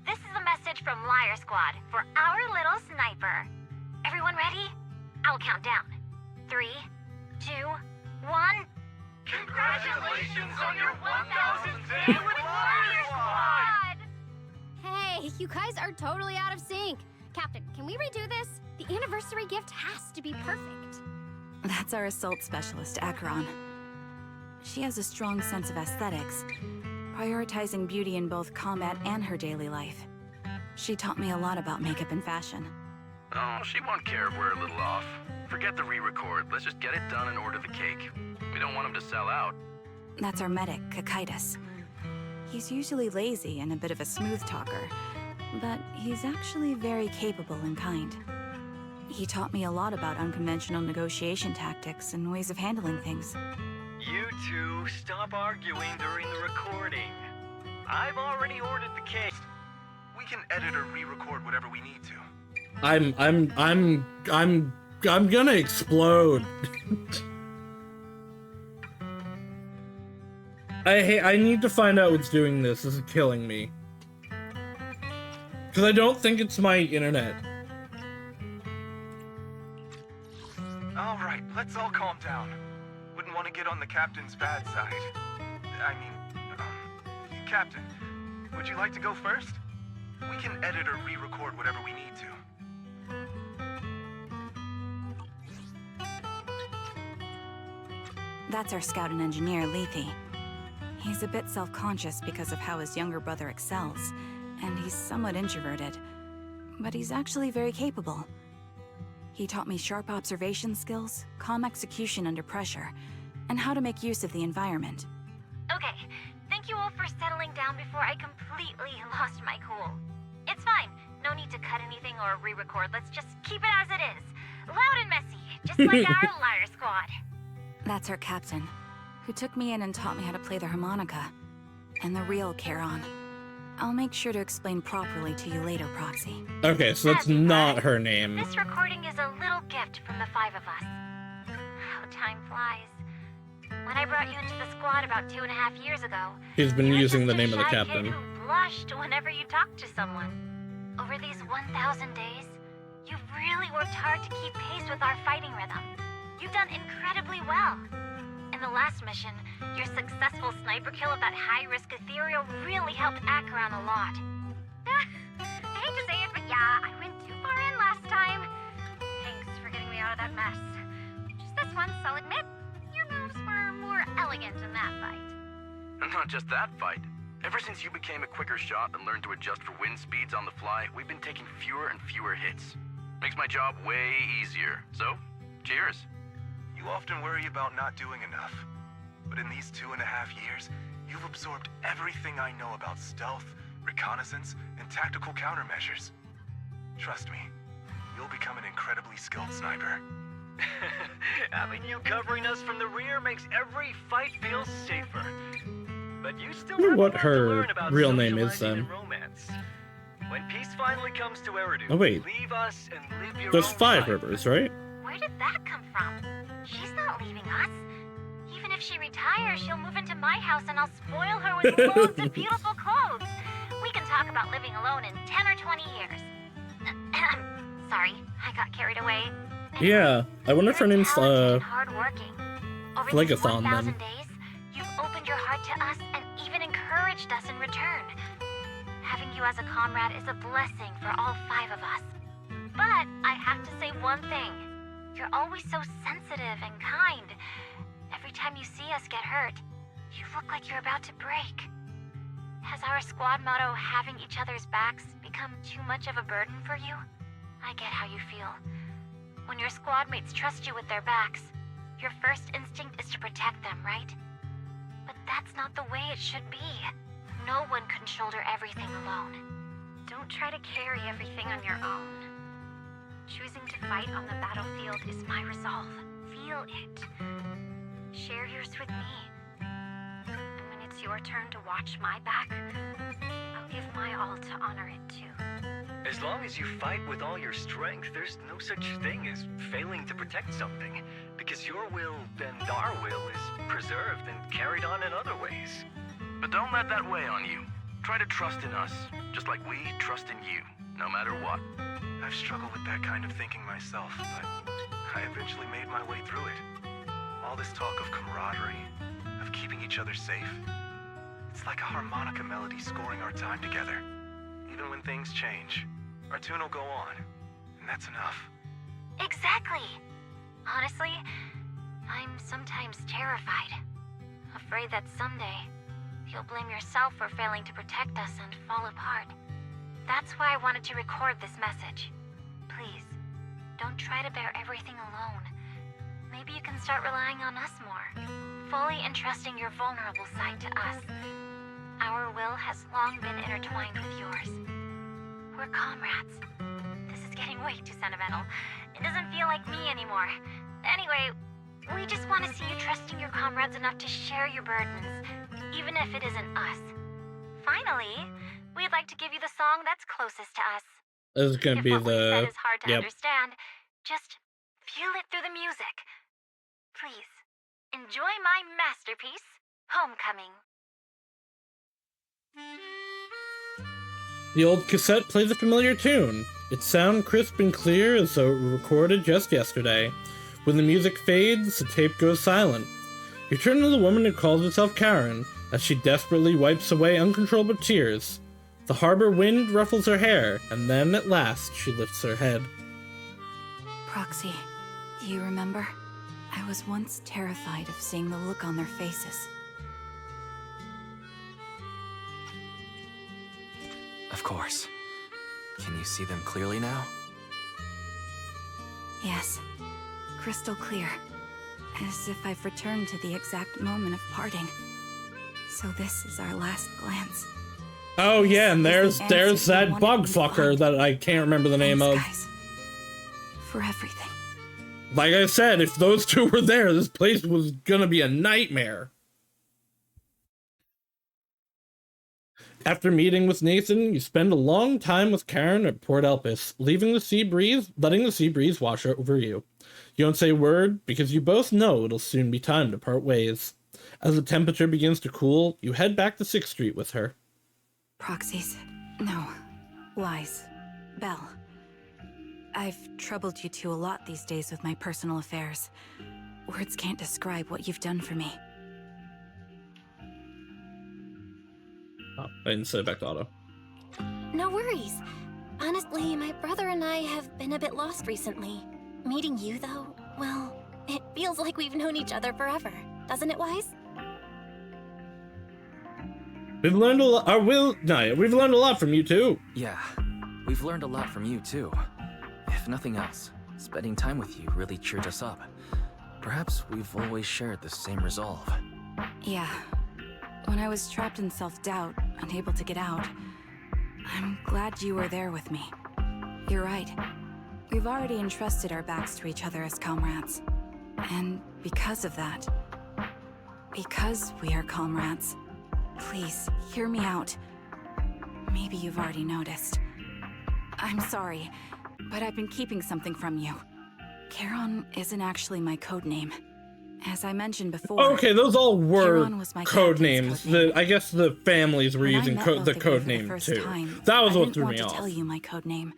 This is a message from Liar Squad for our little sniper. Everyone ready? I'll count down. 3, 2, 1. Congratulations on your 1,000th day with Liar Squad! Hey, you guys are totally out of sync. Captain, can we redo this? The anniversary gift has to be perfect. That's our assault specialist, Acheron. She has a strong sense of aesthetics, prioritizing beauty in both combat and her daily life. She taught me a lot about makeup and fashion. Oh, she won't care if we're a little off. Forget the re-record. Let's just get it done and order the cake. We don't want him to sell out. That's our medic, Kakaitis. He's usually lazy and a bit of a smooth talker, but he's actually very capable and kind. He taught me a lot about unconventional negotiation tactics and ways of handling things. You two, stop arguing during the recording. I've already ordered the cake. We can edit or re-record whatever we need to. I'm gonna explode. I need to find out what's doing this. This is killing me. Because I don't think it's my internet. Alright, let's all calm down. Wouldn't want to get on the captain's bad side. I mean, Captain, would you like to go first? We can edit or re-record whatever we need to. That's our scout and engineer, Lethe. He's a bit self-conscious because of how his younger brother excels, and he's somewhat introverted. But he's actually very capable. He taught me sharp observation skills, calm execution under pressure, and how to make use of the environment. Okay, thank you all for settling down before I completely lost my cool. It's fine. No need to cut anything or re-record. Let's just keep it as it is. Loud and messy, just like our Liar Squad. That's our captain, who took me in and taught me how to play the harmonica. And the real Charon. I'll make sure to explain properly to you later, Proxy. Okay, so that's not her name. This recording is a little gift from the 5 of us. How time flies. When I brought you into the squad about 2.5 years ago, He's been using the a name of the shy captain. kid who blushed whenever you talked to someone. Over these 1,000 days, you've really worked hard to keep pace with our fighting rhythm. You've done incredibly well. In the last mission, your successful sniper kill of that high-risk ethereal really helped Acheron a lot. I hate to say it, but yeah, I went too far in last time. Thanks for getting me out of that mess. Just this once, I'll admit, your moves were more elegant in that fight. And not just that fight. Ever since you became a quicker shot and learned to adjust for wind speeds on the fly, we've been taking fewer and fewer hits. Makes my job way easier. So, cheers. You often worry about not doing enough. But in these 2.5 years, you've absorbed everything I know about stealth, reconnaissance, and tactical countermeasures. Trust me, you'll become an incredibly skilled sniper. Having you covering us from the rear makes every fight feel safer. But you still I wonder have what a lot to her learn about real name is socializing then. and romance. When peace finally comes to Eridu, Oh, wait. leave us and live your There's own 5 life. rivers, right? Where did that come from? She's not leaving us. Even if she retires, she'll move into my house and I'll spoil her with loads of beautiful clothes. We can talk about living alone in 10 or 20 years. Sorry, I got carried away. Yeah, I wonder if her name's Hardworking. Over these Phlegathon 1,000 then. days, you've opened your heart to us and even encouraged us in return. Having you as a comrade is a blessing for all 5 of us. But I have to say one thing. You're always so sensitive and kind. Every time you see us get hurt, You look like you're about to break. Has our squad motto, having each other's backs, become too much of a burden for you? I get how you feel. When your squad mates trust you with their backs, your first instinct is to protect them, right? But that's not the way it should be. No one can shoulder everything alone. Don't try to carry everything on your own. Choosing to fight on the battlefield is my resolve. Feel it. Share yours with me. And when it's your turn to watch my back, I'll give my all to honor it too. As long as you fight with all your strength, there's no such thing as failing to protect something, because your will and our will is preserved and carried on in other ways. But don't let that weigh on you. Try to trust in us, just like we trust in you, no matter what. I've struggled with that kind of thinking myself, but I eventually made my way through it. All this talk of camaraderie, of keeping each other safe, it's like a harmonica melody scoring our time together. Even when things change, our tune will go on, and that's enough. Exactly. Honestly, I'm sometimes terrified. Afraid that someday, you'll blame yourself for failing to protect us and fall apart. That's why I wanted to record this message. Please, don't try to bear everything alone. Maybe you can start relying on us more, fully entrusting your vulnerable side to us. Our will has long been intertwined with yours. We're comrades. This is getting way too sentimental. It doesn't feel like me anymore. Anyway, we just want to see you trusting your comrades enough to share your burdens, even if it isn't us. Finally, we'd like to give you the song that's closest to us. This is gonna be If what we said the is hard to understand, just feel it through the music. Please, enjoy my masterpiece, Homecoming. The old cassette plays a familiar tune. Its sound crisp and clear as though it were recorded just yesterday. When the music fades, the tape goes silent. You turn to the woman who calls herself Karen, as she desperately wipes away uncontrollable tears. The harbor wind ruffles her hair, and then, at last, she lifts her head. Proxy, do you remember? I was once terrified of seeing the look on their faces. Of course. Can you see them clearly now? Yes, crystal clear. As if I've returned to the exact moment of parting. So this is our last glance. Oh yeah, and there's that bug fucker that I can't remember the name of. For everything. Like I said, if those two were there, this place was gonna be a nightmare. After meeting with Nathan, you spend a long time with Karen at Port Elpis, letting the sea breeze wash over you. You don't say a word, because you both know it'll soon be time to part ways. As the temperature begins to cool, you head back to 6th Street with her. Proxies. No. Lies. Belle. I've troubled you two a lot these days with my personal affairs. Words can't describe what you've done for me. Oh, I didn't set it back to auto. No worries. Honestly, my brother and I have been a bit lost recently. Meeting you, though, well, it feels like we've known each other forever. Doesn't it, Wise? We've learned a lot. We've learned a lot from you too. Yeah, we've learned a lot from you too. If nothing else, spending time with you really cheered us up. Perhaps we've always shared the same resolve. Yeah. When I was trapped in self-doubt, unable to get out, I'm glad you were there with me. You're right. We've already entrusted our backs to each other as comrades. And because of that, because we are comrades, please, hear me out. Maybe you've already noticed. I'm sorry, but I've been keeping something from you. Charon isn't actually my code name. As I mentioned before... Okay, those all were code names. I guess the families were using the code name too. That was what threw me off. I didn't want to tell you my code name,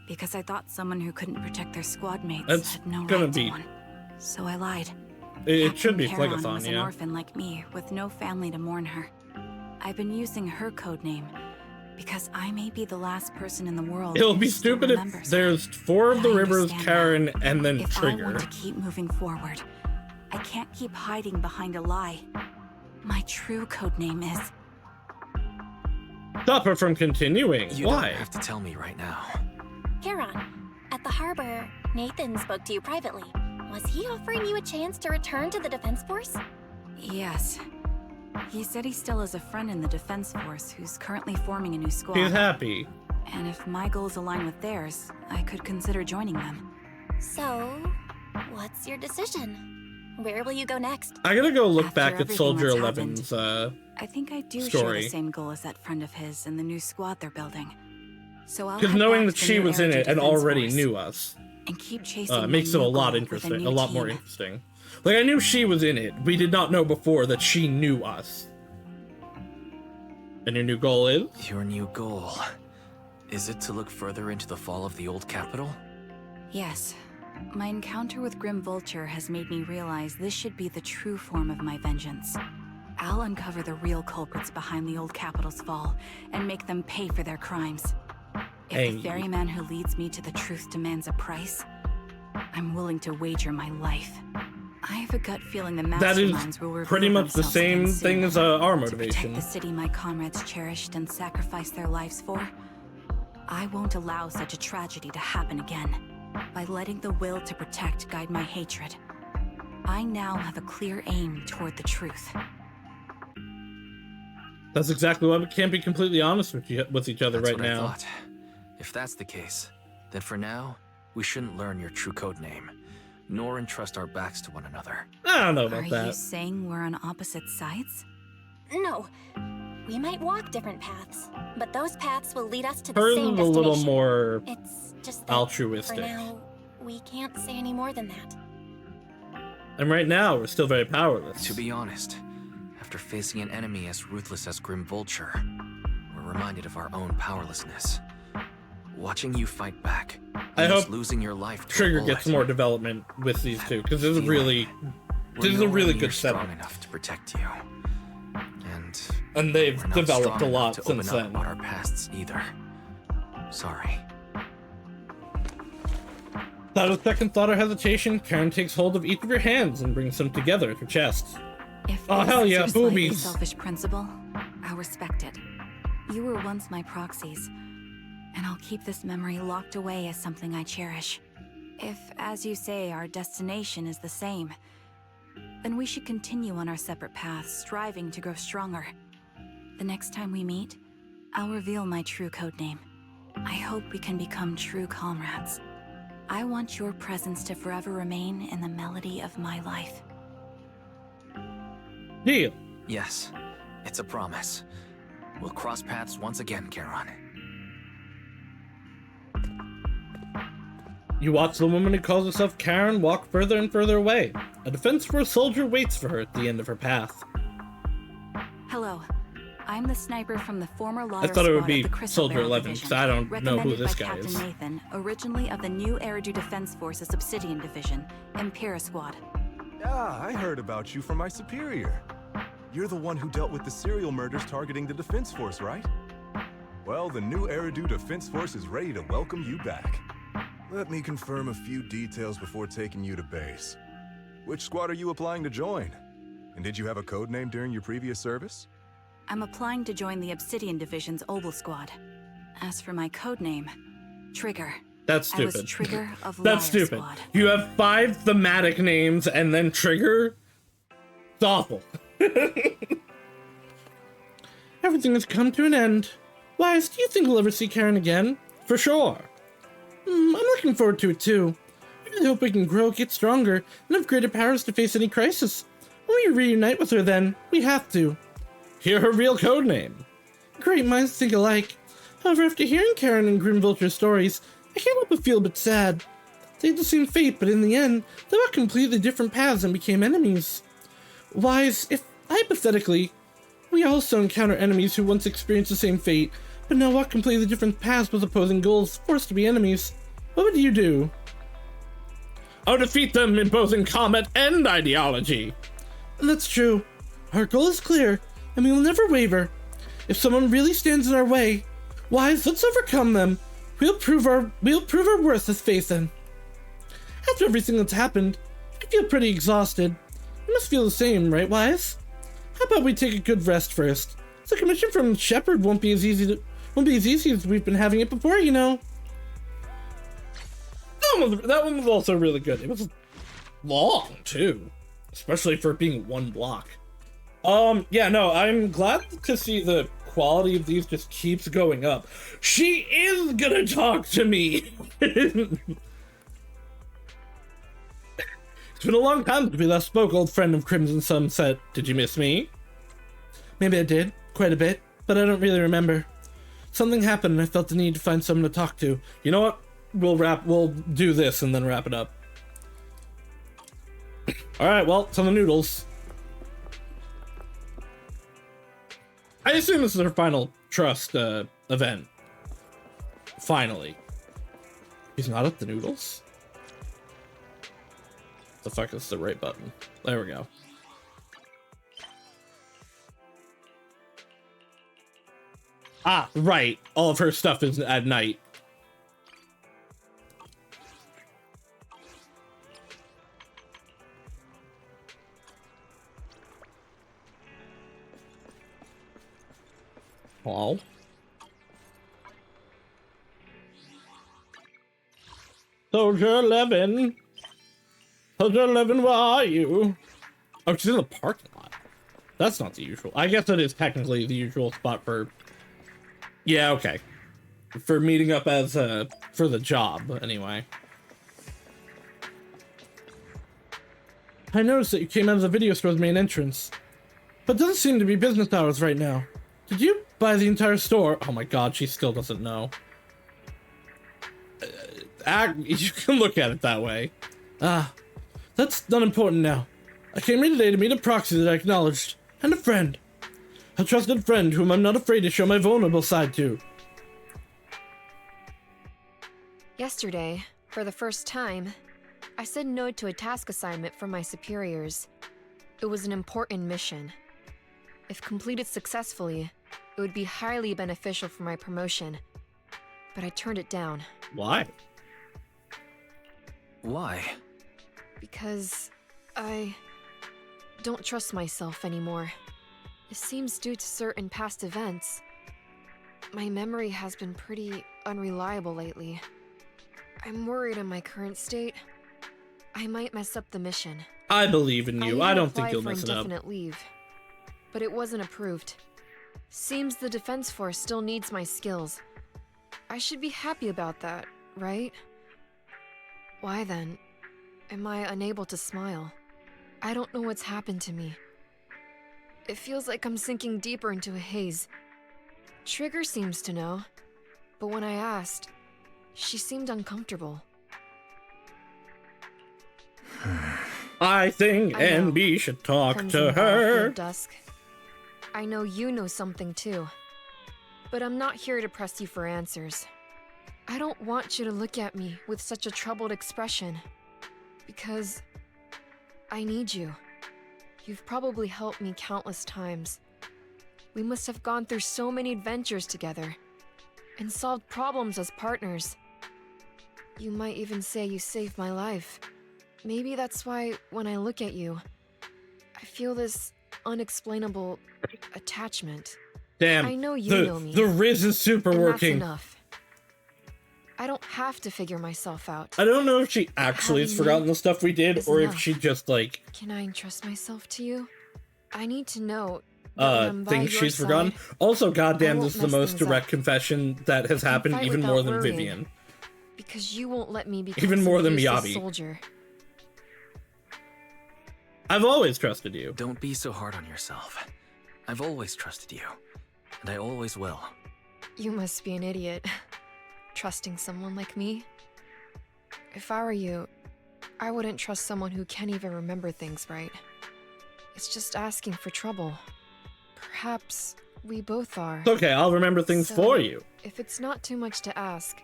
because I thought someone who couldn't protect their squad mates had no right to one. So I lied. It should be Charon Phlegathon, was an orphan like me, with no family to mourn her. I've been using her code name because I may be the last person in the world. It'll be stupid if there's 4 of the Rivers, Karen, and then if Trigger. I want to keep moving forward, I can't keep hiding behind a lie. My true codename is... Stop her from continuing. You Why? don't have to tell me right now. Charon, at the harbor, Nathan spoke to you privately. Was he offering you a chance to return to the Defense Force? Yes. He said he still has a friend in the Defense Force who's currently forming a new squad. He's happy. And if my goals align with theirs, I could consider joining them. So, what's your decision? Where will you go next? I gotta go look After back at everything Soldier that's 11's I think I do share story. the same goal as that friend of his in the new squad they're building. So I'll Because head knowing back that to she the new was in Eridu it and Defense already Force knew us and keep chasing my makes it a new lot goal with interesting, new a lot more team. interesting. Like, I knew she was in it. We did not know before that she knew us. And your new goal is? Your new goal. Is it to look further into the fall of the old capital? Yes. My encounter with Grim Vulture has made me realize this should be the true form of my vengeance. I'll uncover the real culprits behind the old capital's fall and make them pay for their crimes. If the ferryman who leads me to the truth demands a price, I'm willing to wager my life. I have a gut feeling the That is masterminds will reveal pretty much the themselves same again thing soon. as our To motivation. protect the city my comrades cherished and sacrificed their lives for, I won't allow such a tragedy to happen again. By letting the will to protect guide my hatred, I now have a clear aim toward the truth. That's exactly why we can't be completely honest with each other That's right what I now. thought. If that's the case, then for now, we shouldn't learn your true code name, nor entrust our backs to one another. I don't know Are about that. you saying we're on opposite sides? No. We might walk different paths, but those paths will lead us to the Hers same is a little destination. more It's just that altruistic. For now, we can't say any more than that. And right now, we're still very powerless. To be honest, after facing an enemy as ruthless as Grim Vulture, we're reminded of our own powerlessness. Watching you fight back, I means hope losing your life to a Trigger bullet. gets more development with these two, because this is feeling. really, We're this is a nowhere really near good setup. strong enough to protect you. And they've We're not developed a strong lot enough to open since up then. about our pasts either. Sorry. Without a second thought or hesitation, Karen takes hold of each of your hands and brings them together at her chest. Oh, This hell is yeah, your slightly boobies! selfish principle, I'll respect it. You were once my proxies, and I'll keep this memory locked away as something I cherish. If, as you say, our destination is the same, then we should continue on our separate paths, striving to grow stronger. The next time we meet, I'll reveal my true codename. I hope we can become true comrades. I want your presence to forever remain in the melody of my life. Deal. Yes, it's a promise. We'll cross paths once again, Charon. You watch the woman who calls herself Karen walk further and further away. A Defense Force soldier waits for her at the end of her path. Hello. I'm the sniper from the former Lauder I thought it would squad be of the Crystal Soldier Barrel 11, Division, because I don't know who recommended this by guy Captain is. Nathan, originally of the new Eridu Defense Force's Obsidian Division, Impera Squad. Ah, I heard about you from my superior. You're the one who dealt with the serial murders targeting the Defense Force, right? Well, the new Eridu Defense Force is ready to welcome you back. Let me confirm a few details before taking you to base. Which squad are you applying to join? And did you have a code name during your previous service? I'm applying to join the Obsidian Division's Obel Squad. As for my codename, Trigger. That's I was stupid. Trigger of That's Liar stupid. Squad. You have 5 thematic names and then Trigger? It's awful. Everything has come to an end. Wise, do you think we'll ever see Karen again? For sure. I'm looking forward to it too. I really hope we can grow, get stronger, and have greater powers to face any crisis. When we reunite with her then, we have to. Hear her real codename. Great minds think alike. However, after hearing Karen and Grim Vulture's stories, I can't help but feel a bit sad. They had the same fate, but in the end, they walked completely different paths and became enemies. Wise, if, hypothetically, we also encounter enemies who once experienced the same fate, but now walk completely different paths with opposing goals, forced to be enemies, what would you do? I'll defeat them in both in combat and ideology. That's true. Our goal is clear, and we will never waver. If someone really stands in our way, Wise, let's overcome them. We'll prove our worth as Phaethon. After everything that's happened, I feel pretty exhausted. You must feel the same, right, Wise? How about we take a good rest first? The commission from Shepard won't be as easy as we've been having it before, you know. That one was also really good. It was long too, especially for being one block. Yeah, no, I'm glad to see the quality of these just keeps going up. She is gonna talk to me. It's been a long time since we last spoke, old friend of Crimson Sunset. Did you miss me? Maybe I did, quite a bit, but I don't really remember. Something happened and I felt the need to find someone to talk to. You know what? We'll do this and then wrap it up. Alright, well, it's on the noodles. I assume this is our final trust event. Finally. He's not at the noodles? The fuck is the right button? There we go. Ah, right. All of her stuff is at night. Hello? Soldier 11. Soldier 11, where are you? Oh, she's in the parking lot. That's not the usual. I guess that is technically the usual spot for... Yeah, okay. For meeting up as, for the job, anyway. I noticed that you came out of the video store's main entrance. But it doesn't seem to be business hours right now. Did you buy the entire store? Oh my god, she still doesn't know. You can look at it that way. Ah, that's not important now. I came here today to meet a proxy that I acknowledged, and a friend. A trusted friend whom I'm not afraid to show my vulnerable side to. Yesterday, for the first time, I said no to a task assignment from my superiors. It was an important mission. If completed successfully, it would be highly beneficial for my promotion. But I turned it down. Why? Why? Because I don't trust myself anymore. It seems due to certain past events. My memory has been pretty unreliable lately. I'm worried in my current state, I might mess up the mission. I believe in you. I don't think you'll mess it up. Indefinite leave, but it wasn't approved. Seems the Defense Force still needs my skills. I should be happy about that, right? Why then am I unable to smile? I don't know what's happened to me. It feels like I'm sinking deeper into a haze. Trigger seems to know, but when I asked, she seemed uncomfortable. I think NB should talk to her. Dusk. I know you know something too, but I'm not here to press you for answers. I don't want you to look at me with such a troubled expression, because I need you. You've probably helped me countless times. We must have gone through so many adventures together, and solved problems as partners. You might even say you saved my life. Maybe that's why, when I look at you, I feel this unexplainable attachment. Damn, I know you know me. The Riz is super and working. That's enough. I don't have to figure myself out. I don't know if she actually has forgotten the stuff we did, or if she just, like... Can I entrust myself to you? I need to know... things she's forgotten. Also, goddamn, this is the most direct confession that has happened, even more than Vivian. Because you won't let me become even more than useless Miyabi. Soldier. I've always trusted you. Don't be so hard on yourself. I've always trusted you, and I always will. You must be an idiot. Trusting someone like me? If I were you, I wouldn't trust someone who can't even remember things right. It's just asking for trouble. Perhaps we both are. Okay, I'll remember things for you. If it's not too much to ask,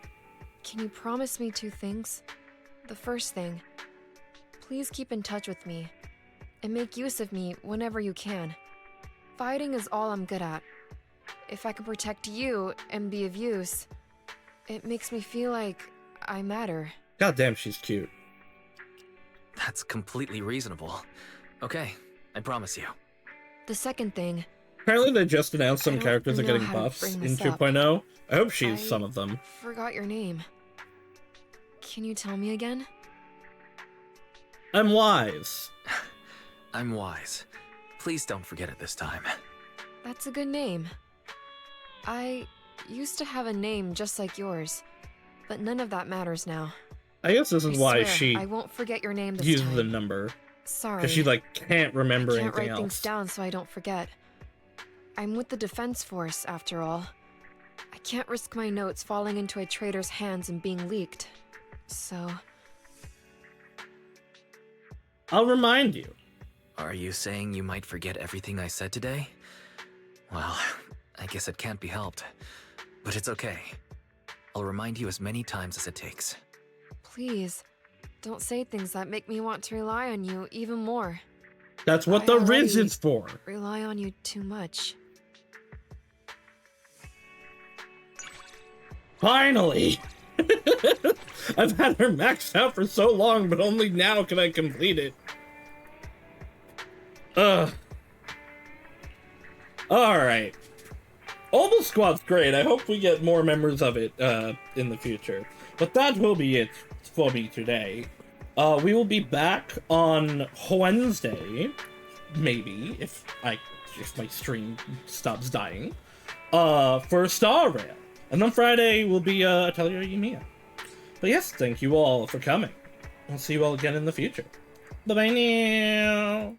can you promise me 2 things? The first thing, please keep in touch with me, and make use of me whenever you can. Fighting is all I'm good at. If I can protect you and be of use, it makes me feel like I matter. Goddamn, she's cute. That's completely reasonable. Okay, I promise you. The second thing... Apparently they just announced some characters are know getting how to buffs bring in this up. 2.0. I hope she's some of them. Forgot your name. Can you tell me again? I'm Wise. I'm Wise. Please don't forget it this time. That's a good name. I used to have a name just like yours, but none of that matters now. I guess this is why swear, she I won't forget your name this uses time. the number. Sorry. Because she, like, can't remember I can't anything write things else. down so I don't forget. I'm with the Defense Force, after all. I can't risk my notes falling into a traitor's hands and being leaked. So... I'll remind you. Are you saying you might forget everything I said today? Well, I guess it can't be helped. But it's okay. I'll remind you as many times as it takes. Please, don't say things that make me want to rely on you even more. That's what the Riz is for. Rely on you too much. Finally! I've had her maxed out for so long, but only now can I complete it. Alright. Oval Squad's great. I hope we get more members of it in the future. But that will be it for me today. We will be back on Wednesday, maybe, if my stream stops dying, for Star Rail. And then Friday will be Atelier Yumiya. But yes, thank you all for coming. I'll see you all again in the future. Bye-bye now.